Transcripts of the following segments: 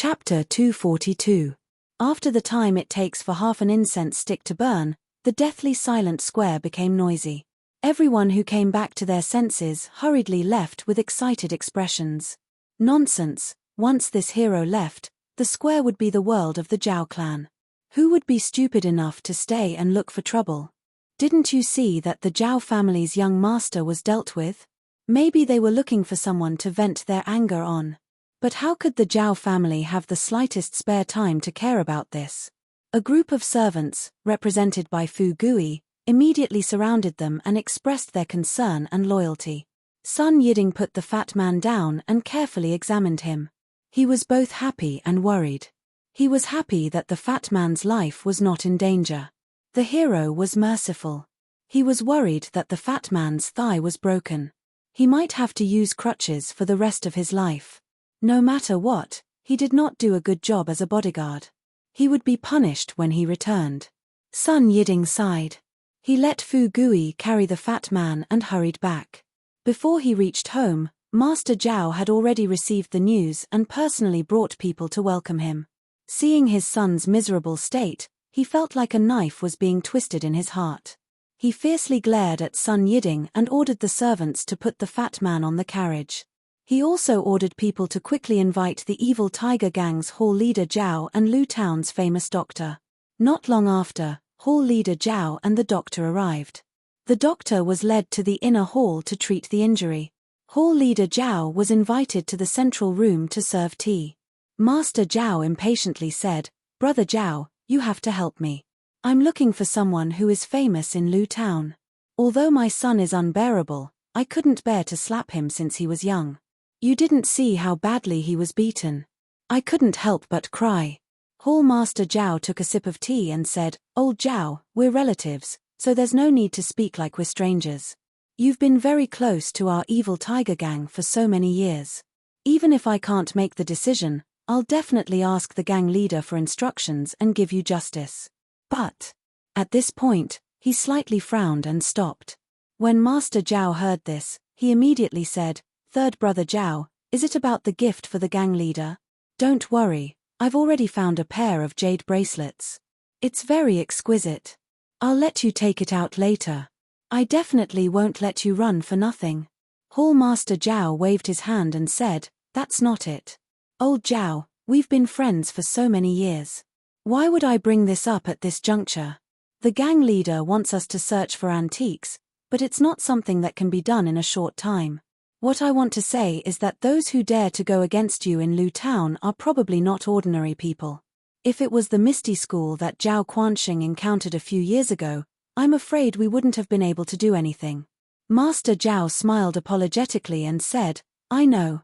Chapter 242. After the time it takes for half an incense stick to burn, the deathly silent square became noisy. Everyone who came back to their senses hurriedly left with excited expressions. Nonsense, once this hero left, the square would be the world of the Zhao clan. Who would be stupid enough to stay and look for trouble? Didn't you see that the Zhao family's young master was dealt with? Maybe they were looking for someone to vent their anger on. But how could the Zhao family have the slightest spare time to care about this? A group of servants, represented by Fu Gui, immediately surrounded them and expressed their concern and loyalty. Sun Yiding put the fat man down and carefully examined him. He was both happy and worried. He was happy that the fat man's life was not in danger. The hero was merciful. He was worried that the fat man's thigh was broken. He might have to use crutches for the rest of his life. No matter what, he did not do a good job as a bodyguard. He would be punished when he returned. Sun Yiding sighed. He let Fu Gui carry the fat man and hurried back. Before he reached home, Master Zhao had already received the news and personally brought people to welcome him. Seeing his son's miserable state, he felt like a knife was being twisted in his heart. He fiercely glared at Sun Yiding and ordered the servants to put the fat man on the carriage. He also ordered people to quickly invite the evil tiger gang's hall leader Zhao and Lu Town's famous doctor. Not long after, hall leader Zhao and the doctor arrived. The doctor was led to the inner hall to treat the injury. Hall leader Zhao was invited to the central room to serve tea. Master Zhao impatiently said, "Brother Zhao, you have to help me. I'm looking for someone who is famous in Lu Town. Although my son is unbearable, I couldn't bear to slap him since he was young. You didn't see how badly he was beaten. I couldn't help but cry." Hall Master Zhao took a sip of tea and said, "Old Zhao, we're relatives, so there's no need to speak like we're strangers. You've been very close to our evil tiger gang for so many years. Even if I can't make the decision, I'll definitely ask the gang leader for instructions and give you justice." But, at this point, he slightly frowned and stopped. When Master Zhao heard this, he immediately said, "Third brother Zhao, is it about the gift for the gang leader? Don't worry, I've already found a pair of jade bracelets. It's very exquisite. I'll let you take it out later. I definitely won't let you run for nothing." Hall Master Zhao waved his hand and said, "That's not it. Old Zhao, we've been friends for so many years. Why would I bring this up at this juncture? The gang leader wants us to search for antiques, but it's not something that can be done in a short time. What I want to say is that those who dare to go against you in Lu Town are probably not ordinary people. If it was the Misty school that Zhao Quanxing encountered a few years ago, I'm afraid we wouldn't have been able to do anything." Master Zhao smiled apologetically and said, I know.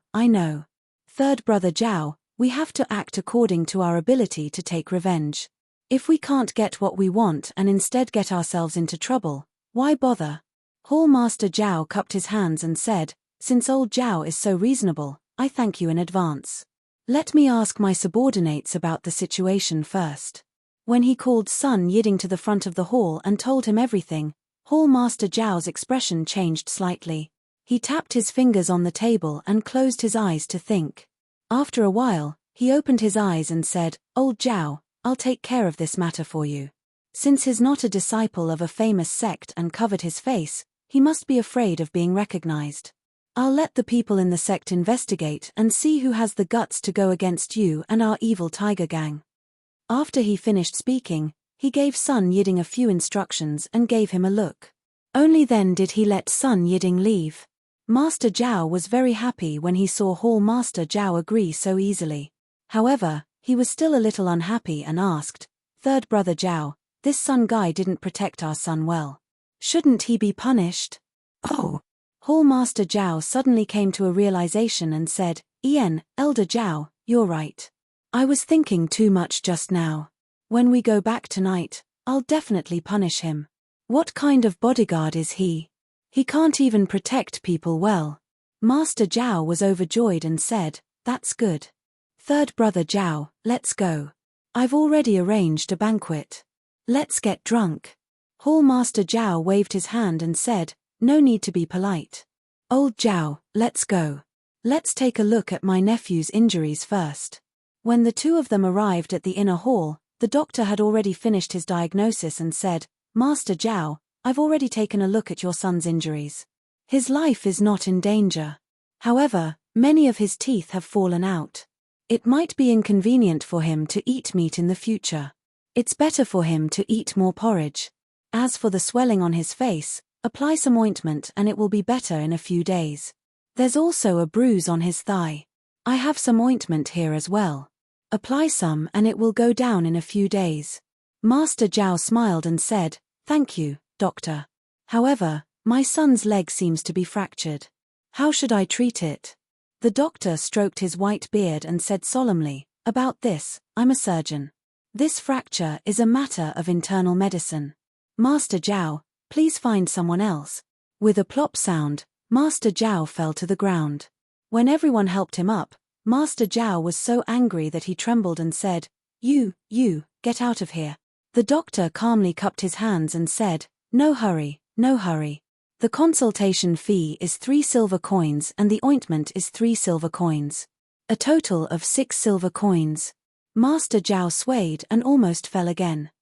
Third brother Zhao, we have to act according to our ability to take revenge. If we can't get what we want and instead get ourselves into trouble, why bother?" Hall Master Zhao cupped his hands and said, "Since old Zhao is so reasonable, I thank you in advance. Let me ask my subordinates about the situation first." When he called Sun Yiding to the front of the hall and told him everything, Hall Master Zhao's expression changed slightly. He tapped his fingers on the table and closed his eyes to think. After a while, he opened his eyes and said, "Old Zhao, I'll take care of this matter for you." Since he's not a disciple of a famous sect and covered his face, he must be afraid of being recognized. "I'll let the people in the sect investigate and see who has the guts to go against you and our evil tiger gang." After he finished speaking, he gave Sun Yiding a few instructions and gave him a look. Only then did he let Sun Yiding leave. Master Zhao was very happy when he saw Hall Master Zhao agree so easily. However, he was still a little unhappy and asked, "Third brother Zhao, this Sun guy didn't protect our son well. Shouldn't he be punished?" "Oh." Hall Master Zhao suddenly came to a realization and said, "Elder Zhao, you're right. I was thinking too much just now. When we go back tonight, I'll definitely punish him. What kind of bodyguard is he? He can't even protect people well." Master Zhao was overjoyed and said, "That's good. Third brother Zhao, let's go. I've already arranged a banquet. Let's get drunk." Hall Master Zhao waved his hand and said, "No need to be polite. Old Zhao, let's go. Let's take a look at my nephew's injuries first." When the two of them arrived at the inner hall, the doctor had already finished his diagnosis and said, "Master Zhao, I've already taken a look at your son's injuries. His life is not in danger. However, many of his teeth have fallen out. It might be inconvenient for him to eat meat in the future. It's better for him to eat more porridge. As for the swelling on his face, apply some ointment and it will be better in a few days. There's also a bruise on his thigh. I have some ointment here as well. Apply some and it will go down in a few days." Master Zhao smiled and said, "Thank you, doctor. However, my son's leg seems to be fractured. How should I treat it?" The doctor stroked his white beard and said solemnly, "About this, I'm a surgeon. This fracture is a matter of internal medicine. Master Zhao, please find someone else." With a plop sound, Master Zhao fell to the ground. When everyone helped him up, Master Zhao was so angry that he trembled and said, You, get out of here." The doctor calmly cupped his hands and said, "No hurry, no hurry. The consultation fee is 3 silver coins and the ointment is 3 silver coins. A total of 6 silver coins." Master Zhao swayed and almost fell again.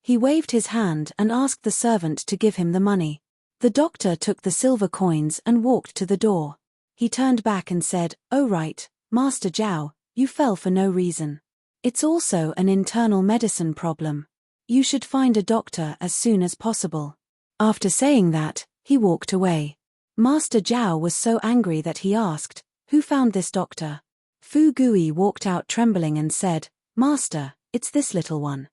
He waved his hand and asked the servant to give him the money. The doctor took the silver coins and walked to the door. He turned back and said, "Oh right, Master Zhao, you fell for no reason. It's also an internal medicine problem. You should find a doctor as soon as possible." After saying that, he walked away. Master Zhao was so angry that he asked, "Who found this doctor?" Fu Gui walked out trembling and said, "Master, it's this little one."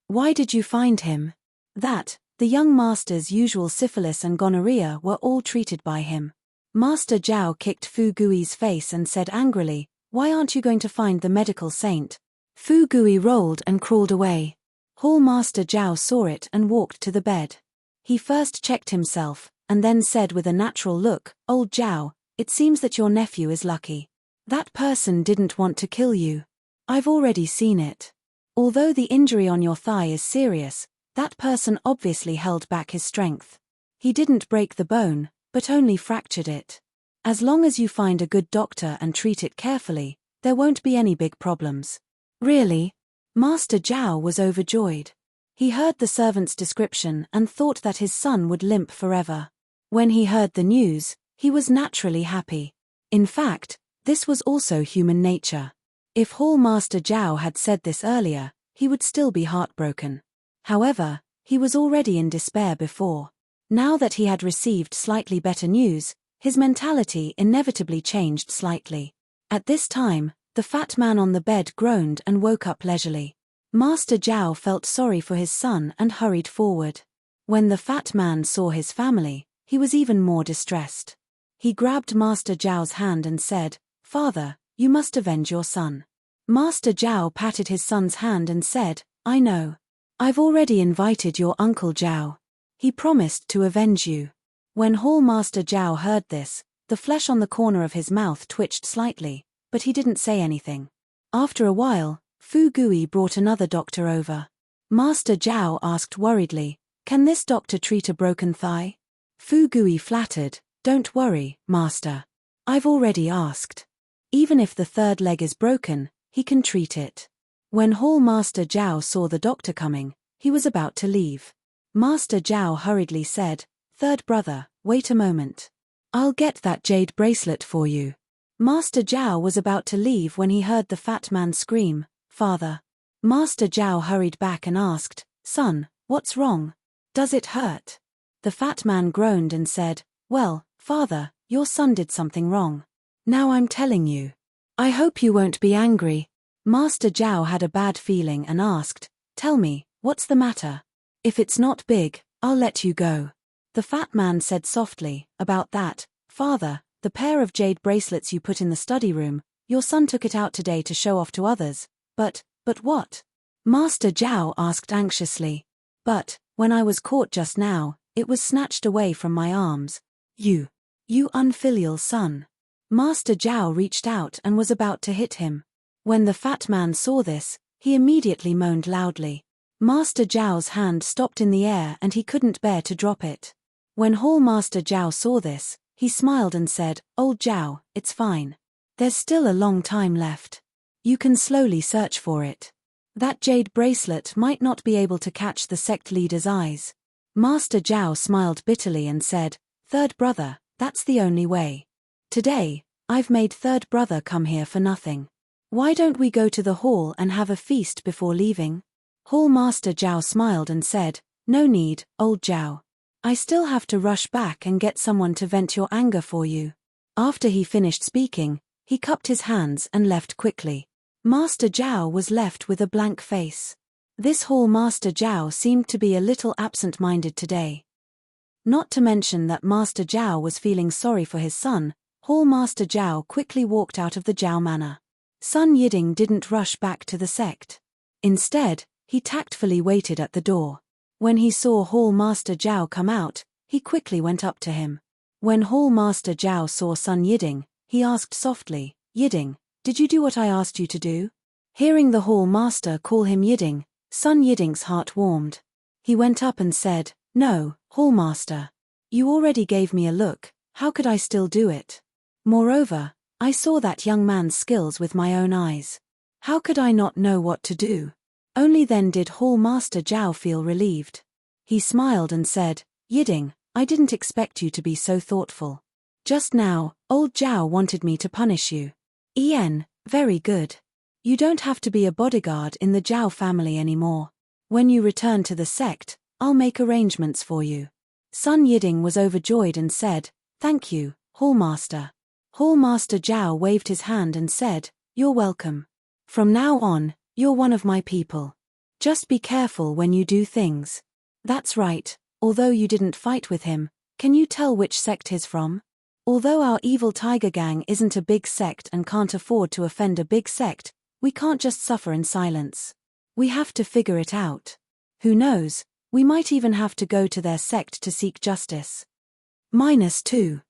Why did you find him?" The young master's usual syphilis and gonorrhea were all treated by him. Master Zhao kicked Fu Gui's face and said angrily, "Why aren't you going to find the medical saint?" Fu Gui rolled and crawled away. Hall Master Zhao saw it and walked to the bed. He first checked himself, and then said with a natural look, "Old Zhao, it seems that your nephew is lucky. That person didn't want to kill you. I've already seen it. Although the injury on your thigh is serious, that person obviously held back his strength. He didn't break the bone, but only fractured it. As long as you find a good doctor and treat it carefully, there won't be any big problems." "Really?" Master Zhao was overjoyed. He heard the servant's description and thought that his son would limp forever. When he heard the news, he was naturally happy. In fact, this was also human nature. If Hall Master Zhao had said this earlier, he would still be heartbroken. However, he was already in despair before. Now that he had received slightly better news, his mentality inevitably changed slightly. At this time, the fat man on the bed groaned and woke up leisurely. Master Zhao felt sorry for his son and hurried forward. When the fat man saw his family, he was even more distressed. He grabbed Master Zhao's hand and said, "Father, you must avenge your son." Master Zhao patted his son's hand and said, "I know. I've already invited your Uncle Zhao. He promised to avenge you." When Hall Master Zhao heard this, the flesh on the corner of his mouth twitched slightly, but he didn't say anything. After a while, Fu Gui brought another doctor over. Master Zhao asked worriedly, "Can this doctor treat a broken thigh?" Fu Gui flattered, "Don't worry, Master. I've already asked. Even if the third leg is broken, he can treat it." When Hall Master Zhao saw the doctor coming, he was about to leave. Master Zhao hurriedly said, "Third brother, wait a moment. I'll get that jade bracelet for you." Master Zhao was about to leave when he heard the fat man scream, "Father." Master Zhao hurried back and asked, "Son, what's wrong? Does it hurt?" The fat man groaned and said, "Well, Father, your son did something wrong. Now I'm telling you. I hope you won't be angry." Master Zhao had a bad feeling and asked, "Tell me, what's the matter? If it's not big, I'll let you go." The fat man said softly, "About that, Father, the pair of jade bracelets you put in the study room, your son took it out today to show off to others. But what?" Master Zhao asked anxiously. "But, when I was caught just now, it was snatched away from my arms. You unfilial son." Master Zhao reached out and was about to hit him. When the fat man saw this, he immediately moaned loudly. Master Zhao's hand stopped in the air and he couldn't bear to drop it. When Hall Master Zhao saw this, he smiled and said, "Old Zhao, it's fine. There's still a long time left. You can slowly search for it. That jade bracelet might not be able to catch the sect leader's eyes. Master Zhao smiled bitterly and said, "Third brother, that's the only way. Today, I've made third brother come here for nothing. Why don't we go to the hall and have a feast before leaving?" Hall Master Zhao smiled and said, "No need, old Zhao. I still have to rush back and get someone to vent your anger for you." After he finished speaking, he cupped his hands and left quickly. Master Zhao was left with a blank face. This Hall Master Zhao seemed to be a little absent-minded today. Not to mention that Master Zhao was feeling sorry for his son, Hall Master Zhao quickly walked out of the Zhao manor. Sun Yiding didn't rush back to the sect. Instead, he tactfully waited at the door. When he saw Hall Master Zhao come out, he quickly went up to him. When Hall Master Zhao saw Sun Yiding, he asked softly, "Yiding, did you do what I asked you to do?" Hearing the Hall Master call him Yiding, Sun Yiding's heart warmed. He went up and said, "No, Hall Master. You already gave me a look, how could I still do it? Moreover, I saw that young man's skills with my own eyes. How could I not know what to do?" Only then did Hall Master Zhao feel relieved. He smiled and said, "Yiding, I didn't expect you to be so thoughtful. Just now, old Zhao wanted me to punish you. Very good. You don't have to be a bodyguard in the Zhao family anymore. When you return to the sect, I'll make arrangements for you." Sun Yiding was overjoyed and said, "Thank you, Hall Master." Hall Master Zhao waved his hand and said, "You're welcome. From now on, you're one of my people. Just be careful when you do things." "That's right, although you didn't fight with him, can you tell which sect he's from? Although our evil tiger gang isn't a big sect and can't afford to offend a big sect, we can't just suffer in silence. We have to figure it out. Who knows, we might even have to go to their sect to seek justice." -2.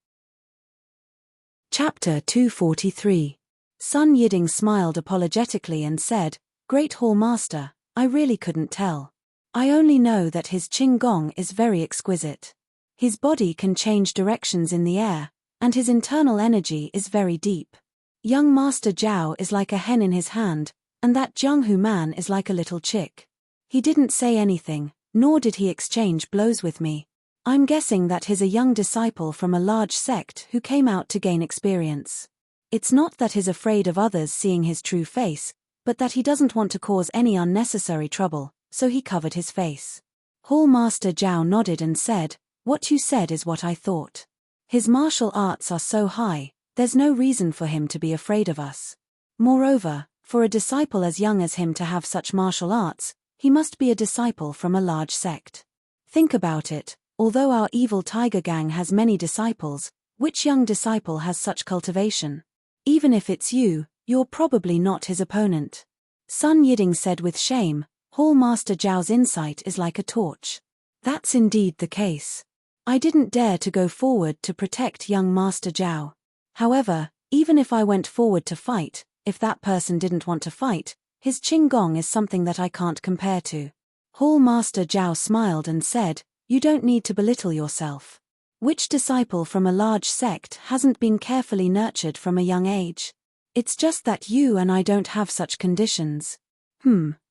Chapter 243. Sun Yiding smiled apologetically and said, "Great Hall Master, I really couldn't tell. I only know that his Qinggong is very exquisite. His body can change directions in the air, and his internal energy is very deep. Young Master Zhao is like a hen in his hand, and that Jianghu man is like a little chick. He didn't say anything, nor did he exchange blows with me. I'm guessing that he's a young disciple from a large sect who came out to gain experience. It's not that he's afraid of others seeing his true face, but that he doesn't want to cause any unnecessary trouble, so he covered his face." Hall Master Zhao nodded and said, "What you said is what I thought. His martial arts are so high, there's no reason for him to be afraid of us. Moreover, for a disciple as young as him to have such martial arts, he must be a disciple from a large sect. Think about it, although our evil tiger gang has many disciples, which young disciple has such cultivation? Even if it's you, you're probably not his opponent." Sun Yiding said with shame, "Hall Master Zhao's insight is like a torch. That's indeed the case. I didn't dare to go forward to protect young Master Zhao. However, even if I went forward to fight, if that person didn't want to fight, his Qinggong is something that I can't compare to." Hall Master Zhao smiled and said, "You don't need to belittle yourself. Which disciple from a large sect hasn't been carefully nurtured from a young age? It's just that you and I don't have such conditions.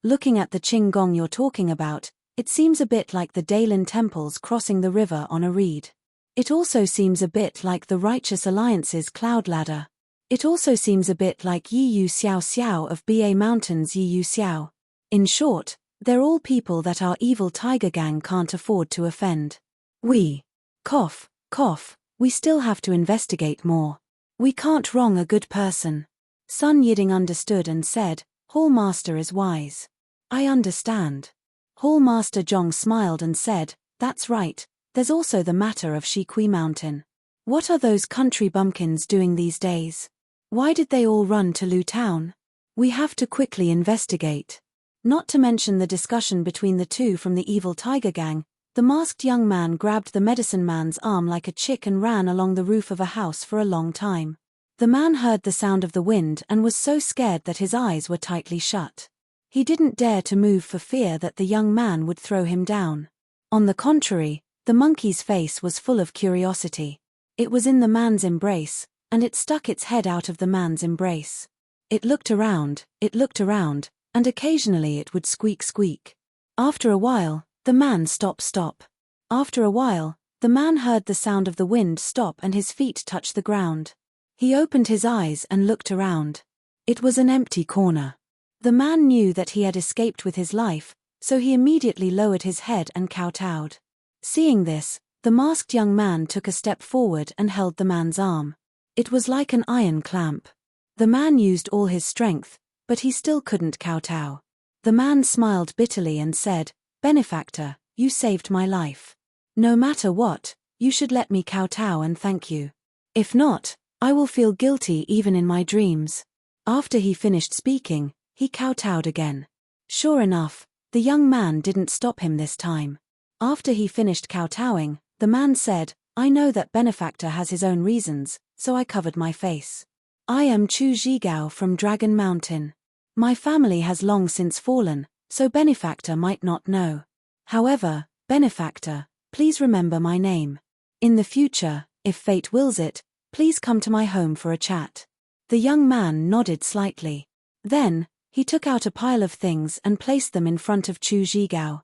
Looking at the Qinggong you're talking about, it seems a bit like the Daylin temples crossing the river on a reed. It also seems a bit like the Righteous Alliance's cloud ladder. It also seems a bit like Yi Yu Xiao Xiao of Ba Mountain's Yi Yu Xiao. In short, they're all people that our evil tiger gang can't afford to offend. Cough, we still have to investigate more. We can't wrong a good person." Sun Yiding understood and said, "Hall Master is wise. I understand." Hall Master Zhong smiled and said, "That's right, there's also the matter of Shikui Mountain. What are those country bumpkins doing these days? Why did they all run to Lu Town? We have to quickly investigate." Not to mention the discussion between the two from the evil tiger gang, the masked young man grabbed the medicine man's arm like a chick and ran along the roof of a house for a long time. The man heard the sound of the wind and was so scared that his eyes were tightly shut. He didn't dare to move for fear that the young man would throw him down. On the contrary, the monkey's face was full of curiosity. It was in the man's embrace, and it stuck its head out of the man's embrace. It looked around, and occasionally it would squeak squeak. After a while, the man stop. After a while, the man heard the sound of the wind stop and his feet touch the ground. He opened his eyes and looked around. It was an empty corner. The man knew that he had escaped with his life, so he immediately lowered his head and kowtowed. Seeing this, the masked young man took a step forward and held the man's arm. It was like an iron clamp. The man used all his strength, but he still couldn't kowtow. The man smiled bitterly and said, "Benefactor, you saved my life. No matter what, you should let me kowtow and thank you. If not, I will feel guilty even in my dreams." After he finished speaking, he kowtowed again. Sure enough, the young man didn't stop him this time. After he finished kowtowing, the man said, "I know that Benefactor has his own reasons, so I covered my face. I am Chu Zhigao from Dragon Mountain. My family has long since fallen, so Benefactor might not know. However, Benefactor, please remember my name. In the future, if fate wills it, please come to my home for a chat." The young man nodded slightly. Then, he took out a pile of things and placed them in front of Chu Zhigao.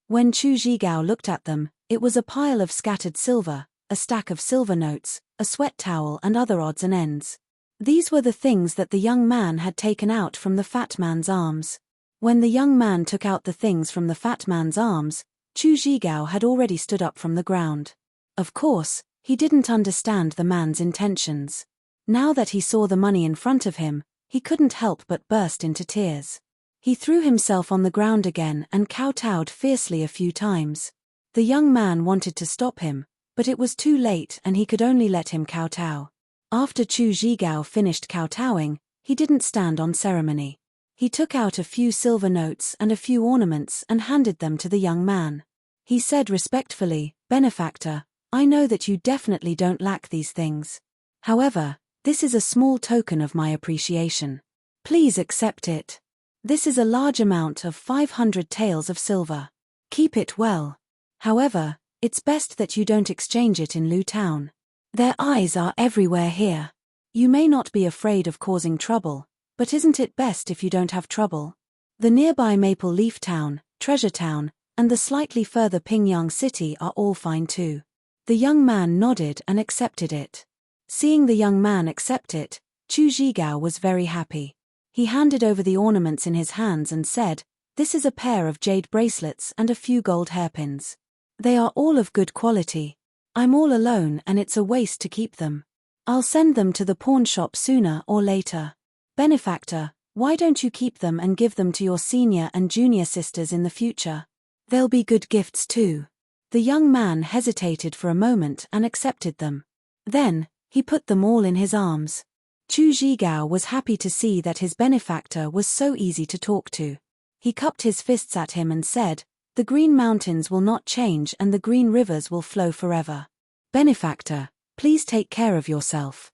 When Chu Zhigao looked at them, it was a pile of scattered silver, a stack of silver notes, a sweat towel and other odds and ends. These were the things that the young man had taken out from the fat man's arms. When the young man took out the things from the fat man's arms, Chu Zhigao had already stood up from the ground. Of course, he didn't understand the man's intentions. Now that he saw the money in front of him, he couldn't help but burst into tears. He threw himself on the ground again and kowtowed fiercely a few times. The young man wanted to stop him, but it was too late and he could only let him kowtow. After Chu Zhigao finished kowtowing, he didn't stand on ceremony. He took out a few silver notes and a few ornaments and handed them to the young man. He said respectfully, "Benefactor, I know that you definitely don't lack these things. However, this is a small token of my appreciation. Please accept it. This is a large amount of 500 taels of silver. Keep it well. However, it's best that you don't exchange it in Lu Town. Their eyes are everywhere here. You may not be afraid of causing trouble, but isn't it best if you don't have trouble? The nearby Maple Leaf Town, Treasure Town, and the slightly further Pingyang City are all fine too." The young man nodded and accepted it. Seeing the young man accept it, Chu Zhigao was very happy. He handed over the ornaments in his hands and said, "This is a pair of jade bracelets and a few gold hairpins. They are all of good quality. I'm all alone and it's a waste to keep them. I'll send them to the pawn shop sooner or later. Benefactor, why don't you keep them and give them to your senior and junior sisters in the future? They'll be good gifts too." The young man hesitated for a moment and accepted them. Then, he put them all in his arms. Chu Zhigao was happy to see that his benefactor was so easy to talk to. He cupped his fists at him and said, "The green mountains will not change and the green rivers will flow forever. Benefactor, please take care of yourself.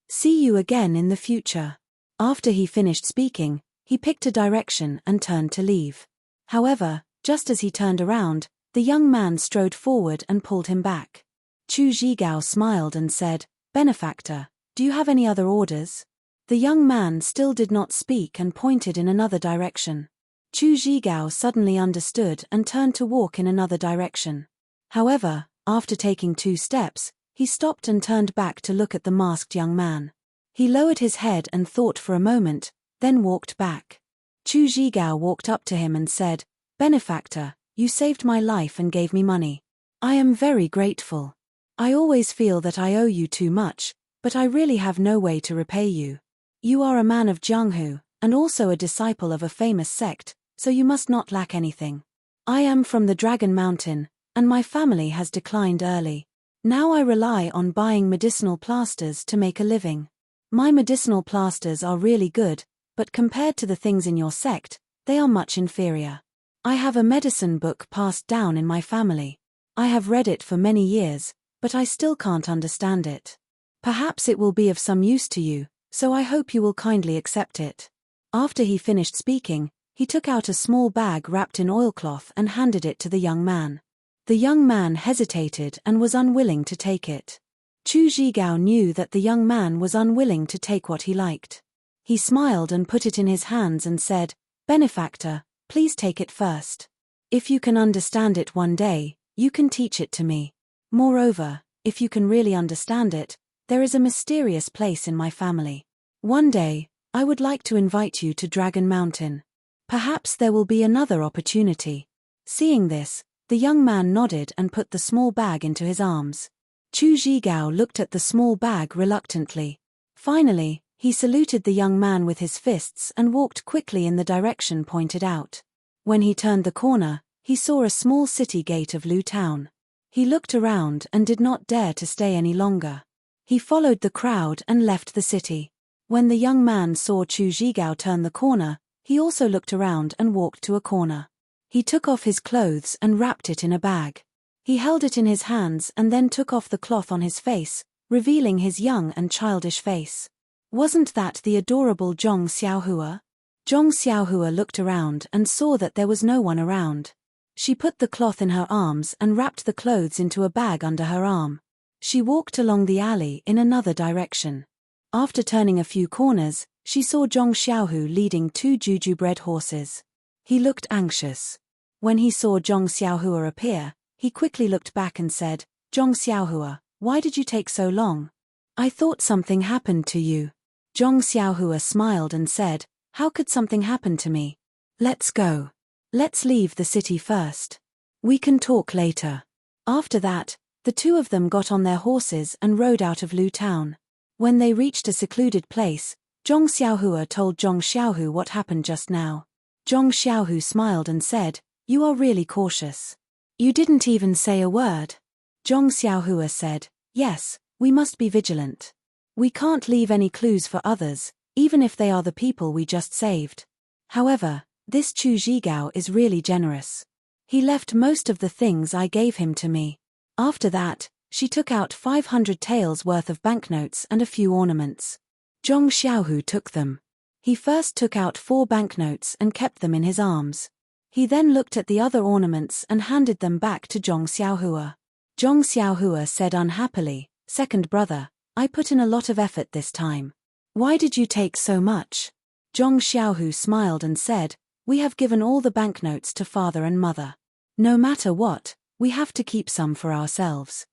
See you again in the future." After he finished speaking, he picked a direction and turned to leave. However, just as he turned around, the young man strode forward and pulled him back. Chu Zhigao smiled and said, "Benefactor, do you have any other orders?" The young man still did not speak and pointed in another direction. Chu Zhigao suddenly understood and turned to walk in another direction. However, after taking 2 steps, he stopped and turned back to look at the masked young man. He lowered his head and thought for a moment, then walked back. Chu Zhigao walked up to him and said, "Benefactor, you saved my life and gave me money. I am very grateful. I always feel that I owe you too much, but I really have no way to repay you. You are a man of Jianghu, and also a disciple of a famous sect, so you must not lack anything. I am from the Dragon Mountain, and my family has declined early. Now I rely on buying medicinal plasters to make a living. My medicinal plasters are really good, but compared to the things in your sect, they are much inferior. I have a medicine book passed down in my family. I have read it for many years, but I still can't understand it. Perhaps it will be of some use to you, so I hope you will kindly accept it." After he finished speaking, he took out a small bag wrapped in oilcloth and handed it to the young man. The young man hesitated and was unwilling to take it. Chu Zhigao knew that the young man was unwilling to take what he liked. He smiled and put it in his hands and said, "Benefactor, please take it first. If you can understand it one day, you can teach it to me. Moreover, if you can really understand it, there is a mysterious place in my family. One day, I would like to invite you to Dragon Mountain. Perhaps there will be another opportunity." Seeing this, the young man nodded and put the small bag into his arms. Chu Zhigao looked at the small bag reluctantly. Finally, he saluted the young man with his fists and walked quickly in the direction pointed out. When he turned the corner, he saw a small city gate of Lu Town. He looked around and did not dare to stay any longer. He followed the crowd and left the city. When the young man saw Chu Zhigao turn the corner, he also looked around and walked to a corner. He took off his clothes and wrapped it in a bag. He held it in his hands and then took off the cloth on his face, revealing his young and childish face. Wasn't that the adorable Zhong Xiaohua? Zhong Xiaohua looked around and saw that there was no one around. She put the cloth in her arms and wrapped the clothes into a bag under her arm. She walked along the alley in another direction. After turning a few corners, she saw Zhong Xiaohu leading 2 juju-bred horses. He looked anxious. When he saw Zhong Xiaohua appear, he quickly looked back and said, "Zhong Xiaohua, why did you take so long? I thought something happened to you." Zhong Xiaohua smiled and said, "How could something happen to me? Let's go. Let's leave the city first. We can talk later." After that, the two of them got on their horses and rode out of Lu Town. When they reached a secluded place, Zhong Xiaohua told Zhong Xiaohu what happened just now. Zhong Xiaohu smiled and said, "You are really cautious. You didn't even say a word." Zhong Xiaohua said, "Yes, we must be vigilant. We can't leave any clues for others, even if they are the people we just saved. However, this Chu Zhigao is really generous. He left most of the things I gave him to me." After that, she took out 500 taels worth of banknotes and a few ornaments. Zhong Xiaohu took them. He first took out 4 banknotes and kept them in his arms. He then looked at the other ornaments and handed them back to Zhong Xiaohua. Zhong Xiaohua said unhappily, "Second brother, I put in a lot of effort this time. Why did you take so much?" Zhong Xiaohu smiled and said, "We have given all the banknotes to father and mother. No matter what, we have to keep some for ourselves.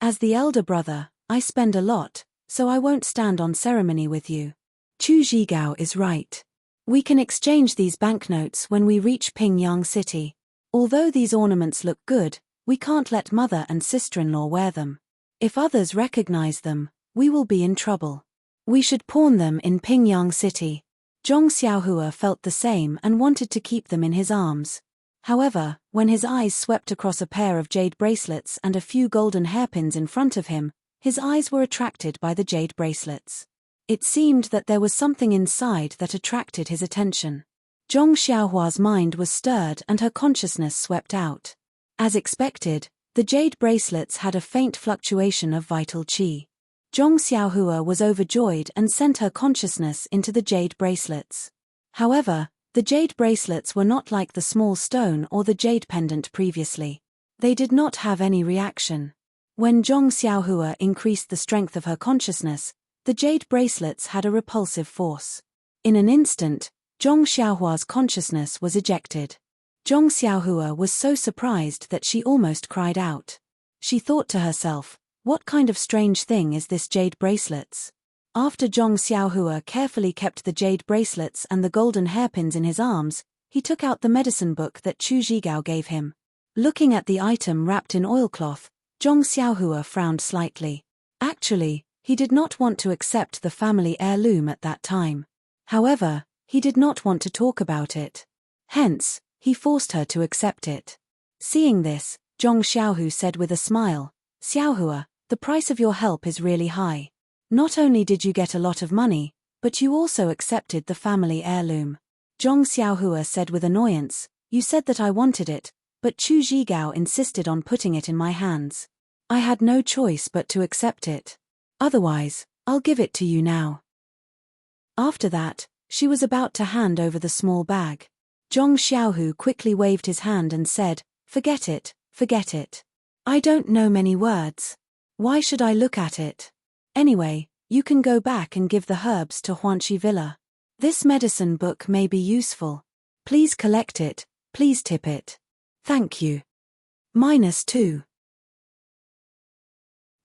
As the elder brother, I spend a lot, so I won't stand on ceremony with you. Chu Zhigao is right. We can exchange these banknotes when we reach Pingyang City. Although these ornaments look good, we can't let mother and sister-in-law wear them. If others recognize them, we will be in trouble. We should pawn them in Pingyang City." Zhong Xiaohua felt the same and wanted to keep them in his arms. However, when his eyes swept across a pair of jade bracelets and a few golden hairpins in front of him, his eyes were attracted by the jade bracelets. It seemed that there was something inside that attracted his attention. Zhong Xiaohua's mind was stirred and her consciousness swept out. As expected, the jade bracelets had a faint fluctuation of vital qi. Zhong Xiaohua was overjoyed and sent her consciousness into the jade bracelets. However, the jade bracelets were not like the small stone or the jade pendant previously. They did not have any reaction. When Zhong Xiaohua increased the strength of her consciousness, the jade bracelets had a repulsive force. In an instant, Zhong Xiaohua's consciousness was ejected. Zhong Xiaohua was so surprised that she almost cried out. She thought to herself, "What kind of strange thing is this jade bracelets?" After Zhong Xiaohua carefully kept the jade bracelets and the golden hairpins in his arms, he took out the medicine book that Chu Zhigao gave him. Looking at the item wrapped in oilcloth, Zhong Xiaohua frowned slightly. Actually, he did not want to accept the family heirloom at that time. However, he did not want to talk about it. Hence, he forced her to accept it. Seeing this, Zhong Xiaohu said with a smile, "Xiaohua, the price of your help is really high. Not only did you get a lot of money, but you also accepted the family heirloom." Zhong Xiaohua said with annoyance, "You said that I wanted it, but Chu Zhigao insisted on putting it in my hands. I had no choice but to accept it. Otherwise, I'll give it to you now." After that, she was about to hand over the small bag. Zhong Xiaohu quickly waved his hand and said, Forget it, forget it. I don't know many words. Why should I look at it? Anyway, You can go back and give the herbs to Huanchi Villa. This medicine book may be useful. Please collect it, please tip it. Thank you. -2.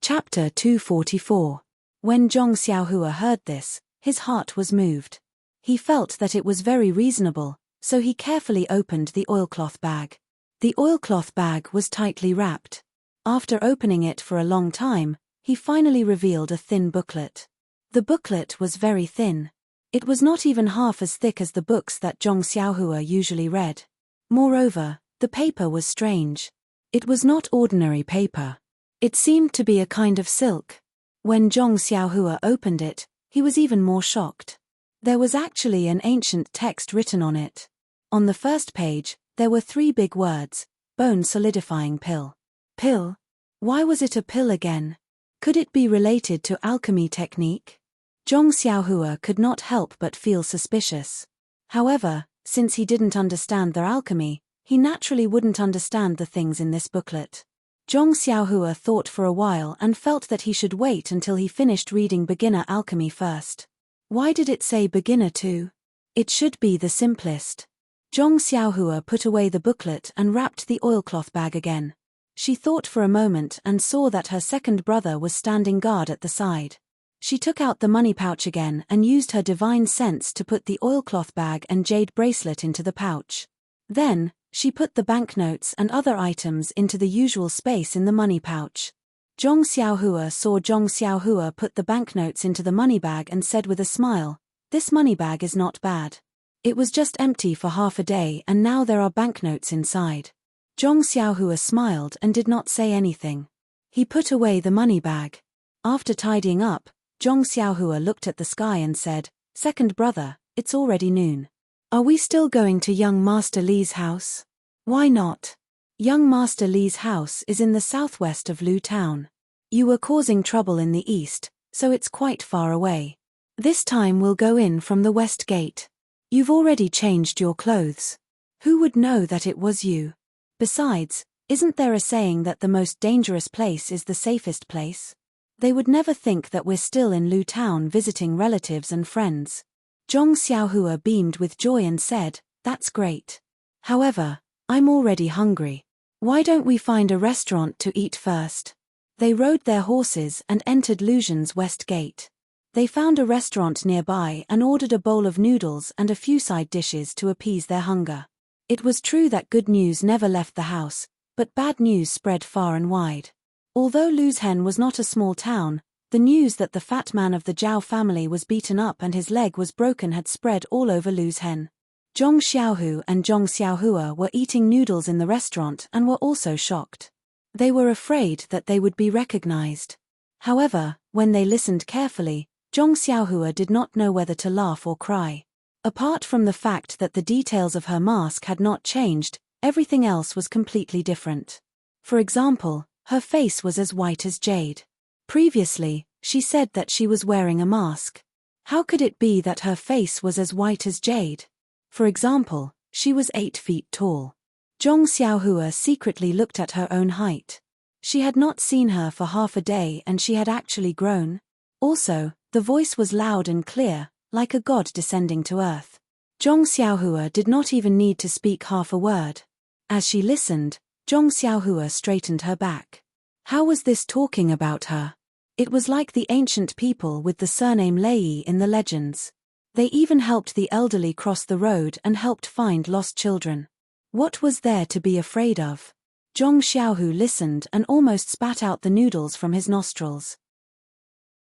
Chapter 244. When Zhong Xiaohua heard this, his heart was moved. He felt that it was very reasonable, so he carefully opened the oilcloth bag. The oilcloth bag was tightly wrapped. After opening it for a long time, he finally revealed a thin booklet. The booklet was very thin. It was not even half as thick as the books that Zhong Xiaohua usually read. Moreover, the paper was strange. It was not ordinary paper. It seemed to be a kind of silk. When Zhong Xiaohua opened it, he was even more shocked. There was actually an ancient text written on it. On the first page, there were 3 big words: bone solidifying pill. Pill? Why was it a pill again? Could it be related to alchemy technique? Zhong Xiaohua could not help but feel suspicious. However, since he didn't understand their alchemy, he naturally wouldn't understand the things in this booklet. Zhong Xiaohua thought for a while and felt that he should wait until he finished reading beginner alchemy first. Why did it say beginner too? It should be the simplest. Zhong Xiaohua put away the booklet and wrapped the oilcloth bag again. She thought for a moment and saw that her second brother was standing guard at the side. She took out the money pouch again and used her divine sense to put the oilcloth bag and jade bracelet into the pouch. Then, she put the banknotes and other items into the usual space in the money pouch. Zhong Xiaohua saw Zhong Xiaohua put the banknotes into the money bag and said with a smile, "This money bag is not bad. It was just empty for half a day and now there are banknotes inside." Zhong Xiaohua smiled and did not say anything. He put away the money bag. After tidying up, Zhong Xiaohua looked at the sky and said, "Second brother, it's already noon. Are we still going to young Master Li's house?" "Why not? Young Master Li's house is in the southwest of Lu Town. You were causing trouble in the east, so it's quite far away. This time we'll go in from the west gate. You've already changed your clothes. Who would know that it was you? Besides, isn't there a saying that the most dangerous place is the safest place? They would never think that we're still in Lu Town visiting relatives and friends." Zhong Xiaohua beamed with joy and said, "That's great. However, I'm already hungry. Why don't we find a restaurant to eat first?" They rode their horses and entered Lusian's west gate. They found a restaurant nearby and ordered a bowl of noodles and a few side dishes to appease their hunger. It was true that good news never left the house, but bad news spread far and wide. Although Luzhen was not a small town, the news that the fat man of the Zhao family was beaten up and his leg was broken had spread all over Luzhen. Zhong Xiaohu and Zhong Xiaohua were eating noodles in the restaurant and were also shocked. They were afraid that they would be recognized. However, when they listened carefully, Zhong Xiaohua did not know whether to laugh or cry. Apart from the fact that the details of her mask had not changed, everything else was completely different. For example, her face was as white as jade. Previously, she said that she was wearing a mask. How could it be that her face was as white as jade? For example, she was 8 feet tall. Zhong Xiaohua secretly looked at her own height. She had not seen her for half a day and she had actually grown. Also, the voice was loud and clear, like a god descending to earth. Zhong Xiaohua did not even need to speak half a word. As she listened, Zhong Xiaohua straightened her back. How was this talking about her? It was like the ancient people with the surname Lei in the legends. They even helped the elderly cross the road and helped find lost children. What was there to be afraid of? Zhong Xiaohu listened and almost spat out the noodles from his nostrils.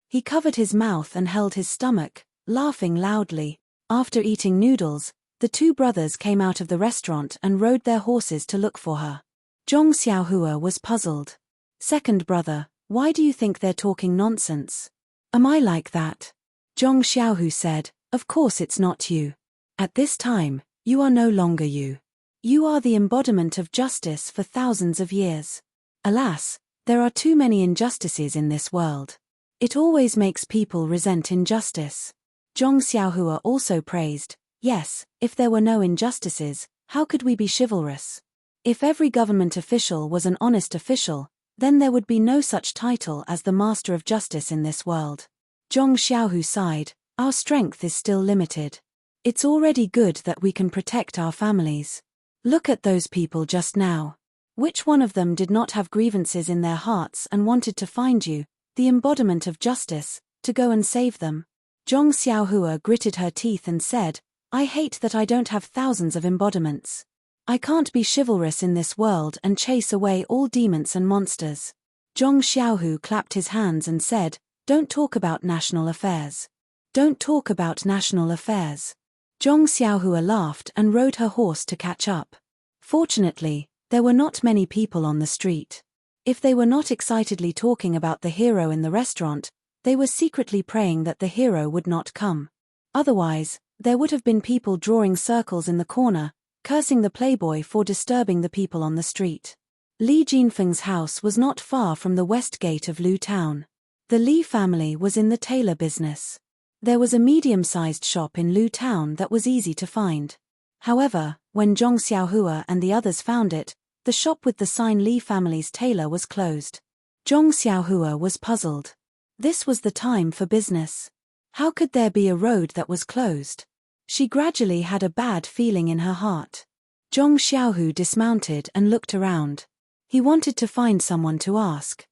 He covered his mouth and held his stomach, laughing loudly. After eating noodles, the 2 brothers came out of the restaurant and rode their horses to look for her. Zhong Xiaohua was puzzled. "Second brother, why do you think they're talking nonsense?" "Am I like that?" Zhong Xiaohu said, "Of course it's not you. At this time, you are no longer you. You are the embodiment of justice for thousands of years. Alas, there are too many injustices in this world. It always makes people resent injustice." Zhong Xiaohua also praised, "Yes, if there were no injustices, how could we be chivalrous? If every government official was an honest official, then there would be no such title as the Master of Justice in this world." Zhong Xiaohu sighed. Our strength is still limited. It's already good that we can protect our families. Look at those people just now. Which one of them did not have grievances in their hearts and wanted to find you, the embodiment of justice, to go and save them? Zhong Xiaohua gritted her teeth and said, I hate that I don't have thousands of embodiments. I can't be chivalrous in this world and chase away all demons and monsters. Zhong Xiaohu clapped his hands and said, Don't talk about national affairs. Don't talk about national affairs. Zhong Xiaohua laughed and rode her horse to catch up. Fortunately, there were not many people on the street. If they were not excitedly talking about the hero in the restaurant, they were secretly praying that the hero would not come. Otherwise, there would have been people drawing circles in the corner, cursing the playboy for disturbing the people on the street. Li Jinfeng's house was not far from the west gate of Lu Town. The Li family was in the tailor business. There was a medium-sized shop in Lu Town that was easy to find. However, when Zhong Xiaohua and the others found it, the shop with the sign Li family's tailor was closed. Zhong Xiaohua was puzzled. This was the time for business. How could there be a road that was closed? She gradually had a bad feeling in her heart. Zhong Xiaohu dismounted and looked around. He wanted to find someone to ask.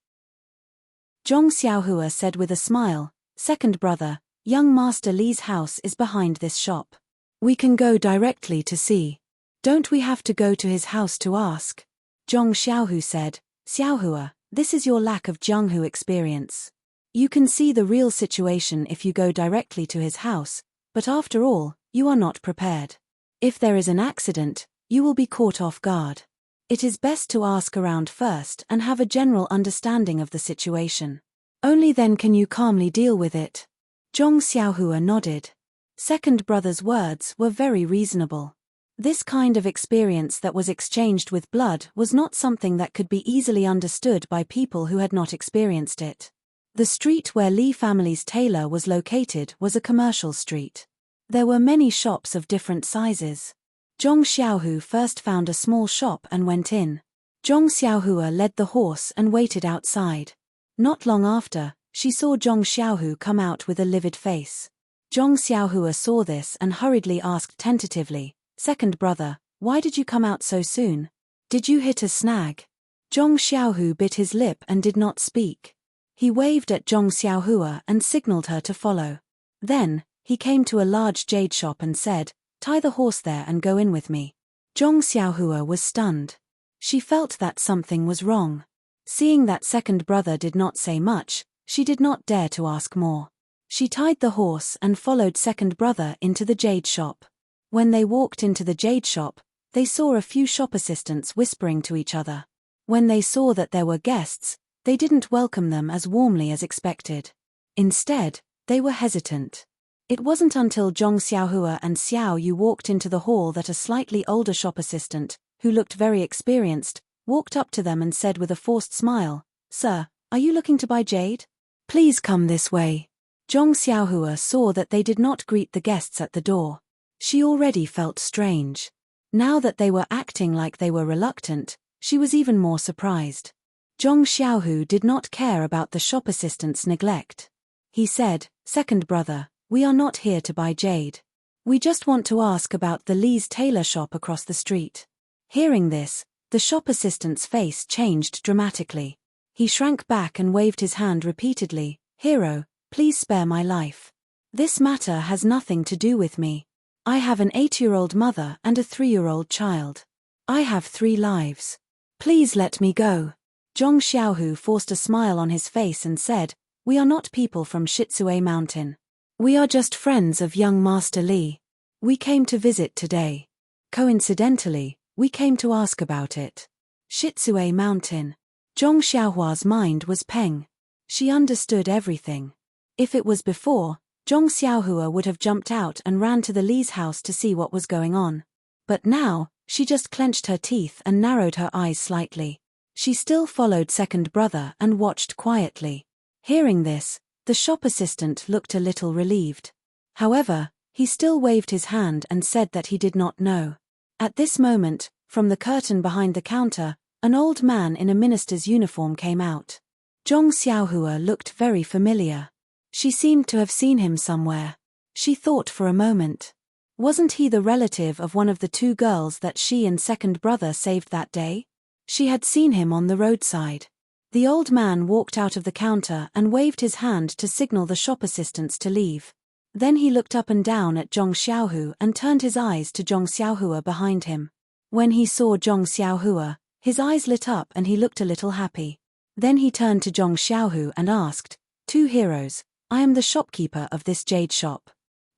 Zhong Xiaohua said with a smile, Second brother, young Master Li's house is behind this shop. We can go directly to see. Don't we have to go to his house to ask? Zhong Xiaohu said, Xiaohua, this is your lack of Jianghu experience. You can see the real situation if you go directly to his house, but after all, you are not prepared. If there is an accident, you will be caught off guard. It is best to ask around first and have a general understanding of the situation. Only then can you calmly deal with it. Zhong Xiaohua nodded. Second brother's words were very reasonable. This kind of experience that was exchanged with blood was not something that could be easily understood by people who had not experienced it. The street where Li family's tailor was located was a commercial street. There were many shops of different sizes. Zhong Xiaohu first found a small shop and went in. Zhong Xiaohua led the horse and waited outside. Not long after, she saw Zhong Xiaohu come out with a livid face. Zhong Xiaohua saw this and hurriedly asked tentatively, Second brother, why did you come out so soon? Did you hit a snag? Zhong Xiaohu bit his lip and did not speak. He waved at Zhong Xiaohua and signaled her to follow. Then, he came to a large jade shop and said, Tie the horse there and go in with me. Zhong Xiaohua was stunned. She felt that something was wrong. Seeing that second brother did not say much, she did not dare to ask more. She tied the horse and followed second brother into the jade shop. When they walked into the jade shop, they saw a few shop assistants whispering to each other. When they saw that there were guests, they didn't welcome them as warmly as expected. Instead, they were hesitant. It wasn't until Zhong Xiaohua and Xiao Yu walked into the hall that a slightly older shop assistant, who looked very experienced, walked up to them and said with a forced smile, Sir, are you looking to buy jade? Please come this way. Zhong Xiaohua saw that they did not greet the guests at the door. She already felt strange. Now that they were acting like they were reluctant, she was even more surprised. Zhong Xiaohu did not care about the shop assistant's neglect. He said, Second brother, we are not here to buy jade. We just want to ask about the Li's tailor shop across the street. Hearing this, the shop assistant's face changed dramatically. He shrank back and waved his hand repeatedly, Hero, please spare my life. This matter has nothing to do with me. I have an 8-year-old mother and a 3-year-old child. I have 3 lives. Please let me go. Zhong Xiaohu forced a smile on his face and said, We are not people from Shitsue Mountain. We are just friends of young Master Li. We came to visit today. Coincidentally, we came to ask about it. Shitsue Mountain. Zhong Xiaohua's mind was peng. She understood everything. If it was before, Zhong Xiaohua would have jumped out and ran to the Li's house to see what was going on. But now, she just clenched her teeth and narrowed her eyes slightly. She still followed second brother and watched quietly. Hearing this, the shop assistant looked a little relieved. However, he still waved his hand and said that he did not know. At this moment, from the curtain behind the counter, an old man in a minister's uniform came out. Zhong Xiaohua looked very familiar. She seemed to have seen him somewhere. She thought for a moment. Wasn't he the relative of one of the two girls that she and second brother saved that day? She had seen him on the roadside. The old man walked out of the counter and waved his hand to signal the shop assistants to leave. Then he looked up and down at Zhong Xiaohu and turned his eyes to Zhong Xiaohua behind him. When he saw Zhong Xiaohua, his eyes lit up and he looked a little happy. Then he turned to Zhong Xiaohu and asked, "Two heroes, I am the shopkeeper of this jade shop.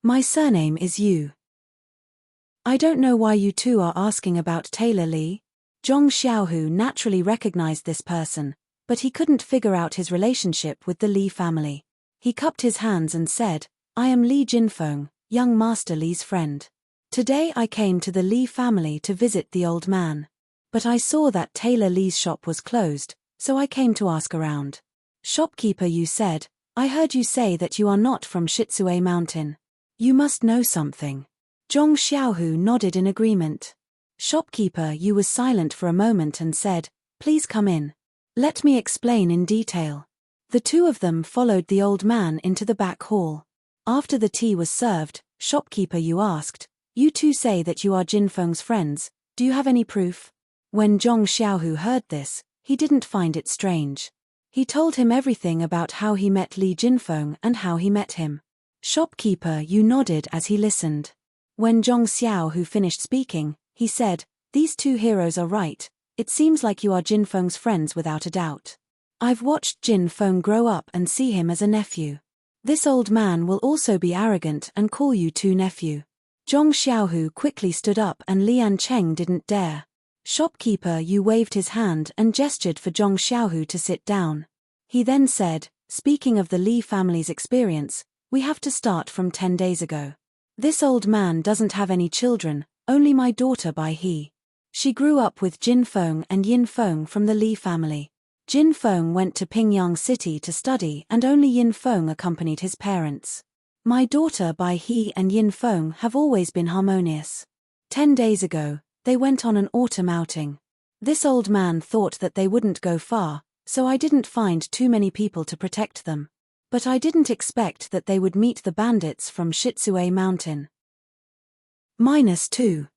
My surname is Yu. I don't know why you two are asking about Taylor Li." Zhong Xiaohu naturally recognized this person, but he couldn't figure out his relationship with the Li family. He cupped his hands and said, "I am Li Jinfeng, young Master Li's friend. Today I came to the Li family to visit the old man. But I saw that Taylor Li's shop was closed, so I came to ask around." "Shopkeeper," you said, "I heard you say that you are not from Shitsue Mountain. You must know something." Zhong Xiaohu nodded in agreement. Shopkeeper Yu was silent for a moment and said, "Please come in. Let me explain in detail." The two of them followed the old man into the back hall. After the tea was served, Shopkeeper Yu asked, "You two say that you are Jinfeng's friends, do you have any proof?" When Zhong Xiaohu heard this, he didn't find it strange. He told him everything about how he met Li Jinfeng and how he met him. Shopkeeper Yu nodded as he listened. When Zhong Xiaohu finished speaking, he said, "These two heroes are right, it seems like you are Jinfeng's friends without a doubt. I've watched Jinfeng grow up and see him as a nephew. This old man will also be arrogant and call you two nephew." Zhong Xiaohu quickly stood up and Lian Cheng didn't dare. Shopkeeper Yu waved his hand and gestured for Zhong Xiaohu to sit down. He then said, "Speaking of the Li family's experience, we have to start from 10 days ago. This old man doesn't have any children, only my daughter Bai He. She grew up with Jin Feng and Yin Feng from the Li family. Jin Feng went to Pingyang City to study and only Yin Feng accompanied his parents. My daughter Bai He and Yin Feng have always been harmonious. 10 days ago, they went on an autumn outing. This old man thought that they wouldn't go far, so I didn't find too many people to protect them. But I didn't expect that they would meet the bandits from Shitsue Mountain. -2.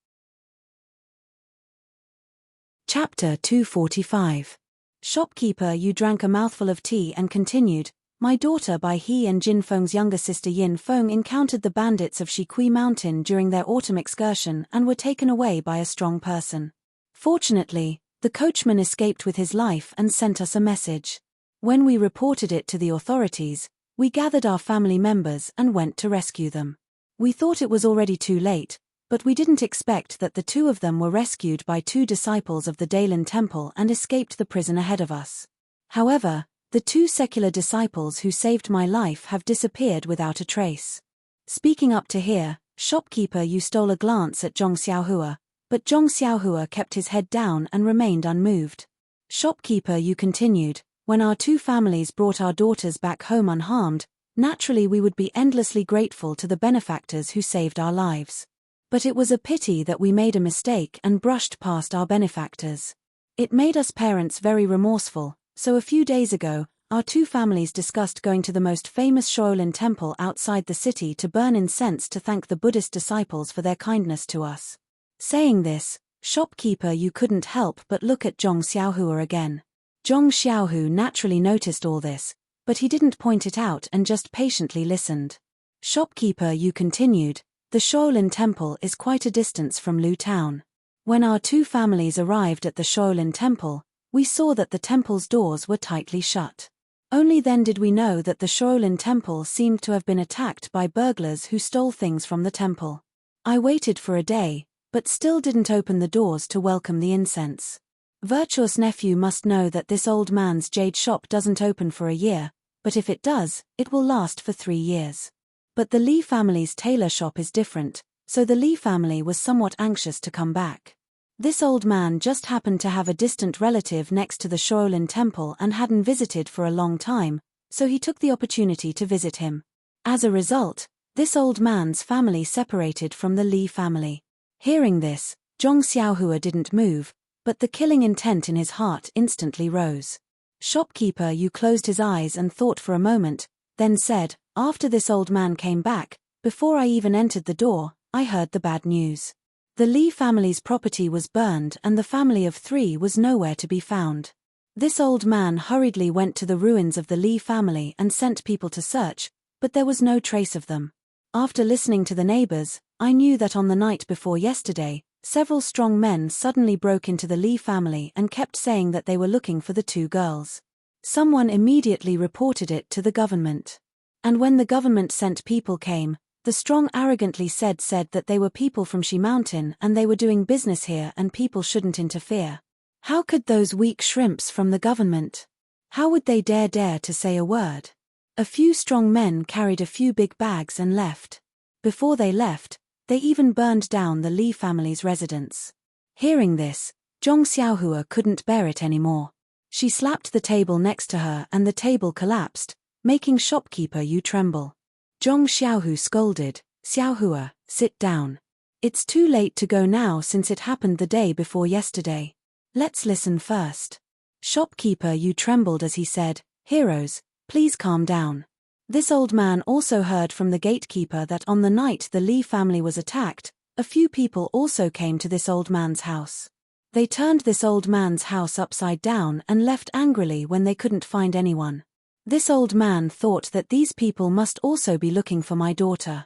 Chapter 245. Shopkeeper Yu drank a mouthful of tea and continued, "My daughter Bai He and Jin Feng's younger sister Yin Feng encountered the bandits of Shikui Mountain during their autumn excursion and were taken away by a strong person. Fortunately, the coachman escaped with his life and sent us a message. When we reported it to the authorities, we gathered our family members and went to rescue them. We thought it was already too late, but we didn't expect that the two of them were rescued by two disciples of the Dailin Temple and escaped the prison ahead of us. However, the two secular disciples who saved my life have disappeared without a trace." Speaking up to here, Shopkeeper Yu stole a glance at Zhong Xiaohua, but Zhong Xiaohua kept his head down and remained unmoved. Shopkeeper Yu continued, "When our two families brought our daughters back home unharmed, naturally we would be endlessly grateful to the benefactors who saved our lives. But it was a pity that we made a mistake and brushed past our benefactors. It made us parents very remorseful, so a few days ago, our two families discussed going to the most famous Shaolin temple outside the city to burn incense to thank the Buddhist disciples for their kindness to us." Saying this, Shopkeeper Yu couldn't help but look at Zhong Xiaohua again. Zhong Xiaohu naturally noticed all this, but he didn't point it out and just patiently listened. Shopkeeper Yu continued, "The Shaolin Temple is quite a distance from Lu Town. When our two families arrived at the Shaolin Temple, we saw that the temple's doors were tightly shut. Only then did we know that the Shaolin Temple seemed to have been attacked by burglars who stole things from the temple. I waited for a day, but still didn't open the doors to welcome the incense. Virtuous nephew must know that this old man's jade shop doesn't open for a year, but if it does, it will last for 3 years. But the Li family's tailor shop is different, so the Li family was somewhat anxious to come back. This old man just happened to have a distant relative next to the Shaolin Temple and hadn't visited for a long time, so he took the opportunity to visit him. As a result, this old man's family separated from the Li family." Hearing this, Zhong Xiaohua didn't move, but the killing intent in his heart instantly rose. Shopkeeper Yu closed his eyes and thought for a moment, then said, After this old man came back, before I even entered the door, I heard the bad news. The Lee family's property was burned and the family of 3 was nowhere to be found. This old man hurriedly went to the ruins of the Lee family and sent people to search, but there was no trace of them. After listening to the neighbors, I knew that on the night before yesterday, several strong men suddenly broke into the Lee family and kept saying that they were looking for the 2 girls. Someone immediately reported it to the government. And when the government sent people came, the strong arrogantly said that they were people from She Mountain and they were doing business here and people shouldn't interfere. How could those weak shrimps from the government? How would they dare to say a word? A few strong men carried a few big bags and left. Before they left, they even burned down the Lee family's residence. Hearing this, Zhong Xiaohua couldn't bear it anymore. She slapped the table next to her and the table collapsed, making shopkeeper Yu tremble. Zhong Xiaohu scolded, "Xiaohua, sit down. It's too late to go now since it happened the day before yesterday. Let's listen first." Shopkeeper Yu trembled as he said, "Heroes, please calm down." This old man also heard from the gatekeeper that on the night the Lee family was attacked, a few people also came to this old man's house. They turned this old man's house upside down and left angrily when they couldn't find anyone. This old man thought that these people must also be looking for my daughter.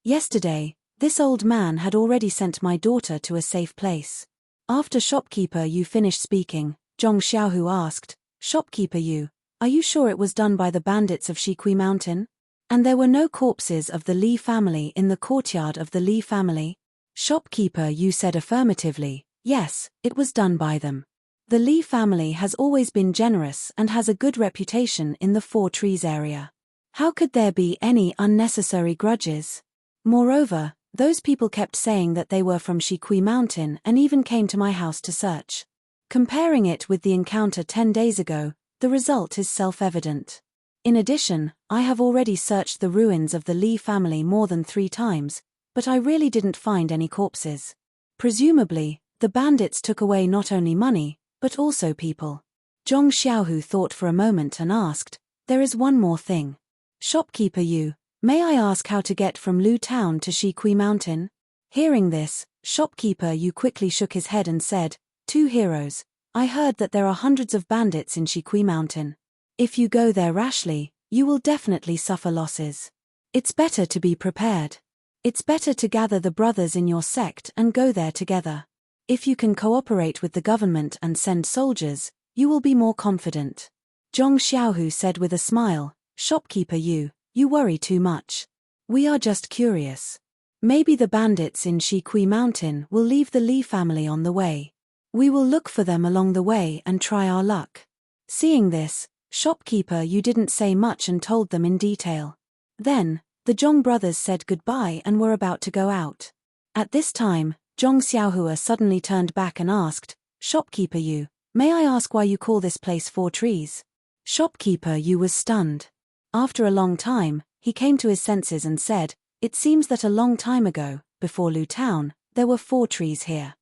Yesterday, this old man had already sent my daughter to a safe place. After shopkeeper Yu finished speaking, Zhong Xiaohu asked, "Shopkeeper Yu, are you sure it was done by the bandits of Shikui Mountain? And there were no corpses of the Lee family in the courtyard of the Lee family?" Shopkeeper Yu said affirmatively, "Yes, it was done by them. The Lee family has always been generous and has a good reputation in the 4 Trees area. How could there be any unnecessary grudges? Moreover, those people kept saying that they were from Shikui Mountain and even came to my house to search. Comparing it with the encounter 10 days ago, the result is self-evident. In addition, I have already searched the ruins of the Lee family more than 3 times, but I really didn't find any corpses. Presumably, the bandits took away not only money, but also people." Zhong Xiaohu thought for a moment and asked, "There is one more thing. Shopkeeper Yu, may I ask how to get from Lu Town to Shikui Mountain?" Hearing this, shopkeeper Yu quickly shook his head and said, "2 heroes, I heard that there are hundreds of bandits in Shikui Mountain. If you go there rashly, you will definitely suffer losses. It's better to be prepared. It's better to gather the brothers in your sect and go there together. If you can cooperate with the government and send soldiers, you will be more confident." Zhong Xiaohu said with a smile, "Shopkeeper Yu, you worry too much. We are just curious. Maybe the bandits in Shikui Mountain will leave the Lee family on the way. We will look for them along the way and try our luck." Seeing this, shopkeeper Yu didn't say much and told them in detail. Then, the Zhong brothers said goodbye and were about to go out. At this time, Zhong Xiaohua suddenly turned back and asked, "Shopkeeper Yu, may I ask why you call this place 4 Trees?" Shopkeeper Yu was stunned. After a long time, he came to his senses and said, "It seems that a long time ago, before Lu Town, there were 4 trees here.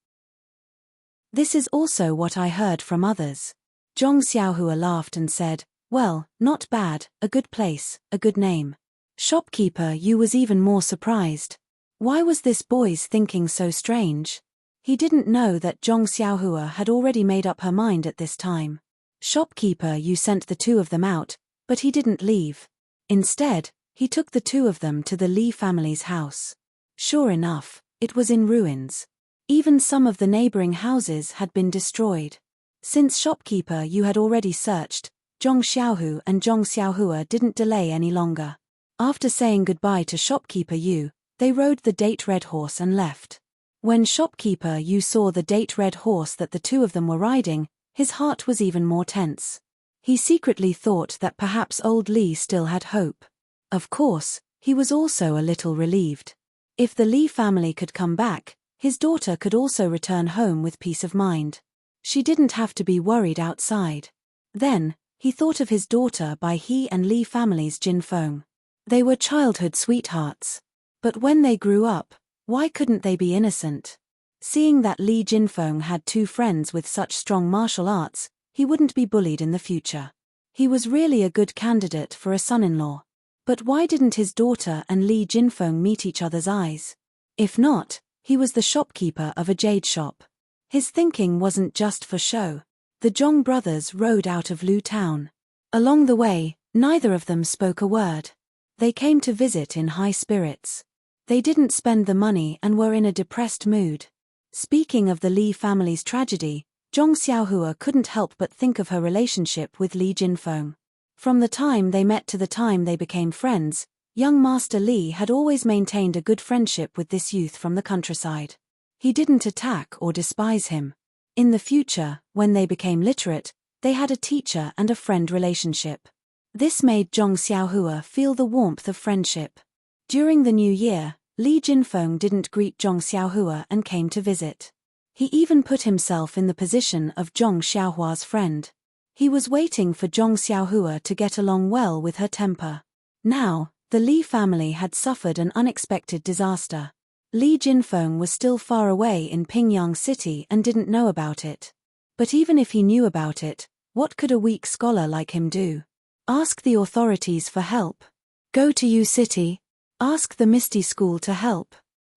This is also what I heard from others." Zhong Xiaohua laughed and said, "Well, not bad, a good place, a good name." Shopkeeper Yu was even more surprised. Why was this boy's thinking so strange? He didn't know that Zhong Xiaohua had already made up her mind at this time. Shopkeeper Yu sent the 2 of them out, but he didn't leave. Instead, he took the 2 of them to the Lee family's house. Sure enough, it was in ruins. Even some of the neighboring houses had been destroyed. Since shopkeeper Yu had already searched, Zhong Xiaohu and Zhong Xiaohua didn't delay any longer. After saying goodbye to shopkeeper Yu, they rode the date red horse and left. When shopkeeper Yu saw the date red horse that the 2 of them were riding, his heart was even more tense. He secretly thought that perhaps old Lee still had hope. Of course, he was also a little relieved. If the Lee family could come back, his daughter could also return home with peace of mind. She didn't have to be worried outside. Then, he thought of his daughter by he and Lee family's Jin Feng. They were childhood sweethearts. But when they grew up, why couldn't they be innocent? Seeing that Li Jinfeng had 2 friends with such strong martial arts, he wouldn't be bullied in the future. He was really a good candidate for a son-in-law. But why didn't his daughter and Li Jinfeng meet each other's eyes? If not, he was the shopkeeper of a jade shop. His thinking wasn't just for show. The Zhong brothers rode out of Lu town. Along the way, neither of them spoke a word. They came to visit in high spirits. They didn't spend the money and were in a depressed mood. Speaking of the Li family's tragedy, Zhong Xiaohua couldn't help but think of her relationship with Li Jinfeng. From the time they met to the time they became friends, young Master Li had always maintained a good friendship with this youth from the countryside. He didn't attack or despise him. In the future, when they became literate, they had a teacher and a friend relationship. This made Zhong Xiaohua feel the warmth of friendship. During the new year, Li Jinfeng didn't greet Zhong Xiaohua and came to visit. He even put himself in the position of Zhong Xiaohua's friend. He was waiting for Zhong Xiaohua to get along well with her temper. Now, the Li family had suffered an unexpected disaster. Li Jinfeng was still far away in Pingyang City and didn't know about it. But even if he knew about it, what could a weak scholar like him do? Ask the authorities for help. Go to U City. Ask the Misty School to help.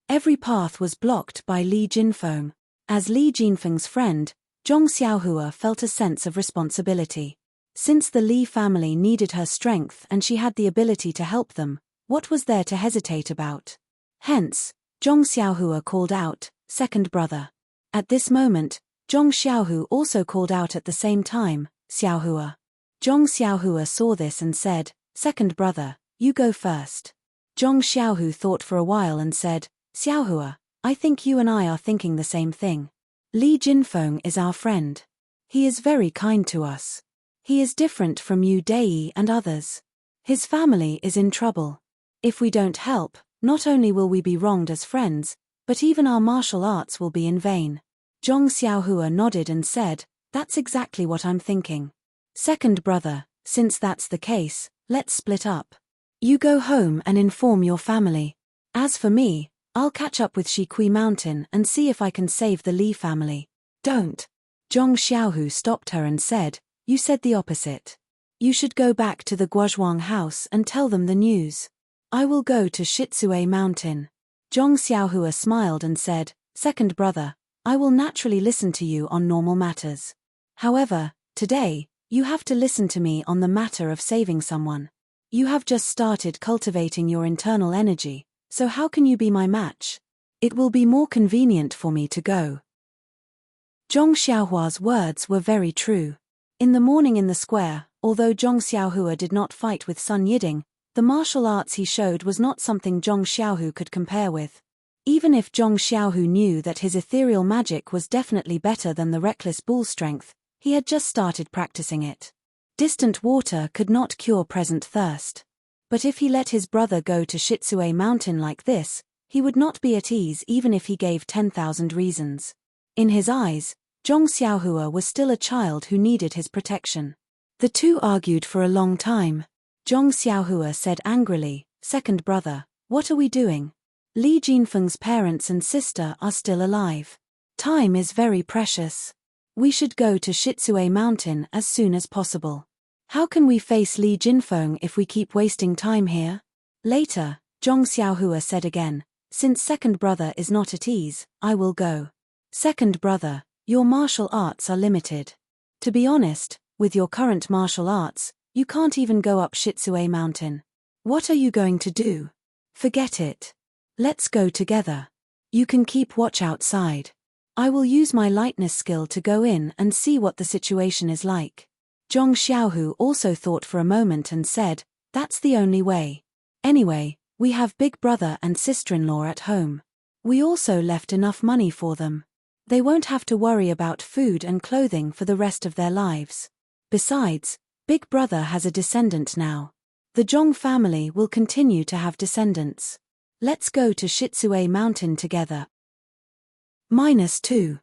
Every path was blocked by Li Jinfeng. As Li Jinfeng's friend, Zhong Xiaohua felt a sense of responsibility. Since the Li family needed her strength and she had the ability to help them, what was there to hesitate about? Hence, Zhong Xiaohua called out, "Second brother." At this moment, Zhong Xiaohu also called out at the same time, "Xiaohua." Zhong Xiaohua saw this and said, "Second brother, you go first." Zhong Xiaohu thought for a while and said, "Xiaohua, I think you and I are thinking the same thing. Li Jinfeng is our friend. He is very kind to us. He is different from you Deity and others. His family is in trouble. If we don't help, not only will we be wronged as friends, but even our martial arts will be in vain." Zhong Xiaohua nodded and said, "That's exactly what I'm thinking. Second brother, since that's the case, let's split up. You go home and inform your family. As for me, I'll catch up with Shikui Mountain and see if I can save the Li family." "Don't." Zhong Xiaohu stopped her and said, "You said the opposite. You should go back to the Guozhuang house and tell them the news. I will go to Shitsue Mountain." Zhong Xiaohua smiled and said, "Second brother, I will naturally listen to you on normal matters. However, today, you have to listen to me on the matter of saving someone. You have just started cultivating your internal energy, so how can you be my match? It will be more convenient for me to go." Zhong Xiaohua's words were very true. In the morning in the square, although Zhong Xiaohua did not fight with Sun Yiding, the martial arts he showed was not something Zhong Xiaohu could compare with. Even if Zhong Xiaohu knew that his ethereal magic was definitely better than the reckless bull strength, he had just started practicing it. Distant water could not cure present thirst. But if he let his brother go to Shitsue Mountain like this, he would not be at ease even if he gave 10,000 reasons. In his eyes, Zhong Xiaohua was still a child who needed his protection. The two argued for a long time. Zhong Xiaohua said angrily, "Second brother, what are we doing? Li Jinfeng's parents and sister are still alive. Time is very precious. We should go to Shitsue Mountain as soon as possible. How can we face Li Jinfeng if we keep wasting time here?" Later, Zhong Xiaohua said again, "Since second brother is not at ease, I will go. Second brother, your martial arts are limited. To be honest, with your current martial arts, you can't even go up Shitsue Mountain. What are you going to do? Forget it. Let's go together. You can keep watch outside. I will use my lightness skill to go in and see what the situation is like." Zhong Xiaohu also thought for a moment and said, "That's the only way. Anyway, we have big brother and sister-in-law at home. We also left enough money for them. They won't have to worry about food and clothing for the rest of their lives. Besides, big brother has a descendant now. The Zhong family will continue to have descendants. Let's go to Shitsue Mountain together." -2.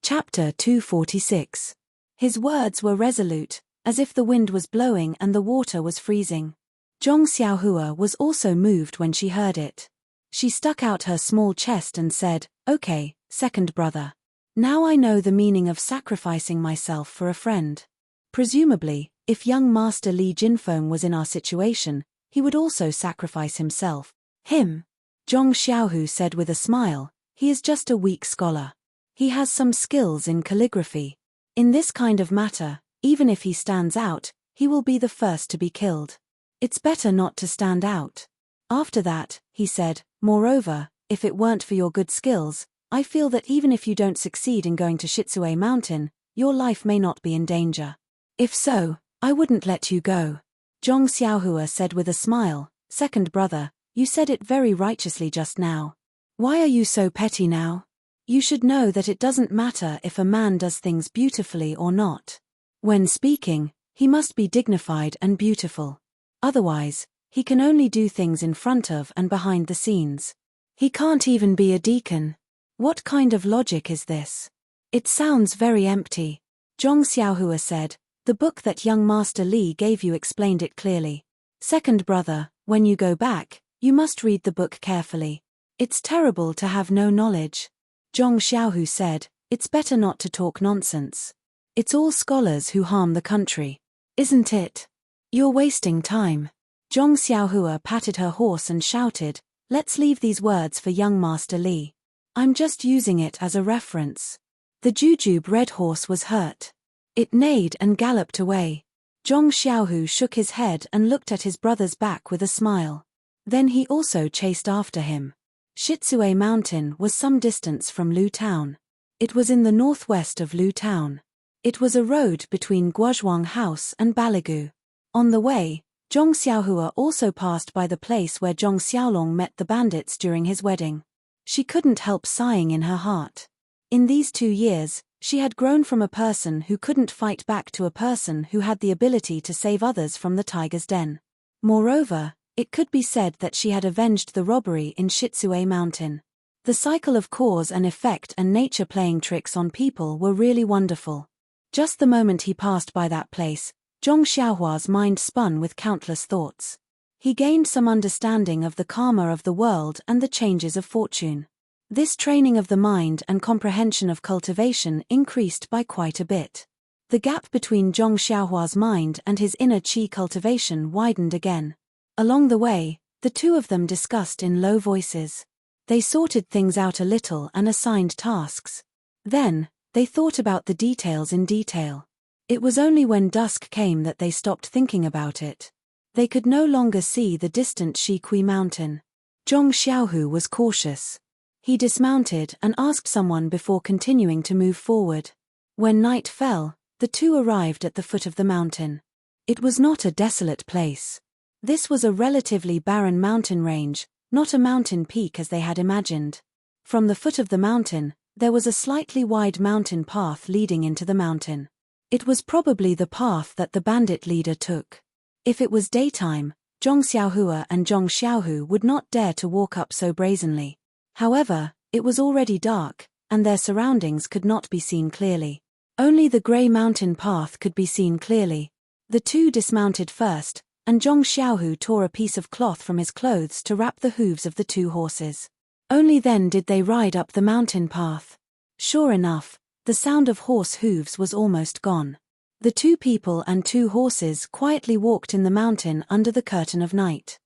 Chapter 246. His words were resolute, as if the wind was blowing and the water was freezing. Zhong Xiaohua was also moved when she heard it. She stuck out her small chest and said, "Okay, second brother. Now I know the meaning of sacrificing myself for a friend." Presumably, If young Master Li Jinfeng was in our situation, he would also sacrifice himself. Him? Zhong Xiaohu said with a smile, he is just a weak scholar. He has some skills in calligraphy. In this kind of matter, even if he stands out, he will be the first to be killed. It's better not to stand out. After that, he said, moreover, if it weren't for your good skills, I feel that even if you don't succeed in going to Shitsue Mountain, your life may not be in danger. If so, I wouldn't let you go. Zhong Xiaohua said with a smile, second brother, you said it very righteously just now. Why are you so petty now? You should know that it doesn't matter if a man does things beautifully or not. When speaking, he must be dignified and beautiful. Otherwise, he can only do things in front of and behind the scenes. He can't even be a deacon. What kind of logic is this? It sounds very empty. Zhong Xiaohua said, the book that young Master Li gave you explained it clearly. Second brother, when you go back, you must read the book carefully. It's terrible to have no knowledge. Zhong Xiaohu said, it's better not to talk nonsense. It's all scholars who harm the country. Isn't it? You're wasting time. Zhong Xiaohua patted her horse and shouted, let's leave these words for young Master Li. I'm just using it as a reference. The jujube red horse was hurt. It neighed and galloped away. Zhong Xiaohu shook his head and looked at his brother's back with a smile. Then he also chased after him. Shitsue Mountain was some distance from Lu Town. It was in the northwest of Lu Town. It was a road between Guozhuang House and Baligu. On the way, Zhong Xiaohua also passed by the place where Zhong Xiaolong met the bandits during his wedding. She couldn't help sighing in her heart. In these 2 years, she had grown from a person who couldn't fight back to a person who had the ability to save others from the tiger's den. Moreover, it could be said that she had avenged the robbery in Shitsue Mountain. The cycle of cause and effect and nature playing tricks on people were really wonderful. Just the moment he passed by that place, Zhong Xiaohua's mind spun with countless thoughts. He gained some understanding of the karma of the world and the changes of fortune. This training of the mind and comprehension of cultivation increased by quite a bit. The gap between Zhong Xiaohua's mind and his inner qi cultivation widened again. Along the way, the two of them discussed in low voices. They sorted things out a little and assigned tasks. Then, they thought about the details in detail. It was only when dusk came that they stopped thinking about it. They could no longer see the distant Shikui Mountain. Zhong Xiaohu was cautious. He dismounted and asked someone before continuing to move forward. When night fell, the two arrived at the foot of the mountain. It was not a desolate place. This was a relatively barren mountain range, not a mountain peak as they had imagined. From the foot of the mountain, there was a slightly wide mountain path leading into the mountain. It was probably the path that the bandit leader took. If it was daytime, Zhong Xiaohua and Zhong Xiaohu would not dare to walk up so brazenly. However, it was already dark, and their surroundings could not be seen clearly. Only the grey mountain path could be seen clearly. The two dismounted first, and Zhong Xiaohu tore a piece of cloth from his clothes to wrap the hooves of the two horses. Only then did they ride up the mountain path. Sure enough, the sound of horse hooves was almost gone. The two people and two horses quietly walked in the mountain under the curtain of night.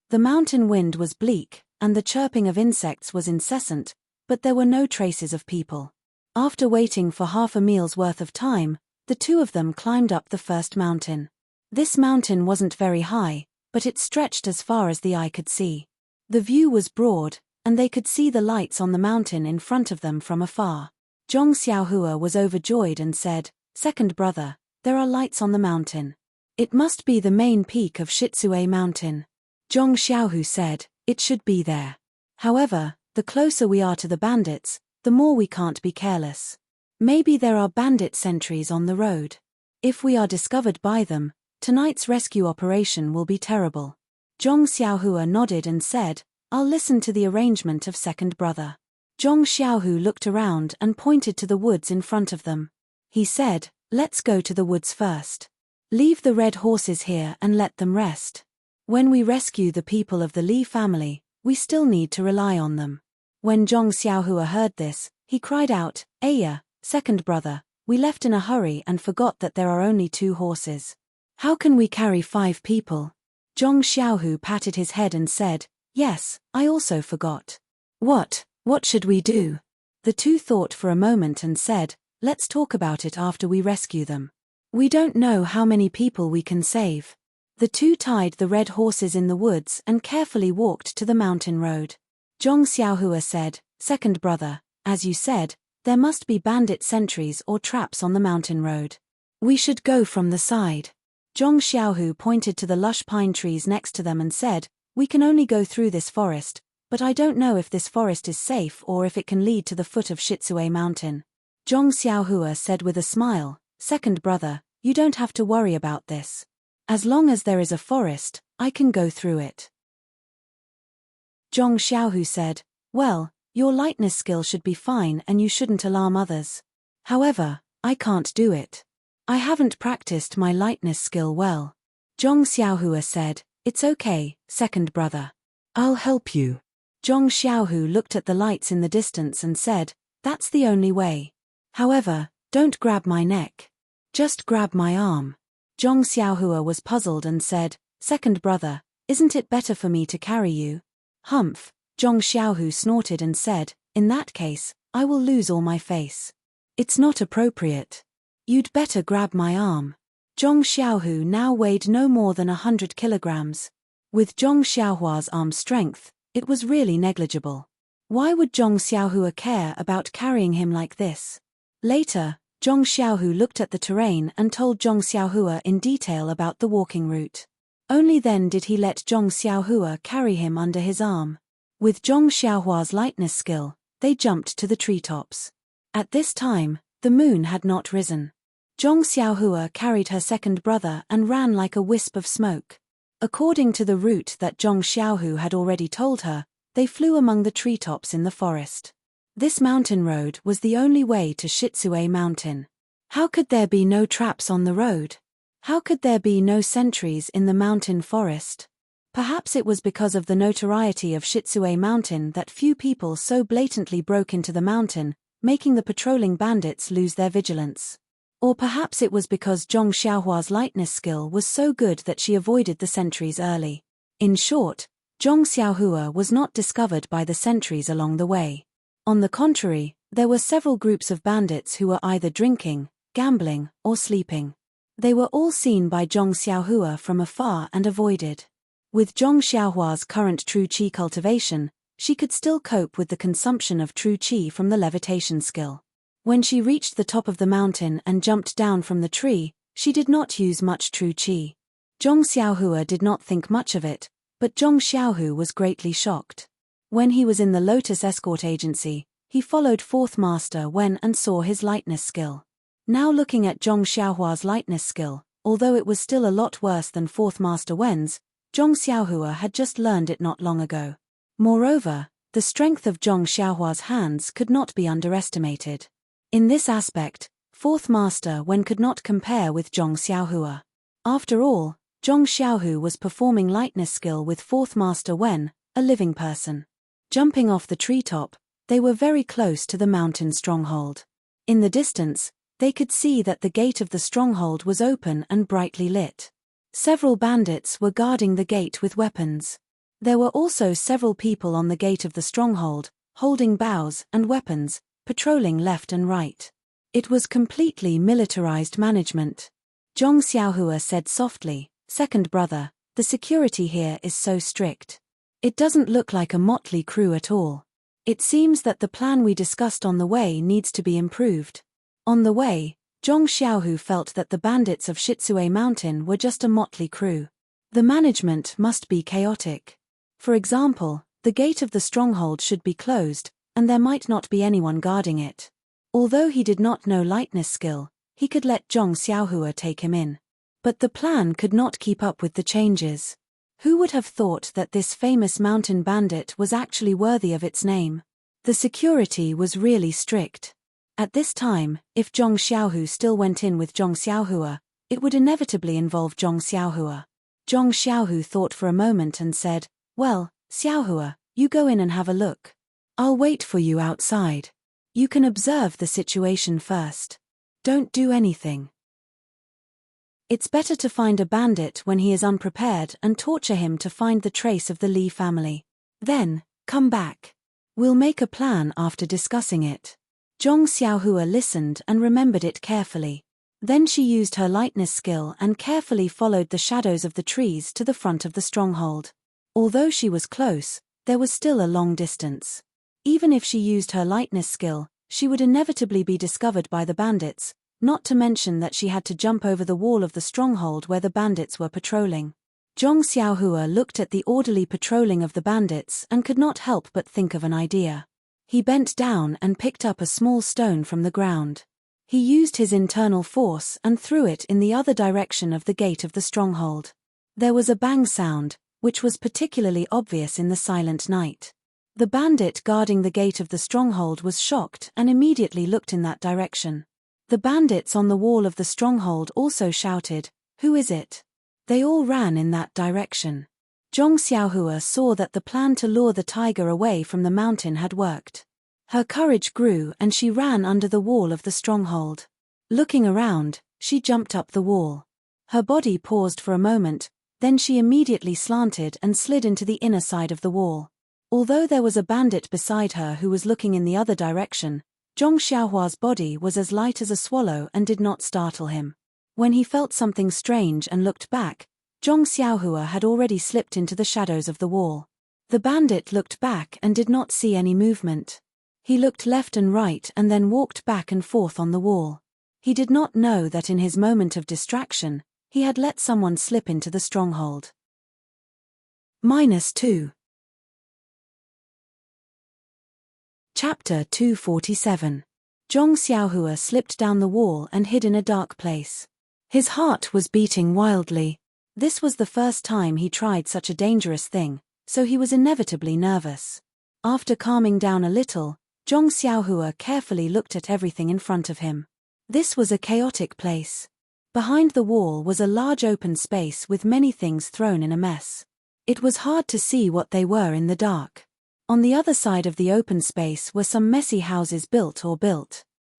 The mountain wind was bleak, and the chirping of insects was incessant, but there were no traces of people. After waiting for half a meal's worth of time, the two of them climbed up the first mountain. This mountain wasn't very high, but it stretched as far as the eye could see. The view was broad, and they could see the lights on the mountain in front of them from afar. Zhong Xiaohua was overjoyed and said, "Second brother, there are lights on the mountain. It must be the main peak of Shitsue Mountain." Zhong Xiaohu said, "It should be there. However, the closer we are to the bandits, the more we can't be careless. Maybe there are bandit sentries on the road. If we are discovered by them, tonight's rescue operation will be terrible." Zhong Xiaohua nodded and said, "I'll listen to the arrangement of second brother." Zhong Xiaohu looked around and pointed to the woods in front of them. He said, "Let's go to the woods first. Leave the red horses here and let them rest. When we rescue the people of the Li family, we still need to rely on them." When Zhong Xiaohua heard this, he cried out, "Aya, second brother, We left in a hurry and forgot that there are only 2 horses. How can we carry 5 people? Zhong Xiaohu patted his head and said, Yes, I also forgot. What should we do? The 2 thought for a moment and said, Let's talk about it after we rescue them. We don't know how many people we can save. The 2 tied the red horses in the woods and carefully walked to the mountain road. Zhong Xiaohua said, Second brother, as you said, there must be bandit sentries or traps on the mountain road. We should go from the side. Zhong Xiaohu pointed to the lush pine trees next to them and said, We can only go through this forest, but I don't know if this forest is safe or if it can lead to the foot of Shitsue Mountain. Zhong Xiaohua said with a smile, Second brother, you don't have to worry about this. As long as there is a forest, I can go through it. Zhong Xiaohu said, Well, your lightness skill should be fine and you shouldn't alarm others. However, I can't do it. I haven't practiced my lightness skill well. Zhong Xiaohua said, It's okay, second brother. I'll help you. Zhong Xiaohu looked at the lights in the distance and said, That's the only way. However, don't grab my neck. Just grab my arm. Zhong Xiaohua was puzzled and said, Second brother, isn't it better for me to carry you? Humph. Zhong Xiaohu snorted and said, In that case, I will lose all my face. It's not appropriate. You'd better grab my arm. Zhong Xiaohu now weighed no more than 100 kilograms. With Zhong Xiaohua's arm strength, it was really negligible. Why would Zhong Xiaohua care about carrying him like this? Later, Zhong Xiaohu looked at the terrain and told Zhong Xiaohua in detail about the walking route. Only then did he let Zhong Xiaohua carry him under his arm. With Zhong Xiaohua's lightness skill, they jumped to the treetops. At this time, the moon had not risen. Zhong Xiaohua carried her second brother and ran like a wisp of smoke. According to the route that Zhong Xiaohu had already told her, they flew among the treetops in the forest. This mountain road was the only way to Shitsue Mountain. How could there be no traps on the road? How could there be no sentries in the mountain forest? Perhaps it was because of the notoriety of Shitsue Mountain that few people so blatantly broke into the mountain, making the patrolling bandits lose their vigilance. Or perhaps it was because Zhong Xiaohua's lightness skill was so good that she avoided the sentries early. In short, Zhong Xiaohua was not discovered by the sentries along the way. On the contrary, there were several groups of bandits who were either drinking, gambling, or sleeping. They were all seen by Zhong Xiaohua from afar and avoided. With Zhong Xiaohua's current true qi cultivation, she could still cope with the consumption of true qi from the levitation skill. When she reached the top of the mountain and jumped down from the tree, she did not use much true qi. Zhong Xiaohua did not think much of it, but Zhong Xiaohu was greatly shocked. When he was in the Lotus Escort Agency, he followed Fourth Master Wen and saw his lightness skill. Now looking at Zhong Xiaohua's lightness skill, although it was still a lot worse than Fourth Master Wen's, Zhong Xiaohua had just learned it not long ago. Moreover, the strength of Zhong Xiaohua's hands could not be underestimated. In this aspect, Fourth Master Wen could not compare with Zhong Xiaohua. After all, Zhong Xiaohu was performing lightness skill with Fourth Master Wen, a living person. Jumping off the treetop, they were very close to the mountain stronghold. In the distance, they could see that the gate of the stronghold was open and brightly lit. Several bandits were guarding the gate with weapons. There were also several people on the gate of the stronghold, holding bows and weapons, patrolling left and right. It was completely militarized management. Zhong Xiaohua said softly, Second brother, the security here is so strict. It doesn't look like a motley crew at all. It seems that the plan we discussed on the way needs to be improved. On the way, Zhong Xiaohu felt that the bandits of Shitsue Mountain were just a motley crew. The management must be chaotic. For example, the gate of the stronghold should be closed, and there might not be anyone guarding it. Although he did not know lightness skill, he could let Zhong Xiaohua take him in. But the plan could not keep up with the changes. Who would have thought that this famous mountain bandit was actually worthy of its name? The security was really strict. At this time, if Zhong Xiaohu still went in with Zhong Xiaohua, it would inevitably involve Zhong Xiaohua. Zhong Xiaohu thought for a moment and said, Well, Xiaohua, you go in and have a look. I'll wait for you outside. You can observe the situation first. Don't do anything. It's better to find a bandit when he is unprepared and torture him to find the trace of the Li family. Then, come back. We'll make a plan after discussing it. Zhong Xiaohua listened and remembered it carefully. Then she used her lightness skill and carefully followed the shadows of the trees to the front of the stronghold. Although she was close, there was still a long distance. Even if she used her lightness skill, she would inevitably be discovered by the bandits, not to mention that she had to jump over the wall of the stronghold where the bandits were patrolling. Zhong Xiaohua looked at the orderly patrolling of the bandits and could not help but think of an idea. He bent down and picked up a small stone from the ground. He used his internal force and threw it in the other direction of the gate of the stronghold. There was a bang sound, which was particularly obvious in the silent night. The bandit guarding the gate of the stronghold was shocked and immediately looked in that direction. The bandits on the wall of the stronghold also shouted, "Who is it?" They all ran in that direction. Zhong Xiaohua saw that the plan to lure the tiger away from the mountain had worked. Her courage grew and she ran under the wall of the stronghold. Looking around, she jumped up the wall. Her body paused for a moment, then she immediately slanted and slid into the inner side of the wall. Although there was a bandit beside her who was looking in the other direction, Zhong Xiaohua's body was as light as a swallow and did not startle him. When he felt something strange and looked back, Zhong Xiaohua had already slipped into the shadows of the wall. The bandit looked back and did not see any movement. He looked left and right and then walked back and forth on the wall. He did not know that in his moment of distraction, he had let someone slip into the stronghold. -2. Chapter 247. Zhong Xiaohua slipped down the wall and hid in a dark place. His heart was beating wildly. This was the first time he tried such a dangerous thing, so he was inevitably nervous. After calming down a little, Zhong Xiaohua carefully looked at everything in front of him. This was a chaotic place. Behind the wall was a large open space with many things thrown in a mess. It was hard to see what they were in the dark. On the other side of the open space were some messy houses built.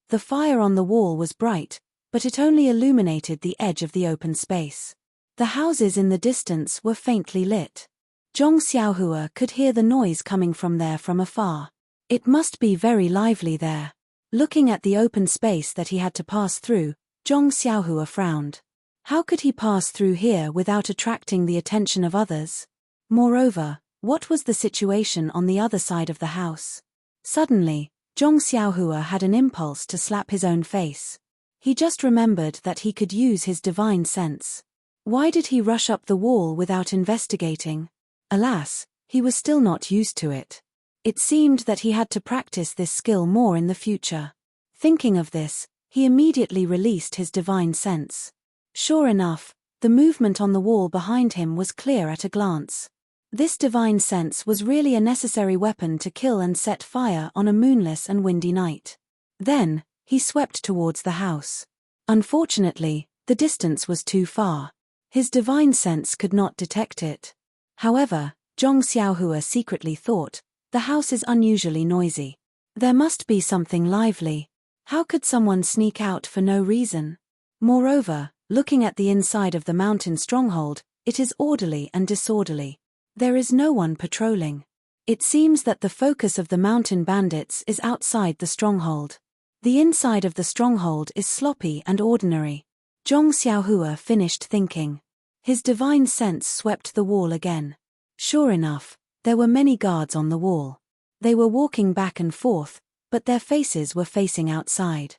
The fire on the wall was bright, but it only illuminated the edge of the open space. The houses in the distance were faintly lit. Zhong Xiaohua could hear the noise coming from there from afar. It must be very lively there. Looking at the open space that he had to pass through, Zhong Xiaohua frowned. How could he pass through here without attracting the attention of others? Moreover, what was the situation on the other side of the house? Suddenly, Zhong Xiaohua had an impulse to slap his own face. He just remembered that he could use his divine sense. Why did he rush up the wall without investigating? Alas, he was still not used to it. It seemed that he had to practice this skill more in the future. Thinking of this, he immediately released his divine sense. Sure enough, the movement on the wall behind him was clear at a glance. This divine sense was really a necessary weapon to kill and set fire on a moonless and windy night. Then, he swept towards the house. Unfortunately, the distance was too far. His divine sense could not detect it. However, Zhong Xiaohua secretly thought, the house is unusually noisy. There must be something lively. How could someone sneak out for no reason? Moreover, looking at the inside of the mountain stronghold, it is orderly and disorderly. There is no one patrolling. It seems that the focus of the mountain bandits is outside the stronghold. The inside of the stronghold is sloppy and ordinary. Zhong Xiaohua finished thinking. His divine sense swept the wall again. Sure enough, there were many guards on the wall. They were walking back and forth, but their faces were facing outside.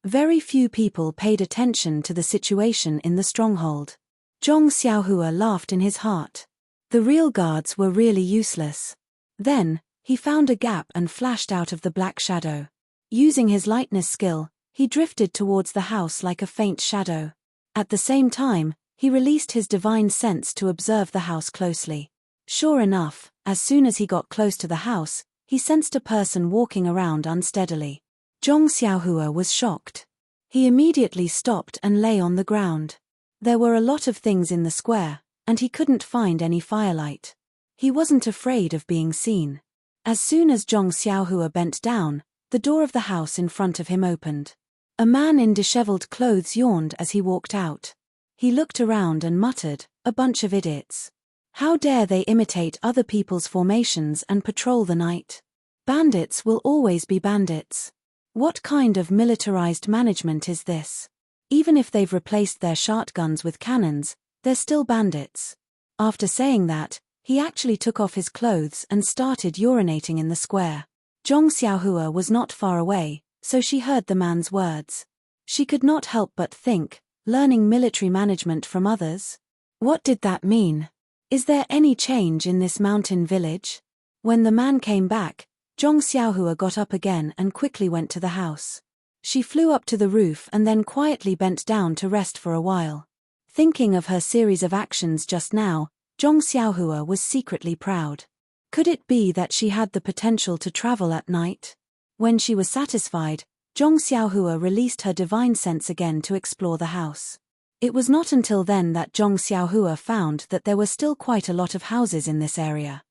Very few people paid attention to the situation in the stronghold. Zhong Xiaohua laughed in his heart. The real guards were really useless. Then, he found a gap and flashed out of the black shadow. Using his lightness skill, he drifted towards the house like a faint shadow. At the same time, he released his divine sense to observe the house closely. Sure enough, as soon as he got close to the house, he sensed a person walking around unsteadily. Zhong Xiaohua was shocked. He immediately stopped and lay on the ground. There were a lot of things in the square, and he couldn't find any firelight. He wasn't afraid of being seen. As soon as Zhong Xiaohua bent down, the door of the house in front of him opened. A man in disheveled clothes yawned as he walked out. He looked around and muttered, "A bunch of idiots. How dare they imitate other people's formations and patrol the night? Bandits will always be bandits. What kind of militarized management is this? Even if they've replaced their shotguns with cannons, they're still bandits." After saying that, he actually took off his clothes and started urinating in the square. Zhong Xiaohua was not far away, so she heard the man's words. She could not help but think, learning military management from others? What did that mean? Is there any change in this mountain village? When the man came back, Zhong Xiaohua got up again and quickly went to the house. She flew up to the roof and then quietly bent down to rest for a while. Thinking of her series of actions just now, Zhong Xiaohua was secretly proud. Could it be that she had the potential to travel at night? When she was satisfied, Zhong Xiaohua released her divine sense again to explore the house. It was not until then that Zhong Xiaohua found that there were still quite a lot of houses in this area.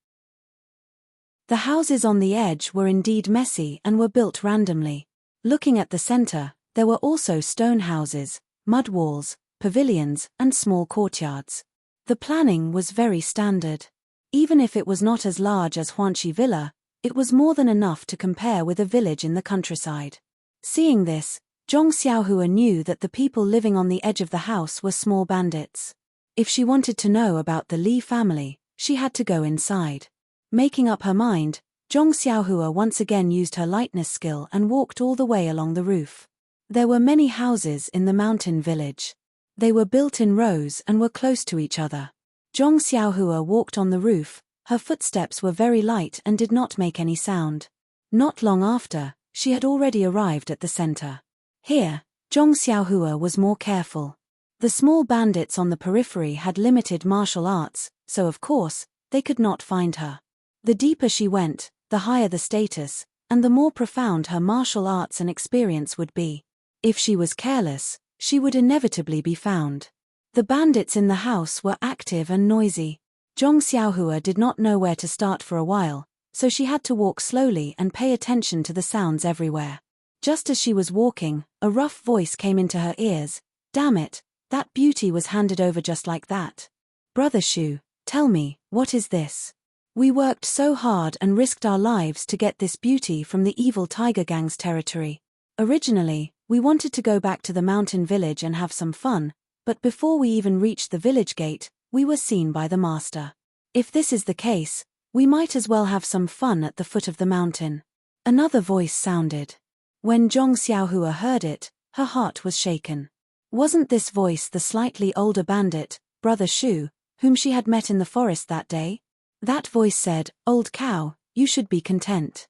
The houses on the edge were indeed messy and were built randomly. Looking at the center, there were also stone houses, mud walls, pavilions, and small courtyards. The planning was very standard. Even if it was not as large as Huanxi Villa, it was more than enough to compare with a village in the countryside. Seeing this, Zhong Xiaohua knew that the people living on the edge of the house were small bandits. If she wanted to know about the Li family, she had to go inside. Making up her mind, Zhong Xiaohua once again used her lightness skill and walked all the way along the roof. There were many houses in the mountain village. They were built in rows and were close to each other. Zhong Xiaohua walked on the roof, her footsteps were very light and did not make any sound. Not long after, she had already arrived at the center. Here, Zhong Xiaohua was more careful. The small bandits on the periphery had limited martial arts, so of course, they could not find her. The deeper she went, the higher the status, and the more profound her martial arts and experience would be. If she was careless, she would inevitably be found. The bandits in the house were active and noisy. Zhong Xiaohua did not know where to start for a while, so she had to walk slowly and pay attention to the sounds everywhere. Just as she was walking, a rough voice came into her ears. "Damn it, that beauty was handed over just like that. Brother Shu, tell me, what is this? We worked so hard and risked our lives to get this beauty from the evil tiger gang's territory. Originally, we wanted to go back to the mountain village and have some fun, but before we even reached the village gate, we were seen by the master. If this is the case, we might as well have some fun at the foot of the mountain." Another voice sounded. When Zhong Xiaohua heard it, her heart was shaken. Wasn't this voice the slightly older bandit, Brother Shu, whom she had met in the forest that day? That voice said, "Old cow, you should be content.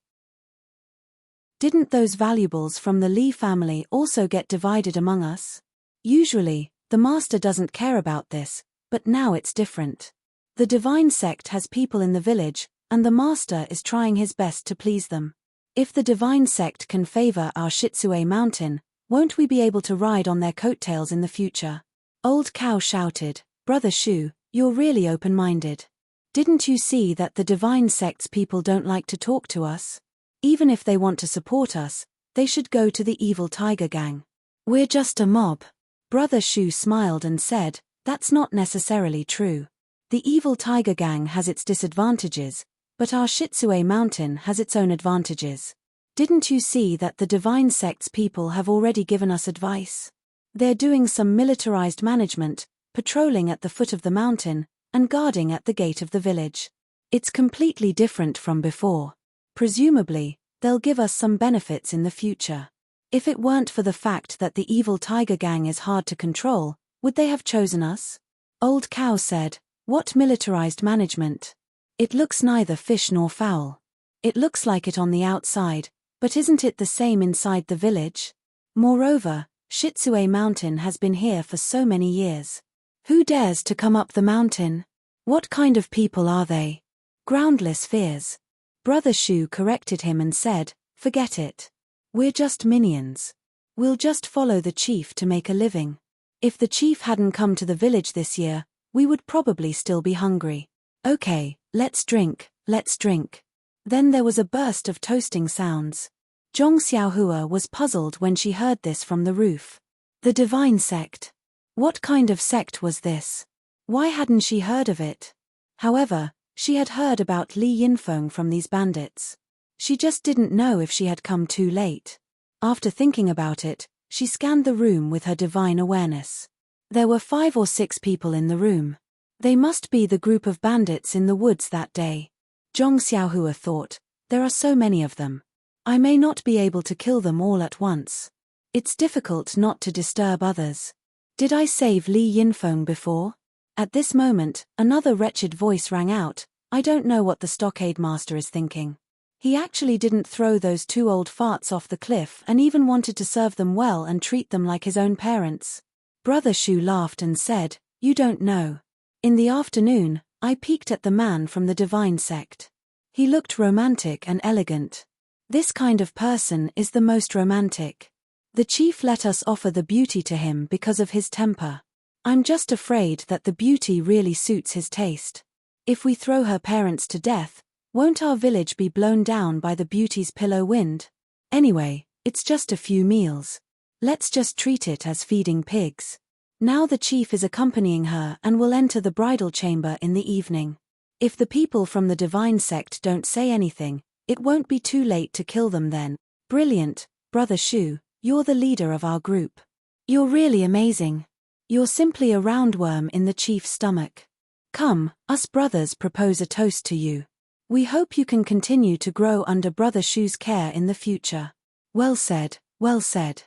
Didn't those valuables from the Li family also get divided among us? Usually, the master doesn't care about this, but now it's different. The divine sect has people in the village, and the master is trying his best to please them. If the divine sect can favor our Shitsue mountain, won't we be able to ride on their coattails in the future?" Old cow shouted, "Brother Shu, you're really open-minded. Didn't you see that the divine sect's people don't like to talk to us? Even if they want to support us, they should go to the evil tiger gang. We're just a mob." Brother Shu smiled and said, "That's not necessarily true. The evil tiger gang has its disadvantages, but our Shitsue mountain has its own advantages. Didn't you see that the divine sect's people have already given us advice? They're doing some militarized management, patrolling at the foot of the mountain, and guarding at the gate of the village. It's completely different from before. Presumably, they'll give us some benefits in the future. If it weren't for the fact that the evil tiger gang is hard to control, would they have chosen us?" Old cow said, "What militarized management? It looks neither fish nor fowl. It looks like it on the outside, but isn't it the same inside the village? Moreover, Shitsue Mountain has been here for so many years. Who dares to come up the mountain? What kind of people are they? Groundless fears." Brother Shu corrected him and said, "Forget it. We're just minions. We'll just follow the chief to make a living. If the chief hadn't come to the village this year, we would probably still be hungry. Okay, let's drink, let's drink." Then there was a burst of toasting sounds. Zhong Xiaohua was puzzled when she heard this from the roof. The divine sect. What kind of sect was this? Why hadn't she heard of it? However, she had heard about Li Yinfeng from these bandits. She just didn't know if she had come too late. After thinking about it, she scanned the room with her divine awareness. There were 5 or 6 people in the room. They must be the group of bandits in the woods that day. Zhong Xiaohua thought, there are so many of them. I may not be able to kill them all at once. It's difficult not to disturb others. Did I save Li Yinfeng before? At this moment, another wretched voice rang out, I don't know what the stockade master is thinking. He actually didn't throw those 2 old farts off the cliff and even wanted to serve them well and treat them like his own parents. Brother Shu laughed and said, you don't know. In the afternoon, I peeked at the man from the divine sect. He looked romantic and elegant. This kind of person is the most romantic. The chief let us offer the beauty to him because of his temper. I'm just afraid that the beauty really suits his taste. If we throw her parents to death, won't our village be blown down by the beauty's pillow wind? Anyway, it's just a few meals. Let's just treat it as feeding pigs. Now the chief is accompanying her and will enter the bridal chamber in the evening. If the people from the divine sect don't say anything, it won't be too late to kill them then. Brilliant, Brother Shu, you're the leader of our group. You're really amazing. You're simply a roundworm in the chief's stomach. Come, us brothers propose a toast to you. We hope you can continue to grow under Brother Shu's care in the future. Well said, well said.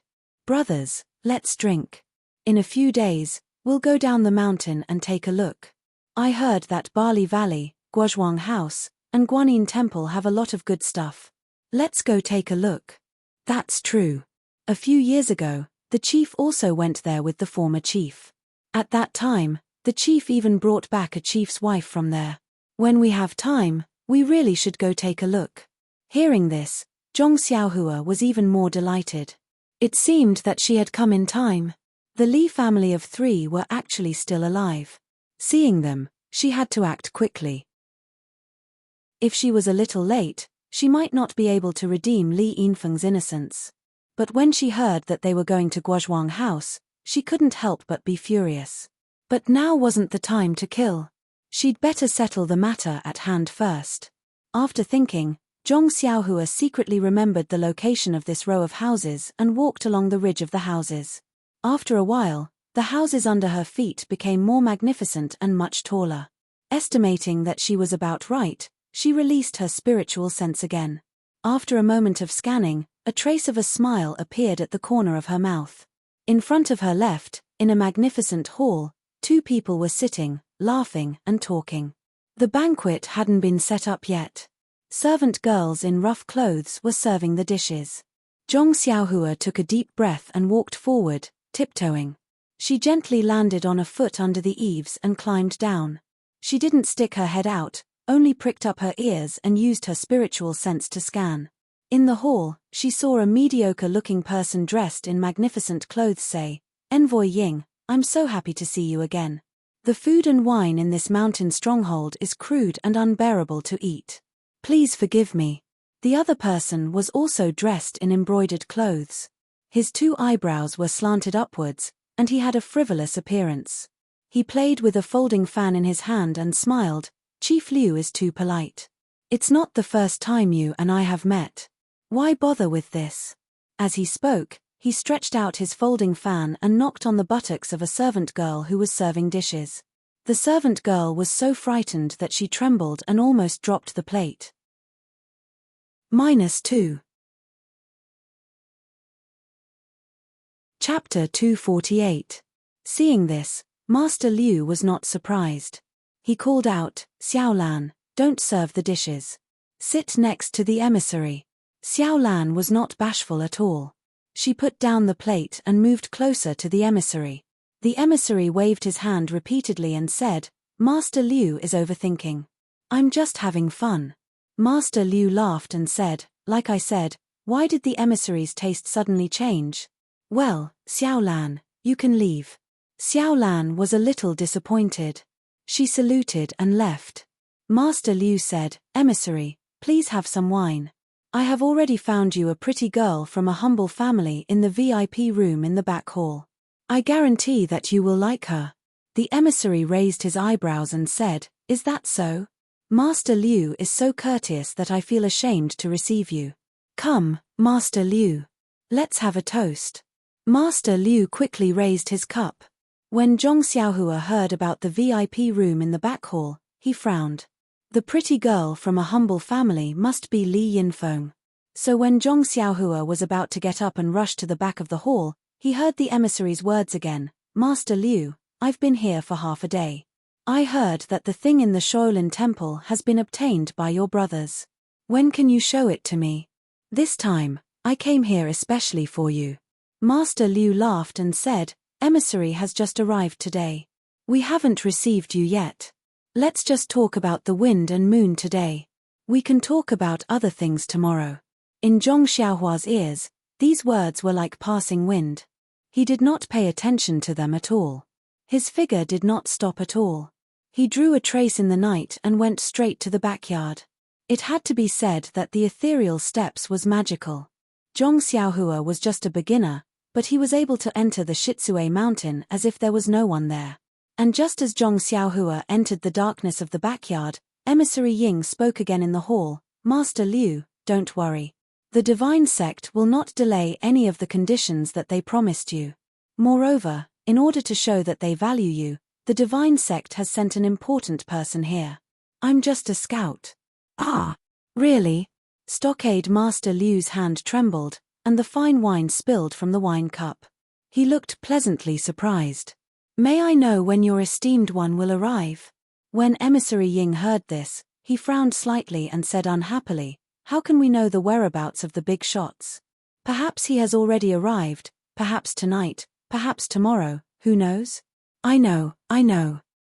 Brothers, let's drink. In a few days, we'll go down the mountain and take a look. I heard that Bali Valley, Guozhuang House, and Guanyin Temple have a lot of good stuff. Let's go take a look. That's true. A few years ago, the chief also went there with the former chief. At that time, the chief even brought back a chief's wife from there. When we have time, we really should go take a look. Hearing this, Zhong Xiaohua was even more delighted. It seemed that she had come in time. The Li family of 3 were actually still alive. Seeing them, she had to act quickly. If she was a little late, she might not be able to redeem Li Yinfeng's innocence. But when she heard that they were going to Guozhuang House, she couldn't help but be furious. But now wasn't the time to kill. She'd better settle the matter at hand first. After thinking, Zhong Xiaohua secretly remembered the location of this row of houses and walked along the ridge of the houses. After a while, the houses under her feet became more magnificent and much taller. Estimating that she was about right, she released her spiritual sense again. After a moment of scanning, a trace of a smile appeared at the corner of her mouth. In front of her left, in a magnificent hall, 2 people were sitting, laughing and talking. The banquet hadn't been set up yet. Servant girls in rough clothes were serving the dishes. Zhong Xiaohua took a deep breath and walked forward, tiptoeing. She gently landed on a foot under the eaves and climbed down. She didn't stick her head out, only pricked up her ears and used her spiritual sense to scan. In the hall, she saw a mediocre-looking person dressed in magnificent clothes say, Envoy Ying, I'm so happy to see you again. The food and wine in this mountain stronghold is crude and unbearable to eat. Please forgive me. The other person was also dressed in embroidered clothes. His 2 eyebrows were slanted upwards, and he had a frivolous appearance. He played with a folding fan in his hand and smiled, Chief Liu is too polite. It's not the first time you and I have met. Why bother with this? As he spoke, he stretched out his folding fan and knocked on the buttocks of a servant girl who was serving dishes. The servant girl was so frightened that she trembled and almost dropped the plate. -2. Chapter 248. Seeing this, Master Liu was not surprised. He called out, Xiaolan, don't serve the dishes. Sit next to the emissary. Xiaolan was not bashful at all. She put down the plate and moved closer to the emissary. The emissary waved his hand repeatedly and said, Master Liu is overthinking. I'm just having fun. Master Liu laughed and said, like I said, why did the emissary's taste suddenly change? Well, Xiaolan, you can leave. Xiaolan was a little disappointed. She saluted and left. Master Liu said, Emissary, please have some wine. I have already found you a pretty girl from a humble family in the VIP room in the back hall. I guarantee that you will like her." The emissary raised his eyebrows and said, "Is that so? Master Liu is so courteous that I feel ashamed to receive you. Come, Master Liu. Let's have a toast." Master Liu quickly raised his cup. When Zhong Xiaohua heard about the VIP room in the back hall, he frowned. The pretty girl from a humble family must be Li Yinfeng. So when Zhong Xiaohua was about to get up and rush to the back of the hall, he heard the emissary's words again. "Master Liu, I've been here for half a day. I heard that the thing in the Shaolin temple has been obtained by your brothers. When can you show it to me? This time, I came here especially for you." Master Liu laughed and said, "Emissary has just arrived today. We haven't received you yet. Let's just talk about the wind and moon today. We can talk about other things tomorrow." In Zhong Xiaohua's ears, these words were like passing wind. He did not pay attention to them at all. His figure did not stop at all. He drew a trace in the night and went straight to the backyard. It had to be said that the ethereal steps was magical. Zhong Xiaohua was just a beginner, but he was able to enter the Shitsue mountain as if there was no one there. And just as Zhong Xiaohua entered the darkness of the backyard, Emissary Ying spoke again in the hall. "Master Liu, don't worry. The divine sect will not delay any of the conditions that they promised you. Moreover, in order to show that they value you, the divine sect has sent an important person here. I'm just a scout." "Ah, really?" Stockade Master Liu's hand trembled, and the fine wine spilled from the wine cup. He looked pleasantly surprised. "May I know when your esteemed one will arrive?" When Emissary Ying heard this, he frowned slightly and said unhappily, "How can we know the whereabouts of the big shots? Perhaps he has already arrived, perhaps tonight, perhaps tomorrow, who knows?" I know.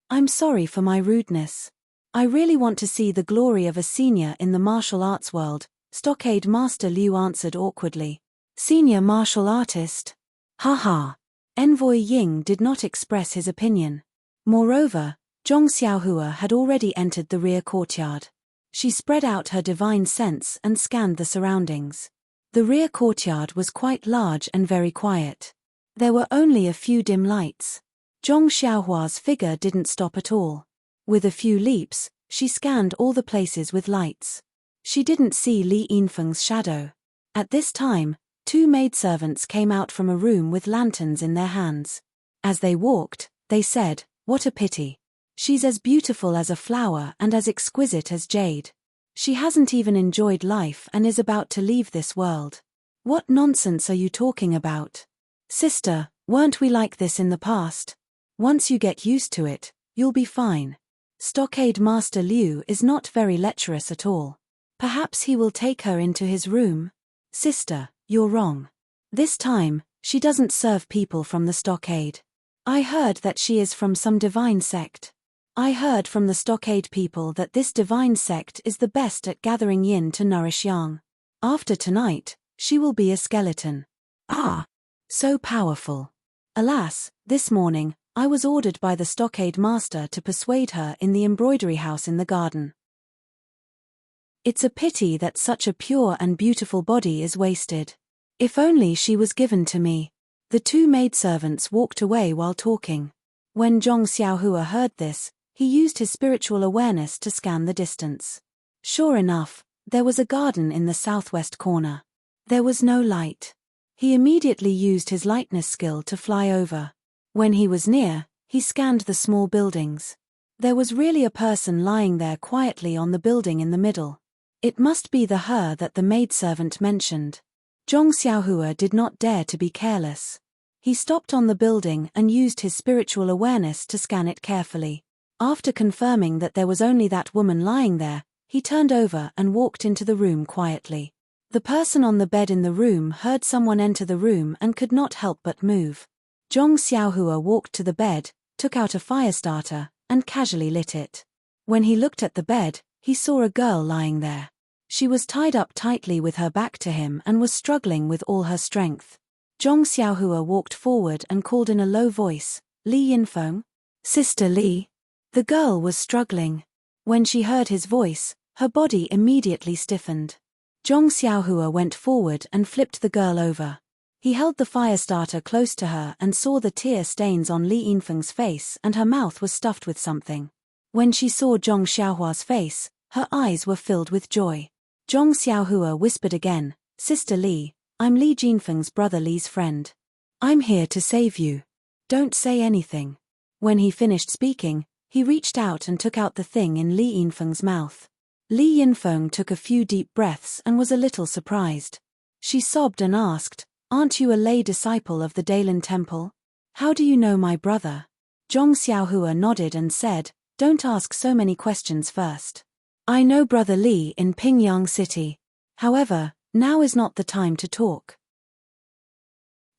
I'm sorry for my rudeness. I really want to see the glory of a senior in the martial arts world," Stockade Master Liu answered awkwardly. "Senior martial artist? Haha." Envoy Ying did not express his opinion. Moreover, Zhong Xiaohua had already entered the rear courtyard. She spread out her divine sense and scanned the surroundings. The rear courtyard was quite large and very quiet. There were only a few dim lights. Zhong Xiaohua's figure didn't stop at all. With a few leaps, she scanned all the places with lights. She didn't see Li Yinfeng's shadow. At this time, two maidservants came out from a room with lanterns in their hands. As they walked, they said, "What a pity. She's as beautiful as a flower and as exquisite as jade. She hasn't even enjoyed life and is about to leave this world. What nonsense are you talking about? Sister, weren't we like this in the past? Once you get used to it, you'll be fine." Stockade Master Liu is not very lecherous at all. Perhaps he will take her into his room? "Sister, you're wrong. This time, she doesn't serve people from the stockade. I heard that she is from some divine sect. I heard from the stockade people that this divine sect is the best at gathering yin to nourish yang. After tonight, she will be a skeleton." "Ah, so powerful." "Alas, this morning, I was ordered by the stockade master to persuade her in the embroidery house in the garden. It's a pity that such a pure and beautiful body is wasted. If only she was given to me." The two maidservants walked away while talking. When Zhong Xiaohua heard this, he used his spiritual awareness to scan the distance. Sure enough, there was a garden in the southwest corner. There was no light. He immediately used his lightness skill to fly over. When he was near, he scanned the small buildings. There was really a person lying there quietly on the building in the middle. It must be the her that the maidservant mentioned. Zhong Xiaohua did not dare to be careless. He stopped on the building and used his spiritual awareness to scan it carefully. After confirming that there was only that woman lying there, he turned over and walked into the room quietly. The person on the bed in the room heard someone enter the room and could not help but move. Zhong Xiaohua walked to the bed, took out a fire starter, and casually lit it. When he looked at the bed, he saw a girl lying there. She was tied up tightly with her back to him and was struggling with all her strength. Zhong Xiaohua walked forward and called in a low voice, "Li Yinfeng? Sister Li?" The girl was struggling. When she heard his voice, her body immediately stiffened. Zhong Xiaohua went forward and flipped the girl over. He held the fire starter close to her and saw the tear stains on Li Yinfeng's face, and her mouth was stuffed with something. When she saw Zhong Xiaohua's face, her eyes were filled with joy. Zhong Xiaohua whispered again, "Sister Li, I'm Li Jinfeng's brother Li's friend. I'm here to save you. Don't say anything." When he finished speaking, he reached out and took out the thing in Li Yinfeng's mouth. Li Yinfeng took a few deep breaths and was a little surprised. She sobbed and asked, "Aren't you a lay disciple of the Dailin Temple? How do you know my brother?" Zhong Xiaohua nodded and said, "Don't ask so many questions first. I know Brother Li in Pingyang City. However, now is not the time to talk.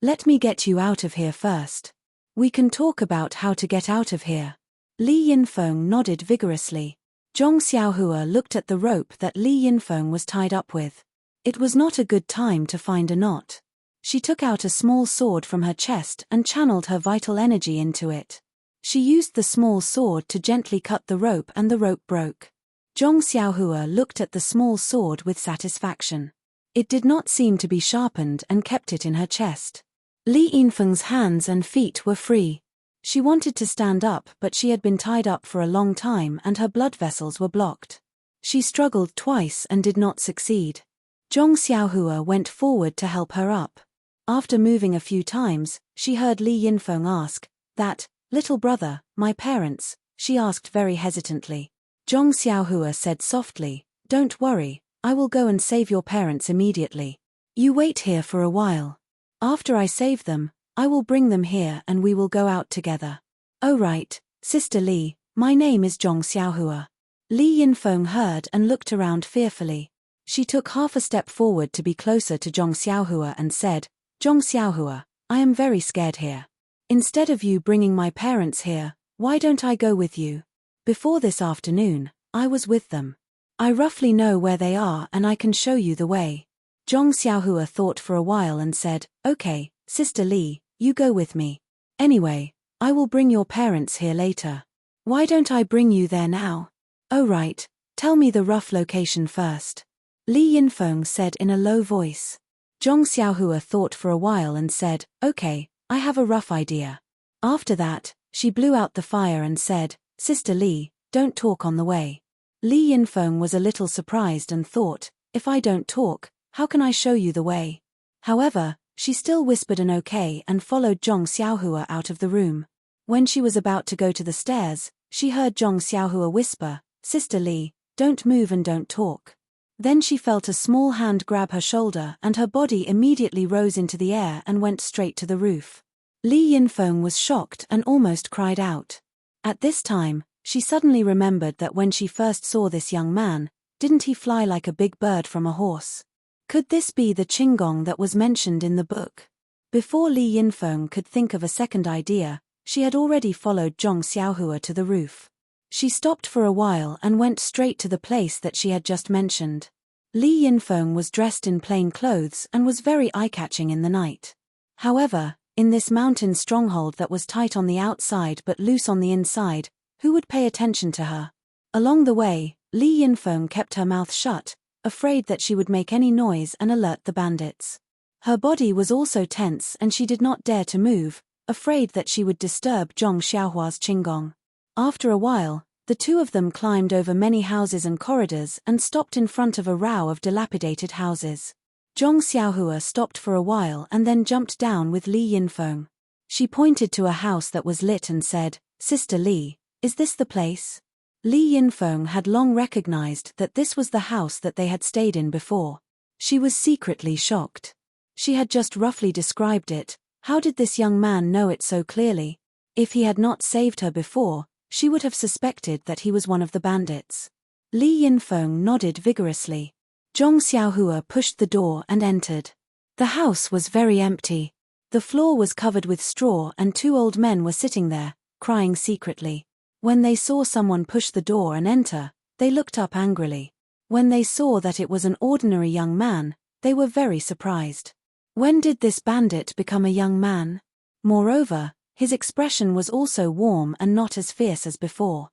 Let me get you out of here first. We can talk about how to get out of here." Li Yinfeng nodded vigorously. Zhong Xiaohua looked at the rope that Li Yinfeng was tied up with. It was not a good time to find a knot. She took out a small sword from her chest and channeled her vital energy into it. She used the small sword to gently cut the rope, and the rope broke. Zhong Xiaohua looked at the small sword with satisfaction. It did not seem to be sharpened and kept it in her chest. Li Yinfeng's hands and feet were free. She wanted to stand up, but she had been tied up for a long time and her blood vessels were blocked. She struggled twice and did not succeed. Zhong Xiaohua went forward to help her up. After moving a few times, she heard Li Yinfeng ask, "That, little brother, my parents?" she asked very hesitantly. Zhong Xiaohua said softly, "Don't worry, I will go and save your parents immediately. You wait here for a while. After I save them, I will bring them here and we will go out together." "Oh right, Sister Li, my name is Zhong Xiaohua." Li Yinfeng heard and looked around fearfully. She took half a step forward to be closer to Zhong Xiaohua and said, "Zhong Xiaohua, I am very scared here. Instead of you bringing my parents here, why don't I go with you? Before this afternoon, I was with them. I roughly know where they are and I can show you the way." Zhong Xiaohua thought for a while and said, "Okay, Sister Li, you go with me. Anyway, I will bring your parents here later. Why don't I bring you there now?" "Oh right, tell me the rough location first," Li Yinfeng said in a low voice. Zhong Xiaohua thought for a while and said, "Okay, I have a rough idea." After that, she blew out the fire and said, "Sister Li, don't talk on the way." Li Yinfeng was a little surprised and thought, "If I don't talk, how can I show you the way?" However, she still whispered an okay and followed Zhong Xiaohua out of the room. When she was about to go to the stairs, she heard Zhong Xiaohua whisper, "Sister Li, don't move and don't talk." Then she felt a small hand grab her shoulder and her body immediately rose into the air and went straight to the roof. Li Yinfeng was shocked and almost cried out. At this time, she suddenly remembered that when she first saw this young man, didn't he fly like a big bird from a horse? Could this be the Qinggong that was mentioned in the book? Before Li Yinfeng could think of a second idea, she had already followed Zhong Xiaohua to the roof. She stopped for a while and went straight to the place that she had just mentioned. Li Yinfeng was dressed in plain clothes and was very eye-catching in the night. However, in this mountain stronghold that was tight on the outside but loose on the inside, who would pay attention to her? Along the way, Li Yinfeng kept her mouth shut, afraid that she would make any noise and alert the bandits. Her body was also tense and she did not dare to move, afraid that she would disturb Zhong Xiaohua's Qinggong. After a while, the two of them climbed over many houses and corridors and stopped in front of a row of dilapidated houses. Zhong Xiaohua stopped for a while and then jumped down with Li Yinfeng. She pointed to a house that was lit and said, "Sister Li, is this the place?" Li Yinfeng had long recognized that this was the house that they had stayed in before. She was secretly shocked. She had just roughly described it. How did this young man know it so clearly? If he had not saved her before, she would have suspected that he was one of the bandits. Li Yinfeng nodded vigorously. Zhong Xiaohua pushed the door and entered. The house was very empty. The floor was covered with straw and two old men were sitting there, crying secretly. When they saw someone push the door and enter, they looked up angrily. When they saw that it was an ordinary young man, they were very surprised. When did this bandit become a young man? Moreover, his expression was also warm and not as fierce as before.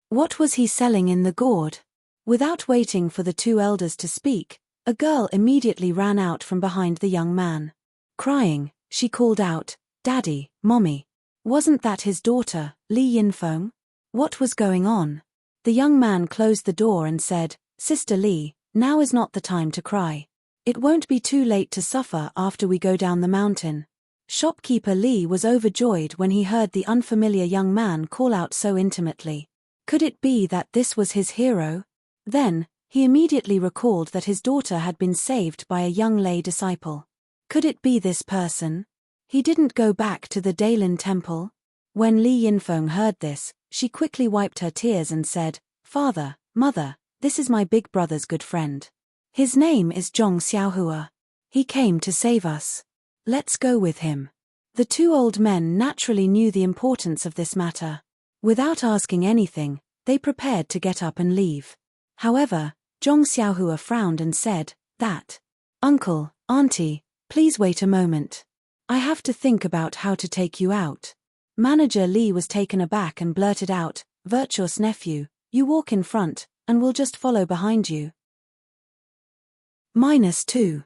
What was he selling in the gourd? Without waiting for the two elders to speak, a girl immediately ran out from behind the young man. Crying, she called out, "Daddy, Mommy." Wasn't that his daughter, Li Yinfeng? What was going on? The young man closed the door and said, "Sister Li, now is not the time to cry. It won't be too late to suffer after we go down the mountain." Shopkeeper Li was overjoyed when he heard the unfamiliar young man call out so intimately. Could it be that this was his hero? Then, he immediately recalled that his daughter had been saved by a young lay disciple. Could it be this person? He didn't go back to the Daylin temple? When Li Yinfeng heard this, she quickly wiped her tears and said, "Father, Mother, this is my big brother's good friend. His name is Zhong Xiaohua. He came to save us. Let's go with him." The two old men naturally knew the importance of this matter. Without asking anything, they prepared to get up and leave. However, Zhong Xiaohua frowned and said, "Uncle, Auntie, please wait a moment. I have to think about how to take you out." Manager Li was taken aback and blurted out, "Virtuous nephew, you walk in front, and we'll just follow behind you." -2.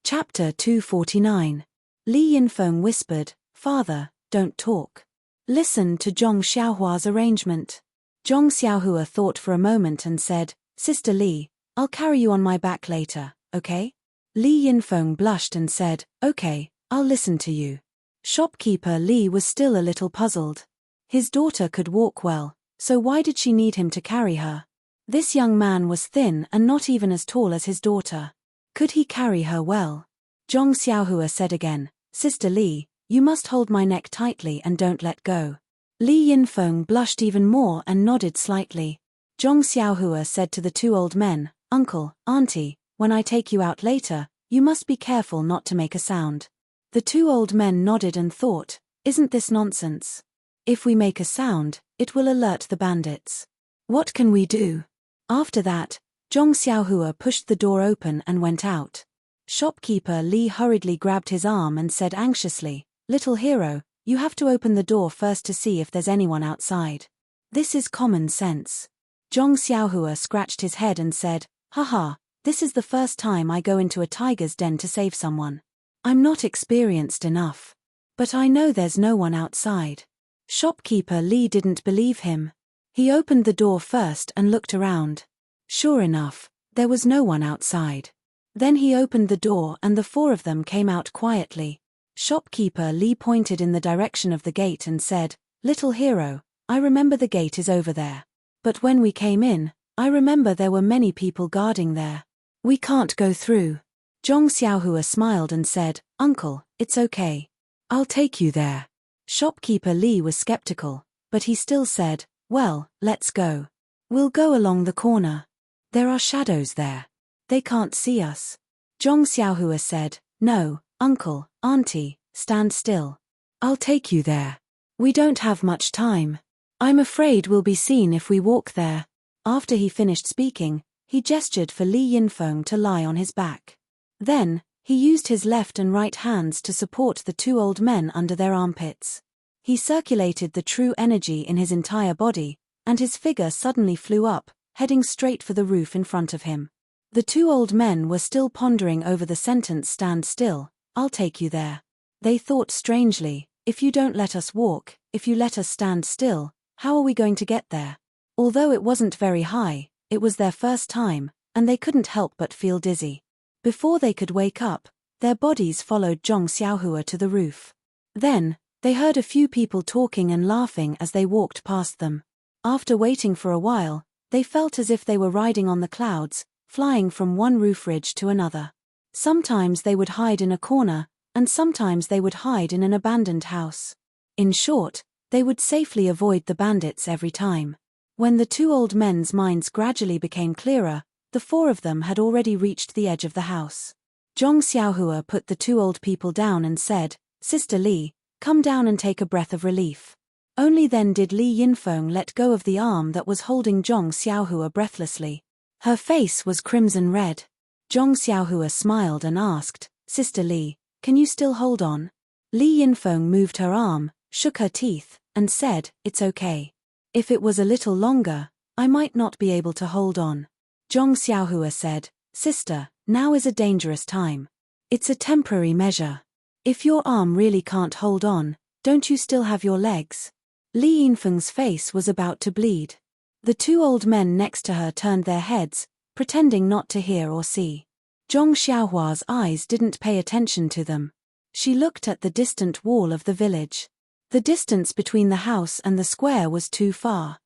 Chapter 249. Li Yinfeng whispered, "Father, don't talk. Listen to Zhong Xiaohua's arrangement." Zhong Xiaohua thought for a moment and said, "Sister Li, I'll carry you on my back later, okay?" Li Yinfeng blushed and said, "Okay, I'll listen to you." Shopkeeper Li was still a little puzzled. His daughter could walk well, so why did she need him to carry her? This young man was thin and not even as tall as his daughter. Could he carry her well? Zhong Xiaohua said again, "Sister Li, you must hold my neck tightly and don't let go." Li Yinfeng blushed even more and nodded slightly. Zhong Xiaohua said to the two old men, "Uncle, Auntie, when I take you out later, you must be careful not to make a sound." The two old men nodded and thought, "Isn't this nonsense? If we make a sound, it will alert the bandits. What can we do?" After that, Zhong Xiaohua pushed the door open and went out. Shopkeeper Li hurriedly grabbed his arm and said anxiously, "Little hero, you have to open the door first to see if there's anyone outside. This is common sense." Zhong Xiaohua scratched his head and said, "Haha, this is the first time I go into a tiger's den to save someone. I'm not experienced enough. But I know there's no one outside." Shopkeeper Li didn't believe him. He opened the door first and looked around. Sure enough, there was no one outside. Then he opened the door and the four of them came out quietly. Shopkeeper Li pointed in the direction of the gate and said, "Little hero, I remember the gate is over there. But when we came in, I remember there were many people guarding there. We can't go through." Zhong Xiaohua smiled and said, "Uncle, it's okay. I'll take you there." Shopkeeper Li was skeptical, but he still said, "Well, let's go. We'll go along the corner. There are shadows there. They can't see us." Zhong Xiaohua said, "No, Uncle, Auntie, stand still. I'll take you there. We don't have much time. I'm afraid we'll be seen if we walk there." After he finished speaking, he gestured for Li Yinfeng to lie on his back. Then, he used his left and right hands to support the two old men under their armpits. He circulated the true energy in his entire body, and his figure suddenly flew up, heading straight for the roof in front of him. The two old men were still pondering over the sentence "Stand still, I'll take you there." They thought strangely, if you don't let us walk, if you let us stand still, how are we going to get there? Although it wasn't very high, it was their first time, and they couldn't help but feel dizzy. Before they could wake up, their bodies followed Zhong Xiaohua to the roof. Then, they heard a few people talking and laughing as they walked past them. After waiting for a while, they felt as if they were riding on the clouds, flying from one roof ridge to another. Sometimes they would hide in a corner, and sometimes they would hide in an abandoned house. In short, they would safely avoid the bandits every time. When the two old men's minds gradually became clearer, the four of them had already reached the edge of the house. Zhong Xiaohua put the two old people down and said, "Sister Li, come down and take a breath of relief." Only then did Li Yinfeng let go of the arm that was holding Zhong Xiaohua breathlessly. Her face was crimson red. Zhong Xiaohua smiled and asked, "Sister Li, can you still hold on?" Li Yinfeng moved her arm, shook her teeth, and said, "It's okay. If it was a little longer, I might not be able to hold on. Zhong Xiaohua said, Sister, now is a dangerous time. It's a temporary measure. If your arm really can't hold on, don't you still have your legs? Li Yinfeng's face was about to bleed. The two old men next to her turned their heads, pretending not to hear or see. Zhong Xiaohua's eyes didn't pay attention to them. She looked at the distant wall of the village. The distance between the house and the square was too far.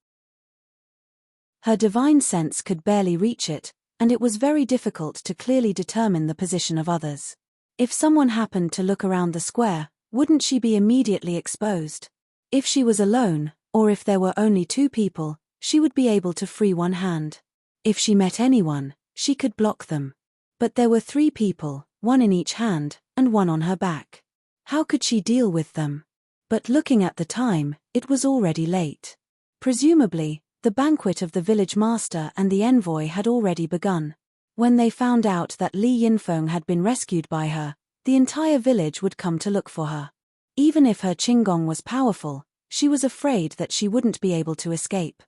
Her divine sense could barely reach it, and it was very difficult to clearly determine the position of others. If someone happened to look around the square, wouldn't she be immediately exposed? If she was alone, or if there were only two people, she would be able to free one hand. If she met anyone, she could block them. But there were three people, one in each hand, and one on her back. How could she deal with them? But looking at the time, it was already late. Presumably, the banquet of the village master and the envoy had already begun. When they found out that Li Yinfeng had been rescued by her, the entire village would come to look for her. Even if her qinggong was powerful, she was afraid that she wouldn't be able to escape.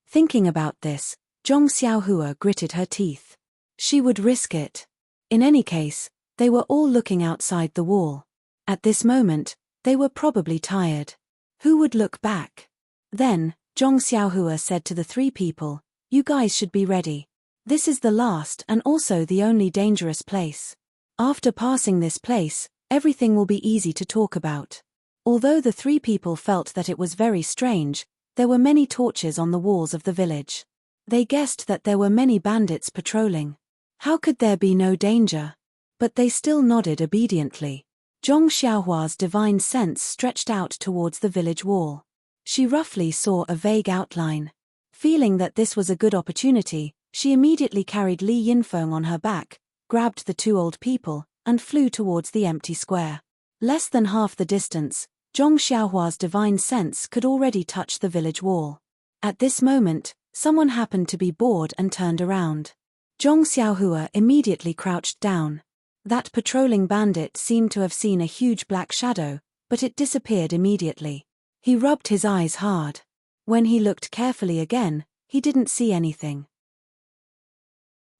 Thinking about this, Zhong Xiaohua gritted her teeth. She would risk it. In any case, they were all looking outside the wall. At this moment, they were probably tired. Who would look back? Then, Zhong Xiaohua said to the three people, You guys should be ready. This is the last and also the only dangerous place. After passing this place, everything will be easy to talk about. Although the three people felt that it was very strange, there were many torches on the walls of the village. They guessed that there were many bandits patrolling. How could there be no danger? But they still nodded obediently. Zhong Xiaohua's divine sense stretched out towards the village wall. She roughly saw a vague outline. Feeling that this was a good opportunity, she immediately carried Li Yinfeng on her back, grabbed the two old people, and flew towards the empty square. Less than half the distance, Zhong Xiaohua's divine sense could already touch the village wall. At this moment, someone happened to be bored and turned around. Zhong Xiaohua immediately crouched down. That patrolling bandit seemed to have seen a huge black shadow, but it disappeared immediately. He rubbed his eyes hard. When he looked carefully again, he didn't see anything.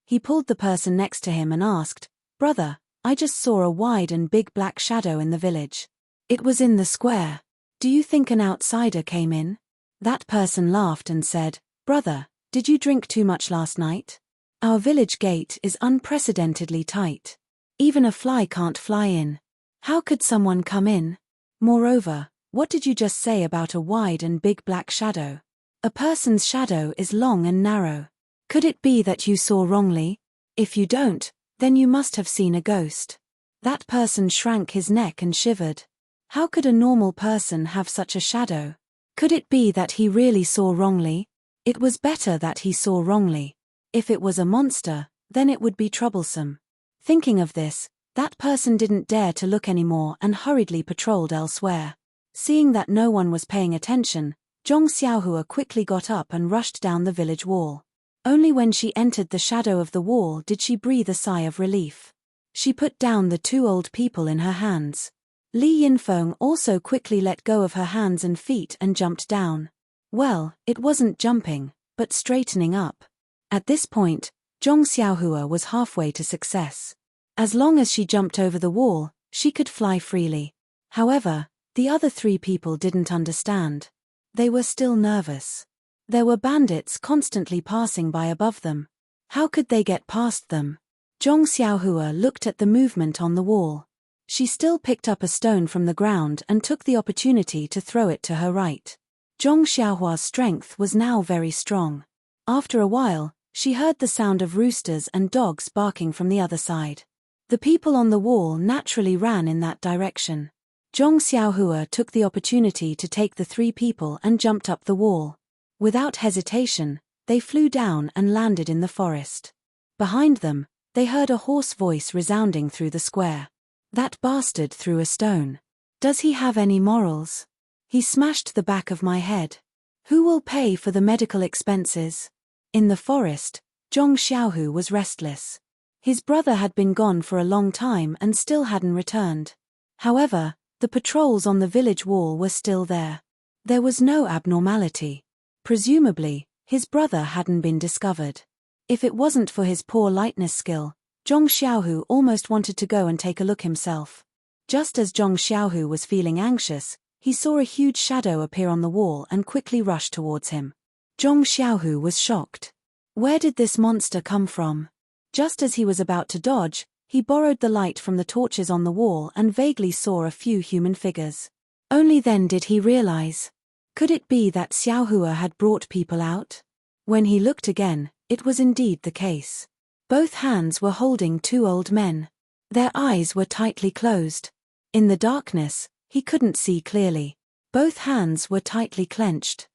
He pulled the person next to him and asked, Brother, I just saw a wide and big black shadow in the village. It was in the square. Do you think an outsider came in? That person laughed and said, Brother, did you drink too much last night? Our village gate is unprecedentedly tight. Even a fly can't fly in. How could someone come in? Moreover, what did you just say about a wide and big black shadow? A person's shadow is long and narrow. Could it be that you saw wrongly? If you don't, then you must have seen a ghost. That person shrank his neck and shivered. How could a normal person have such a shadow? Could it be that he really saw wrongly? It was better that he saw wrongly. If it was a monster, then it would be troublesome. Thinking of this, that person didn't dare to look anymore and hurriedly patrolled elsewhere. Seeing that no one was paying attention, Zhong Xiaohua quickly got up and rushed down the village wall. Only when she entered the shadow of the wall did she breathe a sigh of relief. She put down the two old people in her hands. Li Yinfeng also quickly let go of her hands and feet and jumped down. Well, it wasn't jumping, but straightening up. At this point, Zhong Xiaohua was halfway to success. As long as she jumped over the wall, she could fly freely. However, the other three people didn't understand. They were still nervous. There were bandits constantly passing by above them. How could they get past them? Zhong Xiaohua looked at the movement on the wall. She still picked up a stone from the ground and took the opportunity to throw it to her right. Zhong Xiaohua's strength was now very strong. After a while, she heard the sound of roosters and dogs barking from the other side. The people on the wall naturally ran in that direction. Zhong Xiaohua took the opportunity to take the three people and jumped up the wall. Without hesitation, they flew down and landed in the forest. Behind them, they heard a hoarse voice resounding through the square. That bastard threw a stone. Does he have any morals? He smashed the back of my head. Who will pay for the medical expenses? In the forest, Zhong Xiaohu was restless. His brother had been gone for a long time and still hadn't returned. However, the patrols on the village wall were still there. There was no abnormality. Presumably, his brother hadn't been discovered. If it wasn't for his poor lightness skill, Zhong Xiaohu almost wanted to go and take a look himself. Just as Zhong Xiaohu was feeling anxious, he saw a huge shadow appear on the wall and quickly rushed towards him. Zhong Xiaohu was shocked. Where did this monster come from? Just as he was about to dodge, he borrowed the light from the torches on the wall and vaguely saw a few human figures. Only then did he realize. Could it be that Xiaohua had brought people out? When he looked again, it was indeed the case. Both hands were holding two old men. Their eyes were tightly closed. In the darkness, he couldn't see clearly. Both hands were tightly clenched.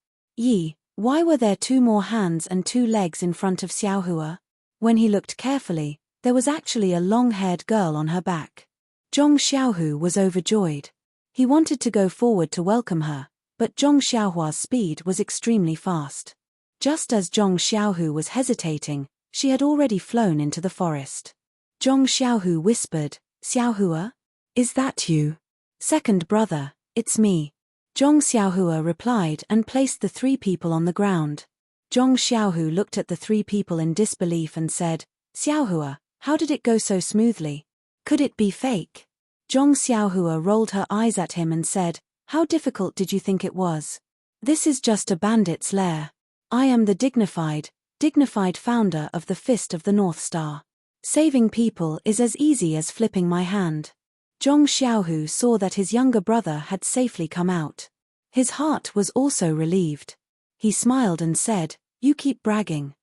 Why were there two more hands and two legs in front of Xiaohua? When he looked carefully, there was actually a long-haired girl on her back. Zhong Xiaohu was overjoyed. He wanted to go forward to welcome her, but Zhong Xiaohua's speed was extremely fast. Just as Zhong Xiaohu was hesitating, she had already flown into the forest. Zhong Xiaohu whispered, "Xiaohua? Is that you?" "Second brother, it's me." Zhong Xiaohua replied and placed the three people on the ground. Zhong Xiaohu looked at the three people in disbelief and said, "Xiaohua, how did it go so smoothly? Could it be fake?" Zhong Xiaohua rolled her eyes at him and said, "How difficult did you think it was? This is just a bandit's lair. I am the dignified founder of the Fist of the North Star. Saving people is as easy as flipping my hand." Zhong Xiaohu saw that his younger brother had safely come out. His heart was also relieved. He smiled and said, "You keep bragging.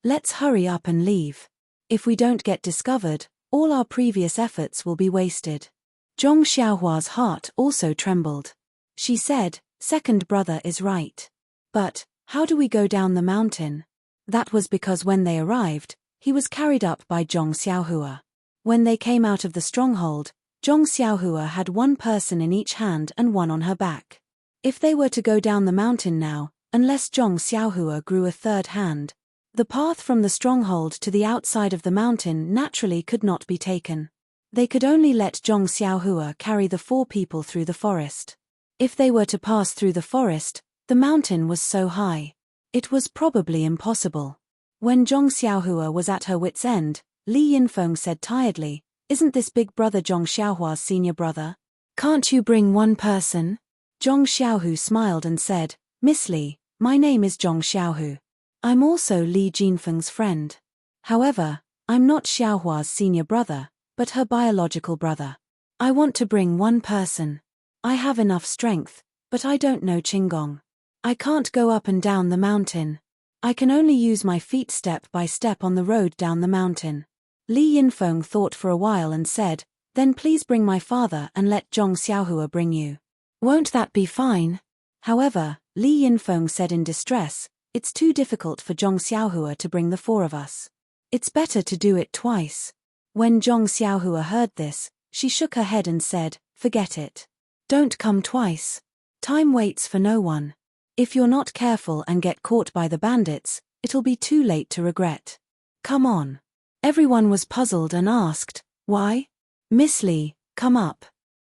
Let's hurry up and leave. If we don't get discovered, all our previous efforts will be wasted." Zhong Xiaohua's heart also trembled. She said, "Second brother is right. But, how do we go down the mountain?" That was because when they arrived, he was carried up by Zhong Xiaohua. When they came out of the stronghold, Zhong Xiaohua had one person in each hand and one on her back. If they were to go down the mountain now, unless Zhong Xiaohua grew a third hand, the path from the stronghold to the outside of the mountain naturally could not be taken. They could only let Zhong Xiaohua carry the four people through the forest. If they were to pass through the forest, the mountain was so high. It was probably impossible. When Zhong Xiaohua was at her wit's end, Li Yinfeng said tiredly, "Isn't this big brother Zhong Xiaohua's senior brother? Can't you bring one person?" Zhong Xiaohu smiled and said, "Miss Li, my name is Zhong Xiaohu. I'm also Li Jinfeng's friend. However, I'm not Xiaohua's senior brother, but her biological brother. I want to bring one person. I have enough strength, but I don't know Qigong. I can't go up and down the mountain. I can only use my feet step by step on the road down the mountain." Li Yinfeng thought for a while and said, "Then please bring my father and let Zhong Xiaohua bring you. Won't that be fine?" However, Li Yinfeng said in distress, "It's too difficult for Zhong Xiaohua to bring the four of us. It's better to do it twice." When Zhong Xiaohua heard this, she shook her head and said, "Forget it. Don't come twice. Time waits for no one. If you're not careful and get caught by the bandits, it'll be too late to regret. Come on." Everyone was puzzled and asked, "Why?" "Miss Li, come up,"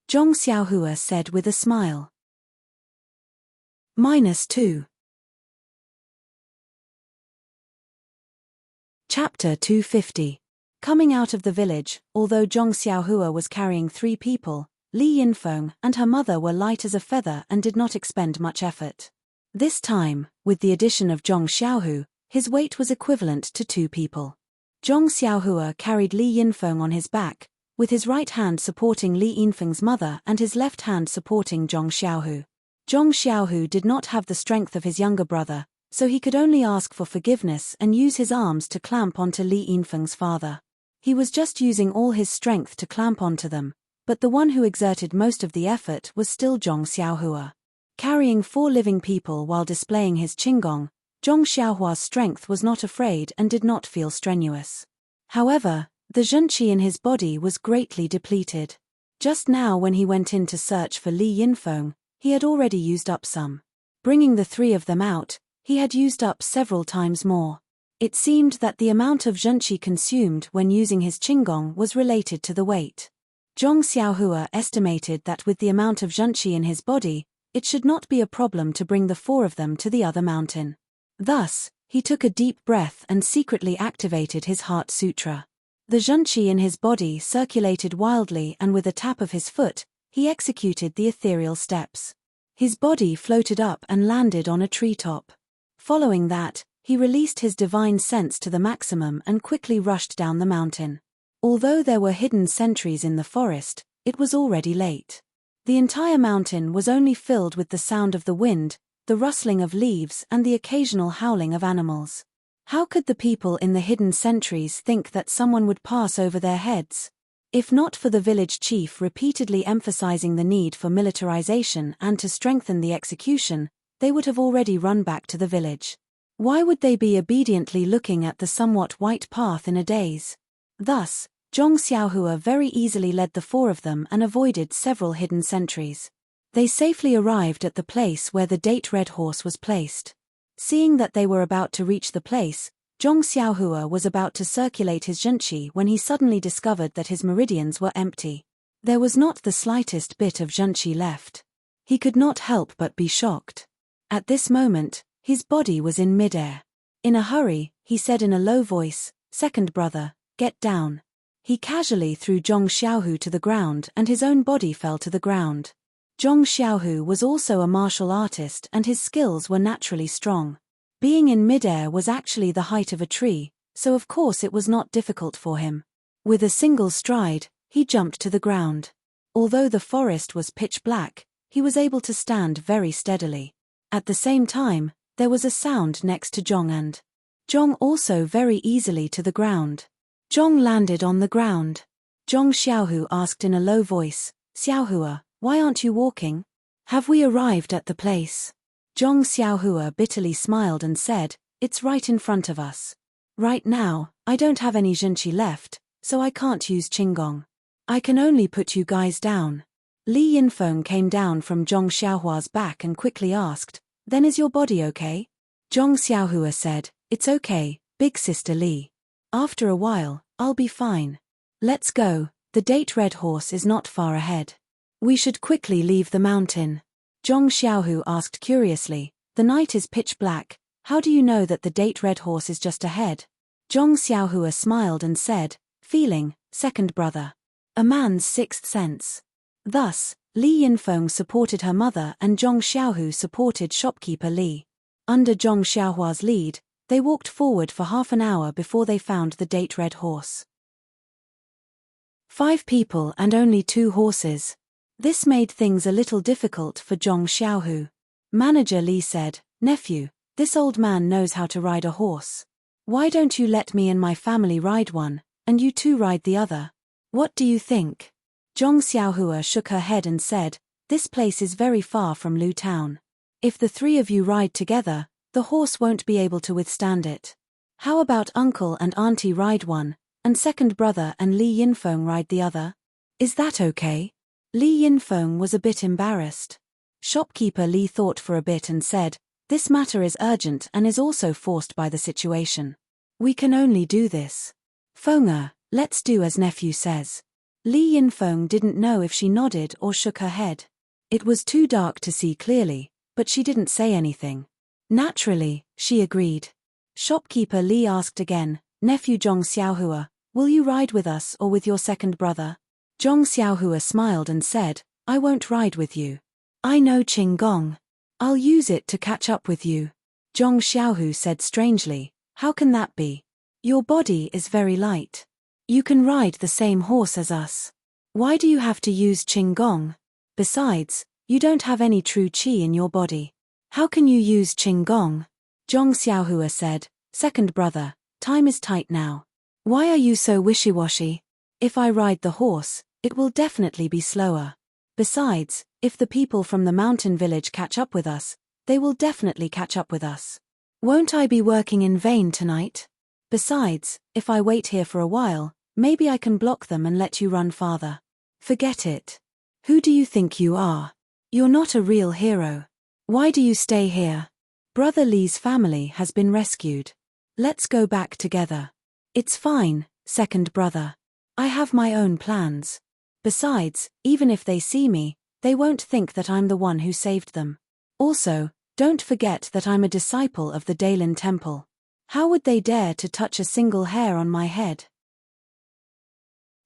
Zhong Xiaohua said with a smile. -2. Chapter 250. Coming out of the village, although Zhong Xiaohua was carrying 3 people, Li Yinfeng and her mother were light as a feather and did not expend much effort. This time, with the addition of Zhong Xiaohu, his weight was equivalent to 2 people. Zhong Xiaohua carried Li Yinfeng on his back, with his right hand supporting Li Yinfeng's mother and his left hand supporting Zhong Xiaohu. Zhong Xiaohu did not have the strength of his younger brother, so he could only ask for forgiveness and use his arms to clamp onto Li Yinfeng's father. He was just using all his strength to clamp onto them, but the one who exerted most of the effort was still Zhong Xiaohua. Carrying 4 living people while displaying his Qigong, Zhong Xiaohua's strength was not afraid and did not feel strenuous. However, the zhenqi in his body was greatly depleted. Just now when he went in to search for Li Yinfeng, he had already used up some. Bringing the 3 of them out, he had used up several times more. It seemed that the amount of zhenqi consumed when using his Qigong was related to the weight. Zhong Xiaohua estimated that with the amount of zhenqi in his body, It should not be a problem to bring the 4 of them to the other mountain. Thus, he took a deep breath and secretly activated his heart sutra. The zhenqi in his body circulated wildly, and with a tap of his foot, he executed the ethereal steps. His body floated up and landed on a treetop. Following that, he released his divine sense to the maximum and quickly rushed down the mountain. Although there were hidden sentries in the forest, it was already late. The entire mountain was only filled with the sound of the wind, the rustling of leaves, and the occasional howling of animals. How could the people in the hidden sentries think that someone would pass over their heads? If not for the village chief repeatedly emphasizing the need for militarization and to strengthen the execution, they would have already run back to the village. Why would they be obediently looking at the somewhat white path in a daze? Thus, Zhong Xiaohua very easily led the 4 of them and avoided several hidden sentries. They safely arrived at the place where the date red horse was placed. Seeing that they were about to reach the place, Zhong Xiaohua was about to circulate his zhenqi when he suddenly discovered that his meridians were empty. There was not the slightest bit of zhenqi left. He could not help but be shocked. At this moment, his body was in midair. In a hurry, he said in a low voice, "Second brother, get down." He casually threw Zhong Xiaohu to the ground and his own body fell to the ground. Zhong Xiaohu was also a martial artist and his skills were naturally strong. Being in midair was actually the height of a tree, so of course it was not difficult for him. With a single stride, he jumped to the ground. Although the forest was pitch black, he was able to stand very steadily. At the same time, there was a sound next to Zhong and Zhong also very easily to the ground. Zhong landed on the ground. Zhong Xiaohu asked in a low voice, "Xiaohua, why aren't you walking? Have we arrived at the place?" Zhong Xiaohua bitterly smiled and said, "It's right in front of us. Right now, I don't have any zhenqi left, so I can't use qinggong. I can only put you guys down." Li Yinfeng came down from Zhong Xiaohua's back and quickly asked, "Then is your body okay?" Zhong Xiaohua said, "It's okay, big sister Li. After a while, I'll be fine. Let's go, the date red horse is not far ahead. We should quickly leave the mountain." Zhong Xiaohu asked curiously, "The night is pitch black, how do you know that the date red horse is just ahead?" Zhong Xiaohua smiled and said, "Feeling, second brother. A man's sixth sense." Thus, Li Yinfeng supported her mother and Zhong Xiaohu supported shopkeeper Li. Under Zhong Xiaohua's lead, they walked forward for half an hour before they found the date red horse. 5 people and only 2 horses. This made things a little difficult for Zhong Xiaohu. Manager Li said, "Nephew, this old man knows how to ride a horse. Why don't you let me and my family ride one, and you two ride the other? What do you think?" Zhong Xiaohua shook her head and said, "This place is very far from Lu Town. If the 3 of you ride together, the horse won't be able to withstand it. How about uncle and auntie ride one, and second brother and Li Yinfeng ride the other? Is that okay?" Li Yinfeng was a bit embarrassed. Shopkeeper Li thought for a bit and said, "This matter is urgent and is also forced by the situation. We can only do this. Feng'er, let's do as nephew says." Li Yinfeng didn't know if she nodded or shook her head. It was too dark to see clearly, but she didn't say anything. Naturally, she agreed. Shopkeeper Li asked again, "Nephew Zhong Xiaohua, will you ride with us or with your second brother?" Zhong Xiaohua smiled and said, "I won't ride with you. I know qinggong. I'll use it to catch up with you." Zhong Xiaohu said strangely, "How can that be? Your body is very light. You can ride the same horse as us. Why do you have to use qinggong? Besides, you don't have any true qi in your body. How can you use qinggong?" Zhong Xiaohua said, "Second brother, time is tight now. Why are you so wishy-washy? If I ride the horse, it will definitely be slower. Besides, if the people from the mountain village catch up with us, they will definitely catch up with us. Won't I be working in vain tonight? Besides, if I wait here for a while, maybe I can block them and let you run farther. Forget it. Who do you think you are? You're not a real hero. Why do you stay here? Brother Li's family has been rescued. Let's go back together." "It's fine, second brother. I have my own plans. Besides, even if they see me, They won't think that I'm the one who saved them. Also, don't forget that I'm a disciple of the Daylin Temple. How would they dare to touch a single hair on my head?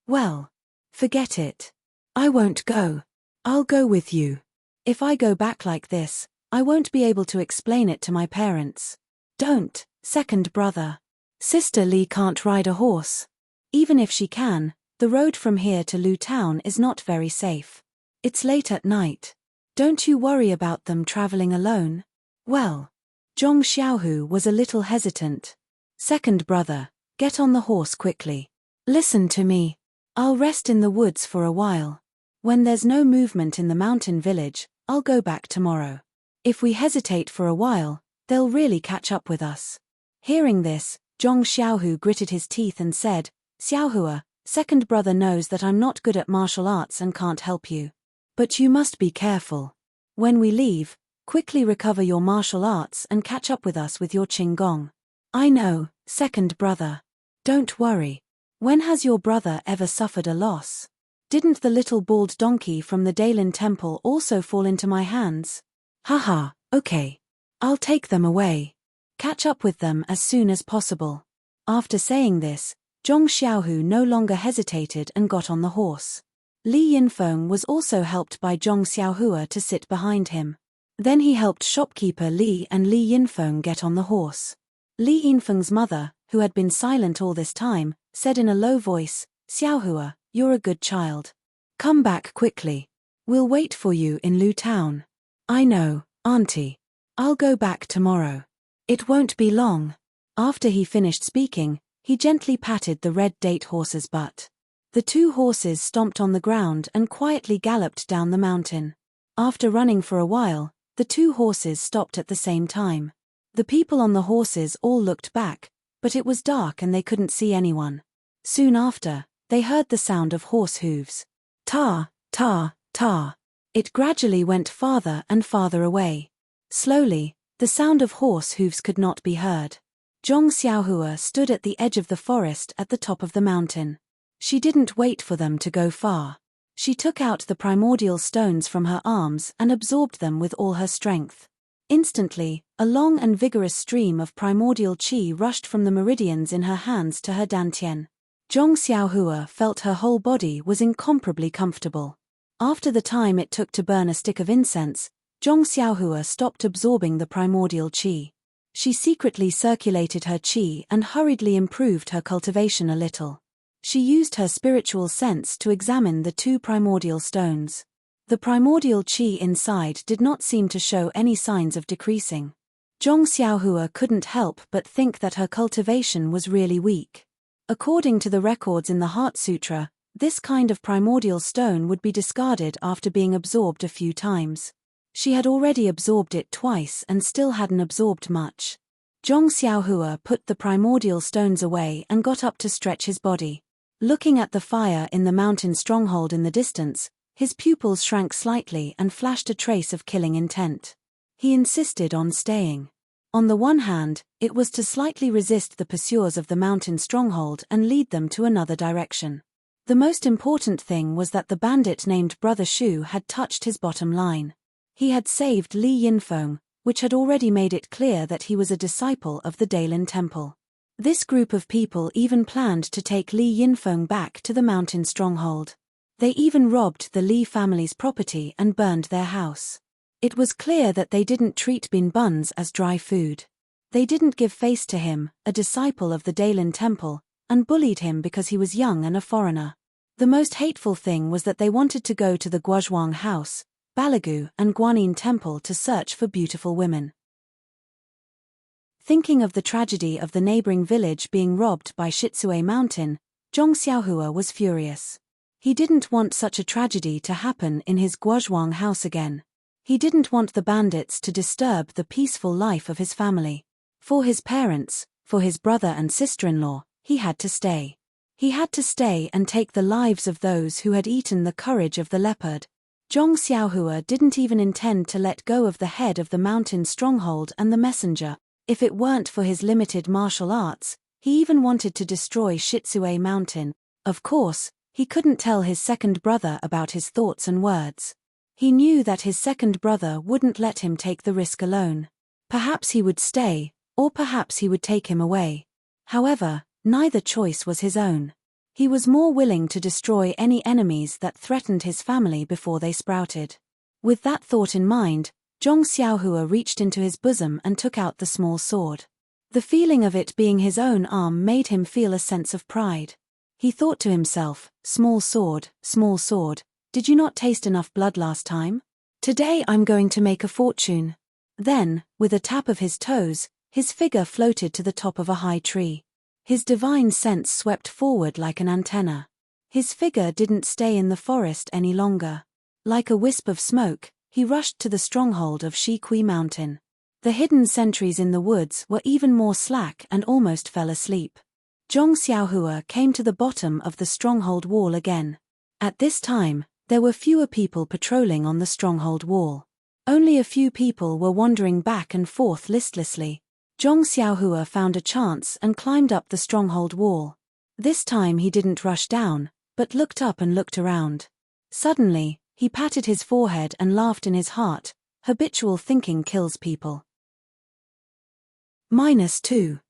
Well, forget it. I won't go. I'll go with you. If I go back like this, I won't be able to explain it to my parents. Don't, second brother. Sister Lee can't ride a horse. Even if she can, the road from here to Lu Town is not very safe. It's late at night. Don't you worry about them traveling alone. Well, Zhong Xiaohu was a little hesitant. Second brother, get on the horse quickly. Listen to me. I'll rest in the woods for a while. When there's no movement in the mountain village, I'll go back tomorrow. If we hesitate for a while, they'll really catch up with us. Hearing this, Zhong Xiaohu gritted his teeth and said, Xiaohua, second brother knows that I'm not good at martial arts and can't help you. But you must be careful. When we leave, quickly recover your martial arts and catch up with us with your Qinggong. I know, second brother. Don't worry. When has your brother ever suffered a loss? Didn't the little bald donkey from the Daylin Temple also fall into my hands? Haha, okay. I'll take them away. Catch up with them as soon as possible. After saying this, Zhong Xiaohu no longer hesitated and got on the horse. Li Yinfeng was also helped by Zhong Xiaohua to sit behind him. Then he helped shopkeeper Li and Li Yinfeng get on the horse. Li Yinfeng's mother, who had been silent all this time, said in a low voice, Xiaohua, you're a good child. Come back quickly. We'll wait for you in Lu Town. I know, auntie. I'll go back tomorrow. It won't be long. After he finished speaking, he gently patted the red date horse's butt. The two horses stomped on the ground and quietly galloped down the mountain. After running for a while, the two horses stopped at the same time. The people on the horses all looked back, but it was dark and they couldn't see anyone. Soon after, they heard the sound of horse hooves. Ta, ta, ta. It gradually went farther and farther away. Slowly, the sound of horse hooves could not be heard. Zhong Xiaohua stood at the edge of the forest at the top of the mountain. She didn't wait for them to go far. She took out the primordial stones from her arms and absorbed them with all her strength. Instantly, a long and vigorous stream of primordial qi rushed from the meridians in her hands to her dantian. Zhong Xiaohua felt her whole body was incomparably comfortable. After the time it took to burn a stick of incense, Zhong Xiaohua stopped absorbing the primordial qi. She secretly circulated her qi and hurriedly improved her cultivation a little. She used her spiritual sense to examine the two primordial stones. The primordial qi inside did not seem to show any signs of decreasing. Zhong Xiaohua couldn't help but think that her cultivation was really weak. According to the records in the Heart Sutra, this kind of primordial stone would be discarded after being absorbed a few times. She had already absorbed it twice and still hadn't absorbed much. Zhong Xiaohua put the primordial stones away and got up to stretch his body. Looking at the fire in the mountain stronghold in the distance, his pupils shrank slightly and flashed a trace of killing intent. He insisted on staying. On the one hand, it was to slightly resist the pursuers of the mountain stronghold and lead them to another direction. The most important thing was that the bandit named Brother Shu had touched his bottom line. He had saved Li Yinfeng, which had already made it clear that he was a disciple of the Daylin Temple. This group of people even planned to take Li Yinfeng back to the mountain stronghold. They even robbed the Li family's property and burned their house. It was clear that they didn't treat Bin Buns as dry food. They didn't give face to him, a disciple of the Daylin Temple, and bullied him because he was young and a foreigner. The most hateful thing was that they wanted to go to the Guozhuang House, Balagu and Guanyin Temple to search for beautiful women. Thinking of the tragedy of the neighboring village being robbed by Shitsue Mountain, Zhong Xiaohua was furious. He didn't want such a tragedy to happen in his Guozhuang house again. He didn't want the bandits to disturb the peaceful life of his family. For his parents, for his brother and sister-in-law, he had to stay. He had to stay and take the lives of those who had eaten the courage of the leopard. Zhong Xiaohua didn't even intend to let go of the head of the mountain stronghold and the messenger. If it weren't for his limited martial arts, he even wanted to destroy Shitsue Mountain. Of course, he couldn't tell his second brother about his thoughts and words. He knew that his second brother wouldn't let him take the risk alone. Perhaps he would stay, or perhaps he would take him away. However, neither choice was his own. He was more willing to destroy any enemies that threatened his family before they sprouted. With that thought in mind, Zhong Xiaohua reached into his bosom and took out the small sword. The feeling of it being his own arm made him feel a sense of pride. He thought to himself, small sword, did you not taste enough blood last time? Today I'm going to make a fortune. Then, with a tap of his toes, his figure floated to the top of a high tree. His divine sense swept forward like an antenna. His figure didn't stay in the forest any longer. Like a wisp of smoke, he rushed to the stronghold of Shikui Mountain. The hidden sentries in the woods were even more slack and almost fell asleep. Zhong Xiaohua came to the bottom of the stronghold wall again. At this time, there were fewer people patrolling on the stronghold wall. Only a few people were wandering back and forth listlessly. Zhong Xiaohua found a chance and climbed up the stronghold wall. This time he didn't rush down, but looked up and looked around. Suddenly, he patted his forehead and laughed in his heart. Habitual thinking kills people. -2.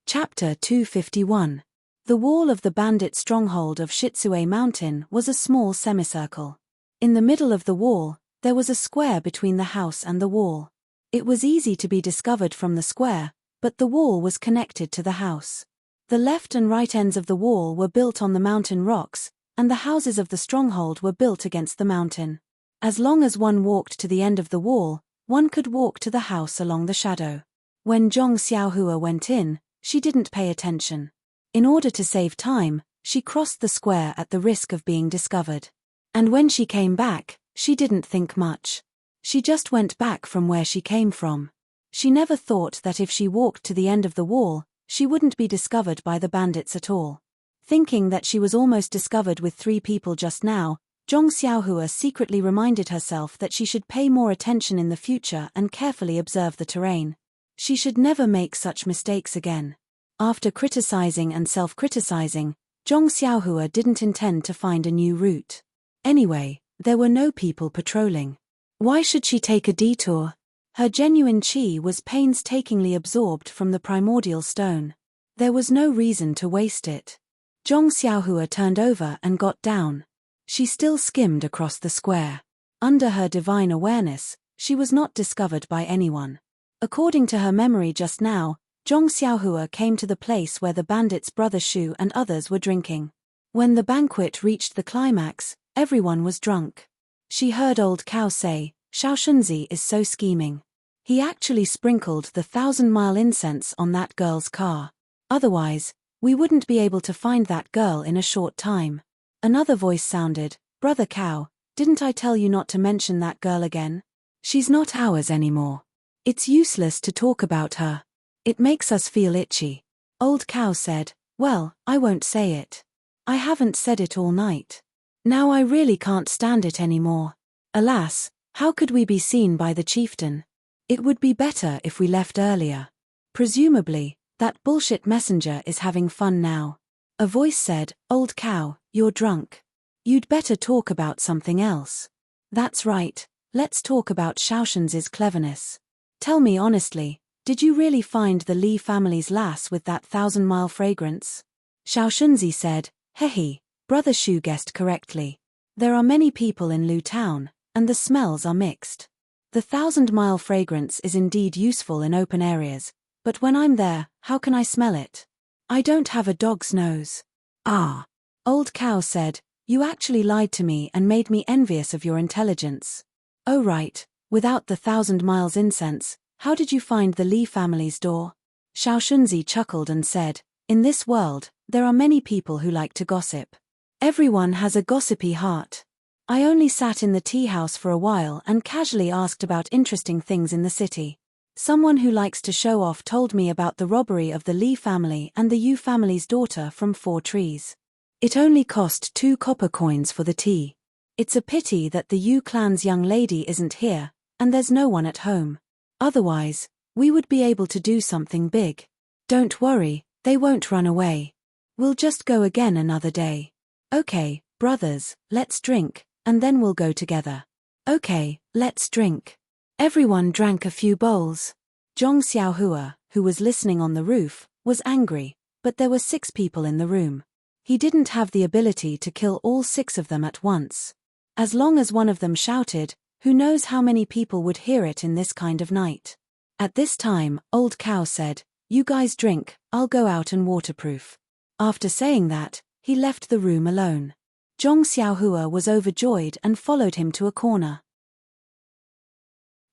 Chapter 251. The wall of the bandit stronghold of Shitsue Mountain was a small semicircle. In the middle of the wall, there was a square between the house and the wall. It was easy to be discovered from the square, but the wall was connected to the house. The left and right ends of the wall were built on the mountain rocks, and the houses of the stronghold were built against the mountain. As long as one walked to the end of the wall, one could walk to the house along the shadow. When Zhong Xiaohua went in, she didn't pay attention. In order to save time, she crossed the square at the risk of being discovered. And when she came back, she didn't think much. She just went back from where she came from. She never thought that if she walked to the end of the wall, she wouldn't be discovered by the bandits at all. Thinking that she was almost discovered with 3 people just now, Zhong Xiaohua secretly reminded herself that she should pay more attention in the future and carefully observe the terrain. She should never make such mistakes again. After criticizing and self-criticizing, Zhong Xiaohua didn't intend to find a new route. Anyway, there were no people patrolling. Why should she take a detour? Her genuine chi was painstakingly absorbed from the primordial stone. There was no reason to waste it. Zhong Xiaohua turned over and got down. She still skimmed across the square. Under her divine awareness, she was not discovered by anyone. According to her memory just now, Zhong Xiaohua came to the place where the bandits' brother Shu and others were drinking. When the banquet reached the climax, everyone was drunk. She heard old Cow say, "Xiaoshunzi is so scheming. He actually sprinkled the 1,000-mile incense on that girl's car. Otherwise, we wouldn't be able to find that girl in a short time." Another voice sounded, "Brother Cow, didn't I tell you not to mention that girl again? She's not ours anymore. It's useless to talk about her. It makes us feel itchy." Old Cow said, "Well, I won't say it. I haven't said it all night. Now I really can't stand it anymore. Alas, how could we be seen by the chieftain? It would be better if we left earlier. Presumably, that bullshit messenger is having fun now." A voice said, "Old Cow, you're drunk. You'd better talk about something else." "That's right, let's talk about Xiaoshunzi's cleverness. Tell me honestly, did you really find the Li family's lass with that 1,000-mile fragrance?" Xiaoshunzi said, "Hehe, Brother Shu guessed correctly. There are many people in Lu Town, and the smells are mixed. The 1,000-mile fragrance is indeed useful in open areas, but when I'm there, how can I smell it? I don't have a dog's nose." "Ah." Old Cow said, "You actually lied to me and made me envious of your intelligence. Oh right, without the 1,000 miles incense, how did you find the Li family's door?" Xiaoshunzi chuckled and said, "In this world, there are many people who like to gossip. Everyone has a gossipy heart. I only sat in the tea house for a while and casually asked about interesting things in the city. Someone who likes to show off told me about the robbery of the Li family and the Yu family's daughter from 4 trees. It only cost 2 copper coins for the tea. It's a pity that the Yu clan's young lady isn't here, and there's no one at home. Otherwise, we would be able to do something big. Don't worry, they won't run away. We'll just go again another day." Okay, brothers, let's drink, and then we'll go together. Okay, let's drink. Everyone drank a few bowls. Zhong Xiaohua, who was listening on the roof, was angry, but there were 6 people in the room. He didn't have the ability to kill all 6 of them at once. As long as one of them shouted, who knows how many people would hear it in this kind of night. At this time, Old Cow said, "You guys drink, I'll go out and waterproof." After saying that, he left the room alone. Zhong Xiaohua was overjoyed and followed him to a corner.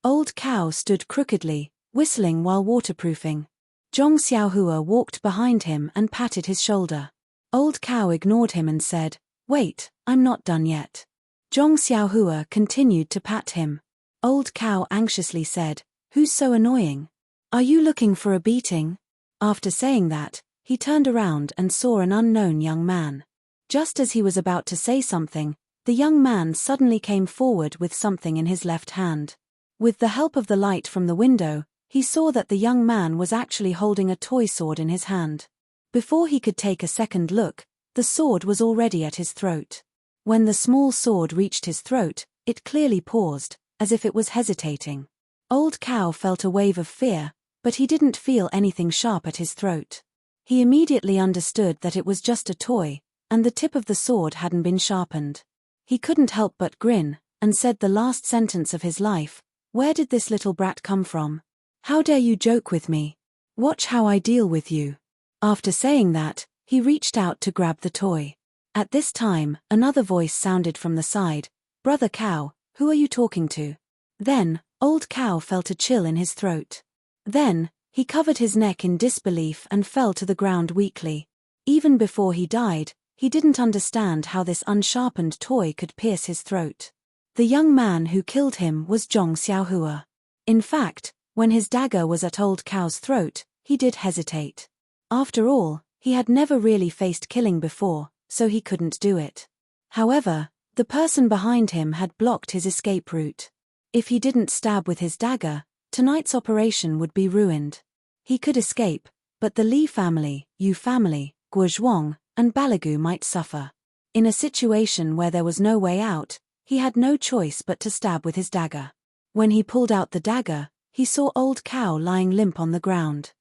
Old Cow stood crookedly, whistling while waterproofing. Zhong Xiaohua walked behind him and patted his shoulder. Old Cow ignored him and said, "Wait, I'm not done yet." Zhong Xiaohua continued to pat him. Old Cow anxiously said, "Who's so annoying? Are you looking for a beating?" After saying that, he turned around and saw an unknown young man. Just as he was about to say something, the young man suddenly came forward with something in his left hand. With the help of the light from the window, he saw that the young man was actually holding a toy sword in his hand. Before he could take a second look, the sword was already at his throat. When the small sword reached his throat, it clearly paused, as if it was hesitating. Old Cow felt a wave of fear, but he didn't feel anything sharp at his throat. He immediately understood that it was just a toy, and the tip of the sword hadn't been sharpened. He couldn't help but grin, and said the last sentence of his life, "Where did this little brat come from? How dare you joke with me? Watch how I deal with you." After saying that, he reached out to grab the toy. At this time, another voice sounded from the side, "Brother Cow, who are you talking to?" Then, Old Cow felt a chill in his throat. Then, he covered his neck in disbelief and fell to the ground weakly. Even before he died, he didn't understand how this unsharpened toy could pierce his throat. The young man who killed him was Zhong Xiaohua. In fact, when his dagger was at Old Cow's throat, he did hesitate. After all, he had never really faced killing before, so he couldn't do it. However, the person behind him had blocked his escape route. If he didn't stab with his dagger, tonight's operation would be ruined. He could escape, but the Li family, Yu family, Guozhuang, and Balagu might suffer. In a situation where there was no way out, he had no choice but to stab with his dagger. When he pulled out the dagger, he saw Old Cow lying limp on the ground.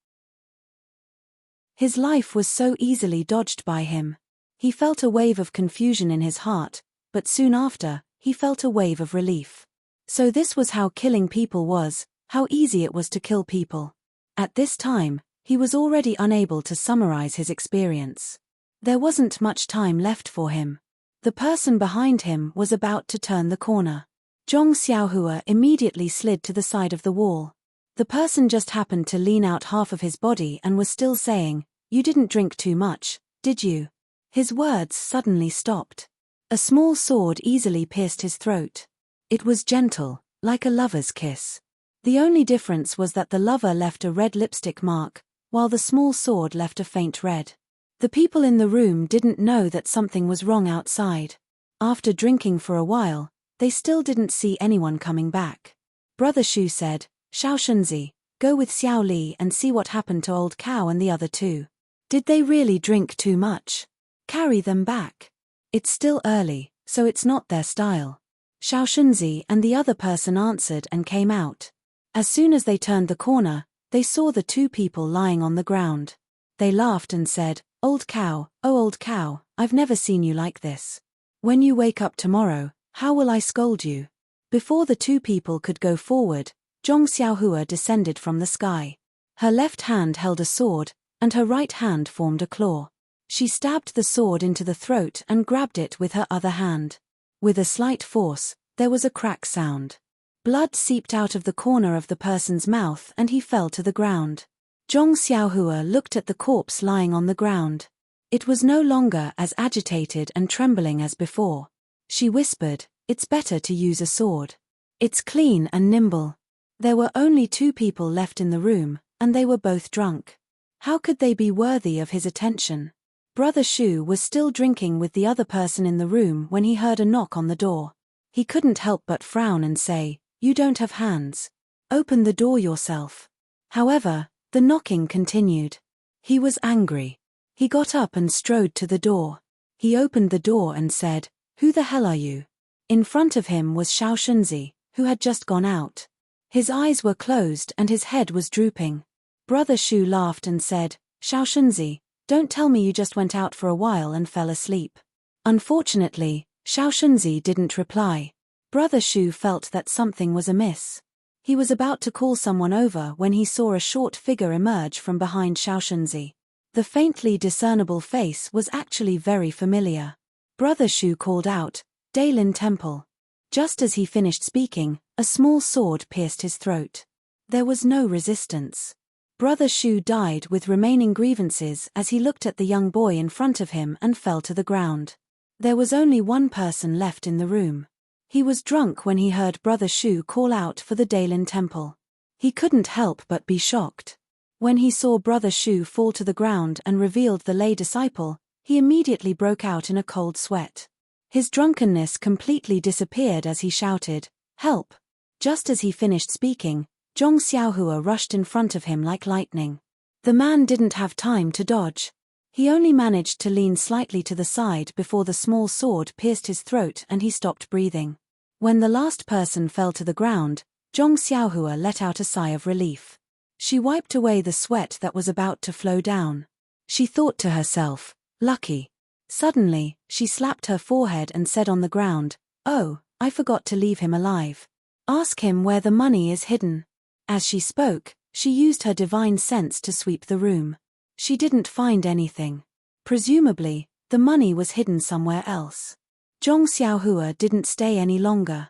His life was so easily dodged by him. He felt a wave of confusion in his heart, but soon after, he felt a wave of relief. So this was how killing people was, how easy it was to kill people. At this time, he was already unable to summarize his experience. There wasn't much time left for him. The person behind him was about to turn the corner. Zhong Xiaohua immediately slid to the side of the wall. The person just happened to lean out half of his body and was still saying, "You didn't drink too much, did you?" His words suddenly stopped. A small sword easily pierced his throat. It was gentle, like a lover's kiss. The only difference was that the lover left a red lipstick mark, while the small sword left a faint red. The people in the room didn't know that something was wrong outside. After drinking for a while, they still didn't see anyone coming back. Brother Shu said, "Xiao Shunzi, go with Xiao Li and see what happened to Old Cow and the other 2. Did they really drink too much? Carry them back. It's still early, so it's not their style." Xiao Shunzi and the other person answered and came out. As soon as they turned the corner, they saw the 2 people lying on the ground. They laughed and said, "Old Cow, oh Old Cow, I've never seen you like this. When you wake up tomorrow, how will I scold you?" Before the 2 people could go forward, Zhong Xiaohua descended from the sky. Her left hand held a sword, and her right hand formed a claw. She stabbed the sword into the throat and grabbed it with her other hand. With a slight force, there was a crack sound. Blood seeped out of the corner of the person's mouth and he fell to the ground. Zhong Xiaohua looked at the corpse lying on the ground. It was no longer as agitated and trembling as before. She whispered, "It's better to use a sword. It's clean and nimble." There were only 2 people left in the room, and they were both drunk. How could they be worthy of his attention? Brother Shu was still drinking with the other person in the room when he heard a knock on the door. He couldn't help but frown and say, "You don't have hands. Open the door yourself." However, the knocking continued. He was angry. He got up and strode to the door. He opened the door and said, "Who the hell are you?" In front of him was Xiao Shunzi, who had just gone out. His eyes were closed and his head was drooping. Brother Shu laughed and said, "Xiao Shunzi, don't tell me you just went out for a while and fell asleep." Unfortunately, Xiao Shunzi didn't reply. Brother Shu felt that something was amiss. He was about to call someone over when he saw a short figure emerge from behind Xiao Shunzi. The faintly discernible face was actually very familiar. Brother Shu called out, "Daylin Temple." Just as he finished speaking, a small sword pierced his throat. There was no resistance. Brother Shu died with remaining grievances as he looked at the young boy in front of him and fell to the ground. There was only one person left in the room. He was drunk when he heard Brother Shu call out for the Daylin Temple. He couldn't help but be shocked. When he saw Brother Shu fall to the ground and revealed the lay disciple, he immediately broke out in a cold sweat. His drunkenness completely disappeared as he shouted, "Help!" Just as he finished speaking, Zhong Xiaohua rushed in front of him like lightning. The man didn't have time to dodge. He only managed to lean slightly to the side before the small sword pierced his throat and he stopped breathing. When the last person fell to the ground, Zhong Xiaohua let out a sigh of relief. She wiped away the sweat that was about to flow down. She thought to herself, "Lucky." Suddenly, she slapped her forehead and said on the ground, "Oh, I forgot to leave him alive. Ask him where the money is hidden." As she spoke, she used her divine sense to sweep the room. She didn't find anything. Presumably, the money was hidden somewhere else. Zhong Xiaohua didn't stay any longer.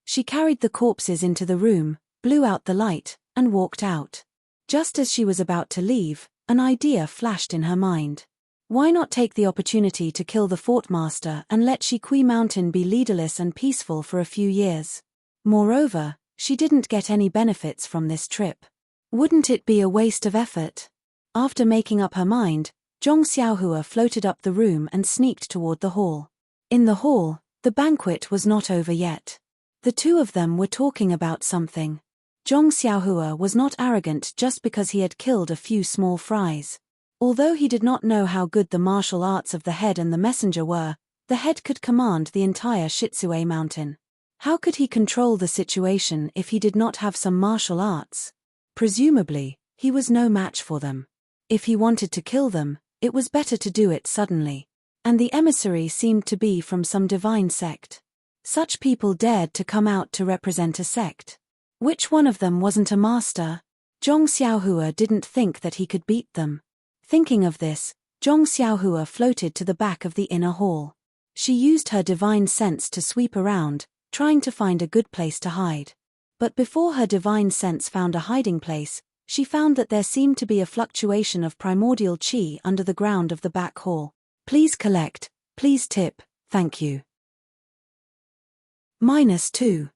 She carried the corpses into the room, blew out the light, and walked out. Just as she was about to leave, an idea flashed in her mind. Why not take the opportunity to kill the fort master and let Shikui Mountain be leaderless and peaceful for a few years? Moreover, she didn't get any benefits from this trip. Wouldn't it be a waste of effort? After making up her mind, Zhong Xiaohua floated up the room and sneaked toward the hall. In the hall, the banquet was not over yet. The two of them were talking about something. Zhong Xiaohua was not arrogant just because he had killed a few small fries. Although he did not know how good the martial arts of the head and the messenger were, the head could command the entire Shitsue Mountain. How could he control the situation if he did not have some martial arts? Presumably, he was no match for them. If he wanted to kill them, it was better to do it suddenly. And the emissary seemed to be from some divine sect. Such people dared to come out to represent a sect. Which one of them wasn't a master? Zhong Xiaohua didn't think that he could beat them. Thinking of this, Zhong Xiaohua floated to the back of the inner hall. She used her divine sense to sweep around, trying to find a good place to hide. But before her divine sense found a hiding place, she found that there seemed to be a fluctuation of primordial chi under the ground of the back hall. "Please collect, please tip, thank you." -2.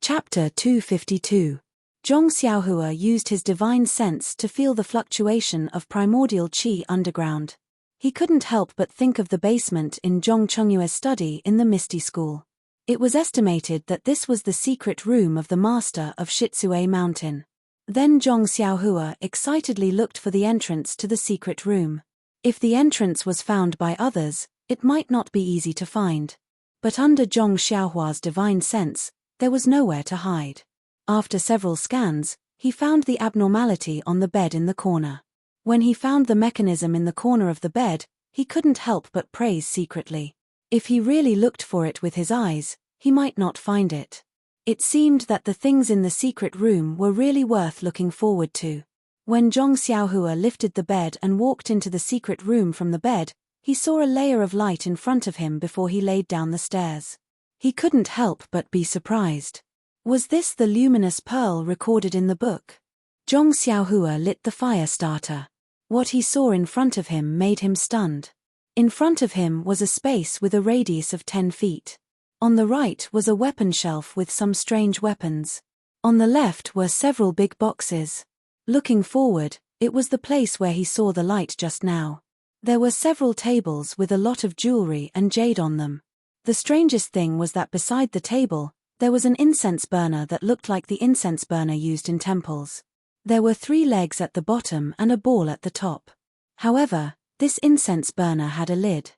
Chapter 252. Zhong Xiaohua used his divine sense to feel the fluctuation of primordial chi underground. He couldn't help but think of the basement in Zhong Chengyue's study in the Misty School. It was estimated that this was the secret room of the master of Shitsue Mountain. Then Zhong Xiaohua excitedly looked for the entrance to the secret room. If the entrance was found by others, it might not be easy to find. But under Zhong Xiaohua's divine sense, there was nowhere to hide. After several scans, he found the abnormality on the bed in the corner. When he found the mechanism in the corner of the bed, he couldn't help but praise secretly. If he really looked for it with his eyes, he might not find it. It seemed that the things in the secret room were really worth looking forward to. When Zhong Xiaohua lifted the bed and walked into the secret room from the bed, he saw a layer of light in front of him before he laid down the stairs. He couldn't help but be surprised. Was this the luminous pearl recorded in the book? Zhong Xiaohua lit the fire starter. What he saw in front of him made him stunned. In front of him was a space with a radius of 10 feet. On the right was a weapon shelf with some strange weapons. On the left were several big boxes. Looking forward, it was the place where he saw the light just now. There were several tables with a lot of jewelry and jade on them. The strangest thing was that beside the table, there was an incense burner that looked like the incense burner used in temples. There were 3 legs at the bottom and a ball at the top. However, this incense burner had a lid.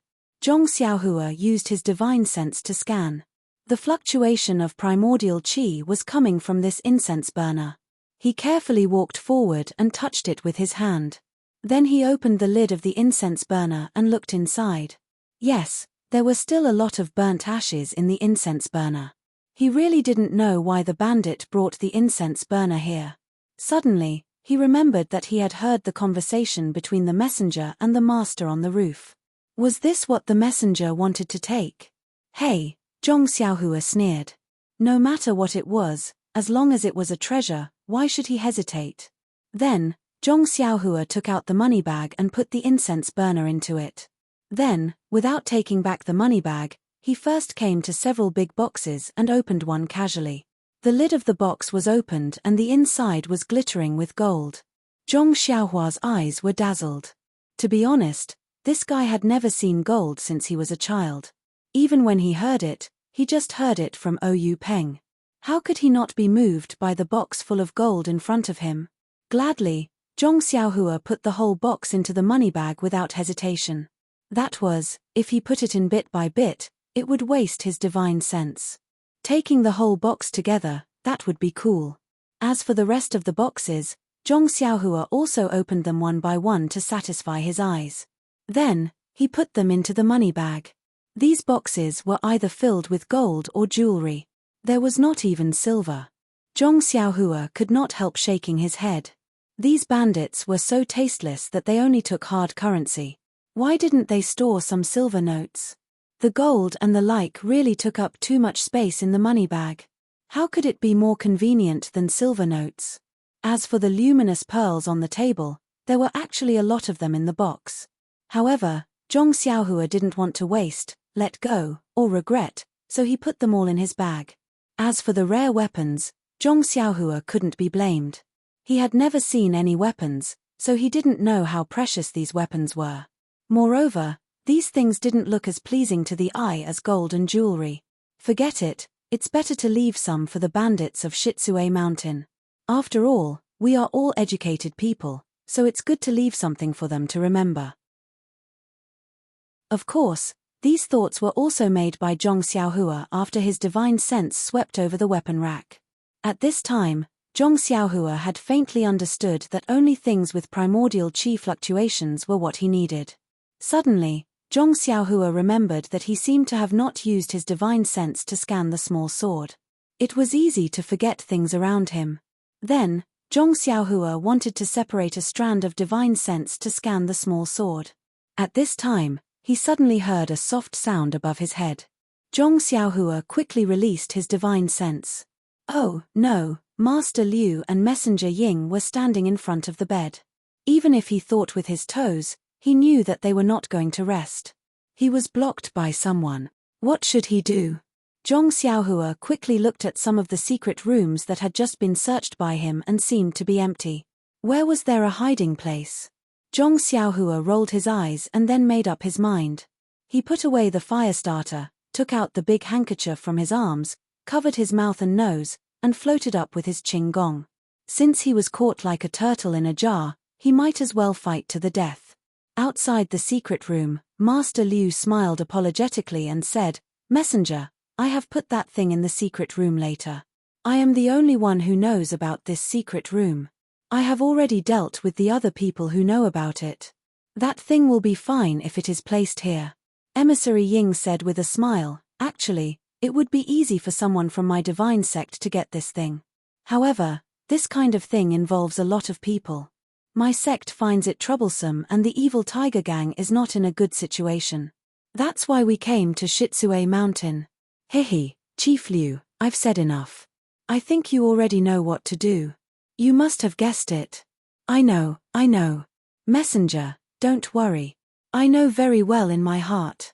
Zhong Xiaohua used his divine sense to scan. The fluctuation of primordial qi was coming from this incense burner. He carefully walked forward and touched it with his hand. Then he opened the lid of the incense burner and looked inside. Yes, there were still a lot of burnt ashes in the incense burner. He really didn't know why the bandit brought the incense burner here. Suddenly, he remembered that he had heard the conversation between the messenger and the master on the roof. Was this what the messenger wanted to take? Hey, Zhong Xiaohua sneered. No matter what it was, as long as it was a treasure, why should he hesitate? Then, Zhong Xiaohua took out the money bag and put the incense burner into it. Then, without taking back the money bag, he first came to several big boxes and opened one casually. The lid of the box was opened and the inside was glittering with gold. Zhong Xiaohua's eyes were dazzled. To be honest, this guy had never seen gold since he was a child. Even when he heard it, he just heard it from Ou Peng. How could he not be moved by the box full of gold in front of him? Gladly, Zhong Xiaohua put the whole box into the money bag without hesitation. That was, if he put it in bit by bit, it would waste his divine sense. Taking the whole box together, that would be cool. As for the rest of the boxes, Zhong Xiaohua also opened them one by one to satisfy his eyes. Then, he put them into the money bag. These boxes were either filled with gold or jewelry. There was not even silver. Zhong Xiaohua could not help shaking his head. These bandits were so tasteless that they only took hard currency. Why didn't they store some silver notes? The gold and the like really took up too much space in the money bag. How could it be more convenient than silver notes? As for the luminous pearls on the table, there were actually a lot of them in the box. However, Zhong Xiaohua didn't want to waste, let go, or regret, so he put them all in his bag. As for the rare weapons, Zhong Xiaohua couldn't be blamed. He had never seen any weapons, so he didn't know how precious these weapons were. Moreover, these things didn't look as pleasing to the eye as gold and jewelry. Forget it, it's better to leave some for the bandits of Shitsue Mountain. After all, we are all educated people, so it's good to leave something for them to remember. Of course, these thoughts were also made by Zhong Xiaohua after his divine sense swept over the weapon rack. At this time, Zhong Xiaohua had faintly understood that only things with primordial qi fluctuations were what he needed. Suddenly, Zhong Xiaohua remembered that he seemed to have not used his divine sense to scan the small sword. It was easy to forget things around him. Then, Zhong Xiaohua wanted to separate a strand of divine sense to scan the small sword. At this time, he suddenly heard a soft sound above his head. Zhong Xiaohua quickly released his divine sense. Oh, no, Master Liu and Messenger Ying were standing in front of the bed. Even if he thought with his toes, he knew that they were not going to rest. He was blocked by someone. What should he do? Zhong Xiaohua quickly looked at some of the secret rooms that had just been searched by him and seemed to be empty. Where was there a hiding place? Zhong Xiaohua rolled his eyes and then made up his mind. He put away the fire starter, took out the big handkerchief from his arms, covered his mouth and nose, and floated up with his qinggong. Since he was caught like a turtle in a jar, he might as well fight to the death. Outside the secret room, Master Liu smiled apologetically and said, "Messenger, I have put that thing in the secret room later. I am the only one who knows about this secret room. I have already dealt with the other people who know about it. That thing will be fine if it is placed here." Emissary Ying said with a smile, "Actually, it would be easy for someone from my divine sect to get this thing. However, this kind of thing involves a lot of people. My sect finds it troublesome and the evil tiger gang is not in a good situation. That's why we came to Shitsue Mountain." "Hehe, Chief Liu, I've said enough. I think you already know what to do. You must have guessed it." I know. Messenger, don't worry. I know very well in my heart.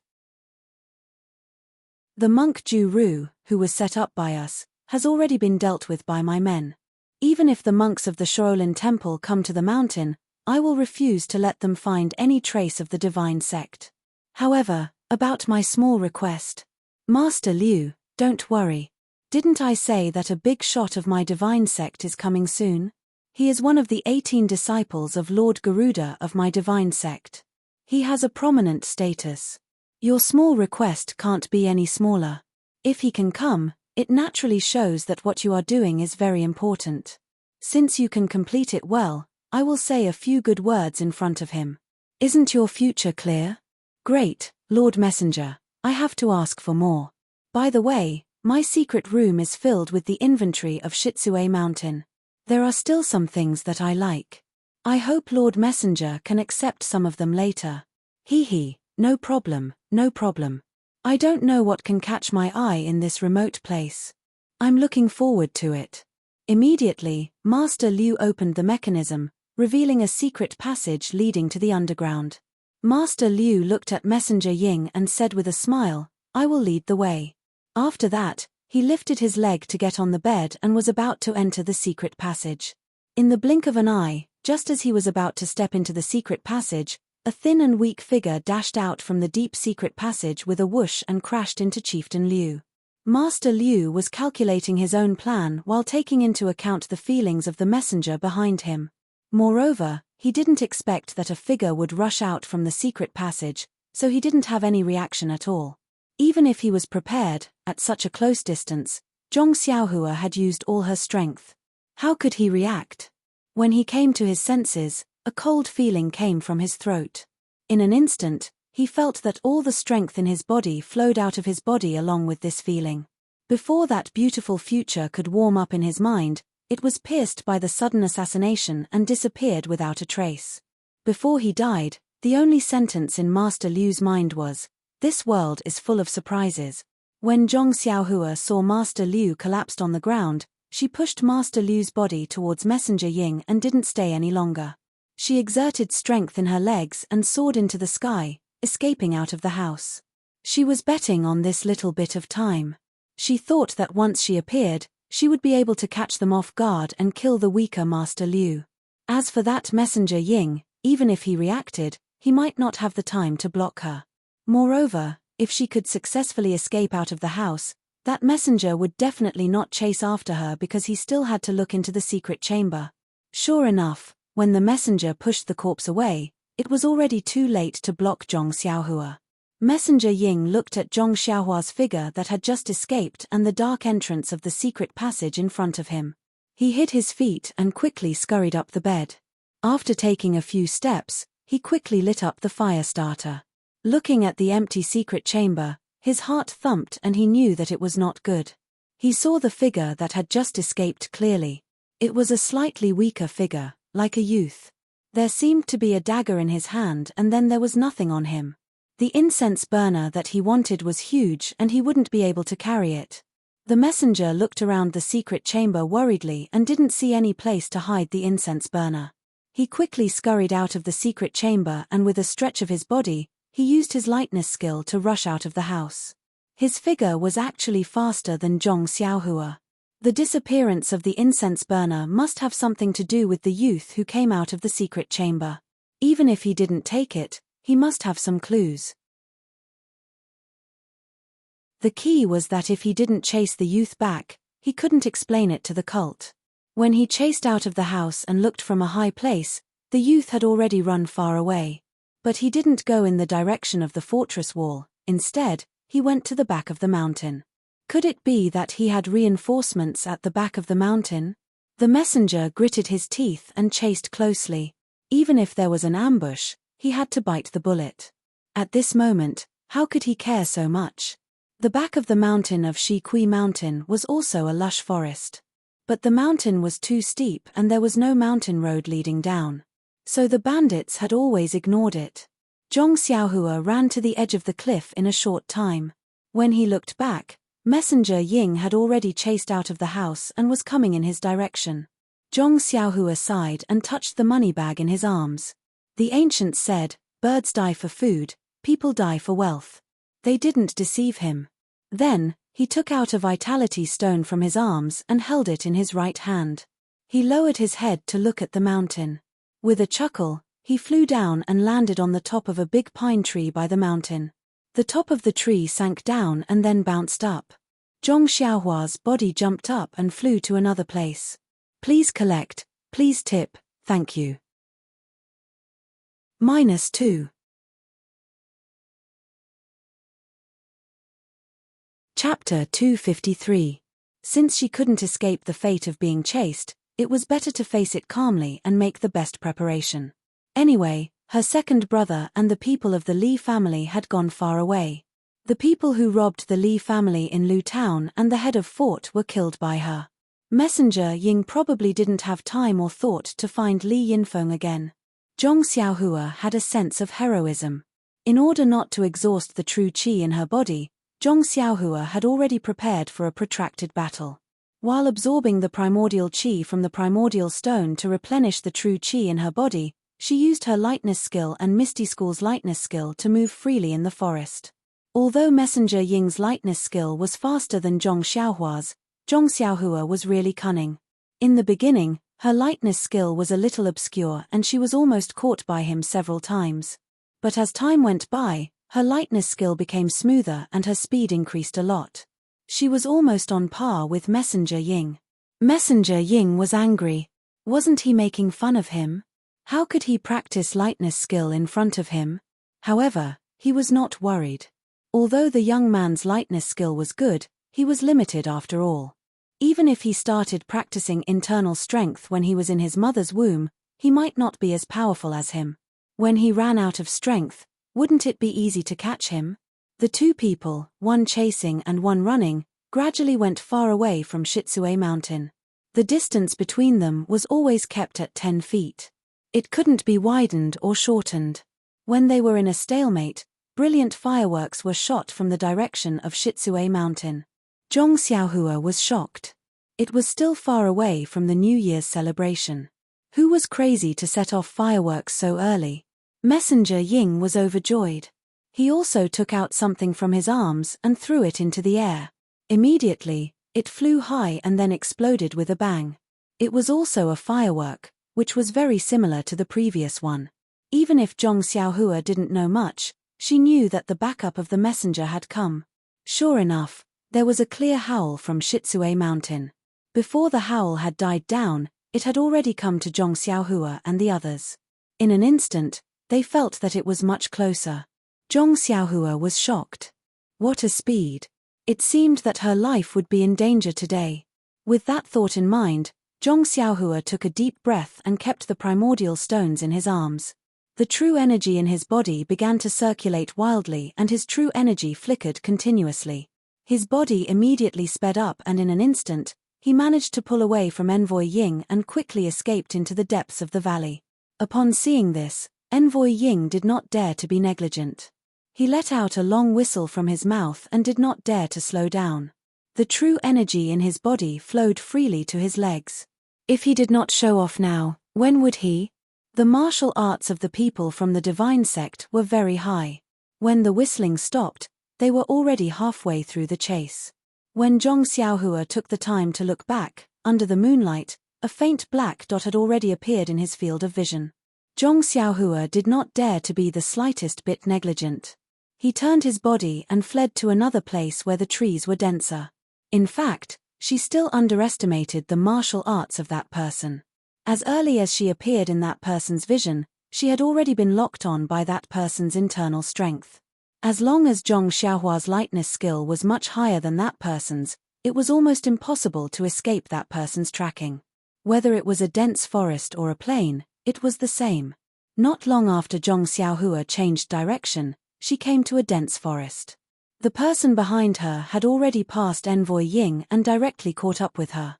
The monk Ju Ru, who was set up by us, has already been dealt with by my men. Even if the monks of the Shaolin Temple come to the mountain, I will refuse to let them find any trace of the divine sect. However, about my small request. Master Liu, don't worry. Didn't I say that a big shot of my divine sect is coming soon? He is one of the 18 disciples of Lord Garuda of my divine sect. He has a prominent status. Your small request can't be any smaller. If he can come, it naturally shows that what you are doing is very important. Since you can complete it well, I will say a few good words in front of him. Isn't your future clear? Great, Lord Messenger, I have to ask for more. By the way, my secret room is filled with the inventory of Shitsue Mountain. There are still some things that I like. I hope Lord Messenger can accept some of them later. Hee, no problem, no problem. I don't know what can catch my eye in this remote place. I'm looking forward to it. Immediately, Master Liu opened the mechanism, revealing a secret passage leading to the underground. Master Liu looked at Messenger Ying and said with a smile, I will lead the way. After that, he lifted his leg to get on the bed and was about to enter the secret passage. In the blink of an eye, just as he was about to step into the secret passage, a thin and weak figure dashed out from the deep secret passage with a whoosh and crashed into Chieftain Liu. Master Liu was calculating his own plan while taking into account the feelings of the messenger behind him. Moreover, he didn't expect that a figure would rush out from the secret passage, so he didn't have any reaction at all. Even if he was prepared, at such a close distance, Zhong Xiaohua had used all her strength. How could he react? When he came to his senses, a cold feeling came from his throat. In an instant, he felt that all the strength in his body flowed out of his body along with this feeling. Before that beautiful future could warm up in his mind, it was pierced by the sudden assassination and disappeared without a trace. Before he died, the only sentence in Master Liu's mind was, this world is full of surprises. When Zhong Xiaohua saw Master Liu collapsed on the ground, she pushed Master Liu's body towards Messenger Ying and didn't stay any longer. She exerted strength in her legs and soared into the sky, escaping out of the house. She was betting on this little bit of time. She thought that once she appeared, she would be able to catch them off guard and kill the weaker Master Liu. As for that Messenger Ying, even if he reacted, he might not have the time to block her. Moreover, if she could successfully escape out of the house, that messenger would definitely not chase after her because he still had to look into the secret chamber. Sure enough, when the messenger pushed the corpse away, it was already too late to block Zhong Xiaohua. Messenger Ying looked at Zhong Xiaohua's figure that had just escaped and the dark entrance of the secret passage in front of him. He hid his feet and quickly scurried up the bed. After taking a few steps, he quickly lit up the fire starter. Looking at the empty secret chamber, his heart thumped and he knew that it was not good. He saw the figure that had just escaped clearly. It was a slightly weaker figure, like a youth. There seemed to be a dagger in his hand and then there was nothing on him. The incense burner that he wanted was huge and he wouldn't be able to carry it. The messenger looked around the secret chamber worriedly and didn't see any place to hide the incense burner. He quickly scurried out of the secret chamber and with a stretch of his body, he used his lightness skill to rush out of the house. His figure was actually faster than Zhong Xiaohua. The disappearance of the incense burner must have something to do with the youth who came out of the secret chamber. Even if he didn't take it, he must have some clues. The key was that if he didn't chase the youth back, he couldn't explain it to the cult. When he chased out of the house and looked from a high place, the youth had already run far away. But he didn't go in the direction of the fortress wall, instead, he went to the back of the mountain. Could it be that he had reinforcements at the back of the mountain? The messenger gritted his teeth and chased closely. Even if there was an ambush, he had to bite the bullet. At this moment, how could he care so much? The back of the mountain of Shikui Mountain was also a lush forest. But the mountain was too steep and there was no mountain road leading down. So the bandits had always ignored it. Zhong Xiaohua ran to the edge of the cliff in a short time. When he looked back, Messenger Ying had already chased out of the house and was coming in his direction. Zhong Xiaohua sighed and touched the money bag in his arms. The ancients said, birds die for food, people die for wealth. They didn't deceive him. Then, he took out a vitality stone from his arms and held it in his right hand. He lowered his head to look at the mountain. With a chuckle, he flew down and landed on the top of a big pine tree by the mountain. The top of the tree sank down and then bounced up. Zhong Xiaohua's body jumped up and flew to another place. Please Please tip, thank you. -2. Chapter 253. Since she couldn't escape the fate of being chased, it was better to face it calmly and make the best preparation. Anyway, her second brother and the people of the Li family had gone far away. The people who robbed the Li family in Lu Town and the head of fort were killed by her. Messenger Ying probably didn't have time or thought to find Li Yinfeng again. Zhong Xiaohua had a sense of heroism. In order not to exhaust the true qi in her body, Zhong Xiaohua had already prepared for a protracted battle. While absorbing the primordial qi from the primordial stone to replenish the true qi in her body, she used her lightness skill and Misty School's lightness skill to move freely in the forest. Although Messenger Ying's lightness skill was faster than Zhong Xiaohua's, Zhong Xiaohua was really cunning. In the beginning, her lightness skill was a little obscure and she was almost caught by him several times. But as time went by, her lightness skill became smoother and her speed increased a lot. She was almost on par with Messenger Ying. Messenger Ying was angry. Wasn't he making fun of him? How could he practice lightness skill in front of him? However, he was not worried. Although the young man's lightness skill was good, he was limited after all. Even if he started practicing internal strength when he was in his mother's womb, he might not be as powerful as him. When he ran out of strength, wouldn't it be easy to catch him? The two people, one chasing and one running, gradually went far away from Shitsue Mountain. The distance between them was always kept at 10 feet. It couldn't be widened or shortened. When they were in a stalemate, brilliant fireworks were shot from the direction of Shitsue Mountain. Zhong Xiaohua was shocked. It was still far away from the New Year's celebration. Who was crazy to set off fireworks so early? Messenger Ying was overjoyed. He also took out something from his arms and threw it into the air. Immediately, it flew high and then exploded with a bang. It was also a firework, which was very similar to the previous one. Even if Zhong Xiaohua didn't know much, she knew that the backup of the messenger had come. Sure enough, there was a clear howl from Shitsue Mountain. Before the howl had died down, it had already come to Zhong Xiaohua and the others. In an instant, they felt that it was much closer. Zhong Xiaohua was shocked. What a speed! It seemed that her life would be in danger today. With that thought in mind, Zhong Xiaohua took a deep breath and kept the primordial stones in his arms. The true energy in his body began to circulate wildly and his true energy flickered continuously. His body immediately sped up and in an instant, he managed to pull away from Envoy Ying and quickly escaped into the depths of the valley. Upon seeing this, Envoy Ying did not dare to be negligent. He let out a long whistle from his mouth and did not dare to slow down. The true energy in his body flowed freely to his legs. If he did not show off now, when would he? The martial arts of the people from the divine sect were very high. When the whistling stopped, they were already halfway through the chase. When Zhong Xiaohua took the time to look back, under the moonlight, a faint black dot had already appeared in his field of vision. Zhong Xiaohua did not dare to be the slightest bit negligent. He turned his body and fled to another place where the trees were denser. In fact, she still underestimated the martial arts of that person. As early as she appeared in that person's vision, she had already been locked on by that person's internal strength. As long as Zhong Xiaohua's lightness skill was much higher than that person's, it was almost impossible to escape that person's tracking. Whether it was a dense forest or a plain, it was the same. Not long after Zhong Xiaohua changed direction, she came to a dense forest. The person behind her had already passed Envoy Ying and directly caught up with her.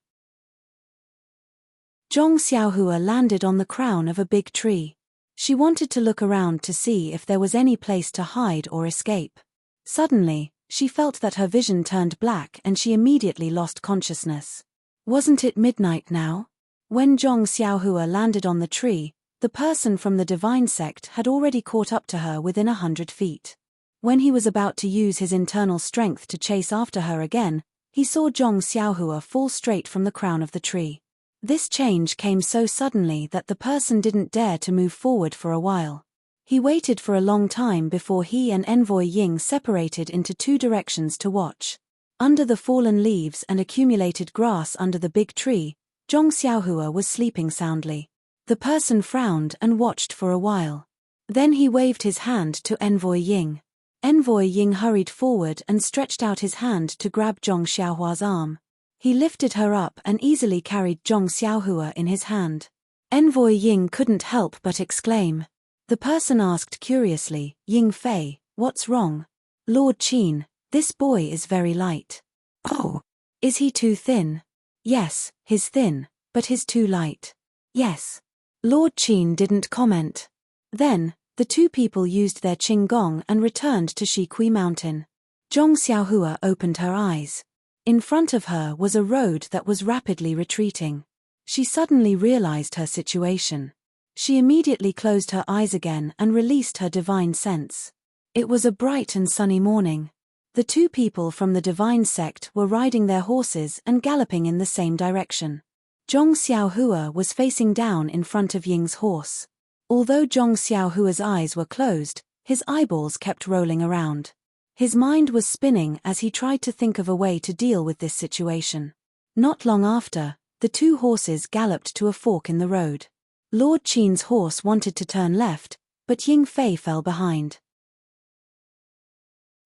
Zhong Xiaohua landed on the crown of a big tree. She wanted to look around to see if there was any place to hide or escape. Suddenly, she felt that her vision turned black and she immediately lost consciousness. Wasn't it midnight now? When Zhong Xiaohua landed on the tree, the person from the divine sect had already caught up to her within 100 feet. When he was about to use his internal strength to chase after her again, he saw Zhong Xiaohua fall straight from the crown of the tree. This change came so suddenly that the person didn't dare to move forward for a while. He waited for a long time before he and Envoy Ying separated into two directions to watch. Under the fallen leaves and accumulated grass under the big tree, Zhong Xiaohua was sleeping soundly. The person frowned and watched for a while. Then he waved his hand to Envoy Ying. Envoy Ying hurried forward and stretched out his hand to grab Zhong Xiaohua's arm. He lifted her up and easily carried Zhong Xiaohua in his hand. Envoy Ying couldn't help but exclaim. The person asked curiously, Ying Fei, what's wrong? Lord Qin, this boy is very light. Oh. Is he too thin? Yes, he's thin, but he's too light. Yes. Lord Qin didn't comment. Then, the two people used their qinggong and returned to Shikui Mountain. Zhong Xiaohua opened her eyes. In front of her was a road that was rapidly retreating. She suddenly realized her situation. She immediately closed her eyes again and released her divine sense. It was a bright and sunny morning. The two people from the divine sect were riding their horses and galloping in the same direction. Zhong Xiaohua was facing down in front of Ying's horse. Although Zhong Xiaohua's eyes were closed, his eyeballs kept rolling around. His mind was spinning as he tried to think of a way to deal with this situation. Not long after, the two horses galloped to a fork in the road. Lord Qin's horse wanted to turn left, but Ying Fei fell behind.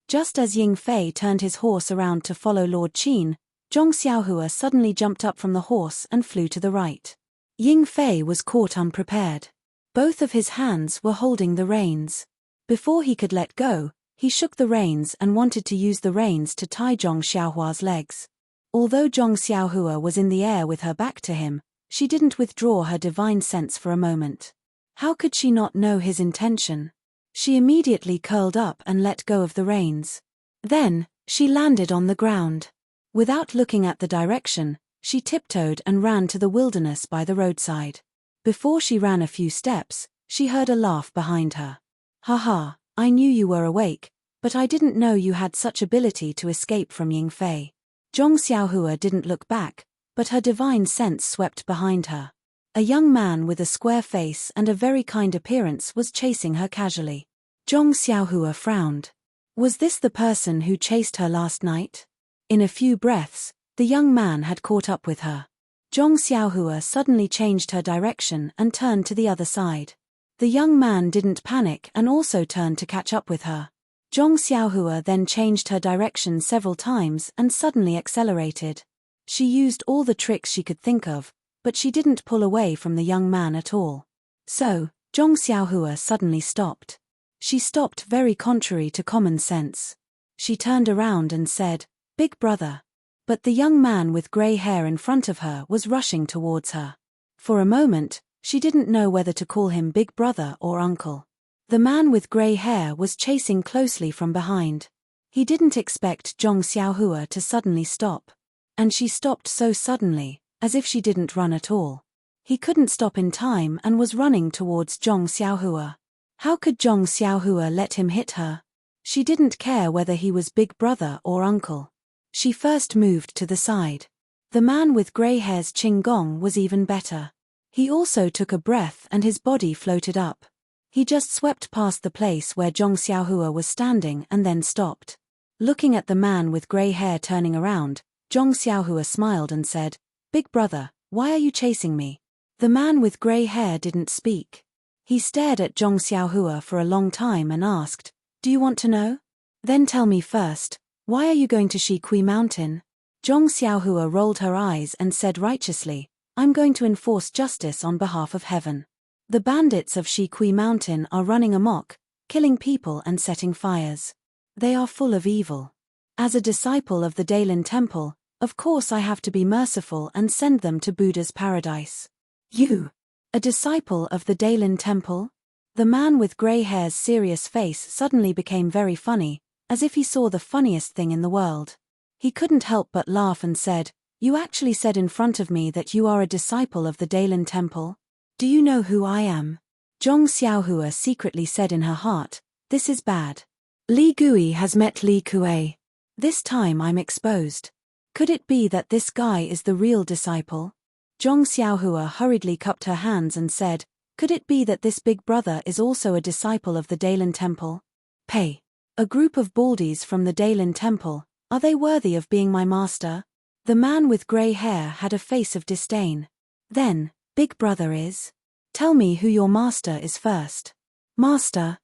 Just as Ying Fei turned his horse around to follow Lord Qin, Zhong Xiaohua suddenly jumped up from the horse and flew to the right. Ying Fei was caught unprepared. Both of his hands were holding the reins. Before he could let go, he shook the reins and wanted to use the reins to tie Zhong Xiaohua's legs. Although Zhong Xiaohua was in the air with her back to him, she didn't withdraw her divine sense for a moment. How could she not know his intention? She immediately curled up and let go of the reins. Then, she landed on the ground. Without looking at the direction, she tiptoed and ran to the wilderness by the roadside. Before she ran a few steps, she heard a laugh behind her. "Ha ha, I knew you were awake, but I didn't know you had such ability to escape from Ying Fei." Zhong Xiaohua didn't look back, but her divine sense swept behind her. A young man with a square face and a very kind appearance was chasing her casually. Zhong Xiaohua frowned. Was this the person who chased her last night? In a few breaths, the young man had caught up with her. Zhong Xiaohua suddenly changed her direction and turned to the other side. The young man didn't panic and also turned to catch up with her. Zhong Xiaohua then changed her direction several times and suddenly accelerated. She used all the tricks she could think of, but she didn't pull away from the young man at all. So, Zhong Xiaohua suddenly stopped. She stopped very contrary to common sense. She turned around and said, "Big brother." But the young man with grey hair in front of her was rushing towards her. For a moment, she didn't know whether to call him big brother or uncle. The man with grey hair was chasing closely from behind. He didn't expect Zhong Xiaohua to suddenly stop. And she stopped so suddenly, as if she didn't run at all. He couldn't stop in time and was running towards Zhong Xiaohua. How could Zhong Xiaohua let him hit her? She didn't care whether he was big brother or uncle. She first moved to the side. The man with grey hair's qinggong was even better. He also took a breath and his body floated up. He just swept past the place where Zhong Xiaohua was standing and then stopped. Looking at the man with grey hair turning around, Zhong Xiaohua smiled and said, "Big brother, why are you chasing me?" The man with grey hair didn't speak. He stared at Zhong Xiaohua for a long time and asked, "Do you want to know? Then tell me first, why are you going to Shikui Mountain?" Zhong Xiaohua rolled her eyes and said righteously, "I'm going to enforce justice on behalf of heaven. The bandits of Shikui Mountain are running amok, killing people and setting fires. They are full of evil. As a disciple of the Dailin Temple, of course I have to be merciful and send them to Buddha's paradise." "You? A disciple of the Dailin Temple?" The man with grey hair's serious face suddenly became very funny, as if he saw the funniest thing in the world. He couldn't help but laugh and said, "You actually said in front of me that you are a disciple of the Dailin Temple? Do you know who I am?" Zhong Xiaohua secretly said in her heart, "This is bad. Li Gui has met Li Kuei. This time I'm exposed. Could it be that this guy is the real disciple?" Zhong Xiaohua hurriedly cupped her hands and said, "Could it be that this big brother is also a disciple of the Dailin Temple? Pei, a group of baldies from the Dailin Temple, are they worthy of being my master?" The man with grey hair had a face of disdain. Then, Big Brother is? Tell me who your master is first. Master?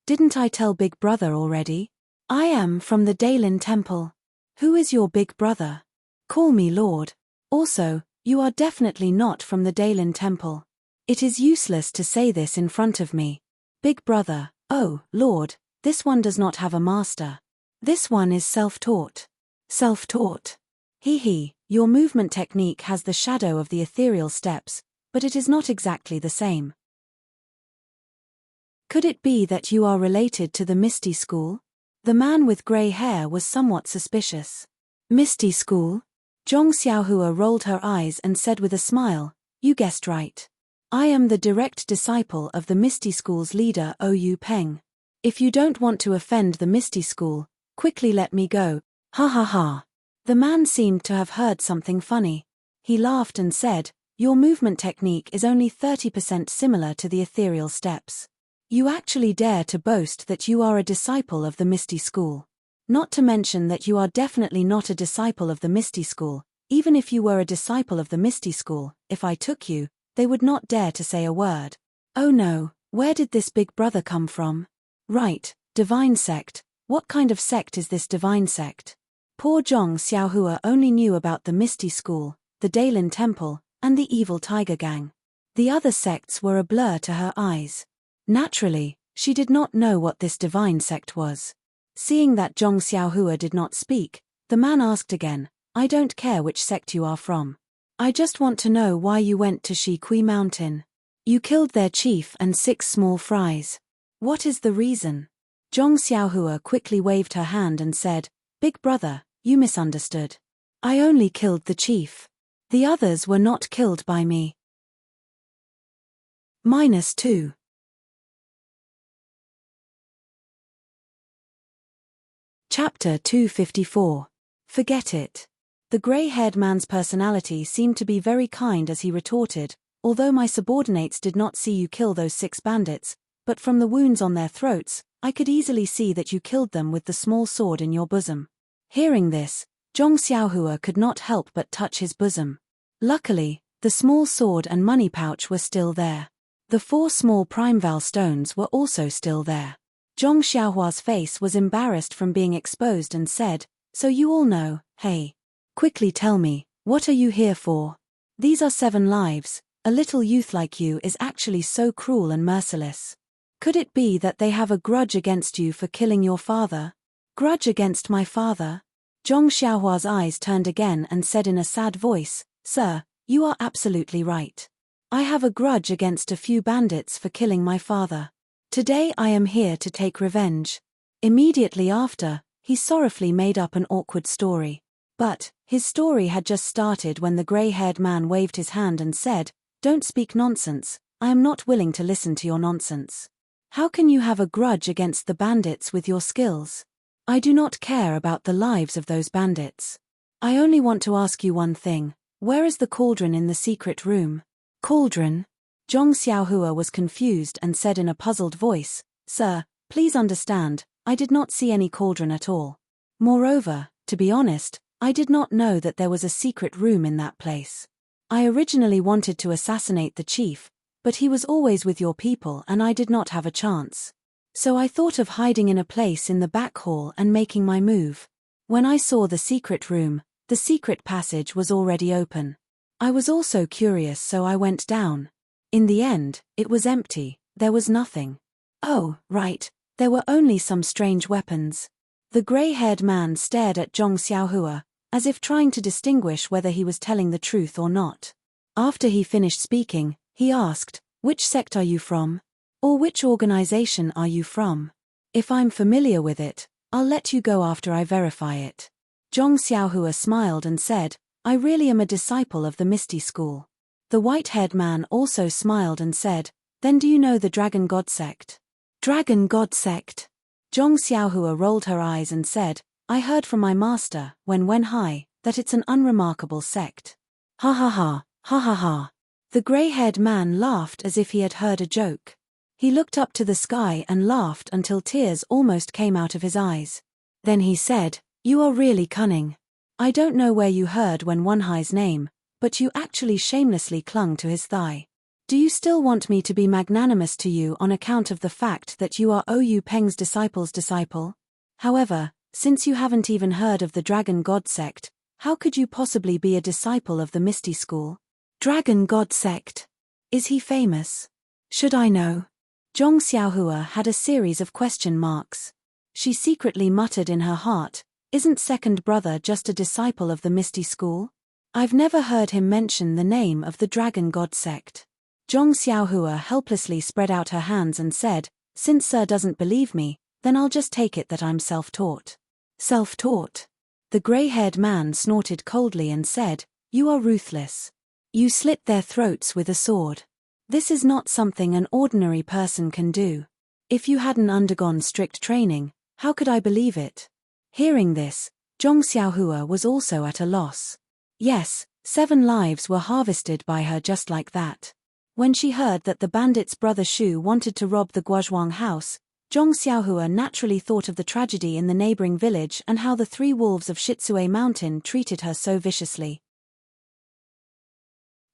Didn't I tell Big Brother already? I am from the Daylin Temple. Who is your Big Brother? Call me Lord. Also, you are definitely not from the Daylin Temple. It is useless to say this in front of me. Big Brother, oh, Lord, this one does not have a master. This one is self-taught. Self-taught? Your movement technique has the shadow of the ethereal steps, but it is not exactly the same. Could it be that you are related to the Misty School? The man with grey hair was somewhat suspicious. Misty School? Zhong Xiaohua rolled her eyes and said with a smile, you guessed right. I am the direct disciple of the Misty School's leader Ou Peng. If you don't want to offend the Misty School, quickly let me go. Ha ha ha. The man seemed to have heard something funny. He laughed and said, your movement technique is only 30% similar to the ethereal steps. You actually dare to boast that you are a disciple of the Misty School. Not to mention that you are definitely not a disciple of the Misty School. Even if you were a disciple of the Misty School, if I took you, they would not dare to say a word. Oh no, where did this Big Brother come from? Right, divine sect. What kind of sect is this divine sect? Poor Zhong Xiaohua only knew about the Misty School, the Daylin Temple, and the evil Tiger Gang. The other sects were a blur to her eyes. Naturally, she did not know what this divine sect was. Seeing that Zhong Xiaohua did not speak, the man asked again, I don't care which sect you are from. I just want to know why you went to Shi Kui Mountain. You killed their chief and 6 small fries. What is the reason? Zhong Xiaohua quickly waved her hand and said, Big Brother, you misunderstood. I only killed the chief. The others were not killed by me. -2. Chapter 254. Forget it. The grey-haired man's personality seemed to be very kind as he retorted, although my subordinates did not see you kill those 6 bandits, but from the wounds on their throats, I could easily see that you killed them with the small sword in your bosom. Hearing this, Zhong Xiaohua could not help but touch his bosom. Luckily, the small sword and money pouch were still there. The 4 small primeval stones were also still there. Zhong Xiaohua's face was embarrassed from being exposed and said, so you all know, hey. Quickly tell me, what are you here for? These are 7 lives. A little youth like you is actually so cruel and merciless. Could it be that they have a grudge against you for killing your father? Grudge against my father? Zhong Xiaohua's eyes turned again and said in a sad voice, Sir, you are absolutely right. I have a grudge against a few bandits for killing my father. Today I am here to take revenge. Immediately after, he sorrowfully made up an awkward story. But, his story had just started when the grey-haired man waved his hand and said, Don't speak nonsense, I am not willing to listen to your nonsense. How can you have a grudge against the bandits with your skills? I do not care about the lives of those bandits. I only want to ask you one thing, where is the cauldron in the secret room? Cauldron? Zhong Xiaohua was confused and said in a puzzled voice, Sir, please understand, I did not see any cauldron at all. Moreover, to be honest, I did not know that there was a secret room in that place. I originally wanted to assassinate the chief, but he was always with your people and I did not have a chance. So I thought of hiding in a place in the back hall and making my move. When I saw the secret room, the secret passage was already open. I was also curious, so I went down. In the end, it was empty, there was nothing. Oh, right, there were only some strange weapons. The grey-haired man stared at Zhong Xiaohua, as if trying to distinguish whether he was telling the truth or not. After he finished speaking, he asked, Which sect are you from? Or which organization are you from? If I'm familiar with it, I'll let you go after I verify it. Zhong Xiaohua smiled and said, I really am a disciple of the Misty School. The white-haired man also smiled and said, Then do you know the Dragon God sect? Dragon God sect? Zhong Xiaohua rolled her eyes and said, I heard from my master, when high, that it's an unremarkable sect. Ha ha ha, ha ha ha. The grey-haired man laughed as if he had heard a joke. He looked up to the sky and laughed until tears almost came out of his eyes. Then he said, You are really cunning. I don't know where you heard when One High's name, but you actually shamelessly clung to his thigh. Do you still want me to be magnanimous to you on account of the fact that you are Ou Peng's disciple's disciple? However, since you haven't even heard of the Dragon God sect, how could you possibly be a disciple of the Misty School? Dragon God sect? Is he famous? Should I know? Zhong Xiaohua had a series of question marks. She secretly muttered in her heart, isn't second brother just a disciple of the Misty School? I've never heard him mention the name of the Dragon God sect. Zhong Xiaohua helplessly spread out her hands and said, since sir doesn't believe me, then I'll just take it that I'm self-taught. Self-taught? The grey-haired man snorted coldly and said, you are ruthless. You slit their throats with a sword. This is not something an ordinary person can do. If you hadn't undergone strict training, how could I believe it? Hearing this, Zhong Xiaohua was also at a loss. Yes, 7 lives were harvested by her just like that. When she heard that the bandit's brother Shu wanted to rob the Guozhuang house, Zhong Xiaohua naturally thought of the tragedy in the neighboring village and how the 3 wolves of Shitsue Mountain treated her so viciously.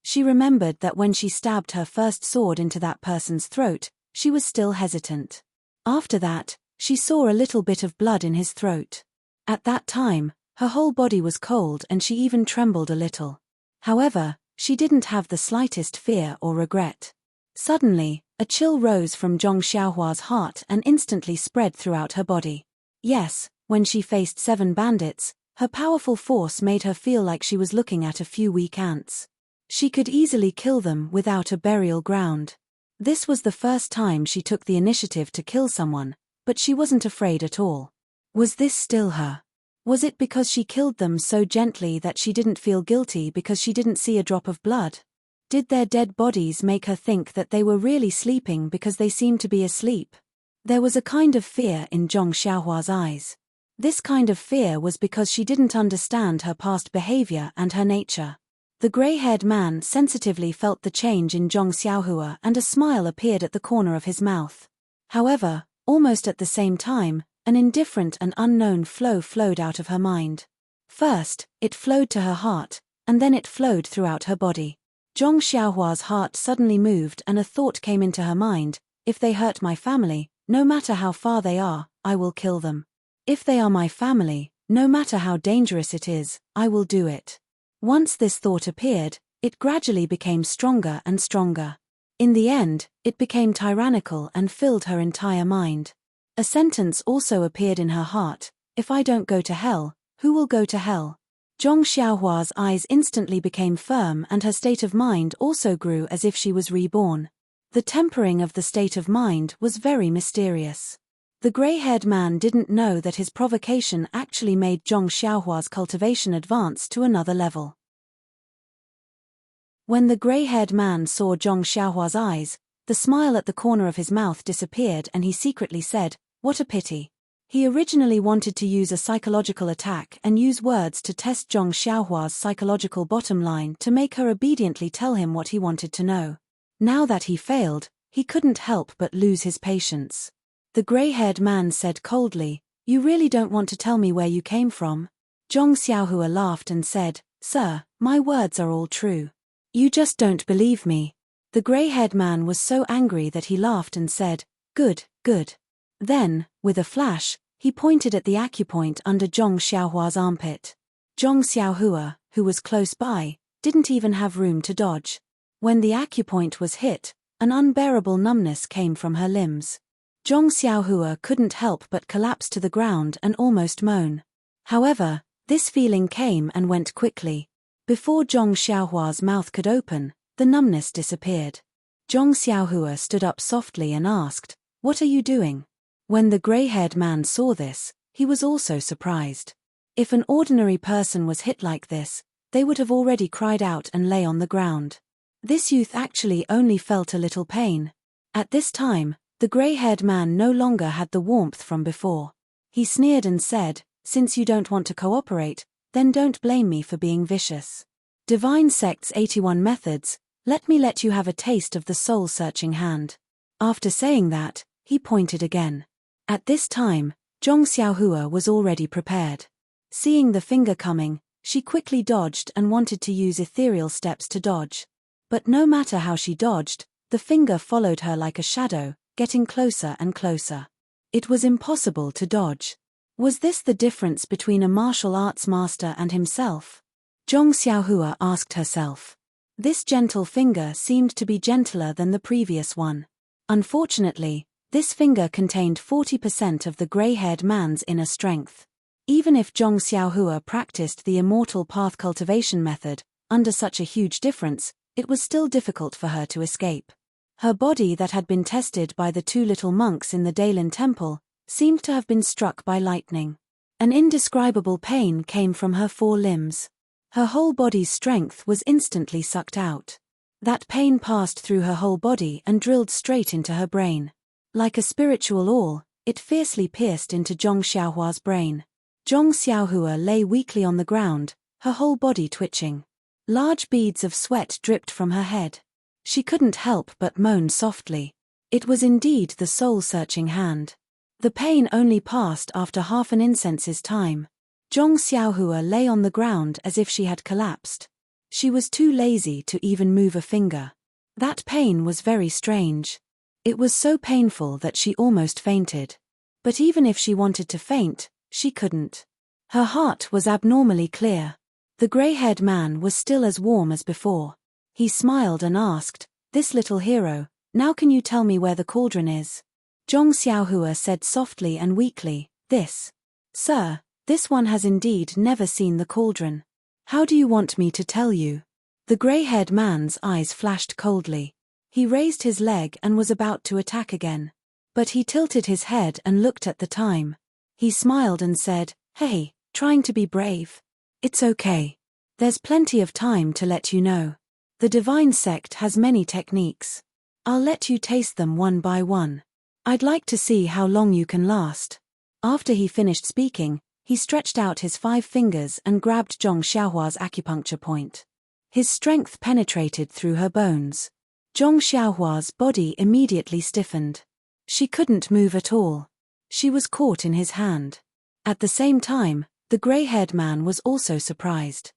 She remembered that when she stabbed her first sword into that person's throat, she was still hesitant. After that, she saw a little bit of blood in his throat. At that time, her whole body was cold and she even trembled a little. However, she didn't have the slightest fear or regret. Suddenly, a chill rose from Zhong Xiaohua's heart and instantly spread throughout her body. Yes, when she faced 7 bandits, her powerful force made her feel like she was looking at a few weak ants. She could easily kill them without a burial ground. This was the first time she took the initiative to kill someone, but she wasn't afraid at all. Was this still her? Was it because she killed them so gently that she didn't feel guilty because she didn't see a drop of blood? Did their dead bodies make her think that they were really sleeping because they seemed to be asleep? There was a kind of fear in Zhong Xiaohua's eyes. This kind of fear was because she didn't understand her past behavior and her nature. The grey-haired man sensitively felt the change in Zhong Xiaohua and a smile appeared at the corner of his mouth. However, almost at the same time, an indifferent and unknown flow flowed out of her mind. First, it flowed to her heart, and then it flowed throughout her body. Zhong Xiaohua's heart suddenly moved and a thought came into her mind, if they hurt my family, no matter how far they are, I will kill them. If they are my family, no matter how dangerous it is, I will do it. Once this thought appeared, it gradually became stronger and stronger. In the end, it became tyrannical and filled her entire mind. A sentence also appeared in her heart, if I don't go to hell, who will go to hell? Zhong Xiaohua's eyes instantly became firm and her state of mind also grew as if she was reborn. The tempering of the state of mind was very mysterious. The grey-haired man didn't know that his provocation actually made Zhong Xiaohua's cultivation advance to another level. When the grey-haired man saw Zhong Xiaohua's eyes, the smile at the corner of his mouth disappeared and he secretly said, what a pity. He originally wanted to use a psychological attack and use words to test Zhong Xiaohua's psychological bottom line to make her obediently tell him what he wanted to know. Now that he failed, he couldn't help but lose his patience. The grey-haired man said coldly, you really don't want to tell me where you came from? Zhong Xiaohua laughed and said, sir, my words are all true. You just don't believe me. The grey-haired man was so angry that he laughed and said, good, good. Then, with a flash, he pointed at the acupoint under Zhong Xiaohua's armpit. Zhong Xiaohua, who was close by, didn't even have room to dodge. When the acupoint was hit, an unbearable numbness came from her limbs. Zhong Xiaohua couldn't help but collapse to the ground and almost moan. However, this feeling came and went quickly. Before Zhong Xiaohua's mouth could open, the numbness disappeared. Zhong Xiaohua stood up softly and asked, what are you doing? When the grey-haired man saw this, he was also surprised. If an ordinary person was hit like this, they would have already cried out and lay on the ground. This youth actually only felt a little pain. At this time, the grey-haired man no longer had the warmth from before. He sneered and said, since you don't want to cooperate, then don't blame me for being vicious. Divine Sect's 81 methods, let me let you have a taste of the soul-searching hand. After saying that, he pointed again. At this time, Zhong Xiaohua was already prepared. Seeing the finger coming, She quickly dodged and wanted to use ethereal steps to dodge. But no matter how she dodged, the finger followed her like a shadow, getting closer and closer. It was impossible to dodge. Was this the difference between a martial arts master and himself? Zhong Xiaohua asked herself. This gentle finger seemed to be gentler than the previous one. Unfortunately, this finger contained 40% of the gray-haired man's inner strength. Even if Zhong Xiaohua practiced the immortal path cultivation method, under such a huge difference, it was still difficult for her to escape. Her body that had been tested by the two little monks in the Daylin temple seemed to have been struck by lightning. An indescribable pain came from her 4 limbs. Her whole body's strength was instantly sucked out. That pain passed through her whole body and drilled straight into her brain. Like a spiritual awl, it fiercely pierced into Zhong Xiaohua's brain. Zhong Xiaohua lay weakly on the ground, her whole body twitching. Large beads of sweat dripped from her head. She couldn't help but moan softly. It was indeed the soul-searching hand. The pain only passed after half an incense's time. Zhong Xiaohua lay on the ground as if she had collapsed. She was too lazy to even move a finger. That pain was very strange. It was so painful that she almost fainted. But even if she wanted to faint, she couldn't. Her heart was abnormally clear. The gray-haired man was still as warm as before. He smiled and asked, "This little hero, now can you tell me where the cauldron is?" Zhong Xiaohua said softly and weakly, Sir, this one has indeed never seen the cauldron. How do you want me to tell you?" The gray-haired man's eyes flashed coldly. He raised his leg and was about to attack again. But he tilted his head and looked at the time. He smiled and said, "Hey, trying to be brave? It's okay. There's plenty of time to let you know. The divine sect has many techniques. I'll let you taste them one by one. I'd like to see how long you can last." After he finished speaking, he stretched out his 5 fingers and grabbed Zhong Xiaohua's acupuncture point. His strength penetrated through her bones. Zhong Xiaohua's body immediately stiffened. She couldn't move at all. She was caught in his hand. At the same time, the gray-haired man was also surprised.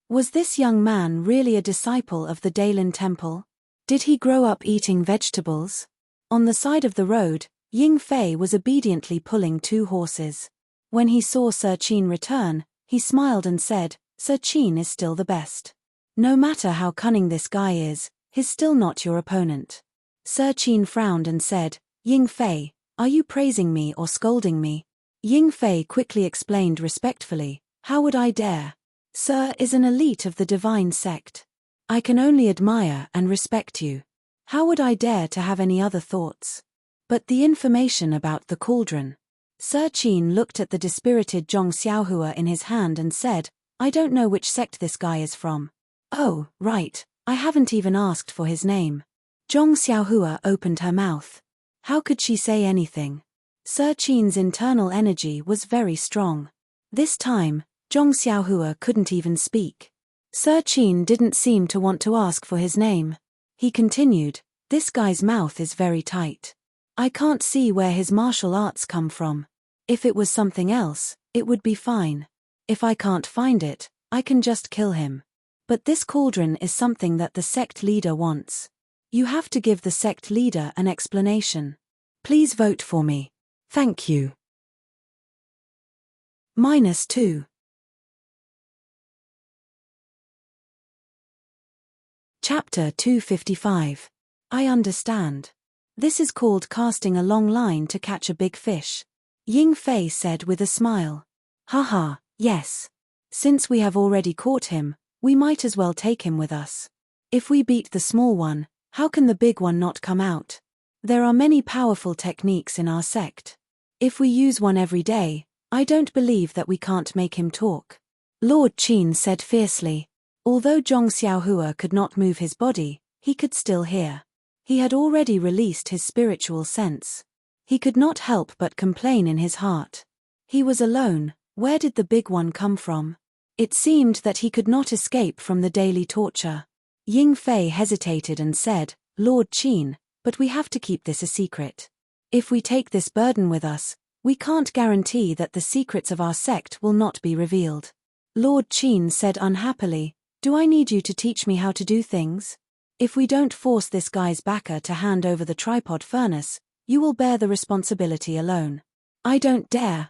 Was this young man really a disciple of the Daylin temple? Did he grow up eating vegetables? On the side of the road, Ying Fei was obediently pulling 2 horses. When he saw Sir Qin return, he smiled and said, "Sir Qin is still the best. No matter how cunning this guy is, he's still not your opponent." Sir Qin frowned and said, "Ying Fei, are you praising me or scolding me?" Ying Fei quickly explained respectfully, "How would I dare? Sir is an elite of the divine sect. I can only admire and respect you. How would I dare to have any other thoughts? But the information about the cauldron." Sir Qin looked at the dispirited Zhong Xiaohua in his hand and said, "I don't know which sect this guy is from." "Oh, right, I haven't even asked for his name." Zhong Xiaohua opened her mouth. How could she say anything? Sir Qin's internal energy was very strong. This time, Zhong Xiaohua couldn't even speak. Sir Qin didn't seem to want to ask for his name. He continued, "This guy's mouth is very tight. I can't see where his martial arts come from. If it was something else, it would be fine. If I can't find it, I can just kill him. But this cauldron is something that the sect leader wants. You have to give the sect leader an explanation. Please vote for me. Thank you." -2. Chapter 255. I understand. This is called casting a long line to catch a big fish. Ying Fei said with a smile. Haha, yes. Since we have already caught him, we might as well take him with us. If we beat the small one, how can the big one not come out? There are many powerful techniques in our sect. If we use one every day, I don't believe that we can't make him talk. Lord Qin said fiercely. Although Zhong Xiaohua could not move his body, he could still hear. He had already released his spiritual sense. He could not help but complain in his heart. He was alone. Where did the big one come from? It seemed that he could not escape from the daily torture. Ying Fei hesitated and said, "Lord Qin, but we have to keep this a secret. If we take this burden with us, We can't guarantee that the secrets of our sect will not be revealed. Lord Qin said unhappily, "Do I need you to teach me how to do things? If we don't force this guy's backer to hand over the tripod furnace, you will bear the responsibility alone." I don't dare.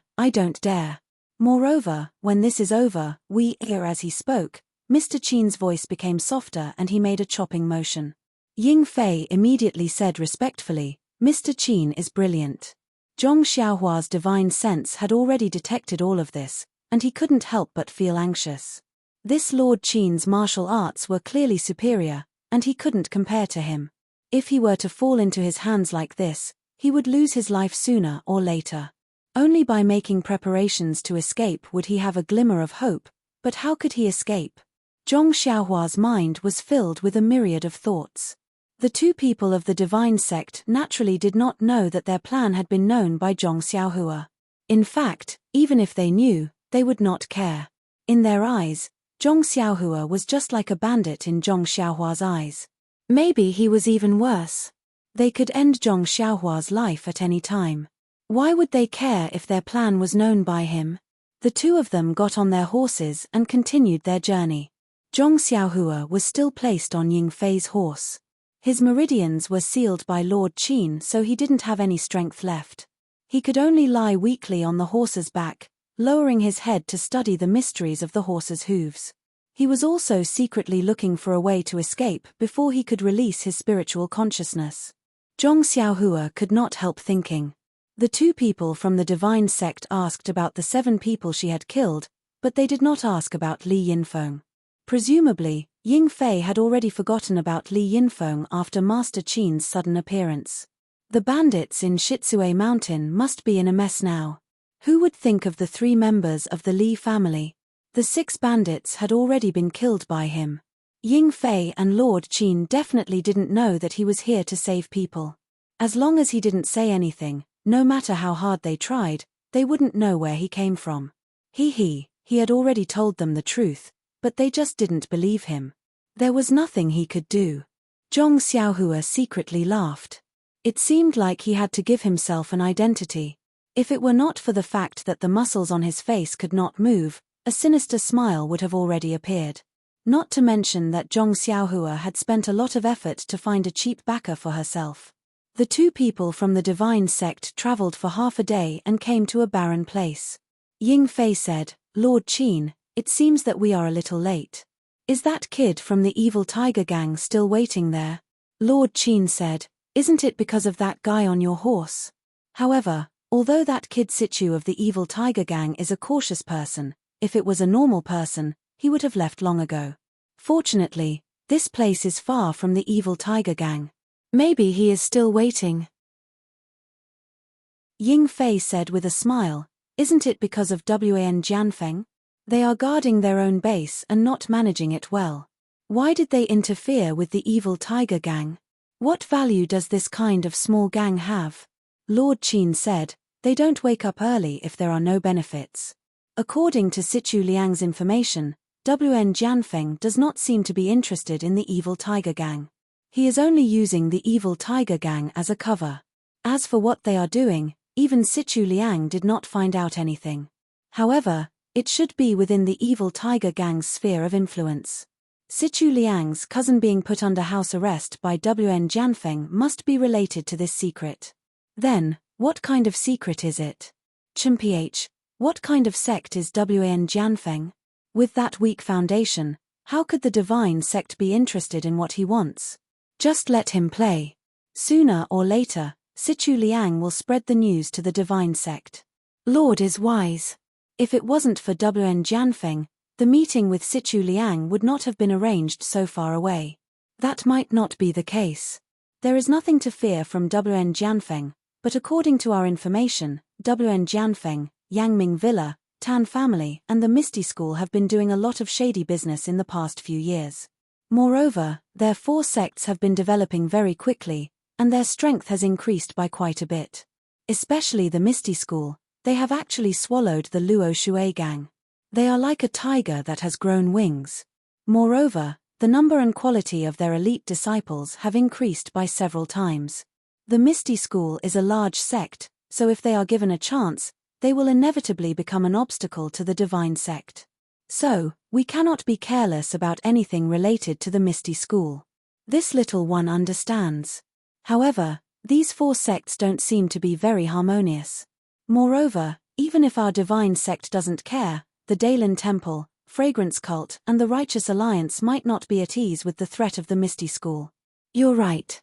Moreover, when this is over, as he spoke, Mr. Qin's voice became softer and he made a chopping motion. Ying Fei immediately said respectfully, "Mr. Qin is brilliant." Zhong Xiaohua's divine sense had already detected all of this, and he couldn't help but feel anxious. This Lord Qin's martial arts were clearly superior, and he couldn't compare to him. If he were to fall into his hands like this, he would lose his life sooner or later. Only by making preparations to escape would he have a glimmer of hope, but how could he escape? Zhong Xiaohua's mind was filled with a myriad of thoughts. The two people of the divine sect naturally did not know that their plan had been known by Zhong Xiaohua. In fact, even if they knew, they would not care. In their eyes, Zhong Xiaohua was just like a bandit in Zhong Xiaohua's eyes. Maybe he was even worse. They could end Zhong Xiaohua's life at any time. Why would they care if their plan was known by him? The two of them got on their horses and continued their journey. Zhong Xiaohua was still placed on Ying Fei's horse. His meridians were sealed by Lord Qin, so he didn't have any strength left. He could only lie weakly on the horse's back, lowering his head to study the mysteries of the horse's hooves. He was also secretly looking for a way to escape before he could release his spiritual consciousness. Zhong Xiaohua could not help thinking. The two people from the divine sect asked about the 7 people she had killed, but they did not ask about Li Yinfeng. Presumably, Ying Fei had already forgotten about Li Yinfeng after Master Qin's sudden appearance. The bandits in Shitsue Mountain must be in a mess now. Who would think of the 3 members of the Li family? The 6 bandits had already been killed by him. Ying Fei and Lord Qin definitely didn't know that he was here to save people. As long as he didn't say anything, no matter how hard they tried, they wouldn't know where he came from. He had already told them the truth, but they just didn't believe him. There was nothing he could do. Zhong Xiaohua secretly laughed. It seemed like he had to give himself an identity. If it were not for the fact that the muscles on his face could not move, a sinister smile would have already appeared. Not to mention that Zhong Xiaohua had spent a lot of effort to find a cheap backer for herself. The two people from the divine sect traveled for half a day and came to a barren place. Ying Fei said, "Lord Qin, it seems that we are a little late. Is that kid from the evil tiger gang still waiting there?" Lord Qin said, "Isn't it because of that guy on your horse?" However, although that kid Situ of the evil tiger gang is a cautious person, if it was a normal person, he would have left long ago. Fortunately, this place is far from the evil tiger gang. Maybe he is still waiting. Ying Fei said with a smile, "Isn't it because of Wan Jianfeng? They are guarding their own base and not managing it well. Why did they interfere with the evil tiger gang? What value does this kind of small gang have?" Lord Qin said, "They don't wake up early if there are no benefits." According to Situ Liang's information, Wan Jianfeng does not seem to be interested in the evil tiger gang. He is only using the evil tiger gang as a cover. As for what they are doing, even Situ Liang did not find out anything. However, it should be within the evil tiger gang's sphere of influence. Situ Liang's cousin being put under house arrest by Wan Jianfeng must be related to this secret. Then, what kind of secret is it? Mph, what kind of sect is Wan Jianfeng? With that weak foundation, how could the divine sect be interested in what he wants? Just let him play. Sooner or later, Situ Liang will spread the news to the divine sect. Lord is wise. If it wasn't for Wan Jianfeng, the meeting with Situ Liang would not have been arranged so far away. That might not be the case. There is nothing to fear from Wan Jianfeng, but according to our information, Wan Jianfeng, Yangming Villa, Tan family and the Misty School have been doing a lot of shady business in the past few years. Moreover, their 4 sects have been developing very quickly, and their strength has increased by quite a bit. Especially the Misty School, they have actually swallowed the Luo Shui gang. They are like a tiger that has grown wings. Moreover, the number and quality of their elite disciples have increased by several times. The Misty School is a large sect, so if they are given a chance, they will inevitably become an obstacle to the divine sect. So, we cannot be careless about anything related to the Misty school. This little one understands. However, these four sects don't seem to be very harmonious. Moreover, even if our divine sect doesn't care, the Dalen Temple, Fragrance Cult, and the Righteous Alliance might not be at ease with the threat of the Misty school. You're right.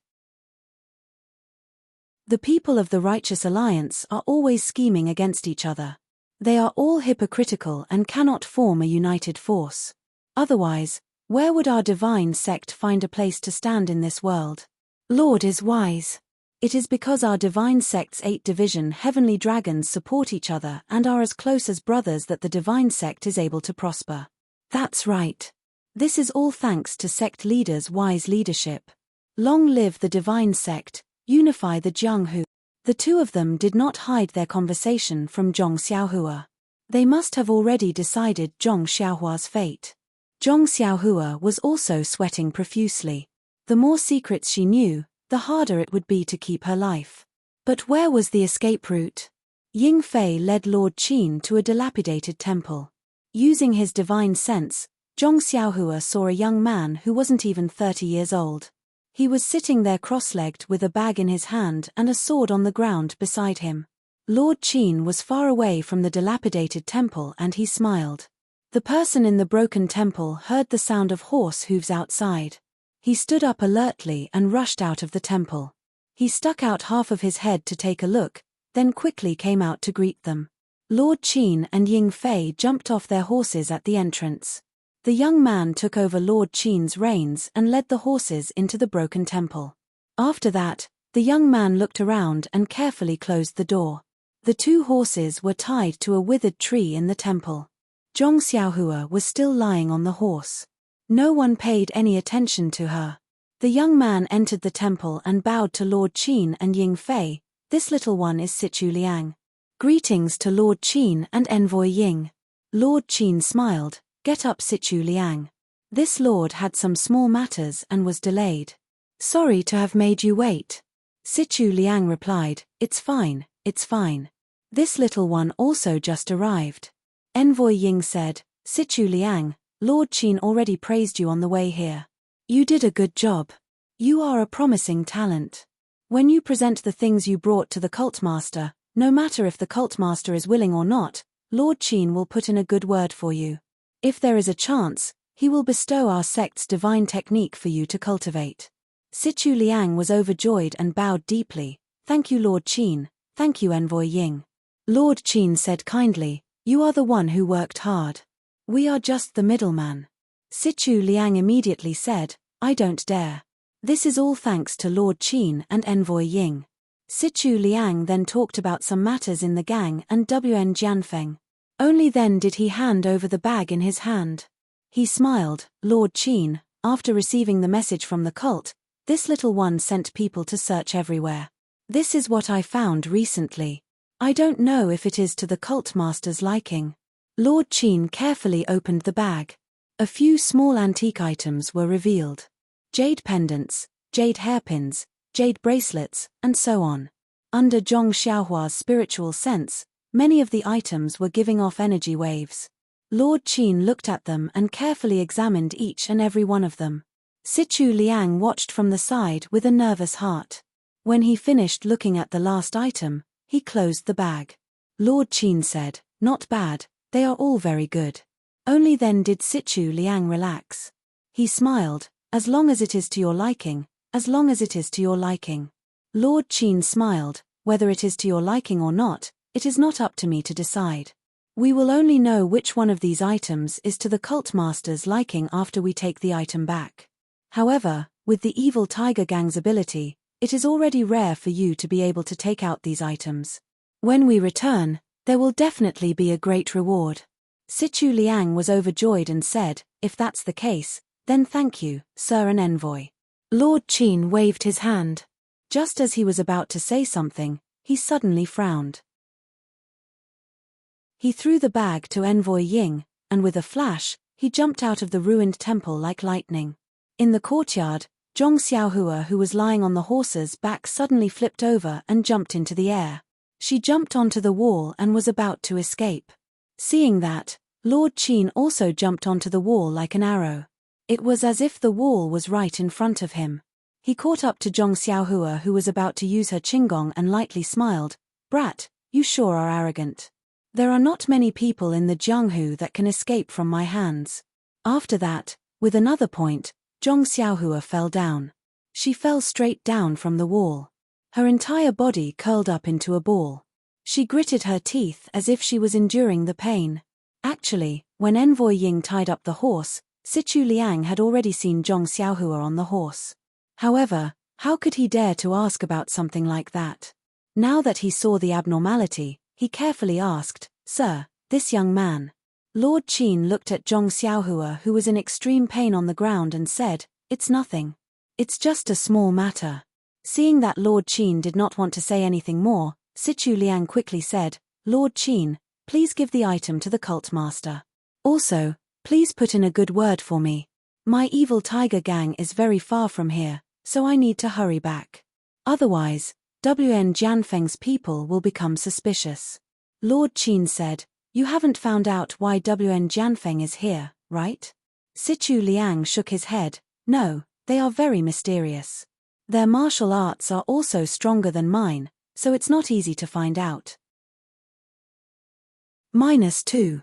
The people of the Righteous Alliance are always scheming against each other. They are all hypocritical and cannot form a united force. Otherwise, where would our divine sect find a place to stand in this world? Lord is wise. It is because our divine sect's 8 division heavenly dragons support each other and are as close as brothers that the divine sect is able to prosper. That's right. This is all thanks to sect leaders' wise leadership. Long live the divine sect, unify the Jianghu. The two of them did not hide their conversation from Zhong Xiaohua. They must have already decided Zhong Xiaohua's fate. Zhong Xiaohua was also sweating profusely. The more secrets she knew, the harder it would be to keep her life. But where was the escape route? Ying Fei led Lord Qin to a dilapidated temple. Using his divine sense, Zhong Xiaohua saw a young man who wasn't even 30 years old. He was sitting there cross-legged with a bag in his hand and a sword on the ground beside him. Lord Qin was far away from the dilapidated temple and he smiled. The person in the broken temple heard the sound of horse hooves outside. He stood up alertly and rushed out of the temple. He stuck out half of his head to take a look, then quickly came out to greet them. Lord Qin and Ying Fei jumped off their horses at the entrance. The young man took over Lord Qin's reins and led the horses into the broken temple. After that, the young man looked around and carefully closed the door. The 2 horses were tied to a withered tree in the temple. Zhong Xiaohua was still lying on the horse. No one paid any attention to her. The young man entered the temple and bowed to Lord Qin and Ying Fei. This little one is Sichu Liang. Greetings to Lord Qin and Envoy Ying. Lord Qin smiled. Get up, Sichu Liang. This lord had some small matters and was delayed. Sorry to have made you wait. Sichu Liang replied, It's fine, it's fine. This little one also just arrived. Envoy Ying said, Sichu Liang, Lord Qin already praised you on the way here. You did a good job. You are a promising talent. When you present the things you brought to the cult master, no matter if the cult master is willing or not, Lord Qin will put in a good word for you. If there is a chance, he will bestow our sect's divine technique for you to cultivate. Sichu Liang was overjoyed and bowed deeply. Thank you, Lord Qin. Thank you, Envoy Ying. Lord Qin said kindly, You are the one who worked hard. We are just the middleman. Sichu Liang immediately said, I don't dare. This is all thanks to Lord Qin and Envoy Ying. Sichu Liang then talked about some matters in the gang and Wn Jianfeng. Only then did he hand over the bag in his hand. He smiled, Lord Qin, after receiving the message from the cult, this little one sent people to search everywhere. This is what I found recently. I don't know if it is to the cult master's liking. Lord Qin carefully opened the bag. A few small antique items were revealed. Jade pendants, jade hairpins, jade bracelets, and so on. Under Zhong Xiaohua's spiritual sense, many of the items were giving off energy waves. Lord Qin looked at them and carefully examined each and every one of them. Sichu Liang watched from the side with a nervous heart. When he finished looking at the last item, he closed the bag. Lord Qin said, Not bad, they are all very good. Only then did Sichu Liang relax. He smiled, As long as it is to your liking, as long as it is to your liking. Lord Qin smiled, Whether it is to your liking or not, it is not up to me to decide. We will only know which one of these items is to the cult master's liking after we take the item back. However, with the evil tiger gang's ability, it is already rare for you to be able to take out these items. When we return, there will definitely be a great reward. Sichu Liang was overjoyed and said, If that's the case, then thank you, sir and envoy. Lord Qin waved his hand. Just as he was about to say something, he suddenly frowned. He threw the bag to Envoy Ying, and with a flash, he jumped out of the ruined temple like lightning. In the courtyard, Zhong Xiaohua, who was lying on the horse's back, suddenly flipped over and jumped into the air. She jumped onto the wall and was about to escape. Seeing that, Lord Qin also jumped onto the wall like an arrow. It was as if the wall was right in front of him. He caught up to Zhong Xiaohua, who was about to use her qinggong, and lightly smiled. "Brat, you sure are arrogant. There are not many people in the Jianghu that can escape from my hands." After that, with another point, Zhong Xiaohua fell down. She fell straight down from the wall. Her entire body curled up into a ball. She gritted her teeth as if she was enduring the pain. Actually, when Envoy Ying tied up the horse, Sichu Liang had already seen Zhong Xiaohua on the horse. However, how could he dare to ask about something like that? Now that he saw the abnormality, he carefully asked, "Sir, this young man." Lord Qin looked at Zhong Xiaohua, who was in extreme pain on the ground, and said, "It's nothing. It's just a small matter." Seeing that Lord Qin did not want to say anything more, Sichu Liang quickly said, "Lord Qin, please give the item to the cult master. Also, please put in a good word for me. My evil tiger gang is very far from here, so I need to hurry back. Otherwise, WN Jianfeng's people will become suspicious." Lord Qin said, "You haven't found out why WN Jianfeng is here, right?" Sichu Liang shook his head. "No, they are very mysterious. Their martial arts are also stronger than mine, so it's not easy to find out." -2.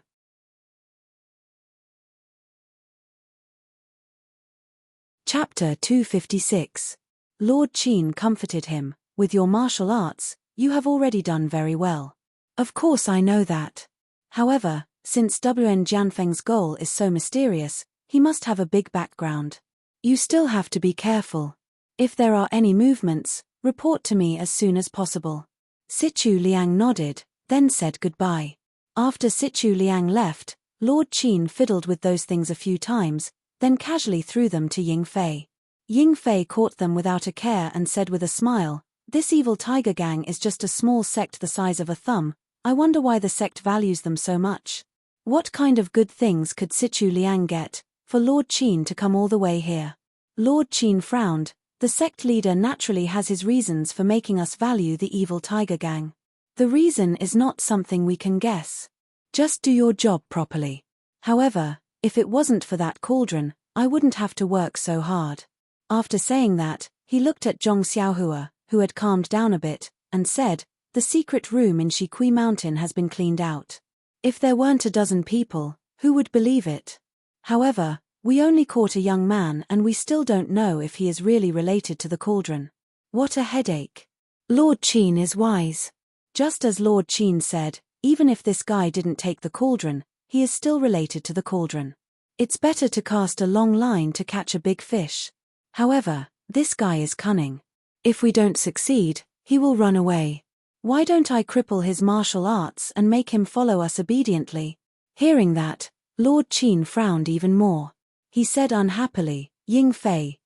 Chapter 256. Lord Qin comforted him. "With your martial arts, you have already done very well. Of course I know that. However, since WN Jianfeng's goal is so mysterious, he must have a big background. You still have to be careful. If there are any movements, report to me as soon as possible." Sichu Liang nodded, then said goodbye. After Sichu Liang left, Lord Qin fiddled with those things a few times, then casually threw them to Ying Fei. Ying Fei caught them without a care and said with a smile, "This evil tiger gang is just a small sect the size of a thumb. I wonder why the sect values them so much. What kind of good things could Sichu Liang get for Lord Qin to come all the way here?" Lord Qin frowned. "The sect leader naturally has his reasons for making us value the evil tiger gang. The reason is not something we can guess. Just do your job properly. However, if it wasn't for that cauldron, I wouldn't have to work so hard." After saying that, he looked at Zhong Xiaohua, who had calmed down a bit, and said, "The secret room in Shikui Mountain has been cleaned out. If there weren't a dozen people, who would believe it? However, we only caught a young man and we still don't know if he is really related to the cauldron. What a headache." Lord Qin is wise. Just as Lord Qin said, even if this guy didn't take the cauldron, he is still related to the cauldron. It's better to cast a long line to catch a big fish. However, this guy is cunning. If we don't succeed, he will run away. Why don't I cripple his martial arts and make him follow us obediently?" Hearing that, Lord Qin frowned even more. He said unhappily, Ying Fei,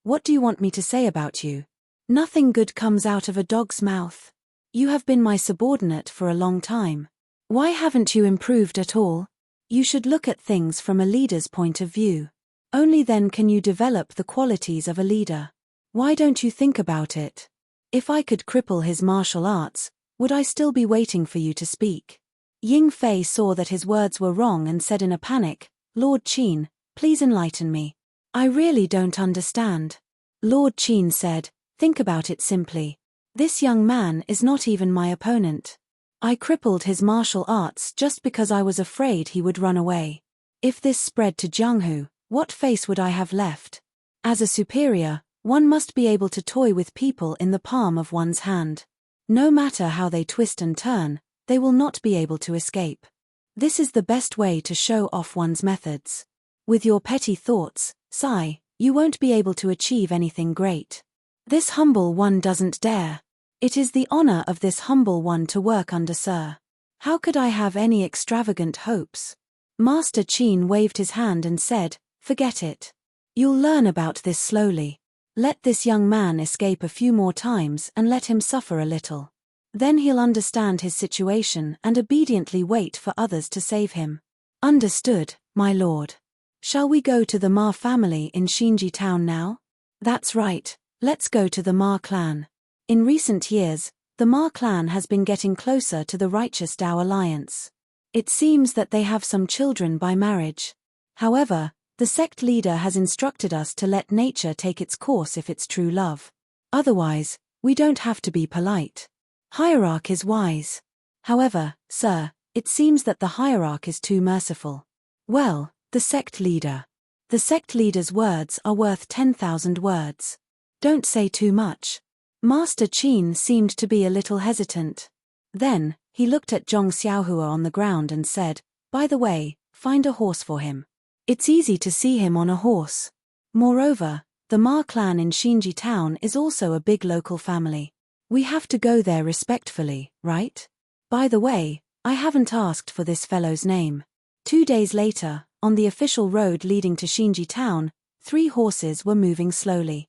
what do you want me to say about you? Nothing good comes out of a dog's mouth. You have been my subordinate for a long time. Why haven't you improved at all? You should look at things from a leader's point of view. Only then can you develop the qualities of a leader. Why don't you think about it? If I could cripple his martial arts, would I still be waiting for you to speak?" Ying Fei saw that his words were wrong and said in a panic, "Lord Qin, please enlighten me. I really don't understand." Lord Qin said, "Think about it simply. This young man is not even my opponent. I crippled his martial arts just because I was afraid he would run away. If this spread to Jianghu, what face would I have left? As a superior, one must be able to toy with people in the palm of one's hand. No matter how they twist and turn, they will not be able to escape. This is the best way to show off one's methods. With your petty thoughts, Sai, you won't be able to achieve anything great. This humble one doesn't dare. It is the honor of this humble one to work under Sir. How could I have any extravagant hopes?" Master Qin waved his hand and said, "Forget it. You'll learn about this slowly. Let this young man escape a few more times and let him suffer a little. Then he'll understand his situation and obediently wait for others to save him." "Understood, my lord. Shall we go to the Ma family in Xinji town now?" "That's right, let's go to the Ma clan. In recent years, The Ma clan has been getting closer to the righteous Dao alliance. It seems that they have some children by marriage. However, the sect leader has instructed us to let nature take its course if it's true love. Otherwise, we don't have to be polite. Hierarch is wise. However, sir, it seems that the hierarch is too merciful. Well, the sect leader. The sect leader's words are worth 10,000 words. Don't say too much. Master Qin seemed to be a little hesitant. Then, he looked at Zhong Xiaohua on the ground and said, "By the way, find a horse for him. It's easy to see him on a horse. Moreover, the Ma clan in Xinji town is also a big local family. We have to go there respectfully, right? By the way, I haven't asked for this fellow's name." 2 days later, on the official road leading to Xinji town, 3 horses were moving slowly.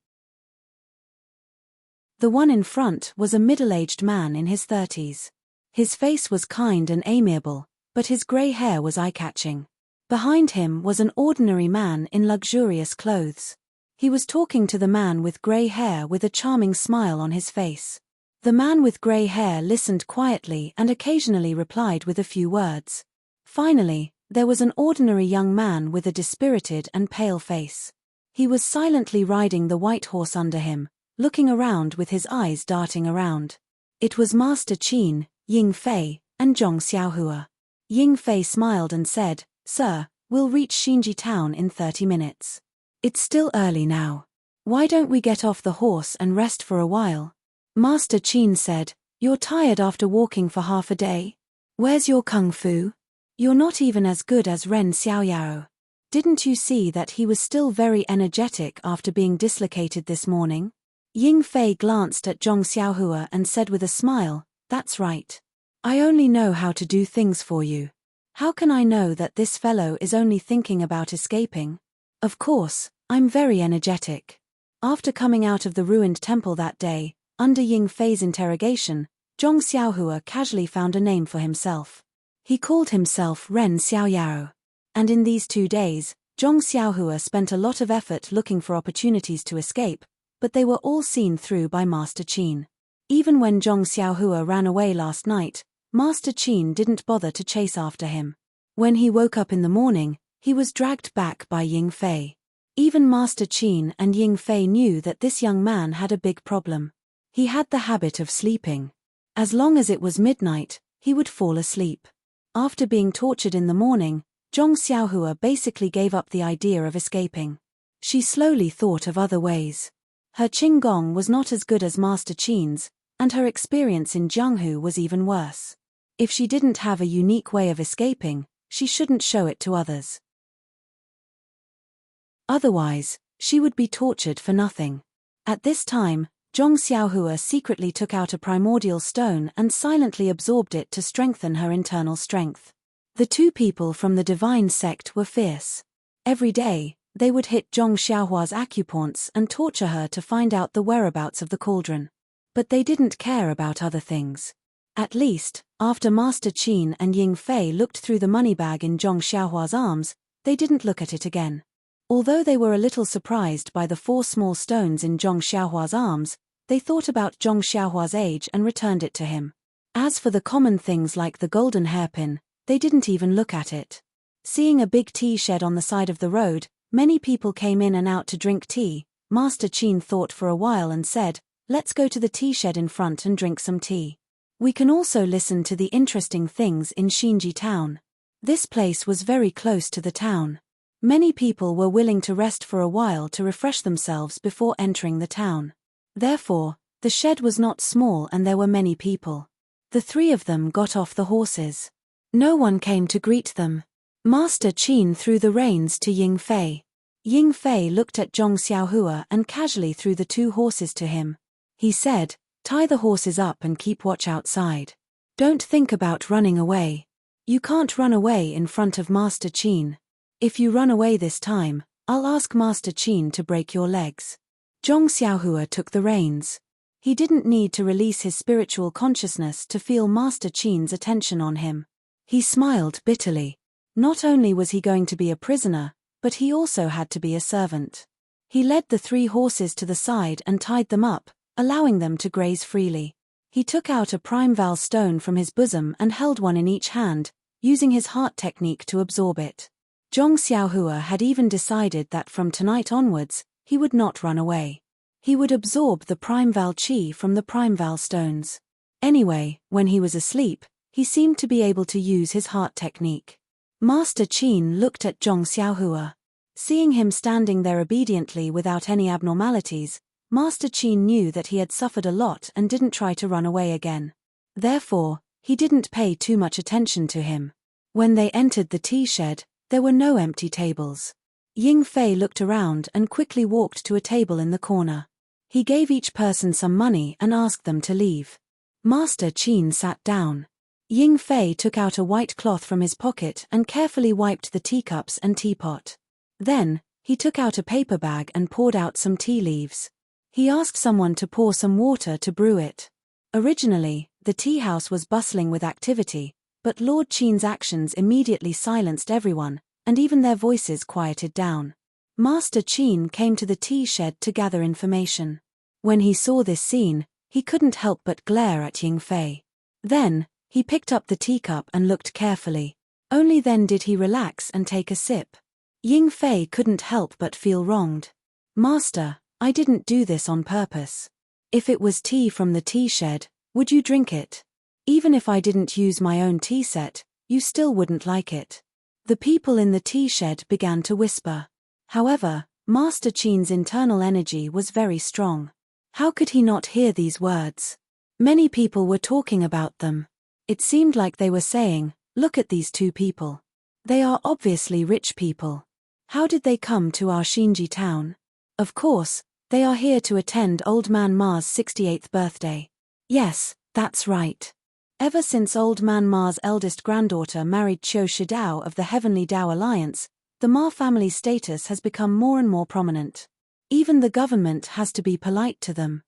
The one in front was a middle-aged man in his 30s. His face was kind and amiable, but his grey hair was eye-catching. Behind him was an ordinary man in luxurious clothes. He was talking to the man with grey hair with a charming smile on his face. The man with grey hair listened quietly and occasionally replied with a few words. Finally, there was an ordinary young man with a dispirited and pale face. He was silently riding the white horse under him, looking around with his eyes darting around. It was Master Qin, Ying Fei, and Zhong Xiaohua. Ying Fei smiled and said, "Sir, we'll reach Xinji town in 30 minutes. It's still early now. Why don't we get off the horse and rest for a while?" Master Qin said, "You're tired after walking for half a day? Where's your kung fu? You're not even as good as Ren Xiaoyao. Didn't you see that he was still very energetic after being dislocated this morning?" Ying Fei glanced at Zhong Xiaohua and said with a smile, "That's right. I only know how to do things for you. How can I know that this fellow is only thinking about escaping? Of course, I'm very energetic." After coming out of the ruined temple that day, under Ying Fei's interrogation, Zhong Xiaohua casually found a name for himself. He called himself Ren Xiaoyao. And in these 2 days, Zhong Xiaohua spent a lot of effort looking for opportunities to escape, but they were all seen through by Master Qin. Even when Zhong Xiaohua ran away last night, Master Qin didn't bother to chase after him. When he woke up in the morning, he was dragged back by Ying Fei. Even Master Qin and Ying Fei knew that this young man had a big problem. He had the habit of sleeping. As long as it was midnight, he would fall asleep. After being tortured in the morning, Zhong Xiaohua basically gave up the idea of escaping. She slowly thought of other ways. Her Qinggong was not as good as Master Qin's, and her experience in Jianghu was even worse. If she didn't have a unique way of escaping, she shouldn't show it to others. Otherwise, she would be tortured for nothing. At this time, Zhong Xiaohua secretly took out a primordial stone and silently absorbed it to strengthen her internal strength. The 2 people from the divine sect were fierce. Every day, they would hit Zhong Xiaohua's acupoints and torture her to find out the whereabouts of the cauldron. But they didn't care about other things. At least, after Master Qin and Ying Fei looked through the money bag in Zhong Xiaohua's arms, they didn't look at it again. Although they were a little surprised by the 4 small stones in Zhong Xiaohua's arms, they thought about Zhong Xiaohua's age and returned it to him. As for the common things like the golden hairpin, they didn't even look at it. Seeing a big tea shed on the side of the road, many people came in and out to drink tea. Master Qin thought for a while and said, "Let's go to the tea shed in front and drink some tea. We can also listen to the interesting things in Xinji town." This place was very close to the town. Many people were willing to rest for a while to refresh themselves before entering the town. Therefore, the shed was not small and there were many people. The 3 of them got off the horses. No one came to greet them. Master Qin threw the reins to Ying Fei. Ying Fei looked at Zhong Xiaohua and casually threw the 2 horses to him. He said, "Tie the horses up and keep watch outside. Don't think about running away. You can't run away in front of Master Qin. If you run away this time, I'll ask Master Qin to break your legs." Zhong Xiaohua took the reins. He didn't need to release his spiritual consciousness to feel Master Qin's attention on him. He smiled bitterly. Not only was he going to be a prisoner, but he also had to be a servant. He led the 3 horses to the side and tied them up, allowing them to graze freely. He took out a primeval stone from his bosom and held one in each hand, using his heart technique to absorb it. Zhong Xiaohua had even decided that from tonight onwards, he would not run away. He would absorb the primeval qi from the primeval stones. Anyway, when he was asleep, he seemed to be able to use his heart technique. Master Qin looked at Zhong Xiaohua. Seeing him standing there obediently without any abnormalities, Master Qin knew that he had suffered a lot and didn't try to run away again. Therefore, he didn't pay too much attention to him. When they entered the tea shed, there were no empty tables. Ying Fei looked around and quickly walked to a table in the corner. He gave each person some money and asked them to leave. Master Qin sat down. Ying Fei took out a white cloth from his pocket and carefully wiped the teacups and teapot. Then, he took out a paper bag and poured out some tea leaves. He asked someone to pour some water to brew it. Originally, the tea house was bustling with activity, but Lord Qin's actions immediately silenced everyone, and even their voices quieted down. Master Qin came to the tea shed to gather information. When he saw this scene, he couldn't help but glare at Ying Fei. Then, he picked up the teacup and looked carefully. Only then did he relax and take a sip. Ying Fei couldn't help but feel wronged. "Master, I didn't do this on purpose. If it was tea from the tea shed, would you drink it? Even if I didn't use my own tea set, you still wouldn't like it." The people in the tea shed began to whisper. However, Master Qin's internal energy was very strong. How could he not hear these words? Many people were talking about them. It seemed like they were saying, "Look at these two people. They are obviously rich people. How did they come to our Xinji town? Of course, they are here to attend Old Man Ma's 68th birthday. Yes, that's right. Ever since Old Man Ma's eldest granddaughter married Qiu Shidao of the Heavenly Dao Alliance, the Ma family's status has become more and more prominent. Even the government has to be polite to them.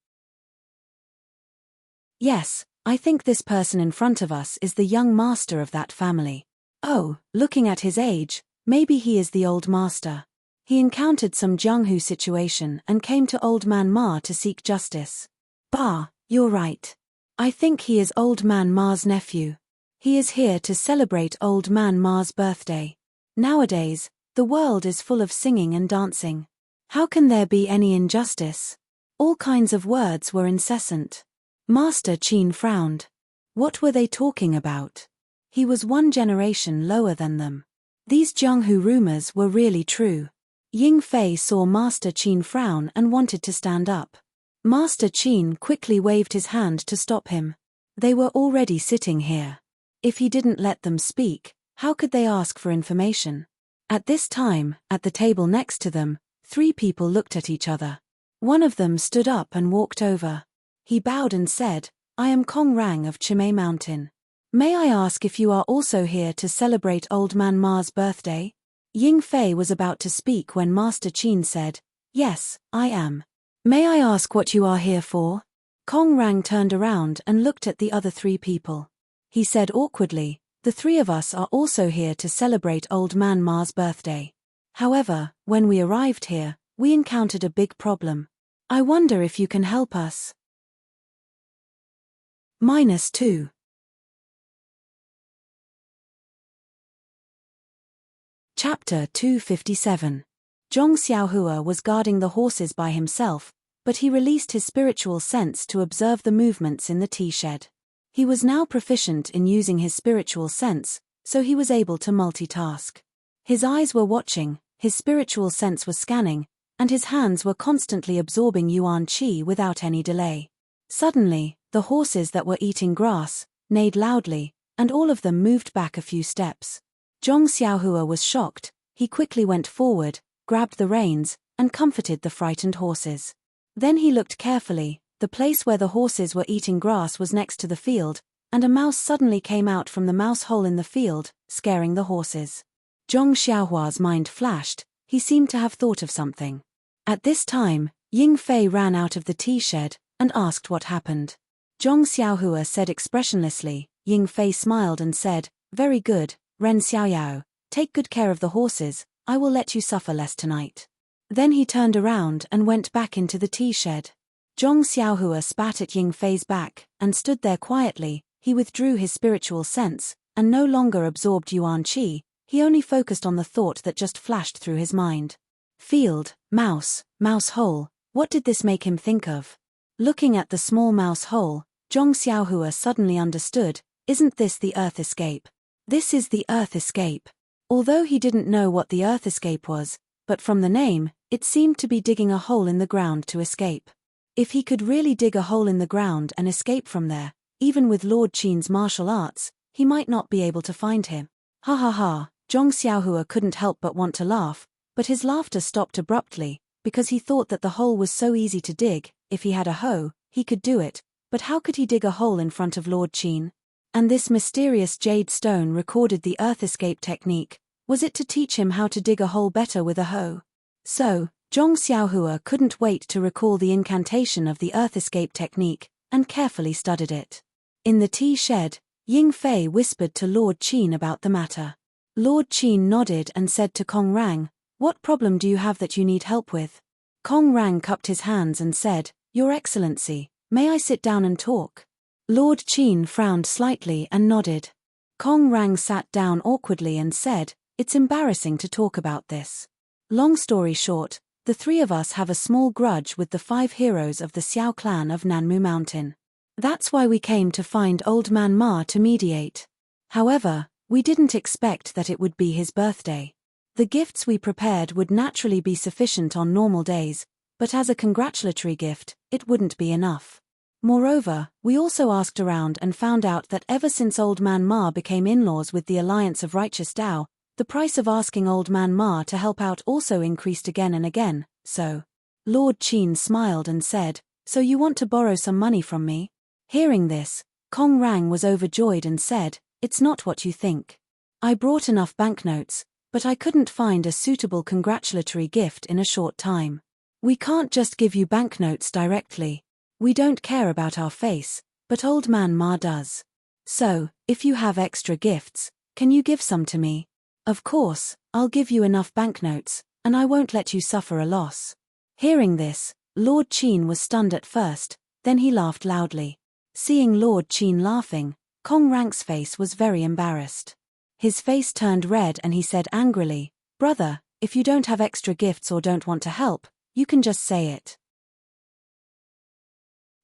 Yes, I think this person in front of us is the young master of that family. Oh, looking at his age, maybe he is the old master. He encountered some Jianghu situation and came to Old Man Ma to seek justice. Bah, you're right. I think he is Old Man Ma's nephew. He is here to celebrate Old Man Ma's birthday. Nowadays, the world is full of singing and dancing. How can there be any injustice? All kinds of words were incessant. Master Qin frowned. What were they talking about? He was one generation lower than them. These Jianghu rumors were really true. Ying Fei saw Master Qin frown and wanted to stand up. Master Qin quickly waved his hand to stop him. They were already sitting here. If he didn't let them speak, how could they ask for information? At this time, at the table next to them, three people looked at each other. One of them stood up and walked over. He bowed and said, "I am Kong Rang of Chimay Mountain. May I ask if you are also here to celebrate Old Man Ma's birthday?" Ying Fei was about to speak when Master Qin said, "Yes, I am. May I ask what you are here for?" Kong Rang turned around and looked at the other three people. He said awkwardly, "The three of us are also here to celebrate Old Man Ma's birthday. However, when we arrived here, we encountered a big problem. I wonder if you can help us." -2. Chapter 257. Zhong Xiaohua was guarding the horses by himself, but he released his spiritual sense to observe the movements in the tea shed. He was now proficient in using his spiritual sense, so he was able to multitask. His eyes were watching, his spiritual sense was scanning, and his hands were constantly absorbing yuan qi without any delay. Suddenly, the horses that were eating grass neighed loudly, and all of them moved back a few steps. Zhong Xiaohua was shocked. He quickly went forward, grabbed the reins, and comforted the frightened horses. Then he looked carefully. The place where the horses were eating grass was next to the field, and a mouse suddenly came out from the mouse hole in the field, scaring the horses. Zhong Xiaohua's mind flashed. He seemed to have thought of something. At this time, Ying Fei ran out of the tea shed and asked what happened. Zhong Xiaohua said expressionlessly. Ying Fei smiled and said, "Very good, Ren Xiaoyao, take good care of the horses, I will let you suffer less tonight." Then he turned around and went back into the tea shed. Zhong Xiaohua spat at Ying Fei's back, and stood there quietly. He withdrew his spiritual sense, and no longer absorbed Yuan Qi, he only focused on the thought that just flashed through his mind. Field, mouse hole, what did this make him think of? Looking at the small mouse hole, Zhong Xiaohua suddenly understood, isn't this the Earth Escape? This is the Earth Escape. Although he didn't know what the Earth Escape was, but from the name, it seemed to be digging a hole in the ground to escape. If he could really dig a hole in the ground and escape from there, even with Lord Qin's martial arts, he might not be able to find him. Ha ha ha, Zhong Xiaohua couldn't help but want to laugh, but his laughter stopped abruptly, because he thought that the hole was so easy to dig. If he had a hoe, he could do it, but how could he dig a hole in front of Lord Qin? And this mysterious jade stone recorded the Earth Escape technique. Was it to teach him how to dig a hole better with a hoe? So, Zhong Xiaohua couldn't wait to recall the incantation of the Earth Escape technique, and carefully studied it. In the tea shed, Ying Fei whispered to Lord Qin about the matter. Lord Qin nodded and said to Kong Rang, "What problem do you have that you need help with?" Kong Rang cupped his hands and said, "Your Excellency, may I sit down and talk?" Lord Qin frowned slightly and nodded. Kong Rang sat down awkwardly and said, "It's embarrassing to talk about this. Long story short, the three of us have a small grudge with the 5 heroes of the Xiao clan of Nanmu Mountain. That's why we came to find Old Man Ma to mediate. However, we didn't expect that it would be his birthday. The gifts we prepared would naturally be sufficient on normal days, but as a congratulatory gift, it wouldn't be enough. Moreover, we also asked around and found out that ever since Old Man Ma became in-laws with the Alliance of Righteous Tao, the price of asking Old Man Ma to help out also increased again and again, so." Lord Qin smiled and said, "So you want to borrow some money from me?" Hearing this, Kong Rang was overjoyed and said, "It's not what you think. I brought enough banknotes, but I couldn't find a suitable congratulatory gift in a short time. We can't just give you banknotes directly. We don't care about our face, but Old Man Ma does. So, if you have extra gifts, can you give some to me? Of course, I'll give you enough banknotes, and I won't let you suffer a loss." Hearing this, Lord Qin was stunned at first, then he laughed loudly. Seeing Lord Qin laughing, Kong Rang's face was very embarrassed. His face turned red and he said angrily, "Brother, if you don't have extra gifts or don't want to help, you can just say it.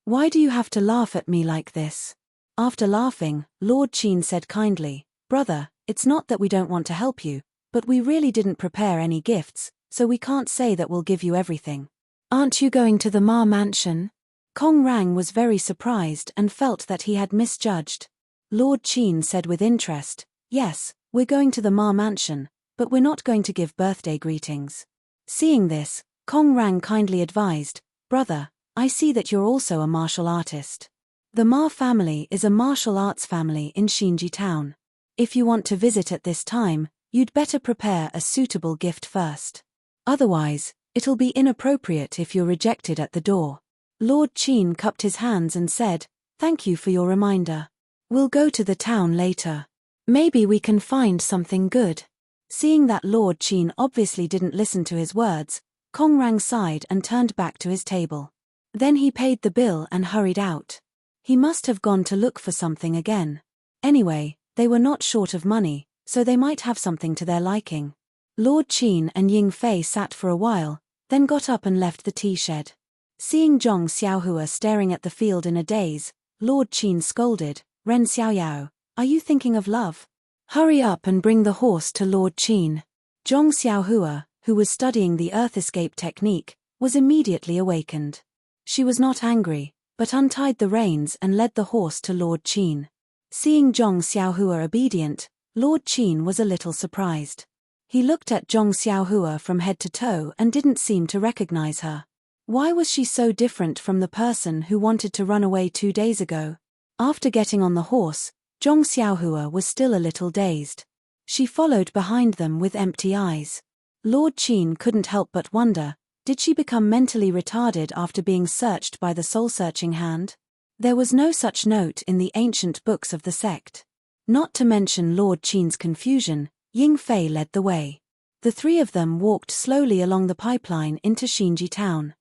Why do you have to laugh at me like this?" After laughing, Lord Qin said kindly, "Brother, it's not that we don't want to help you, but we really didn't prepare any gifts, so we can't say that we'll give you everything. Aren't you going to the Ma mansion?" Kong Rang was very surprised and felt that he had misjudged. Lord Qin said with interest, "Yes, we're going to the Ma mansion, but we're not going to give birthday greetings." Seeing this, Kong Rang kindly advised, "Brother, I see that you're also a martial artist. The Ma family is a martial arts family in Xinji town. If you want to visit at this time, you'd better prepare a suitable gift first. Otherwise, it'll be inappropriate if you're rejected at the door." Lord Qin cupped his hands and said, "Thank you for your reminder. We'll go to the town later. Maybe we can find something good." Seeing that Lord Qin obviously didn't listen to his words, Kong Rang sighed and turned back to his table. Then he paid the bill and hurried out. He must have gone to look for something again. Anyway, they were not short of money, so they might have something to their liking. Lord Qin and Ying Fei sat for a while, then got up and left the tea shed. Seeing Zhong Xiaohua staring at the field in a daze, Lord Qin scolded, "Ren Xiaoyao, are you thinking of love? Hurry up and bring the horse to Lord Qin." Zhong Xiaohua, who was studying the Earth Escape technique, was immediately awakened. She was not angry, but untied the reins and led the horse to Lord Qin. Seeing Zhong Xiaohua obedient, Lord Qin was a little surprised. He looked at Zhong Xiaohua from head to toe and didn't seem to recognize her. Why was she so different from the person who wanted to run away 2 days ago? After getting on the horse, Zhong Xiaohua was still a little dazed. She followed behind them with empty eyes. Lord Qin couldn't help but wonder, did she become mentally retarded after being searched by the soul-searching hand? There was no such note in the ancient books of the sect. Not to mention Lord Qin's confusion, Ying Fei led the way. The three of them walked slowly along the pipeline into Xinji town.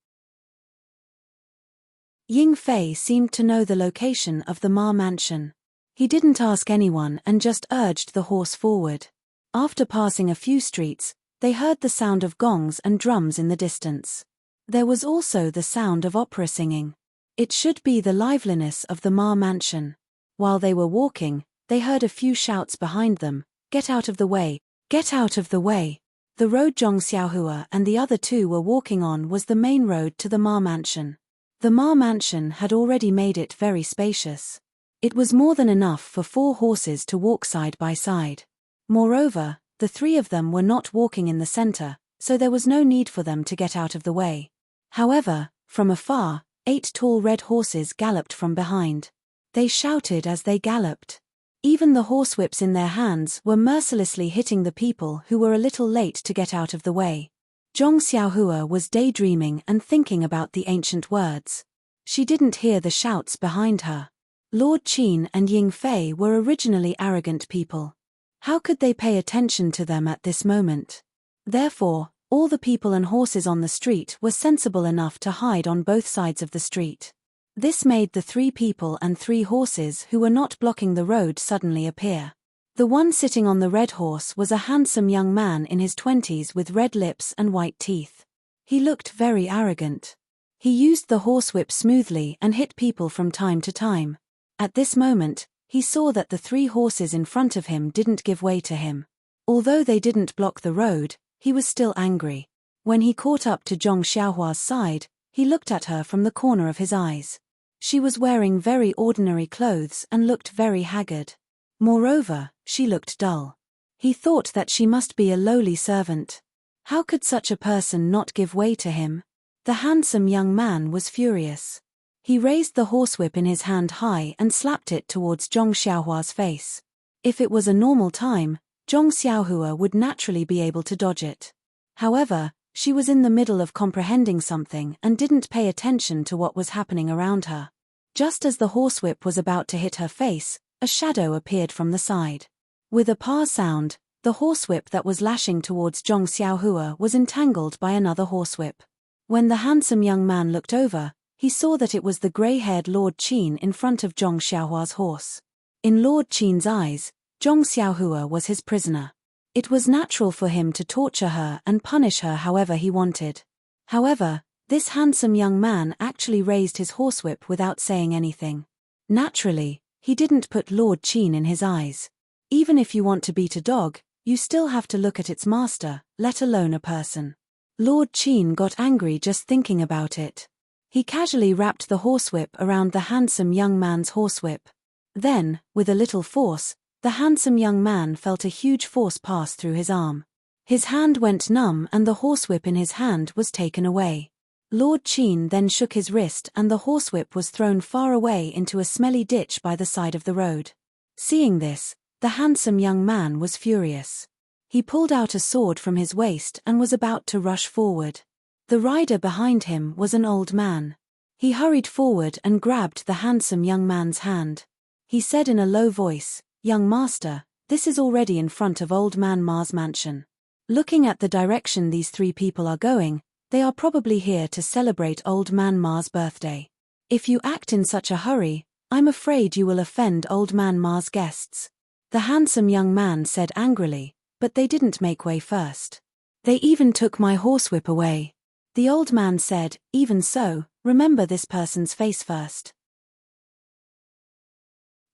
Ying Fei seemed to know the location of the Ma mansion. He didn't ask anyone and just urged the horse forward. After passing a few streets, they heard the sound of gongs and drums in the distance. There was also the sound of opera singing. It should be the liveliness of the Ma mansion. While they were walking, they heard a few shouts behind them. "Get out of the way! Get out of the way!" The road Zhong Xiaohua and the other two were walking on was the main road to the Ma mansion. The Ma mansion had already made it very spacious. It was more than enough for 4 horses to walk side by side. Moreover, the 3 of them were not walking in the center, so there was no need for them to get out of the way. However, from afar, 8 tall red horses galloped from behind. They shouted as they galloped. Even the horsewhips in their hands were mercilessly hitting the people who were a little late to get out of the way. Zhong Xiaohua was daydreaming and thinking about the ancient words. She didn't hear the shouts behind her. Lord Qin and Ying Fei were originally arrogant people. How could they pay attention to them at this moment? Therefore, all the people and horses on the street were sensible enough to hide on both sides of the street. This made the 3 people and 3 horses who were not blocking the road suddenly appear. The one sitting on the red horse was a handsome young man in his 20s with red lips and white teeth. He looked very arrogant. He used the horsewhip smoothly and hit people from time to time. At this moment, he saw that the 3 horses in front of him didn't give way to him. Although they didn't block the road, he was still angry. When he caught up to Zhong Xiaohua's side, he looked at her from the corner of his eyes. She was wearing very ordinary clothes and looked very haggard. Moreover, she looked dull. He thought that she must be a lowly servant. How could such a person not give way to him? The handsome young man was furious. He raised the horsewhip in his hand high and slapped it towards Zhong Xiaohua's face. If it was a normal time, Zhong Xiaohua would naturally be able to dodge it. However, she was in the middle of comprehending something and didn't pay attention to what was happening around her. Just as the horsewhip was about to hit her face, a shadow appeared from the side. With a pa sound, the horsewhip that was lashing towards Zhong Xiaohua was entangled by another horsewhip. When the handsome young man looked over, he saw that it was the grey-haired Lord Qin in front of Zhong Xiaohua's horse. In Lord Qin's eyes, Zhong Xiaohua was his prisoner. It was natural for him to torture her and punish her however he wanted. However, this handsome young man actually raised his horsewhip without saying anything. Naturally, he didn't put Lord Qin in his eyes. Even if you want to beat a dog, you still have to look at its master, let alone a person. Lord Qin got angry just thinking about it. He casually wrapped the horsewhip around the handsome young man's horsewhip. Then, with a little force, the handsome young man felt a huge force pass through his arm. His hand went numb and the horsewhip in his hand was taken away. Lord Qin then shook his wrist and the horsewhip was thrown far away into a smelly ditch by the side of the road. Seeing this, the handsome young man was furious. He pulled out a sword from his waist and was about to rush forward. The rider behind him was an old man. He hurried forward and grabbed the handsome young man's hand. He said in a low voice, "Young master, this is already in front of Old Man Ma's mansion. Looking at the direction these 3 people are going, they are probably here to celebrate Old Man Ma's birthday. If you act in such a hurry, I'm afraid you will offend Old Man Ma's guests." The handsome young man said angrily, "But they didn't make way first. They even took my horsewhip away." The old man said, "Even so, remember this person's face first.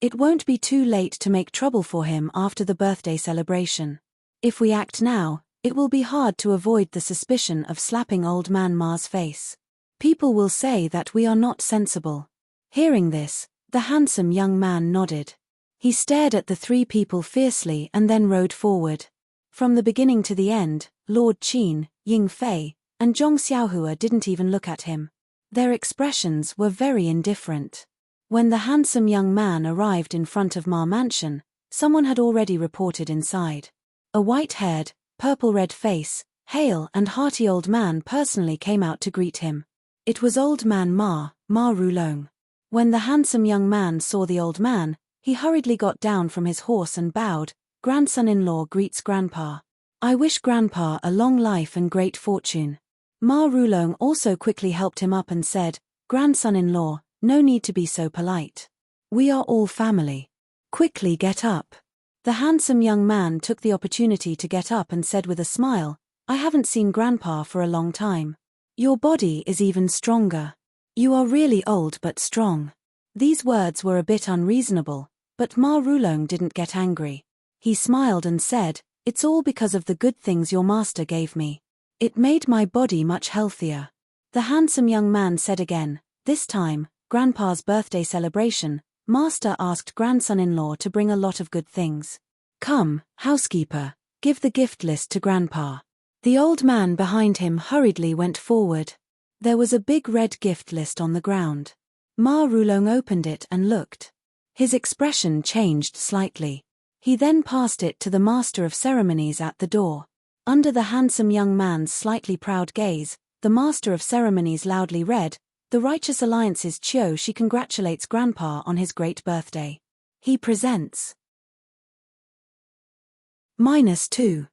It won't be too late to make trouble for him after the birthday celebration. If we act now, it will be hard to avoid the suspicion of slapping Old Man Ma's face. People will say that we are not sensible." Hearing this, the handsome young man nodded. He stared at the 3 people fiercely and then rode forward. From the beginning to the end, Lord Qin, Ying Fei, and Zhong Xiaohua didn't even look at him. Their expressions were very indifferent. When the handsome young man arrived in front of Ma Mansion, someone had already reported inside. A white-haired, purple-red face, hale and hearty old man personally came out to greet him. It was Old Man Ma Rulong. When the handsome young man saw the old man, he hurriedly got down from his horse and bowed. "Grandson-in-law greets Grandpa. I wish Grandpa a long life and great fortune." Ma Rulong also quickly helped him up and said, "Grandson-in-law, No need to be so polite. We are all family. Quickly get up. The handsome young man took the opportunity to get up and said with a smile, I haven't seen Grandpa for a long time. Your body is even stronger. You are really old but strong. These words were a bit unreasonable, but Ma Rulong didn't get angry. He smiled and said, It's all because of the good things your master gave me. It made my body much healthier. The handsome young man said again, this time, Grandpa's birthday celebration, Master asked grandson-in-law to bring a lot of good things. Come, housekeeper, give the gift list to Grandpa. The old man behind him hurriedly went forward. There was a big red gift list on the ground. Ma Rulong opened it and looked. His expression changed slightly. He then passed it to the master of ceremonies at the door. Under the handsome young man's slightly proud gaze, the master of ceremonies loudly read, The Righteous Alliance's Chiu Shi congratulates Grandpa on his great birthday. He presents -2.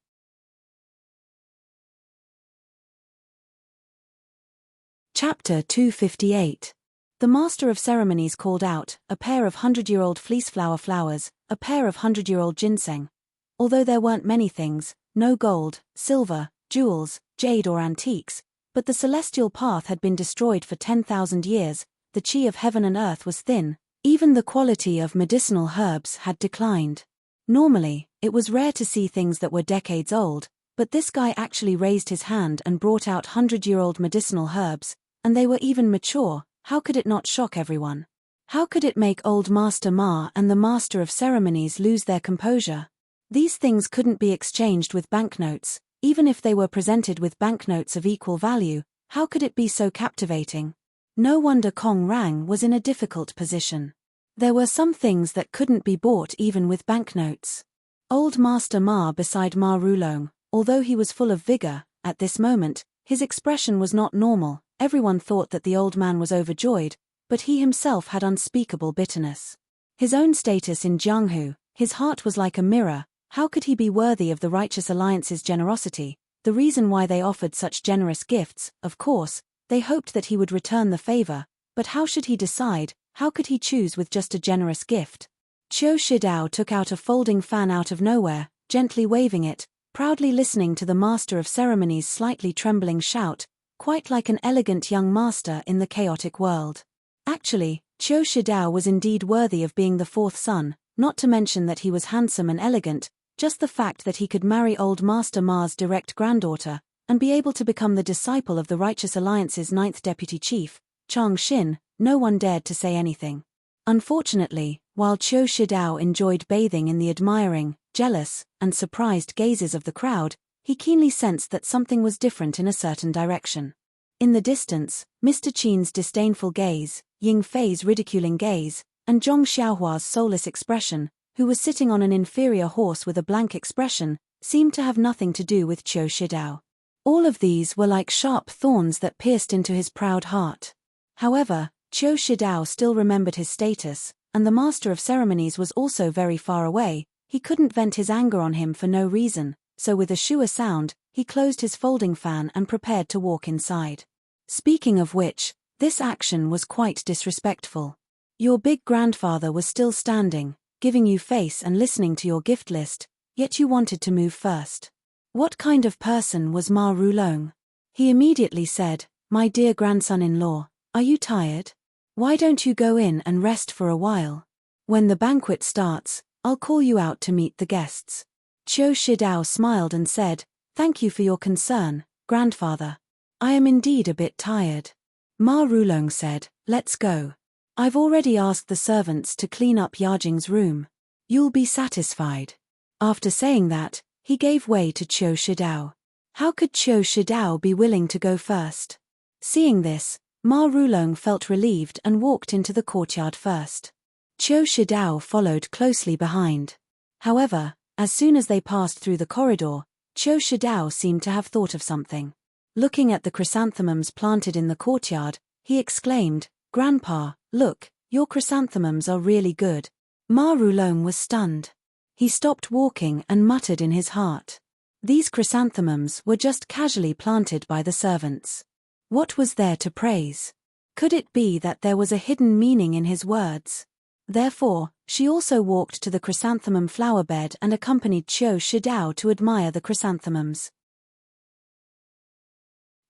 Chapter 258. The master of ceremonies called out, a pair of 100-year-old fleeceflower flowers, a pair of 100-year-old ginseng. Although there weren't many things, no gold, silver, jewels, jade or antiques, but the celestial path had been destroyed for 10,000 years, the chi of heaven and earth was thin, even the quality of medicinal herbs had declined. Normally, it was rare to see things that were decades old, but this guy actually raised his hand and brought out 100-year-old medicinal herbs, and they were even mature. How could it not shock everyone? How could it make old Master Ma and the Master of Ceremonies lose their composure? These things couldn't be exchanged with banknotes, even if they were presented with banknotes of equal value. How could it be so captivating? No wonder Kong Rang was in a difficult position. There were some things that couldn't be bought even with banknotes. Old Master Ma beside Ma Rulong, although he was full of vigor, at this moment, his expression was not normal. Everyone thought that the old man was overjoyed, but he himself had unspeakable bitterness. His own status in Jianghu, his heart was like a mirror. How could he be worthy of the Righteous Alliance's generosity? The reason why they offered such generous gifts, of course, they hoped that he would return the favor, but how should he decide? How could he choose with just a generous gift? Qiu Shidao took out a folding fan out of nowhere, gently waving it, proudly listening to the master of ceremonies' slightly trembling shout, quite like an elegant young master in the chaotic world. Actually, Qiu Shidao was indeed worthy of being the fourth son, not to mention that he was handsome and elegant. Just the fact that he could marry old Master Ma's direct granddaughter, and be able to become the disciple of the Righteous Alliance's 9th deputy chief, Chang Xin, no one dared to say anything. Unfortunately, while Qiu Shidao enjoyed bathing in the admiring, jealous, and surprised gazes of the crowd, he keenly sensed that something was different in a certain direction. In the distance, Mr. Qin's disdainful gaze, Ying Fei's ridiculing gaze, and Zhong Xiaohua's soulless expression, who was sitting on an inferior horse with a blank expression, seemed to have nothing to do with Qiu Shidao. All of these were like sharp thorns that pierced into his proud heart. However, Qiu Shidao still remembered his status, and the master of ceremonies was also very far away. He couldn't vent his anger on him for no reason, so with a shua sound, he closed his folding fan and prepared to walk inside. Speaking of which, this action was quite disrespectful. Your big grandfather was still standing, giving you face and listening to your gift list, yet you wanted to move first. What kind of person was Ma Rulong? He immediately said, My dear grandson-in-law, are you tired? Why don't you go in and rest for a while? When the banquet starts, I'll call you out to meet the guests. Qiu Shidao smiled and said, Thank you for your concern, grandfather. I am indeed a bit tired. Ma Rulong said, Let's go. I've already asked the servants to clean up Yajing's room. You'll be satisfied. After saying that, he gave way to Qiu Shidao. How could Qiu Shidao be willing to go first? Seeing this, Ma Rulong felt relieved and walked into the courtyard first. Qiu Shidao followed closely behind. However, as soon as they passed through the corridor, Qiu Shidao seemed to have thought of something. Looking at the chrysanthemums planted in the courtyard, he exclaimed, Grandpa, look, your chrysanthemums are really good. Ma Rulong was stunned. He stopped walking and muttered in his heart. These chrysanthemums were just casually planted by the servants. What was there to praise? Could it be that there was a hidden meaning in his words? Therefore, she also walked to the chrysanthemum flower bed and accompanied Qiu Shidao to admire the chrysanthemums.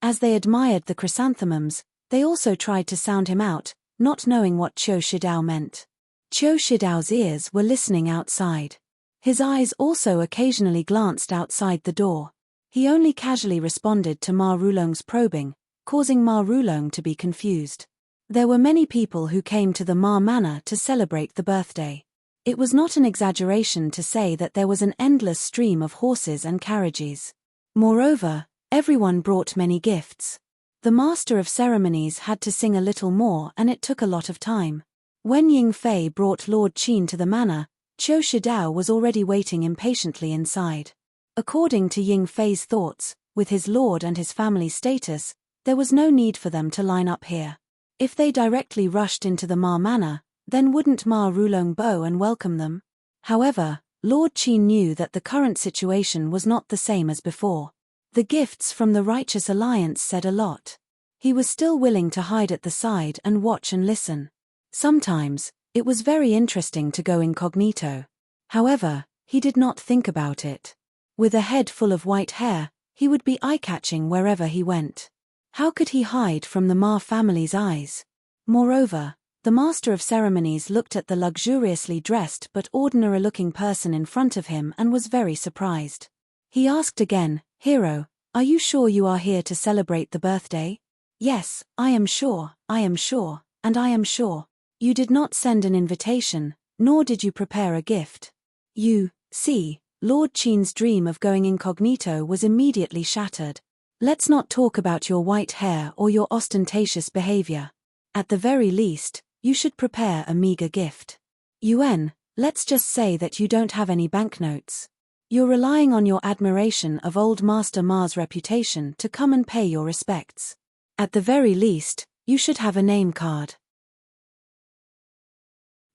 As they admired the chrysanthemums, they also tried to sound him out, not knowing what Qiu Shidao meant. Qiu Shidao's ears were listening outside. His eyes also occasionally glanced outside the door. He only casually responded to Ma Rulong's probing, causing Ma Rulong to be confused. There were many people who came to the Ma Manor to celebrate the birthday. It was not an exaggeration to say that there was an endless stream of horses and carriages. Moreover, everyone brought many gifts. The master of ceremonies had to sing a little more and it took a lot of time. When Ying Fei brought Lord Qin to the manor, Qiu Shidao was already waiting impatiently inside. According to Ying Fei's thoughts, with his lord and his family status, there was no need for them to line up here. If they directly rushed into the Ma Manor, then wouldn't Ma Rulong bow and welcome them? However, Lord Qin knew that the current situation was not the same as before. The gifts from the Righteous Alliance said a lot. He was still willing to hide at the side and watch and listen. Sometimes, it was very interesting to go incognito. However, he did not think about it. With a head full of white hair, he would be eye-catching wherever he went. How could he hide from the Ma family's eyes? Moreover, the master of ceremonies looked at the luxuriously dressed but ordinary-looking person in front of him and was very surprised. He asked again, "Hero, are you sure you are here to celebrate the birthday?" "Yes, I am sure, and I am sure. You did not send an invitation, nor did you prepare a gift." You see, Lord Qin's dream of going incognito was immediately shattered. Let's not talk about your white hair or your ostentatious behavior. At the very least, you should prepare a meager gift. Yuan, let's just say that you don't have any banknotes. You're relying on your admiration of old Master Ma's reputation to come and pay your respects. At the very least, you should have a name card.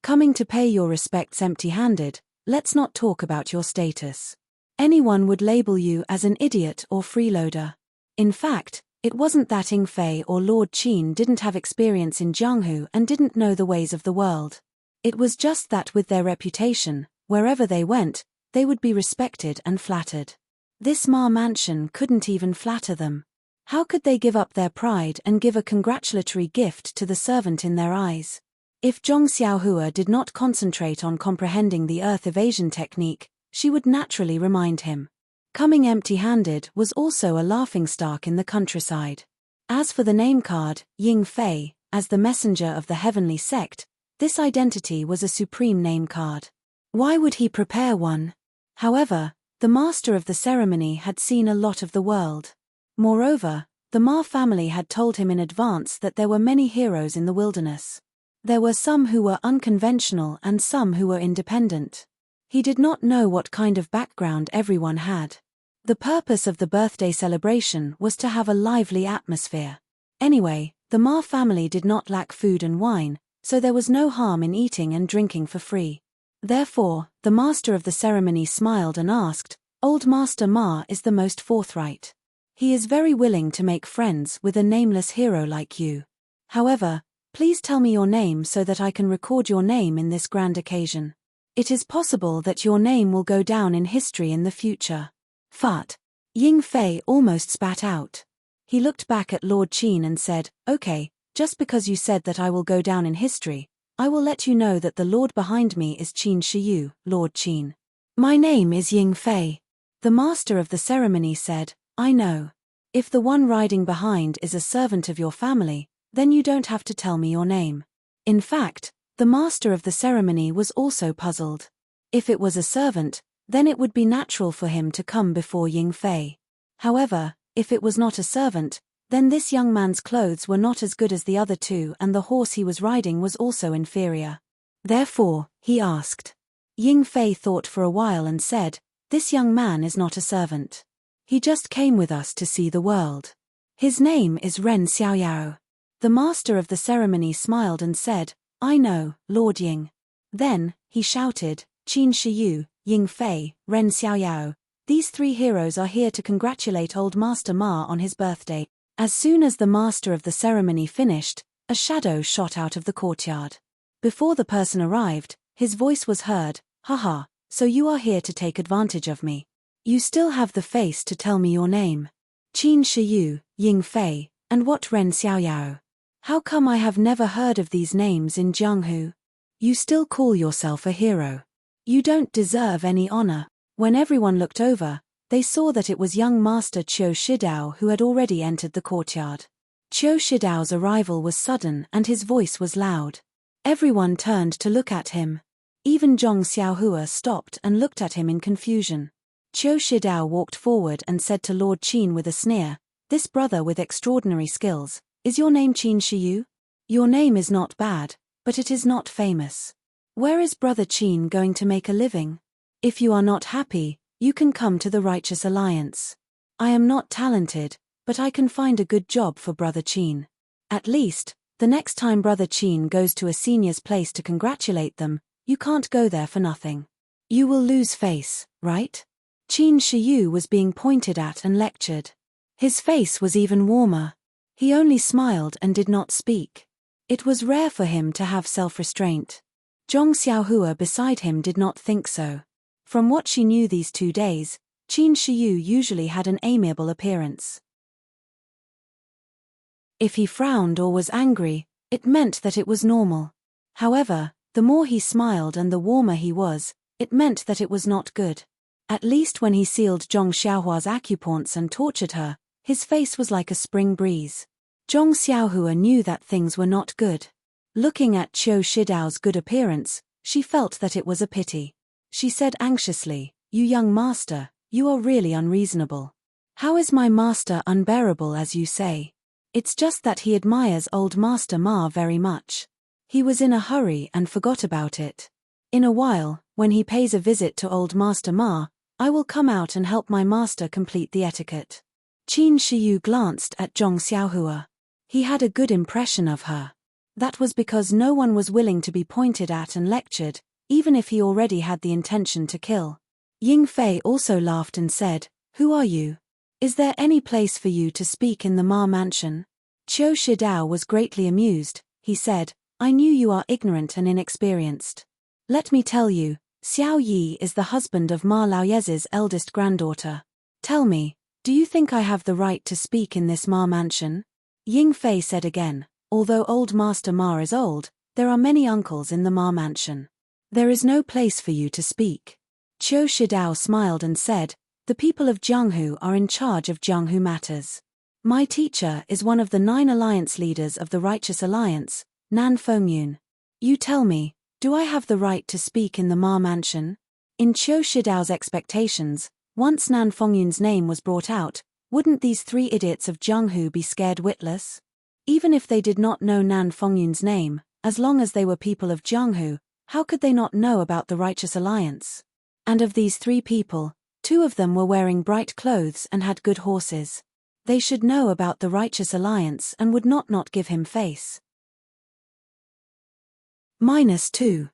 Coming to pay your respects empty-handed, let's not talk about your status. Anyone would label you as an idiot or freeloader. In fact, it wasn't that Ying Fei or Lord Qin didn't have experience in Jianghu and didn't know the ways of the world. It was just that with their reputation, wherever they went, they would be respected and flattered. This Ma mansion couldn't even flatter them. How could they give up their pride and give a congratulatory gift to the servant in their eyes? If Zhong Xiaohua did not concentrate on comprehending the earth evasion technique, she would naturally remind him. Coming empty-handed was also a laughingstock in the countryside. As for the name card, Ying Fei, as the messenger of the heavenly sect, this identity was a supreme name card. Why would he prepare one? However, the master of the ceremony had seen a lot of the world. Moreover, the Ma family had told him in advance that there were many heroes in the wilderness. There were some who were unconventional and some who were independent. He did not know what kind of background everyone had. The purpose of the birthday celebration was to have a lively atmosphere. Anyway, the Ma family did not lack food and wine, so there was no harm in eating and drinking for free. Therefore, the master of the ceremony smiled and asked, "Old Master Ma is the most forthright. He is very willing to make friends with a nameless hero like you. However, please tell me your name so that I can record your name in this grand occasion. It is possible that your name will go down in history in the future." Fart. Ying Fei almost spat out. He looked back at Lord Qin and said, "Okay, just because you said that I will go down in history, I will let you know that the lord behind me is Qin Shiyu, Lord Qin." "My name is Ying Fei." The master of the ceremony said, "I know. If the one riding behind is a servant of your family, then you don't have to tell me your name." In fact, the master of the ceremony was also puzzled. If it was a servant, then it would be natural for him to come before Ying Fei. However, if it was not a servant, then this young man's clothes were not as good as the other two and the horse he was riding was also inferior. Therefore, he asked. Ying Fei thought for a while and said, "This young man is not a servant. He just came with us to see the world. His name is Ren Xiaoyao." The master of the ceremony smiled and said, "I know, Lord Ying." Then, he shouted, "Qin Shiyu, Ying Fei, Ren Xiaoyao, these three heroes are here to congratulate old Master Ma on his birthday." As soon as the master of the ceremony finished, A shadow shot out of the courtyard. Before the person arrived, his voice was heard, "Haha, so you are here to take advantage of me. You still have the face to tell me your name. Qin Shiyu, Ying Fei, and what Ren Xiaoyao? How come I have never heard of these names in Jianghu? You still call yourself a hero. You don't deserve any honor." When everyone looked over, they saw that it was young master Qiu Shidao who had already entered the courtyard. Qiu Shidao's arrival was sudden and his voice was loud. Everyone turned to look at him. Even Zhong Xiaohua stopped and looked at him in confusion. Qiu Shidao walked forward and said to Lord Qin with a sneer, "This brother with extraordinary skills, is your name Qin Shiyu? Your name is not bad, but it is not famous. Where is Brother Qin going to make a living? If you are not happy, you can come to the Righteous Alliance. I am not talented, but I can find a good job for Brother Qin. At least, the next time Brother Qin goes to a senior's place to congratulate them, you can't go there for nothing. You will lose face, right?" Qin Shiyu was being pointed at and lectured. His face was even warmer. He only smiled and did not speak. It was rare for him to have self-restraint. Zhong Xiaohua beside him did not think so. From what she knew these 2 days, Qin Shiyu usually had an amiable appearance. If he frowned or was angry, it meant that it was normal. However, the more he smiled and the warmer he was, it meant that it was not good. At least when he sealed Zhong Xiaohua's acupoints and tortured her, his face was like a spring breeze. Zhong Xiaohua knew that things were not good. Looking at Qiu Shidao's good appearance, she felt that it was a pity. She said anxiously, "You young master, you are really unreasonable. How is my master unbearable as you say? It's just that he admires old Master Ma very much. He was in a hurry and forgot about it. In a while, when he pays a visit to old Master Ma, I will come out and help my master complete the etiquette." Qin Shiyu glanced at Zhong Xiaohua. He had a good impression of her. That was because no one was willing to be pointed at and lectured, even if he already had the intention to kill. Ying Fei also laughed and said, "Who are you? Is there any place for you to speak in the Ma mansion?" Qiu Shidao was greatly amused. He said, "I knew you are ignorant and inexperienced. Let me tell you, Xiao Yi is the husband of Ma Laoyez's eldest granddaughter. Tell me, do you think I have the right to speak in this Ma mansion?" Ying Fei said again, "Although old Master Ma is old, there are many uncles in the Ma mansion. There is no place for you to speak." Qiu Shidao smiled and said, "The people of Jianghu are in charge of Jianghu matters. My teacher is one of the 9 alliance leaders of the Righteous Alliance, Nan Fengyun. You tell me, do I have the right to speak in the Ma mansion?" In Qiu Shidao's expectations, once Nan Fengyun's name was brought out, wouldn't these 3 idiots of Jianghu be scared witless? Even if they did not know Nan Fengyun's name, as long as they were people of Jianghu, how could they not know about the Righteous Alliance? And of these 3 people, 2 of them were wearing bright clothes and had good horses. They should know about the Righteous Alliance and would not give him face. -2.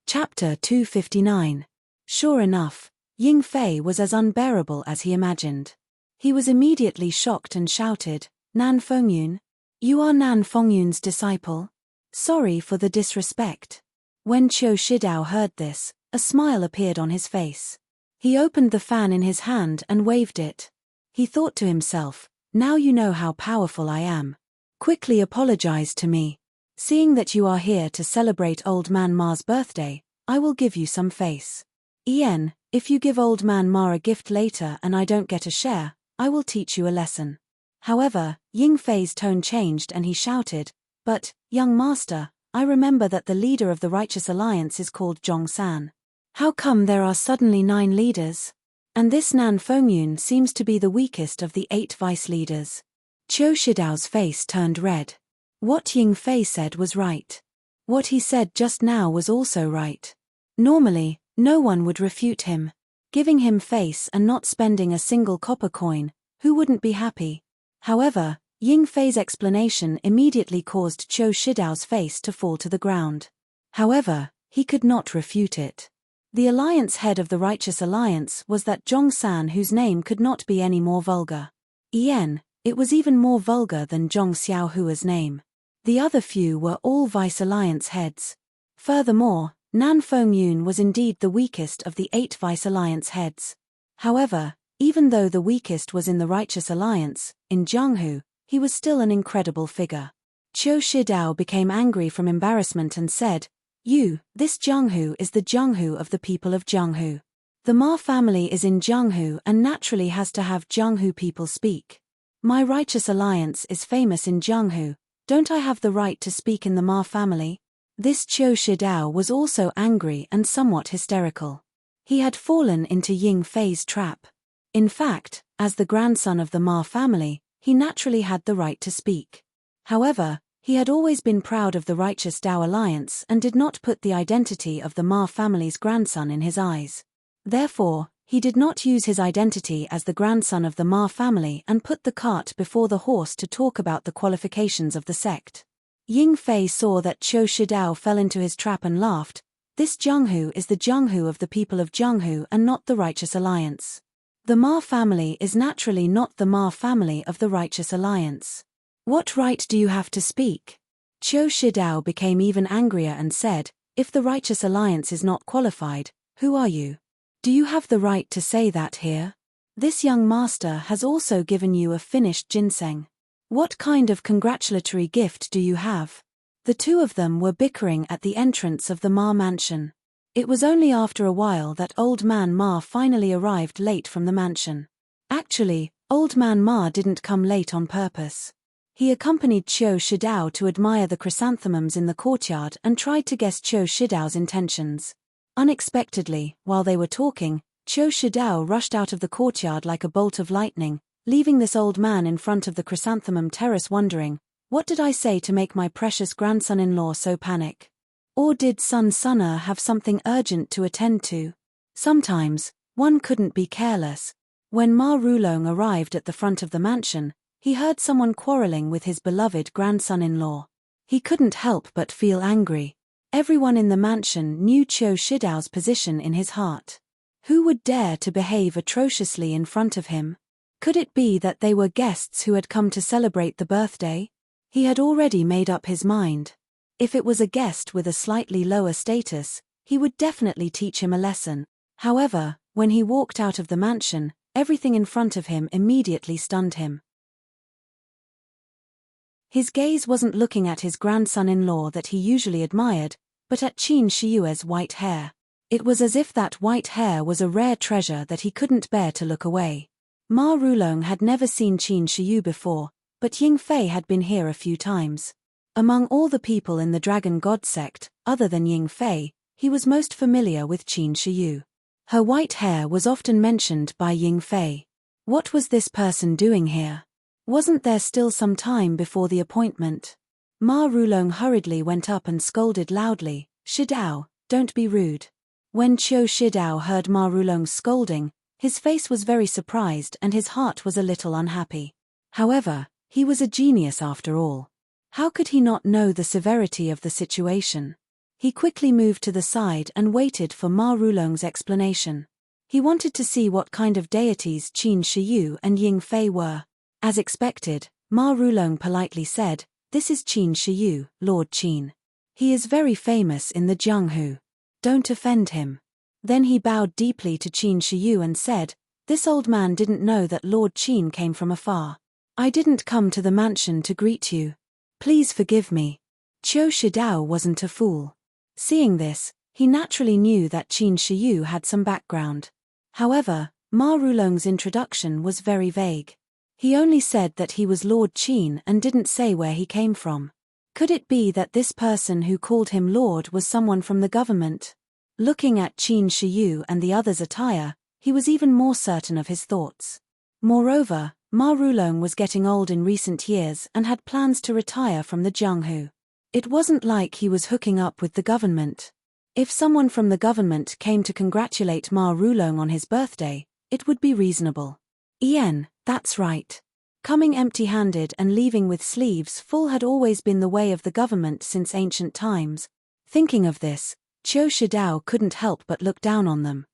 Chapter 259. Sure enough, Ying Fei was as unbearable as he imagined. He was immediately shocked and shouted, "Nan Fengyun? You are Nan Fengyun's disciple? Sorry for the disrespect." When Qiu Shidao heard this, a smile appeared on his face. He opened the fan in his hand and waved it. He thought to himself, "Now you know how powerful I am. Quickly apologize to me. Seeing that you are here to celebrate Old Man Ma's birthday, I will give you some face. If you give Old Man Ma a gift later and I don't get a share, I will teach you a lesson." However, Ying Fei's tone changed and he shouted, "But, young master, I remember that the leader of the Righteous Alliance is called Zhong San. How come there are suddenly 9 leaders? And this Nan Fengyun seems to be the weakest of the 8 vice leaders." Qiu Shidao's face turned red. What Ying Fei said was right. What he said just now was also right. Normally, no one would refute him. Giving him face and not spending a single copper coin, who wouldn't be happy? However, Ying Fei's explanation immediately caused Qiu Shidao's face to fall to the ground. However, he could not refute it. The alliance head of the Righteous Alliance was that Zhong-san whose name could not be any more vulgar. It was even more vulgar than Zhong Xiaohua's name. The other few were all Vice Alliance heads. Furthermore, Nan Fengyun was indeed the weakest of the 8 Vice Alliance heads. However, even though the weakest was in the Righteous Alliance, in Jianghu, he was still an incredible figure. Qiu Shidao became angry from embarrassment and said, This Jianghu is the Jianghu of the people of Jianghu. The Ma family is in Jianghu and naturally has to have Jianghu people speak. My Righteous Alliance is famous in Jianghu, don't I have the right to speak in the Ma family? This Qiu Shidao was also angry and somewhat hysterical. He had fallen into Ying Fei's trap. In fact, as the grandson of the Ma family, he naturally had the right to speak. However, he had always been proud of the Righteous Dao Alliance and did not put the identity of the Ma family's grandson in his eyes. Therefore, he did not use his identity as the grandson of the Ma family and put the cart before the horse to talk about the qualifications of the sect. Ying Fei saw that Qiu Shidao fell into his trap and laughed. This Jianghu is the Jianghu of the people of Jianghu and not the Righteous Alliance. The Ma family is naturally not the Ma family of the Righteous Alliance. What right do you have to speak? Qiu Shidao became even angrier and said, if the Righteous Alliance is not qualified, who are you? Do you have the right to say that here? This young master has also given you a finished ginseng. What kind of congratulatory gift do you have? The two of them were bickering at the entrance of the Ma mansion. It was only after a while that Old Man Ma finally arrived late from the mansion. Actually, Old Man Ma didn't come late on purpose. He accompanied Qiu Shidao to admire the chrysanthemums in the courtyard and tried to guess Qiu Shidao's intentions. Unexpectedly, while they were talking, Qiu Shidao rushed out of the courtyard like a bolt of lightning, leaving this old man in front of the chrysanthemum terrace wondering, what did I say to make my precious grandson-in-law so panic? Or did Sun Sunner have something urgent to attend to? Sometimes, one couldn't be careless. When Ma Rulong arrived at the front of the mansion, he heard someone quarreling with his beloved grandson-in-law. He couldn't help but feel angry. Everyone in the mansion knew Qiu Shidao's position in his heart. Who would dare to behave atrociously in front of him? Could it be that they were guests who had come to celebrate the birthday? He had already made up his mind. If it was a guest with a slightly lower status, he would definitely teach him a lesson. However, when he walked out of the mansion, everything in front of him immediately stunned him. His gaze wasn't looking at his grandson-in-law that he usually admired, but at Qin Shiyue's white hair. It was as if that white hair was a rare treasure that he couldn't bear to look away. Ma Rulong had never seen Qin Shiyu before, but Ying Fei had been here a few times. Among all the people in the Dragon God sect, other than Ying Fei, he was most familiar with Qin Shiyu. Her white hair was often mentioned by Ying Fei. What was this person doing here? Wasn't there still some time before the appointment? Ma Rulong hurriedly went up and scolded loudly, Shidao, don't be rude. When Qiu Shidao heard Ma Rulong's scolding, his face was very surprised and his heart was a little unhappy. However, he was a genius after all. How could he not know the severity of the situation? He quickly moved to the side and waited for Ma Rulong's explanation. He wanted to see what kind of deities Qin Shiyu and Ying Fei were. As expected, Ma Rulong politely said, this is Qin Shiyu, Lord Qin. He is very famous in the Jianghu. Don't offend him. Then he bowed deeply to Qin Shiyu and said, this old man didn't know that Lord Qin came from afar. I didn't come to the mansion to greet you. Please forgive me. Qiu Shidao wasn't a fool. Seeing this, he naturally knew that Qin Shiyu had some background. However, Ma Rulong's introduction was very vague. He only said that he was Lord Qin and didn't say where he came from. Could it be that this person who called him Lord was someone from the government? Looking at Qin Shiyu and the others' attire, he was even more certain of his thoughts. Moreover, Ma Rulong was getting old in recent years and had plans to retire from the Jianghu. It wasn't like he was hooking up with the government. If someone from the government came to congratulate Ma Rulong on his birthday, it would be reasonable. That's right. Coming empty-handed and leaving with sleeves full had always been the way of the government since ancient times. Thinking of this, Qiu Shidao couldn't help but look down on them.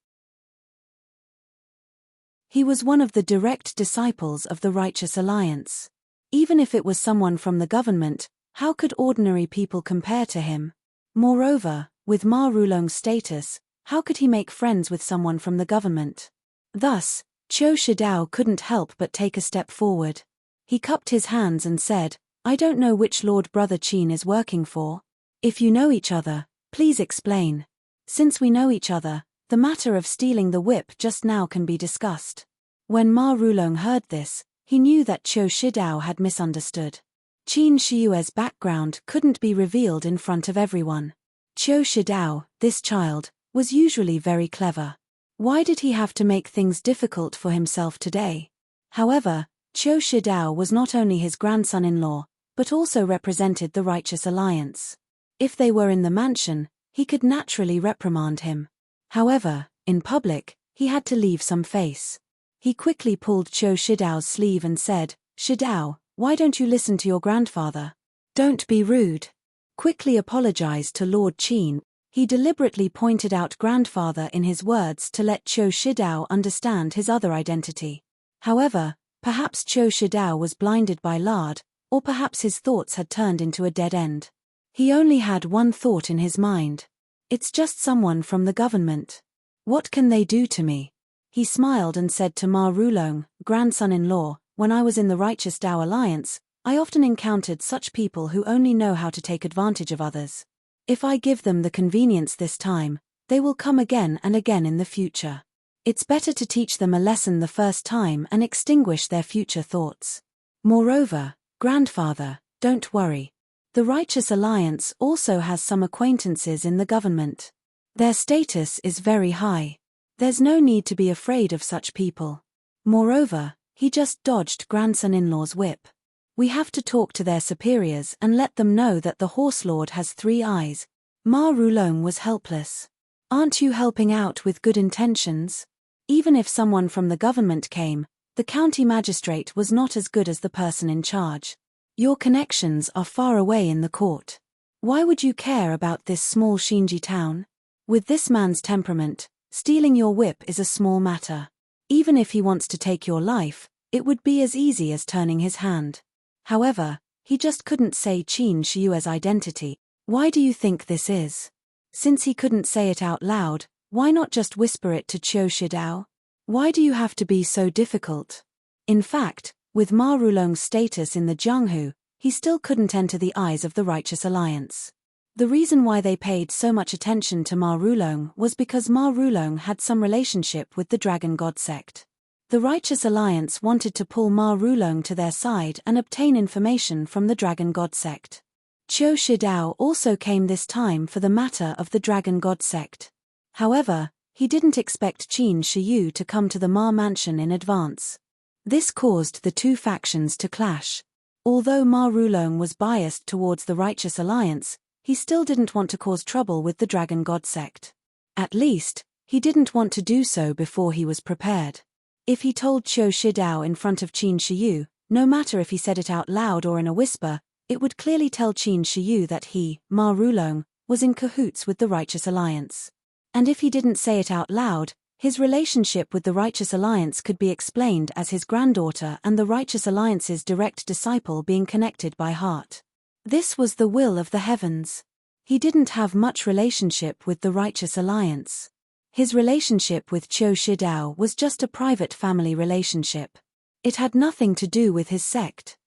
He was one of the direct disciples of the Righteous Alliance. Even if it was someone from the government, how could ordinary people compare to him? Moreover, with Ma Rulong's status, how could he make friends with someone from the government? Thus, Qiu Shidao couldn't help but take a step forward. He cupped his hands and said, "I don't know which Lord Brother Qin is working for. If you know each other, please explain. Since we know each other, the matter of stealing the whip just now can be discussed." When Ma Rulong heard this, he knew that Qiu Shidao had misunderstood. Qin Shiyue's background couldn't be revealed in front of everyone. Qiu Shidao, this child, was usually very clever. Why did he have to make things difficult for himself today? However, Qiu Shidao was not only his grandson-in-law, but also represented the Righteous Alliance. If they were in the mansion, he could naturally reprimand him. However, in public, he had to leave some face. He quickly pulled Qiu Shidao's sleeve and said, "Shidao, why don't you listen to your grandfather? Don't be rude." Quickly apologized to Lord Qin. He deliberately pointed out grandfather in his words to let Qiu Shidao understand his other identity. However, perhaps Qiu Shidao was blinded by lard, or perhaps his thoughts had turned into a dead end. He only had one thought in his mind. It's just someone from the government. What can they do to me? He smiled and said to Ma Rulong, grandson-in-law, "When I was in the Righteous Dao Alliance, I often encountered such people who only know how to take advantage of others. If I give them the convenience this time, they will come again and again in the future. It's better to teach them a lesson the first time and extinguish their future thoughts. Moreover, grandfather, don't worry. The Righteous Alliance also has some acquaintances in the government. Their status is very high. There's no need to be afraid of such people." Moreover, he just dodged grandson-in-law's whip. "We have to talk to their superiors and let them know that the Horse Lord has 3 eyes. Ma Rulong was helpless. "Aren't you helping out with good intentions? Even if someone from the government came, the county magistrate was not as good as the person in charge. Your connections are far away in the court. Why would you care about this small Shinji town? With this man's temperament, stealing your whip is a small matter. Even if he wants to take your life, it would be as easy as turning his hand." However, he just couldn't say Qin Shiyue's identity. Why do you think this is? Since he couldn't say it out loud, why not just whisper it to Qiu Shidao? Why do you have to be so difficult? In fact, with Ma Rulong's status in the Jianghu, he still couldn't enter the eyes of the Righteous Alliance. The reason why they paid so much attention to Ma Rulong was because Ma Rulong had some relationship with the Dragon God sect. The Righteous Alliance wanted to pull Ma Rulong to their side and obtain information from the Dragon God sect. Qiu Shidao also came this time for the matter of the Dragon God sect. However, he didn't expect Qin Shiyu to come to the Ma mansion in advance. This caused the two factions to clash. Although Ma Rulong was biased towards the Righteous Alliance, he still didn't want to cause trouble with the Dragon God sect. At least, he didn't want to do so before he was prepared. If he told Qiu Shidao in front of Qin Shiyu, no matter if he said it out loud or in a whisper, it would clearly tell Qin Shiyu that he, Ma Rulong, was in cahoots with the Righteous Alliance. And if he didn't say it out loud, his relationship with the Righteous Alliance could be explained as his granddaughter and the Righteous Alliance's direct disciple being connected by heart. This was the will of the heavens. He didn't have much relationship with the Righteous Alliance. His relationship with Qiu Shidao was just a private family relationship. It had nothing to do with his sect.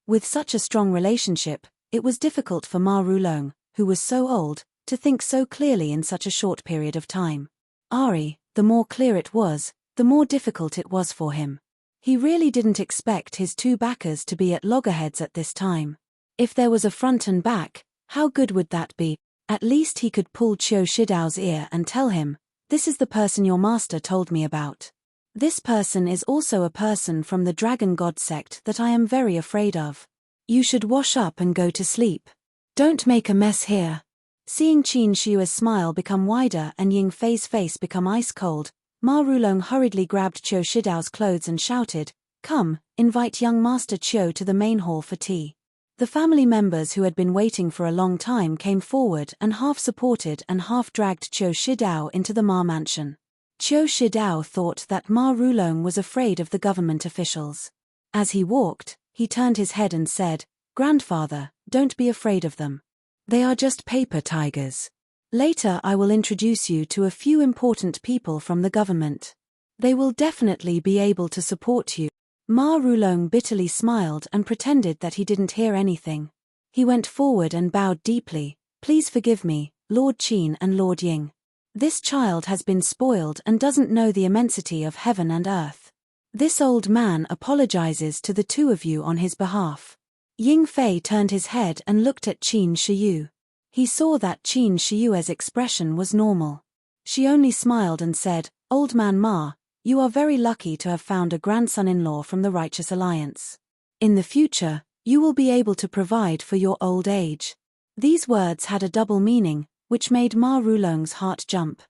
With such a strong relationship, it was difficult for Ma Rulong, who was so old, to think so clearly in such a short period of time. The more clear it was, the more difficult it was for him. He really didn't expect his 2 backers to be at loggerheads at this time. If there was a front and back, how good would that be? At least he could pull Qiu Shidao's ear and tell him, "This is the person your master told me about. This person is also a person from the Dragon God sect that I am very afraid of. You should wash up and go to sleep. Don't make a mess here." Seeing Qin Shiyue's smile become wider and Ying Fei's face become ice cold, Ma Rulong hurriedly grabbed Qiu Shidao's clothes and shouted, "Come, invite young Master Qiu to the main hall for tea." The family members who had been waiting for a long time came forward and half supported and half dragged Qiu Shidao into the Ma mansion. Qiu Shidao thought that Ma Rulong was afraid of the government officials. As he walked, he turned his head and said, "Grandfather, don't be afraid of them. They are just paper tigers. Later I will introduce you to a few important people from the government. They will definitely be able to support you." Ma Rulong bitterly smiled and pretended that he didn't hear anything. He went forward and bowed deeply. "Please forgive me, Lord Qin and Lord Ying. This child has been spoiled and doesn't know the immensity of heaven and earth. This old man apologizes to the two of you on his behalf." Ying Fei turned his head and looked at Qin Shiyu. He saw that Qin Shiyue's expression was normal. She only smiled and said, "Old man Ma, you are very lucky to have found a grandson-in-law from the Righteous Alliance. In the future, you will be able to provide for your old age." These words had a double meaning, which made Ma Rulong's heart jump.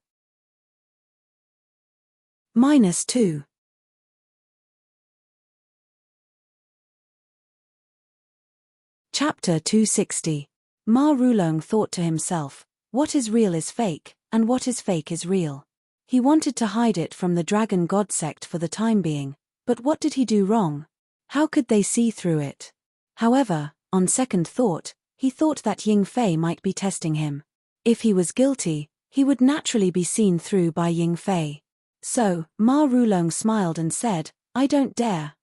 -2. Chapter 260. Ma Rulong thought to himself, what is real is fake, and what is fake is real. He wanted to hide it from the Dragon God sect for the time being, but what did he do wrong? How could they see through it? However, on second thought, he thought that Ying Fei might be testing him. If he was guilty, he would naturally be seen through by Ying Fei. So, Ma Rulong smiled and said, I don't dare.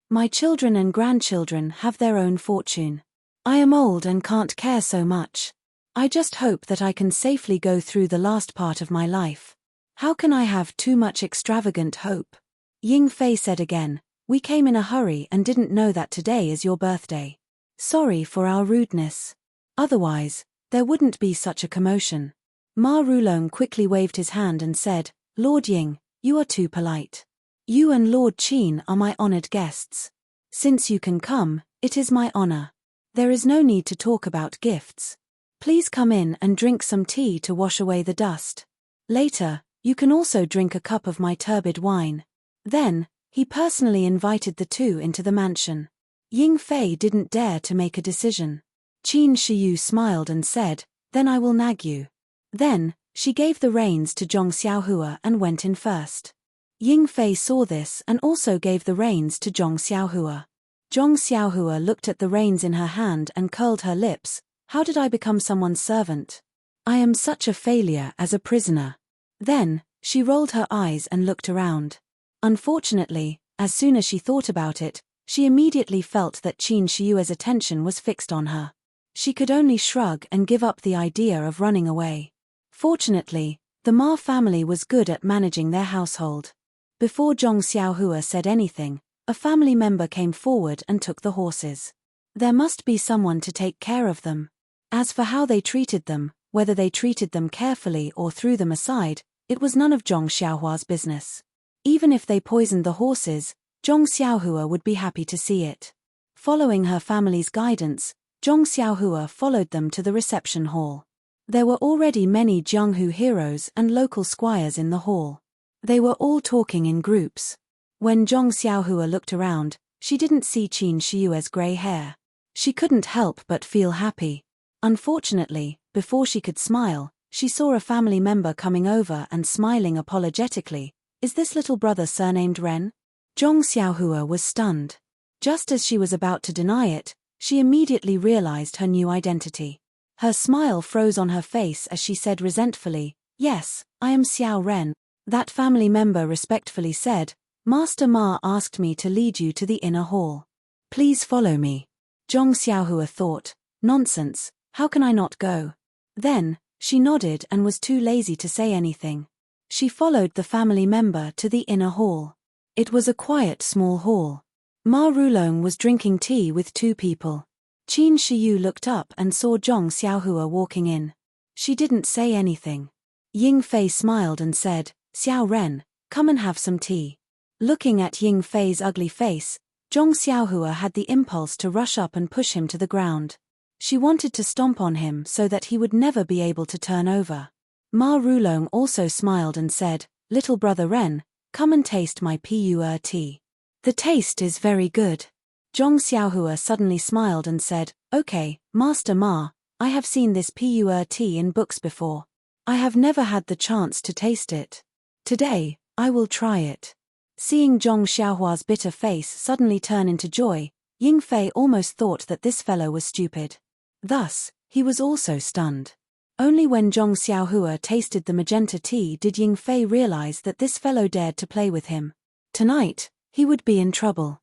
My children and grandchildren have their own fortune. I am old and can't care so much. I just hope that I can safely go through the last part of my life. How can I have too much extravagant hope? Ying Fei said again, we came in a hurry and didn't know that today is your birthday. Sorry for our rudeness. Otherwise, there wouldn't be such a commotion. Ma Rulong quickly waved his hand and said, Lord Ying, you are too polite. You and Lord Qin are my honored guests. Since you can come, it is my honor. There is no need to talk about gifts. Please come in and drink some tea to wash away the dust. Later, you can also drink a cup of my turbid wine. Then, he personally invited the two into the mansion. Ying Fei didn't dare to make a decision. Qin Shiyu smiled and said, then I will nag you. Then, she gave the reins to Zhong Xiaohua and went in first. Ying Fei saw this and also gave the reins to Zhong Xiaohua. Zhong Xiaohua looked at the reins in her hand and curled her lips. How did I become someone's servant? I am such a failure as a prisoner. Then, she rolled her eyes and looked around. Unfortunately, as soon as she thought about it, she immediately felt that Qin Shiyue's attention was fixed on her. She could only shrug and give up the idea of running away. Fortunately, the Ma family was good at managing their household. Before Zhong Xiaohua said anything, a family member came forward and took the horses. There must be someone to take care of them. As for how they treated them, whether they treated them carefully or threw them aside, it was none of Zhong Xiaohua's business. Even if they poisoned the horses, Zhong Xiaohua would be happy to see it. Following her family's guidance, Zhong Xiaohua followed them to the reception hall. There were already many Jianghu heroes and local squires in the hall. They were all talking in groups. When Zhong Xiaohua looked around, she didn't see Qin Shiyue's grey hair. She couldn't help but feel happy. Unfortunately, before she could smile, she saw a family member coming over and smiling apologetically. Is this little brother surnamed Ren? Zhong Xiaohua was stunned. Just as she was about to deny it, she immediately realized her new identity. Her smile froze on her face as she said resentfully, Yes, I am Xiao Ren. That family member respectfully said, Master Ma asked me to lead you to the inner hall. Please follow me. Zhong Xiaohua thought, nonsense, how can I not go? Then, she nodded and was too lazy to say anything. She followed the family member to the inner hall. It was a quiet small hall. Ma Rulong was drinking tea with two people. Qin Shiyu looked up and saw Zhong Xiaohua walking in. She didn't say anything. Ying Fei smiled and said, Xiao Ren, come and have some tea. Looking at Ying Fei's ugly face, Zhong Xiaohua had the impulse to rush up and push him to the ground. She wanted to stomp on him so that he would never be able to turn over. Ma Rulong also smiled and said, Little brother Ren, come and taste my pu'er tea. The taste is very good. Zhong Xiaohua suddenly smiled and said, "Okay, Master Ma, I have seen this pu'er tea in books before. I have never had the chance to taste it. Today, I will try it." Seeing Zhong Xiaohua's bitter face suddenly turn into joy, Ying Fei almost thought that this fellow was stupid. Thus, he was also stunned. Only when Zhong Xiaohua tasted the magenta tea did Ying Fei realize that this fellow dared to play with him. Tonight, he would be in trouble.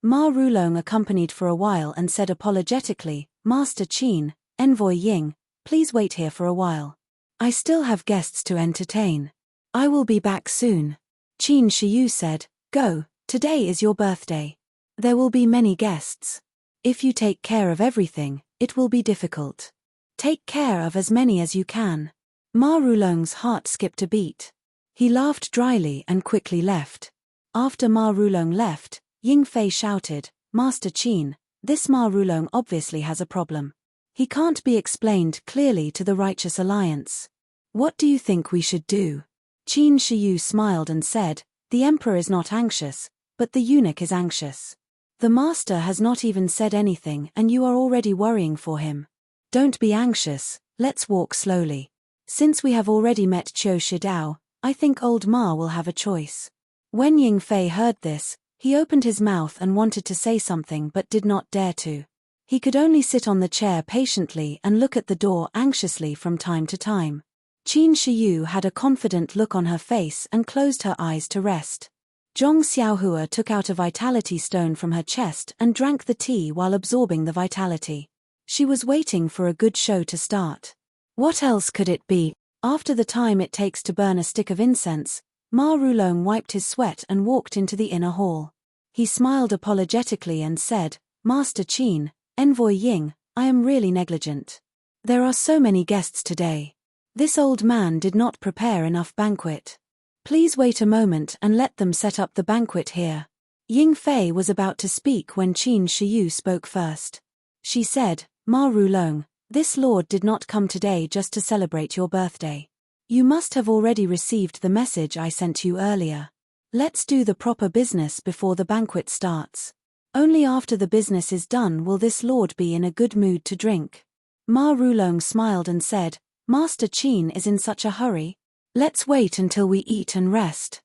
Ma Rulong accompanied for a while and said apologetically, "Master Qin, Envoy Ying, please wait here for a while. I still have guests to entertain. I will be back soon." Qin Shiyu said, "Go, today is your birthday. There will be many guests. If you take care of everything, it will be difficult. Take care of as many as you can." Ma Rulong's heart skipped a beat. He laughed dryly and quickly left. After Ma Rulong left, Ying Fei shouted, "Master Qin, this Ma Rulong obviously has a problem. He can't be explained clearly to the Righteous Alliance. What do you think we should do?" Qin Shiyu smiled and said, "The Emperor is not anxious, but the eunuch is anxious. The Master has not even said anything and you are already worrying for him. Don't be anxious, let's walk slowly. Since we have already met Qiu Shidao, I think old Ma will have a choice." When Ying Fei heard this, he opened his mouth and wanted to say something but did not dare to. He could only sit on the chair patiently and look at the door anxiously from time to time. Qin Shiyu had a confident look on her face and closed her eyes to rest. Zhong Xiaohua took out a vitality stone from her chest and drank the tea while absorbing the vitality. She was waiting for a good show to start. What else could it be? After the time it takes to burn a stick of incense, Ma Rulong wiped his sweat and walked into the inner hall. He smiled apologetically and said, "Master Qin, Envoy Ying, I am really negligent. There are so many guests today. This old man did not prepare enough banquet. Please wait a moment and let them set up the banquet here." Ying Fei was about to speak when Qin Shiyu spoke first. She said, "Ma Rulong, this lord did not come today just to celebrate your birthday. You must have already received the message I sent you earlier. Let's do the proper business before the banquet starts. Only after the business is done will this lord be in a good mood to drink." Ma Rulong smiled and said, "Master Qin is in such a hurry. Let's wait until we eat and rest."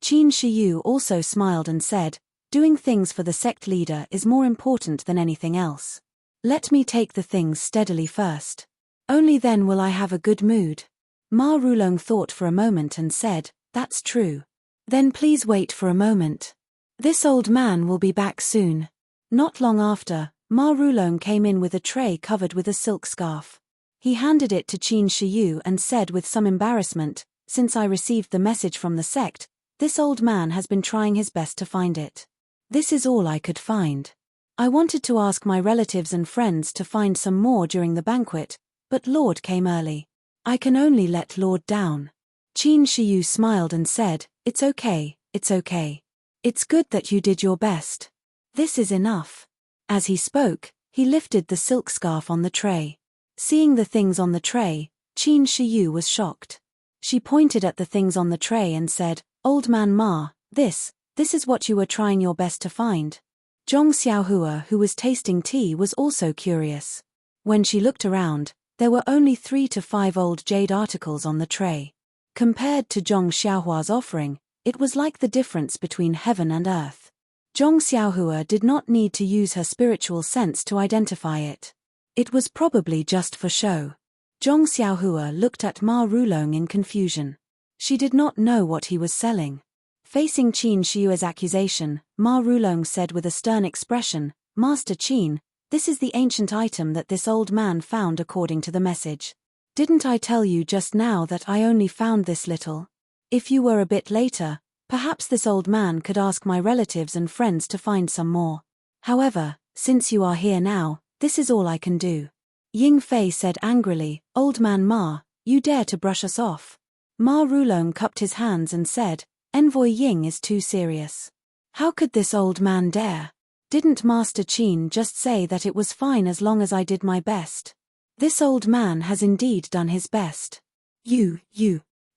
Qin Shiyu also smiled and said, "Doing things for the sect leader is more important than anything else. Let me take the things steadily first. Only then will I have a good mood." Ma Rulong thought for a moment and said, "That's true. Then please wait for a moment. This old man will be back soon." Not long after, Ma Rulong came in with a tray covered with a silk scarf. He handed it to Qin Shiyu and said with some embarrassment, "Since I received the message from the sect, this old man has been trying his best to find it. This is all I could find. I wanted to ask my relatives and friends to find some more during the banquet, but Lord came early. I can only let Lord down." Qin Shiyu smiled and said, "It's okay, it's okay. It's good that you did your best. This is enough." As he spoke, he lifted the silk scarf on the tray. Seeing the things on the tray, Qin Shiyu was shocked. She pointed at the things on the tray and said, "Old man Ma, this is what you were trying your best to find." Zhong Xiaohua, who was tasting tea, was also curious. When she looked around, there were only 3 to 5 old jade articles on the tray. Compared to Zhong Xiaohua's offering, it was like the difference between heaven and earth. Zhong Xiaohua did not need to use her spiritual sense to identify it. It was probably just for show. Zhong Xiaohua looked at Ma Rulong in confusion. She did not know what he was selling. Facing Qin Shiyu's accusation, Ma Rulong said with a stern expression, "Master Qin, this is the ancient item that this old man found according to the message. Didn't I tell you just now that I only found this little? If you were a bit later, perhaps this old man could ask my relatives and friends to find some more. However, since you are here now, this is all I can do." Ying Fei said angrily, "Old man Ma, you dare to brush us off." Ma Rulong cupped his hands and said, "Envoy Ying is too serious. How could this old man dare? Didn't Master Qin just say that it was fine as long as I did my best? This old man has indeed done his best." You.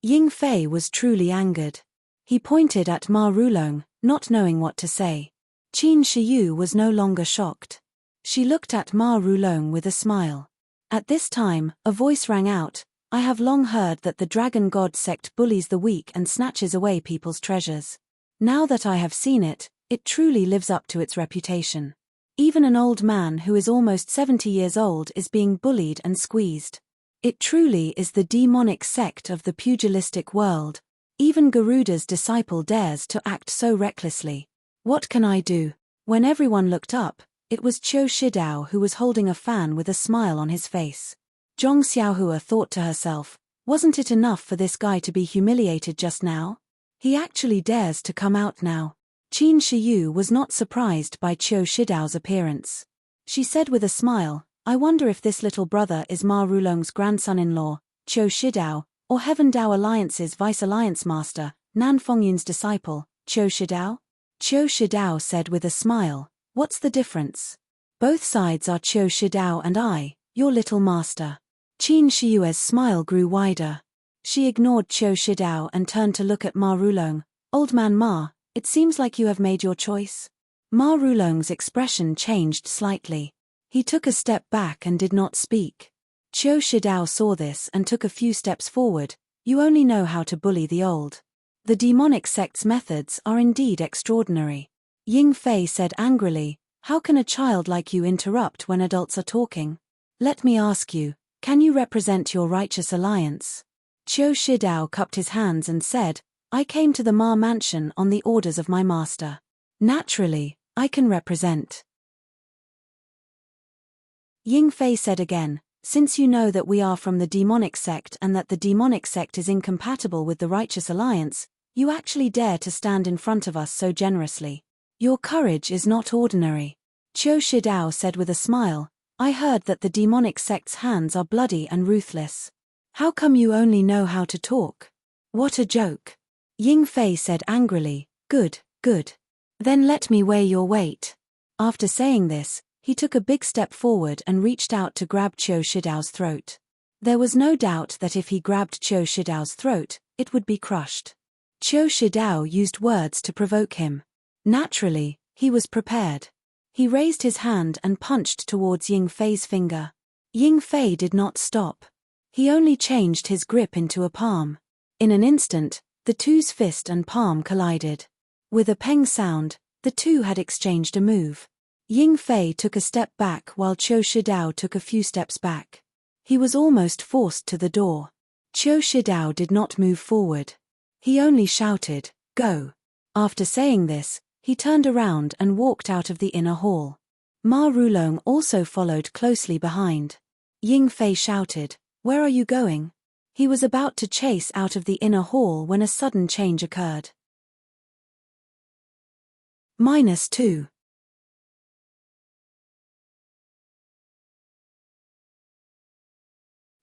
Ying Fei was truly angered. He pointed at Ma Rulong, not knowing what to say. Qin Shiyu was no longer shocked. She looked at Ma Rulong with a smile. At this time, a voice rang out, "I have long heard that the Dragon God sect bullies the weak and snatches away people's treasures. Now that I have seen it, it truly lives up to its reputation. Even an old man who is almost 70 years old is being bullied and squeezed. It truly is the demonic sect of the pugilistic world. Even Garuda's disciple dares to act so recklessly. What can I do?" When everyone looked up, it was Qiu Shidao who was holding a fan with a smile on his face. Zhong Xiaohua thought to herself, wasn't it enough for this guy to be humiliated just now? He actually dares to come out now. Qin Shiyu was not surprised by Qiu Shidao's appearance. She said with a smile, "I wonder if this little brother is Ma Rulong's grandson-in-law, Qiu Shidao, or Heaven Dao Alliance's vice-alliance master, Nan Fengyun's disciple, Qiu Shidao?" Qiu Shidao said with a smile, "What's the difference? Both sides are Qiu Shidao and I, your little master." Qin Shiyue's smile grew wider. She ignored Qiu Shidao and turned to look at Ma Rulong. "Old man Ma, it seems like you have made your choice." Ma Rulong's expression changed slightly. He took a step back and did not speak. Qiu Shidao saw this and took a few steps forward. "You only know how to bully the old. The demonic sect's methods are indeed extraordinary." Ying Fei said angrily, "How can a child like you interrupt when adults are talking? Let me ask you, can you represent your righteous alliance?" Qiu Shidao cupped his hands and said, "I came to the Ma mansion on the orders of my master. Naturally, I can represent." Ying Fei said again, "Since you know that we are from the demonic sect and that the demonic sect is incompatible with the righteous alliance, you actually dare to stand in front of us so generously. Your courage is not ordinary." Qiu Shidao said with a smile, "I heard that the demonic sect's hands are bloody and ruthless. How come you only know how to talk? What a joke." Ying Fei said angrily, "Good, good. Then let me weigh your weight." After saying this, he took a big step forward and reached out to grab Qiu Shidao's throat. There was no doubt that if he grabbed Qiu Shidao's throat, it would be crushed. Qiu Shidao used words to provoke him. Naturally, he was prepared. He raised his hand and punched towards Ying Fei's finger. Ying Fei did not stop. He only changed his grip into a palm. In an instant, the two's fist and palm collided. With a peng sound, the two had exchanged a move. Ying Fei took a step back while Qiu Shidao took a few steps back. He was almost forced to the door. Qiu Shidao did not move forward. He only shouted, "Go." After saying this, he turned around and walked out of the inner hall. Ma Rulong also followed closely behind. Ying Fei shouted, "Where are you going?" He was about to chase out of the inner hall when a sudden change occurred. -2.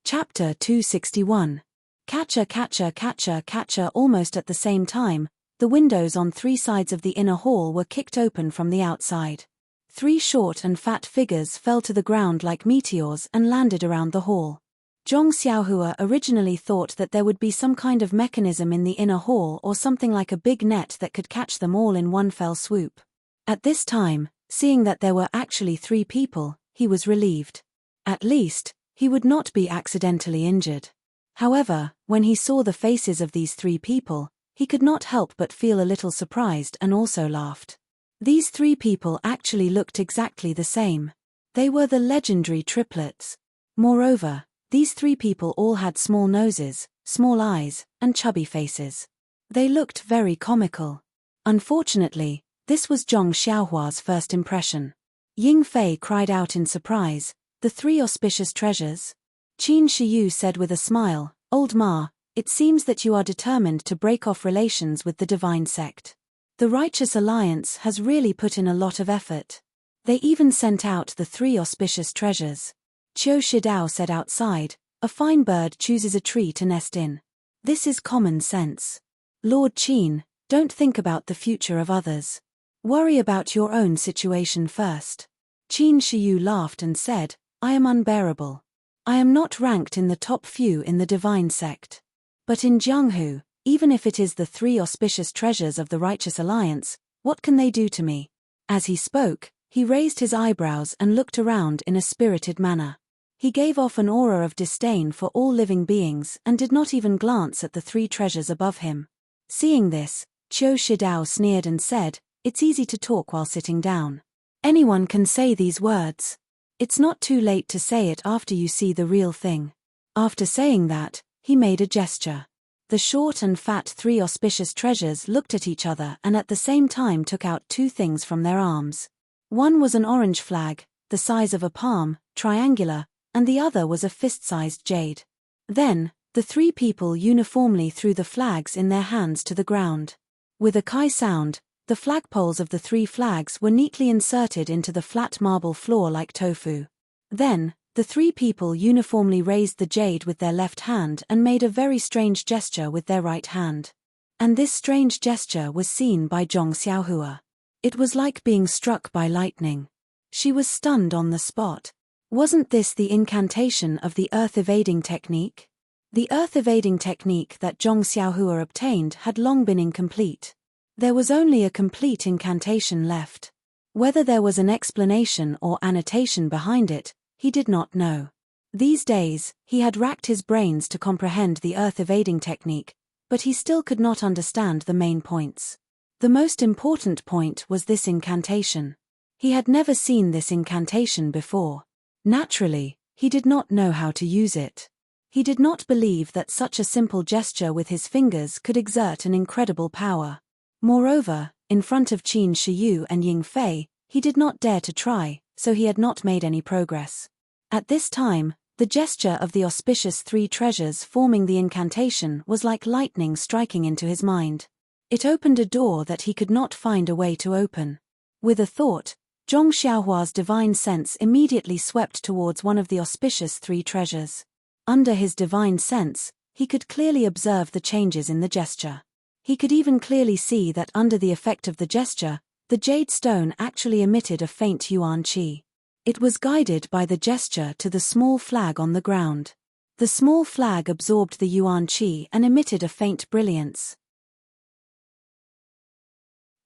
Chapter 261. Catcher, catcher, catcher, catcher. Almost at the same time, the windows on three sides of the inner hall were kicked open from the outside. Three short and fat figures fell to the ground like meteors and landed around the hall. Zhong Xiaohua originally thought that there would be some kind of mechanism in the inner hall or something like a big net that could catch them all in one fell swoop. At this time, seeing that there were actually three people, he was relieved. At least, he would not be accidentally injured. However, when he saw the faces of these three people, he could not help but feel a little surprised and also laughed. These three people actually looked exactly the same. They were the legendary triplets. Moreover, these three people all had small noses, small eyes, and chubby faces. They looked very comical. Unfortunately, this was Zhong Xiaohua's first impression. Ying Fei cried out in surprise, "The three auspicious treasures?" Qin Shiyu said with a smile, "Old Ma, it seems that you are determined to break off relations with the divine sect. The Righteous Alliance has really put in a lot of effort. They even sent out the three auspicious treasures." Qiu Shidao said outside, "A fine bird chooses a tree to nest in. This is common sense. Lord Qin, don't think about the future of others. Worry about your own situation first." Qin Shiyu laughed and said, "I am unbearable. I am not ranked in the top few in the divine sect. But in Jianghu, Even if it is the 3 auspicious treasures of the Righteous Alliance, what can they do to me? As he spoke, he raised his eyebrows and looked around in a spirited manner. He gave off an aura of disdain for all living beings and did not even glance at the 3 treasures above him. Seeing this, Qiu Shidao sneered and said, "It's easy to talk while sitting down. Anyone can say these words. It's not too late to say it after you see the real thing." After saying that, he made a gesture. The short and fat 3 auspicious treasures looked at each other and at the same time took out 2 things from their arms. One was an orange flag, the size of a palm, triangular, and the other was a fist-sized jade. Then, the 3 people uniformly threw the flags in their hands to the ground. With a kai sound, the flagpoles of the 3 flags were neatly inserted into the flat marble floor like tofu. Then, the 3 people uniformly raised the jade with their left hand and made a very strange gesture with their right hand. And this strange gesture was seen by Zhong Xiaohua. It was like being struck by lightning. She was stunned on the spot. Wasn't this the incantation of the earth-evading technique? The earth-evading technique that Zhong Xiaohua obtained had long been incomplete. There was only a complete incantation left. Whether there was an explanation or annotation behind it, he did not know. These days, he had racked his brains to comprehend the earth-evading technique, but he still could not understand the main points. The most important point was this incantation. He had never seen this incantation before. Naturally, he did not know how to use it. He did not believe that such a simple gesture with his fingers could exert an incredible power. Moreover, in front of Qin Shiyu and Ying Fei, he did not dare to try, so he had not made any progress. At this time, the gesture of the auspicious 3 treasures forming the incantation was like lightning striking into his mind. It opened a door that he could not find a way to open. With a thought, Zhong Xiaohua's divine sense immediately swept towards one of the auspicious 3 treasures. Under his divine sense, he could clearly observe the changes in the gesture. He could even clearly see that under the effect of the gesture, the jade stone actually emitted a faint yuan qi. It was guided by the gesture to the small flag on the ground. The small flag absorbed the yuan qi and emitted a faint brilliance.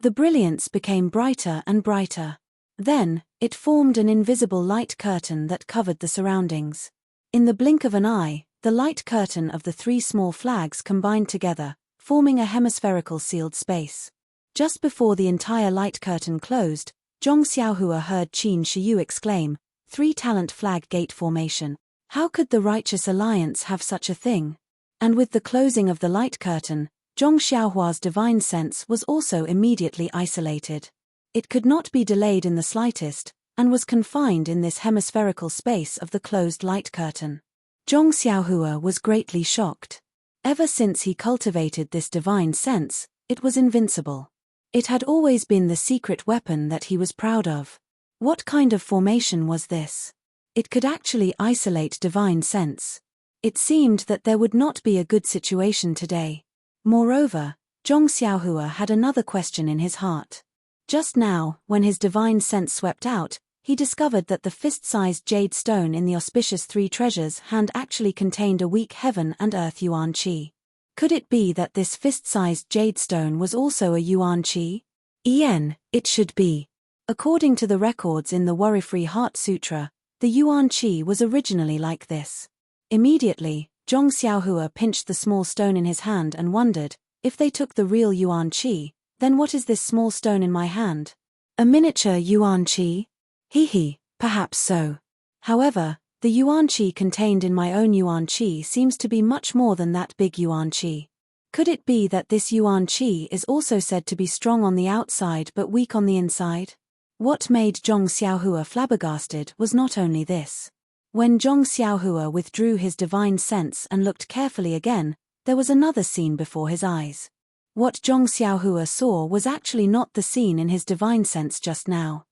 The brilliance became brighter and brighter. Then, it formed an invisible light curtain that covered the surroundings. In the blink of an eye, the light curtain of the 3 small flags combined together, forming a hemispherical sealed space. Just before the entire light curtain closed, Zhong Xiaohua heard Qin Shiyu exclaim, 3 talent flag gate formation. How could the Righteous Alliance have such a thing? And with the closing of the light curtain, Zhong Xiaohua's divine sense was also immediately isolated. It could not be delayed in the slightest, and was confined in this hemispherical space of the closed light curtain. Zhong Xiaohua was greatly shocked. Ever since he cultivated this divine sense, it was invincible. It had always been the secret weapon that he was proud of. What kind of formation was this? It could actually isolate divine sense. It seemed that there would not be a good situation today. Moreover, Zhong Xiaohua had another question in his heart. Just now, when his divine sense swept out, he discovered that the fist-sized jade stone in the auspicious 3 treasures hand actually contained a weak heaven and earth yuan qi. Could it be that this fist-sized jade stone was also a yuan qi? It should be. According to the records in the Worry-Free Heart Sutra, the yuan qi was originally like this. Immediately, Zhong Xiaohua pinched the small stone in his hand and wondered, if they took the real yuan qi, then what is this small stone in my hand? A miniature yuan qi? Perhaps so. However, the yuan qi contained in my own yuan qi seems to be much more than that big yuan qi. Could it be that this yuan qi is also said to be strong on the outside but weak on the inside? What made Zhong Xiaohua flabbergasted was not only this. When Zhong Xiaohua withdrew his divine sense and looked carefully again, there was another scene before his eyes. What Zhong Xiaohua saw was actually not the scene in his divine sense just now.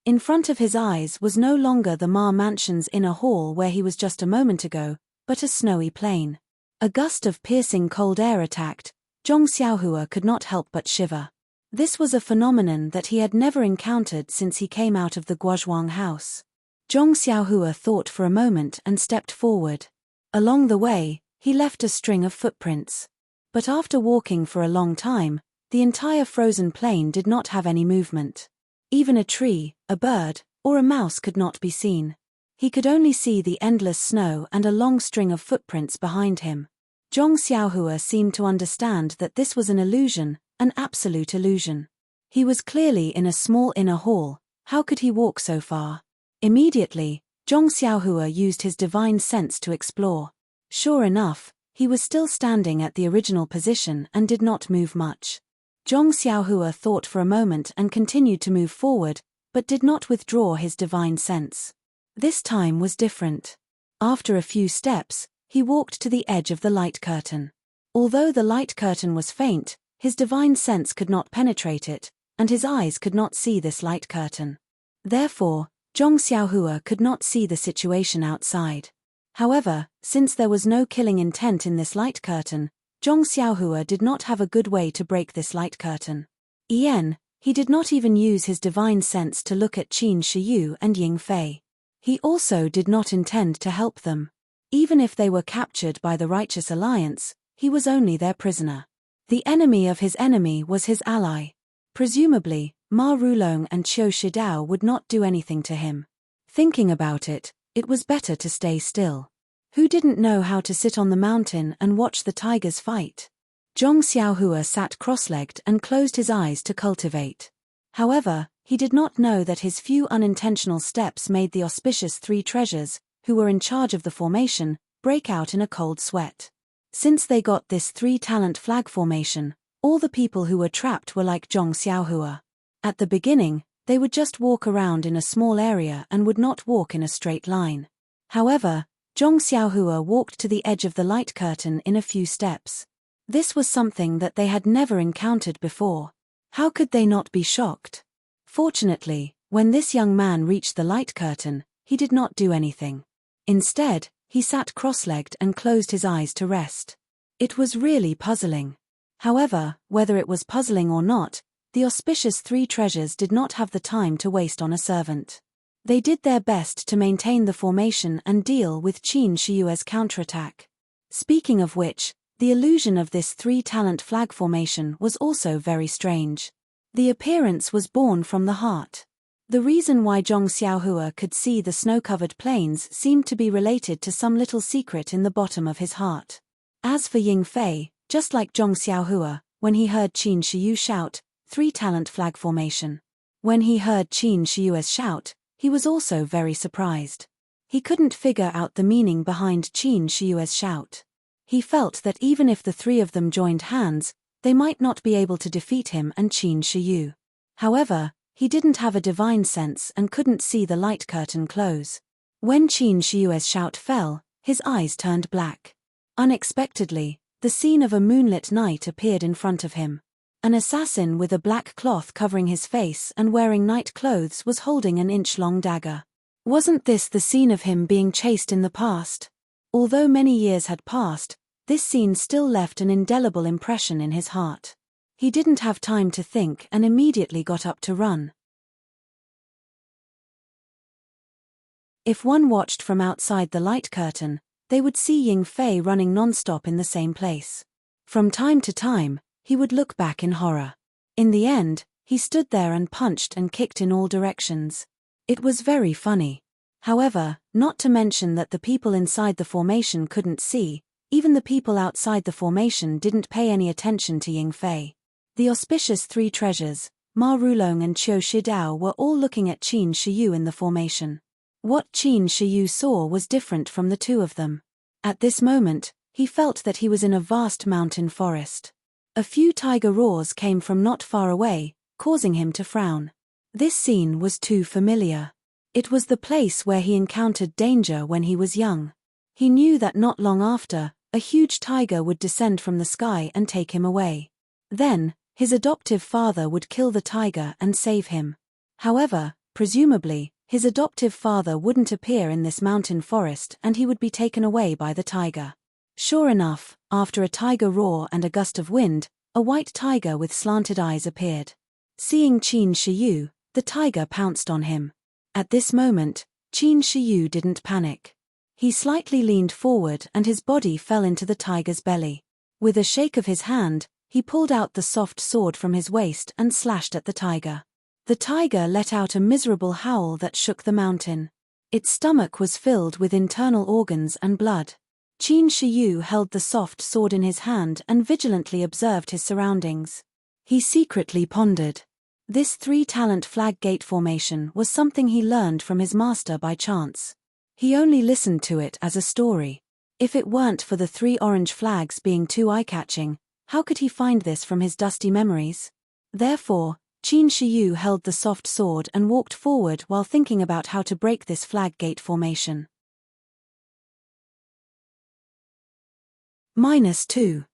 In front of his eyes was no longer the Ma Mansion's inner hall where he was just a moment ago, but a snowy plain. A gust of piercing cold air attacked. Zhong Xiaohua could not help but shiver. This was a phenomenon that he had never encountered since he came out of the Guozhuang house. Zhong Xiaohua thought for a moment and stepped forward. Along the way, he left a string of footprints. But after walking for a long time, the entire frozen plain did not have any movement. Even a tree, a bird, or a mouse could not be seen. He could only see the endless snow and a long string of footprints behind him. Zhong Xiaohua seemed to understand that this was an illusion, an absolute illusion. He was clearly in a small inner hall. How could he walk so far? Immediately, Zhong Xiaohua used his divine sense to explore. Sure enough, he was still standing at the original position and did not move much. Zhong Xiaohua thought for a moment and continued to move forward, but did not withdraw his divine sense. This time was different. After a few steps, he walked to the edge of the light curtain. Although the light curtain was faint, his divine sense could not penetrate it, and his eyes could not see this light curtain. Therefore, Zhong Xiaohua could not see the situation outside. However, since there was no killing intent in this light curtain, Zhong Xiaohua did not have a good way to break this light curtain. He did not even use his divine sense to look at Qin Shiyu and Ying Fei. He also did not intend to help them. Even if they were captured by the Righteous Alliance, he was only their prisoner. The enemy of his enemy was his ally. Presumably, Ma Rulong and Qiu Shidao would not do anything to him. Thinking about it, it was better to stay still. Who didn't know how to sit on the mountain and watch the tigers fight? Zhong Xiaohua sat cross-legged and closed his eyes to cultivate. However, he did not know that his few unintentional steps made the auspicious three treasures, who were in charge of the formation, break out in a cold sweat. Since they got this three-talent flag formation, all the people who were trapped were like Zhong Xiaohua. At the beginning, they would just walk around in a small area and would not walk in a straight line. However, Zhong Xiaohua walked to the edge of the light curtain in a few steps. This was something that they had never encountered before. How could they not be shocked? Fortunately, when this young man reached the light curtain, he did not do anything. Instead, he sat cross-legged and closed his eyes to rest. It was really puzzling. However, whether it was puzzling or not, the auspicious three treasures did not have the time to waste on a servant. They did their best to maintain the formation and deal with Qin Shiyue's counterattack. Speaking of which, the illusion of this three-talent flag formation was also very strange. The appearance was born from the heart. The reason why Zhong Xiaohua could see the snow-covered plains seemed to be related to some little secret in the bottom of his heart. As for Ying Fei, just like Zhong Xiaohua, when he heard Qin Shiyu shout, three-talent flag formation. When he heard Qin Shiyue's shout, he was also very surprised. He couldn't figure out the meaning behind Qin Shiyue's shout. He felt that even if the three of them joined hands, they might not be able to defeat him and Qin Shiyu. However, he didn't have a divine sense and couldn't see the light curtain close. When Qin Shiyue's shout fell, his eyes turned black. Unexpectedly, the scene of a moonlit night appeared in front of him. An assassin with a black cloth covering his face and wearing night clothes was holding an inch-long dagger. Wasn't this the scene of him being chased in the past? Although many years had passed, this scene still left an indelible impression in his heart. He didn't have time to think and immediately got up to run. If one watched from outside the light curtain, they would see Ying Fei running non-stop in the same place. From time to time, he would look back in horror. In the end, he stood there and punched and kicked in all directions. It was very funny. However, not to mention that the people inside the formation couldn't see, even the people outside the formation didn't pay any attention to Ying Fei. The auspicious three treasures, Ma Rulong and Qiu Shidao, were all looking at Qin Shiyu in the formation. What Qin Shiyu saw was different from the two of them. At this moment, he felt that he was in a vast mountain forest. A few tiger roars came from not far away, causing him to frown. This scene was too familiar. It was the place where he encountered danger when he was young. He knew that not long after, a huge tiger would descend from the sky and take him away. Then, his adoptive father would kill the tiger and save him. However, presumably, his adoptive father wouldn't appear in this mountain forest and he would be taken away by the tiger. Sure enough, after a tiger roar and a gust of wind, a white tiger with slanted eyes appeared. Seeing Qin Shiyu, the tiger pounced on him. At this moment, Qin Shiyu didn't panic. He slightly leaned forward and his body fell into the tiger's belly. With a shake of his hand, he pulled out the soft sword from his waist and slashed at the tiger. The tiger let out a miserable howl that shook the mountain. Its stomach was filled with internal organs and blood. Qin Shiyu held the soft sword in his hand and vigilantly observed his surroundings. He secretly pondered. This three-talent flag gate formation was something he learned from his master by chance. He only listened to it as a story. If it weren't for the 3 orange flags being too eye-catching, how could he find this from his dusty memories? Therefore, Qin Shiyu held the soft sword and walked forward while thinking about how to break this flag gate formation. -2.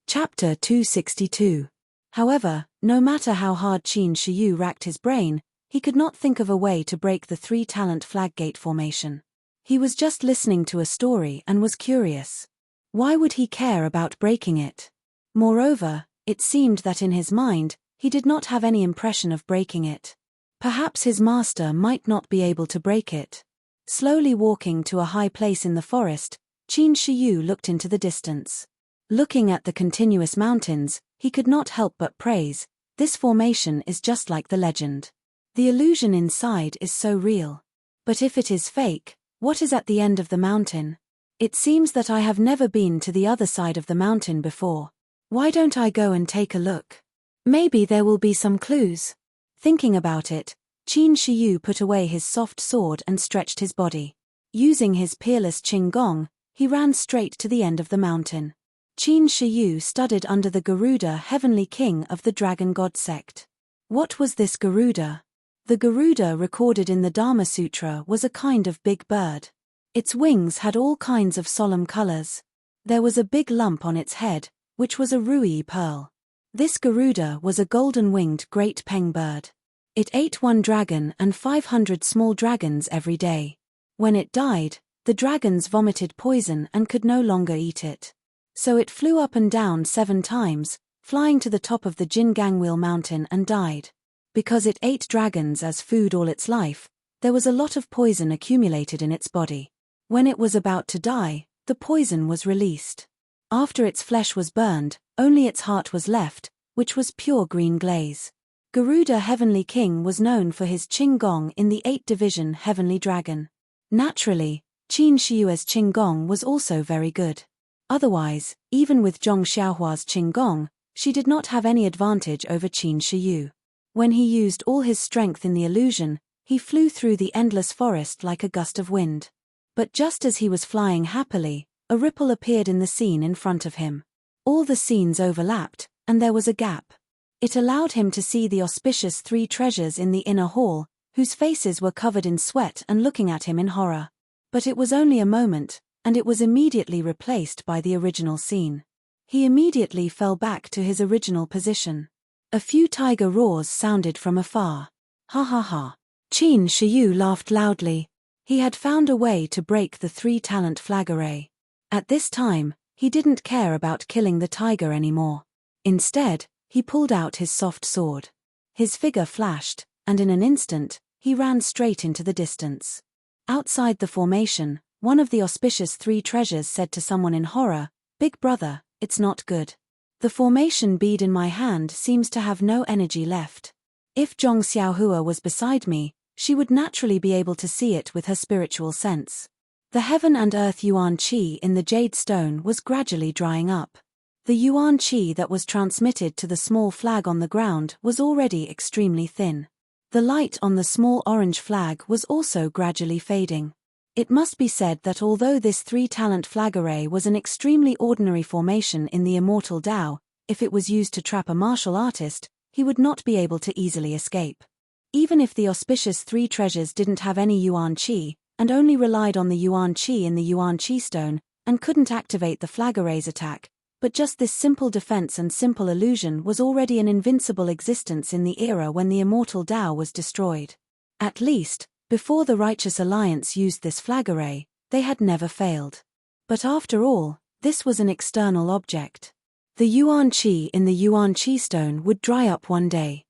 Chapter 262. However, no matter how hard Qin Shiyu racked his brain, he could not think of a way to break the 3-talent flag gate formation. He was just listening to a story and was curious. Why would he care about breaking it? Moreover, it seemed that in his mind, he did not have any impression of breaking it. Perhaps his master might not be able to break it. Slowly walking to a high place in the forest, Qin Shiyu looked into the distance. Looking at the continuous mountains, he could not help but praise, this formation is just like the legend. The illusion inside is so real. But if it is fake, what is at the end of the mountain? It seems that I have never been to the other side of the mountain before. Why don't I go and take a look? Maybe there will be some clues. Thinking about it, Qin Shiyu put away his soft sword and stretched his body. Using his peerless Qinggong, he ran straight to the end of the mountain. Qin Shiyu studied under the Garuda heavenly king of the dragon god sect. What was this Garuda? The Garuda recorded in the Dharma Sutra was a kind of big bird. Its wings had all kinds of solemn colors. There was a big lump on its head, which was a ruyi pearl. This Garuda was a golden-winged great peng bird. It ate 1 dragon and 500 small dragons every day. When it died, the dragons vomited poison and could no longer eat it. So it flew up and down 7 times, flying to the top of the Jingangwil mountain and died. Because it ate dragons as food all its life, there was a lot of poison accumulated in its body. When it was about to die, the poison was released. After its flesh was burned, only its heart was left, which was pure green glaze. Garuda Heavenly King was known for his Qinggong in the 8th division Heavenly Dragon. Naturally, Qin Shiyue's Qinggong was also very good. Otherwise, even with Zhong Xiaohua's Qinggong, she did not have any advantage over Qin Shiyu. When he used all his strength in the illusion, he flew through the endless forest like a gust of wind. But just as he was flying happily, a ripple appeared in the scene in front of him. All the scenes overlapped, and there was a gap. It allowed him to see the auspicious 3 treasures in the inner hall, whose faces were covered in sweat and looking at him in horror. But it was only a moment, and it was immediately replaced by the original scene. He immediately fell back to his original position. A few tiger roars sounded from afar. Ha ha ha. Qin Shiyu laughed loudly. He had found a way to break the 3-talent flag array. At this time, he didn't care about killing the tiger anymore. Instead, he pulled out his soft sword. His figure flashed, and in an instant, he ran straight into the distance. Outside the formation, one of the auspicious 3 treasures said to someone in horror, "Big brother, it's not good. The formation bead in my hand seems to have no energy left. If Zhong Xiaohua was beside me, she would naturally be able to see it with her spiritual sense." The heaven and earth yuan qi in the jade stone was gradually drying up. The yuan qi that was transmitted to the small flag on the ground was already extremely thin. The light on the small orange flag was also gradually fading. It must be said that although this 3-talent flag array was an extremely ordinary formation in the immortal Tao, if it was used to trap a martial artist, he would not be able to easily escape. Even if the auspicious 3 treasures didn't have any yuan qi, and only relied on the yuan qi in the yuan qi stone, and couldn't activate the flag array's attack, but just this simple defense and simple illusion was already an invincible existence in the era when the immortal Tao was destroyed. At least, before the Righteous Alliance used this flag array, they had never failed. But after all, this was an external object. The yuan qi in the yuan qi stone would dry up one day.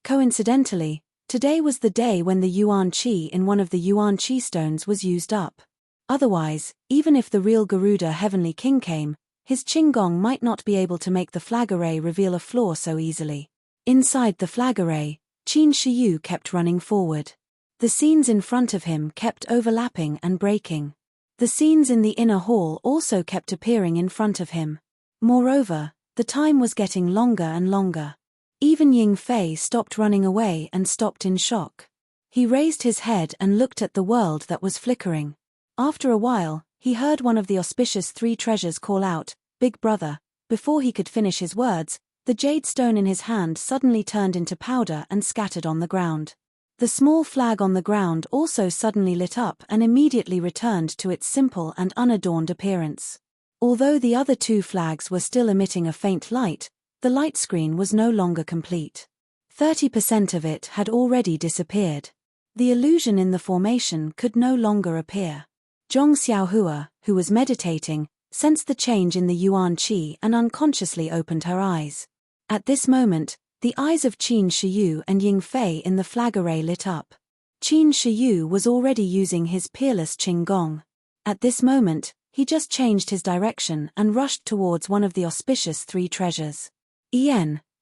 Coincidentally, today was the day when the yuan qi in one of the yuan qi stones was used up. Otherwise, even if the real Garuda Heavenly King came, his Qinggong might not be able to make the flag array reveal a flaw so easily. Inside the flag array, Qin Shiyu kept running forward. The scenes in front of him kept overlapping and breaking. The scenes in the inner hall also kept appearing in front of him. Moreover, the time was getting longer and longer. Even Ying Fei stopped running away and stopped in shock. He raised his head and looked at the world that was flickering. After a while, he heard one of the auspicious three treasures call out, "Big brother." Before he could finish his words, the jade stone in his hand suddenly turned into powder and scattered on the ground. The small flag on the ground also suddenly lit up and immediately returned to its simple and unadorned appearance. Although the other two flags were still emitting a faint light, the light screen was no longer complete. 30% of it had already disappeared. The illusion in the formation could no longer appear. Zhong Xiaohua, who was meditating, sensed the change in the yuan qi and unconsciously opened her eyes. At this moment, the eyes of Qin Shiyu and Ying Fei in the flag array lit up. Qin Shiyu was already using his peerless Qinggong. At this moment, he just changed his direction and rushed towards one of the auspicious three treasures.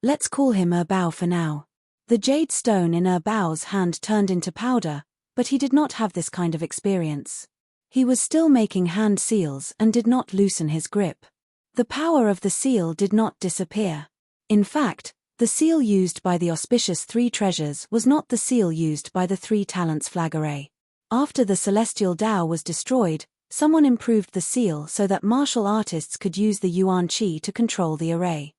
Let's call him Bao for now. The jade stone in Bao's hand turned into powder, but he did not have this kind of experience. He was still making hand seals and did not loosen his grip. The power of the seal did not disappear. In fact, the seal used by the auspicious three treasures was not the seal used by the three talents flag array. After the celestial Tao was destroyed, someone improved the seal so that martial artists could use the yuan qi to control the array.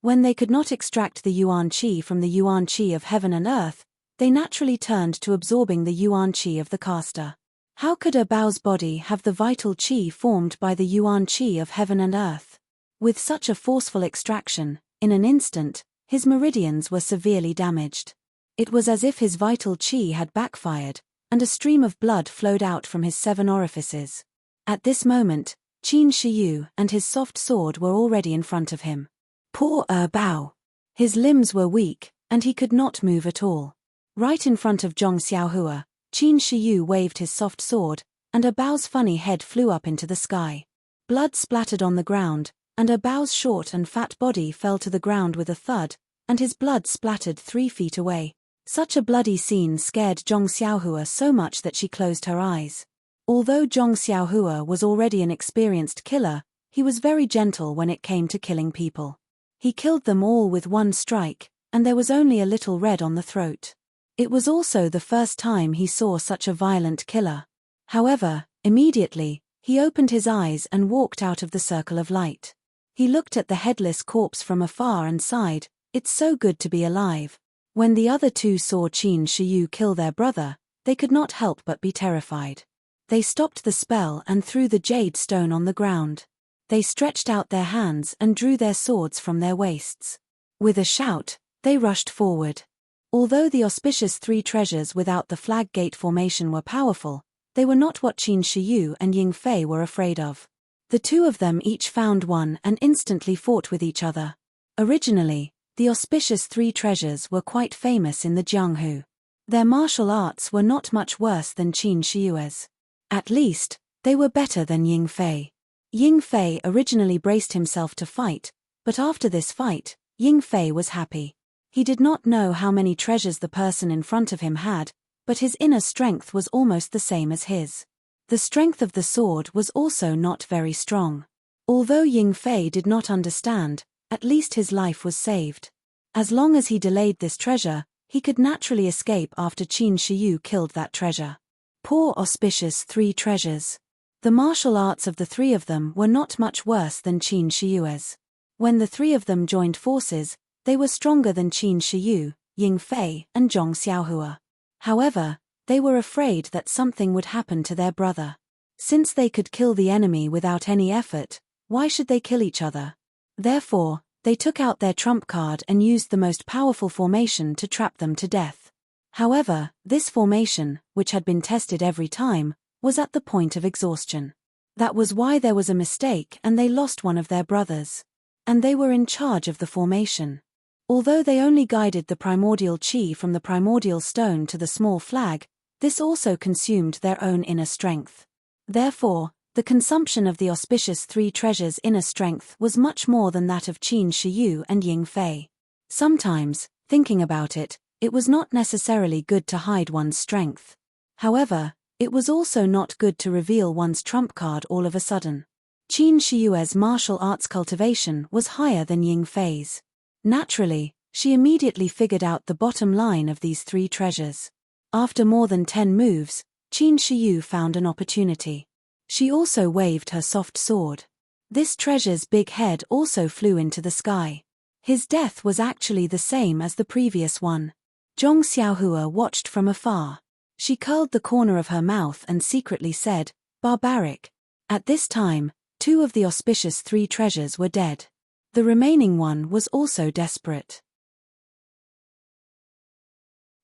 When they could not extract the yuan qi from the yuan qi of heaven and earth, they naturally turned to absorbing the yuan qi of the caster. How could Bao's body have the vital qi formed by the yuan qi of heaven and earth? With such a forceful extraction, in an instant, his meridians were severely damaged. It was as if his vital qi had backfired, and a stream of blood flowed out from his 7 orifices. At this moment, Qin Shiyu and his soft sword were already in front of him. Poor Bao. His limbs were weak, and he could not move at all. Right in front of Zhong Xiaohua, Qin Shiyu waved his soft sword, and Bao's funny head flew up into the sky. Blood splattered on the ground, and Bao's short and fat body fell to the ground with a thud, and his blood splattered 3 feet away. Such a bloody scene scared Zhong Xiaohua so much that she closed her eyes. Although Zhong Xiaohua was already an experienced killer, he was very gentle when it came to killing people. He killed them all with one strike, and there was only a little red on the throat. It was also the first time he saw such a violent killer. However, immediately, he opened his eyes and walked out of the circle of light. He looked at the headless corpse from afar and sighed, "It's so good to be alive." When the other two saw Qin Shiyu kill their brother, they could not help but be terrified. They stopped the spell and threw the jade stone on the ground. They stretched out their hands and drew their swords from their waists. With a shout, they rushed forward. Although the auspicious three treasures without the flag gate formation were powerful, they were not what Qin Shiyu and Ying Fei were afraid of. The two of them each found one and instantly fought with each other. Originally, the auspicious three treasures were quite famous in the Jianghu. Their martial arts were not much worse than Qin Shiyue's. At least, they were better than Ying Fei. Ying Fei originally braced himself to fight, but after this fight, Ying Fei was happy. He did not know how many treasures the person in front of him had, but his inner strength was almost the same as his. The strength of the sword was also not very strong. Although Ying Fei did not understand, at least his life was saved. As long as he delayed this treasure, he could naturally escape after Qin Shiyu killed that treasure. Poor auspicious three treasures. The martial arts of the three of them were not much worse than Qin Shiyue's. When the three of them joined forces, they were stronger than Qin Shiyu, Ying Fei, and Zhong Xiaohua. However, they were afraid that something would happen to their brother. Since they could kill the enemy without any effort, why should they kill each other? Therefore, they took out their trump card and used the most powerful formation to trap them to death. However, this formation, which had been tested every time, was at the point of exhaustion. That was why there was a mistake and they lost one of their brothers. And they were in charge of the formation. Although they only guided the primordial chi from the primordial stone to the small flag, this also consumed their own inner strength. Therefore, the consumption of the auspicious three treasures' inner strength was much more than that of Qin Shiyu and Ying Fei. Sometimes, thinking about it, it was not necessarily good to hide one's strength. However, it was also not good to reveal one's trump card all of a sudden. Qin Shiyue's martial arts cultivation was higher than Ying Fei's. Naturally, she immediately figured out the bottom line of these three treasures. After more than 10 moves, Qin Shiyu found an opportunity. She also waved her soft sword. This treasure's big head also flew into the sky. His death was actually the same as the previous one. Zhong Xiaohua watched from afar. She curled the corner of her mouth and secretly said, "Barbaric." At this time, 2 of the auspicious 3 treasures were dead. The remaining one was also desperate.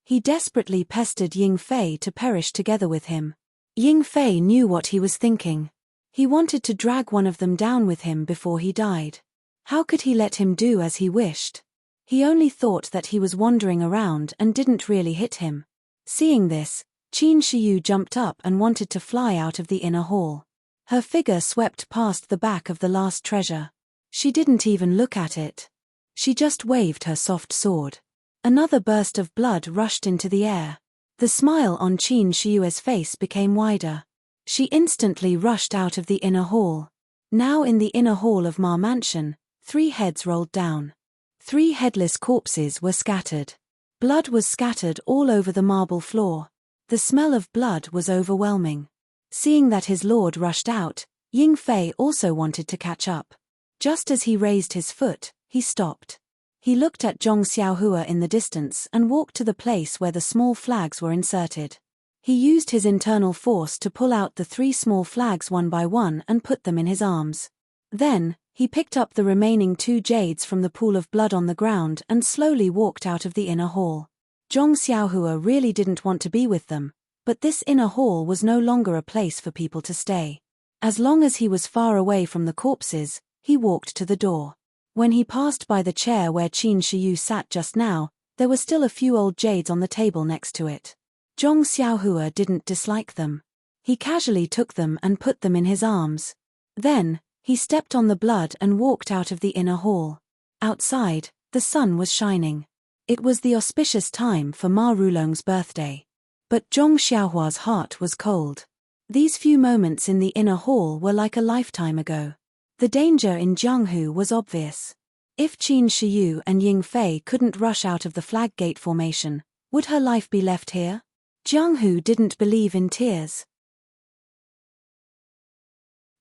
He desperately pestered Ying Fei to perish together with him. Ying Fei knew what he was thinking. He wanted to drag one of them down with him before he died. How could he let him do as he wished? He only thought that he was wandering around and didn't really hit him. Seeing this, Qin Shiyu jumped up and wanted to fly out of the inner hall. Her figure swept past the back of the last treasure. She didn't even look at it. She just waved her soft sword. Another burst of blood rushed into the air. The smile on Qin Shiyue's face became wider. She instantly rushed out of the inner hall. Now in the inner hall of Ma Mansion, 3 heads rolled down. 3 headless corpses were scattered. Blood was scattered all over the marble floor. The smell of blood was overwhelming. Seeing that his lord rushed out, Ying Fei also wanted to catch up. Just as he raised his foot, he stopped. He looked at Zhong Xiaohua in the distance and walked to the place where the small flags were inserted. He used his internal force to pull out the 3 small flags one by one and put them in his arms. Then, he picked up the remaining 2 jades from the pool of blood on the ground and slowly walked out of the inner hall. Zhong Xiaohua really didn't want to be with them, but this inner hall was no longer a place for people to stay. As long as he was far away from the corpses, he walked to the door. When he passed by the chair where Qin Shiyu sat just now, there were still a few old jades on the table next to it. Zhong Xiaohua didn't dislike them. He casually took them and put them in his arms. Then, he stepped on the blood and walked out of the inner hall. Outside, the sun was shining. It was the auspicious time for Ma Rulong's birthday. But Zhong Xiaohua's heart was cold. These few moments in the inner hall were like a lifetime ago. The danger in Jianghu was obvious. If Qin Shiyu and Ying Fei couldn't rush out of the flag gate formation, would her life be left here? Jianghu didn't believe in tears.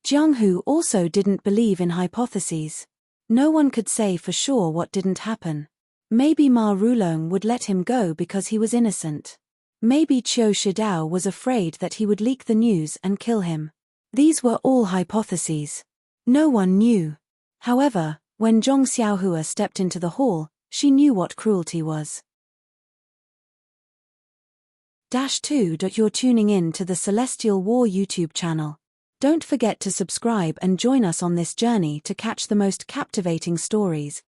Jianghu also didn't believe in hypotheses. No one could say for sure what didn't happen. Maybe Ma Rulong would let him go because he was innocent. Maybe Qiu Shidao was afraid that he would leak the news and kill him. These were all hypotheses. No one knew. However, when Zhong Xiaohua stepped into the hall, she knew what cruelty was. -2. You're tuning in to the Celestial War YouTube channel. Don't forget to subscribe and join us on this journey to catch the most captivating stories,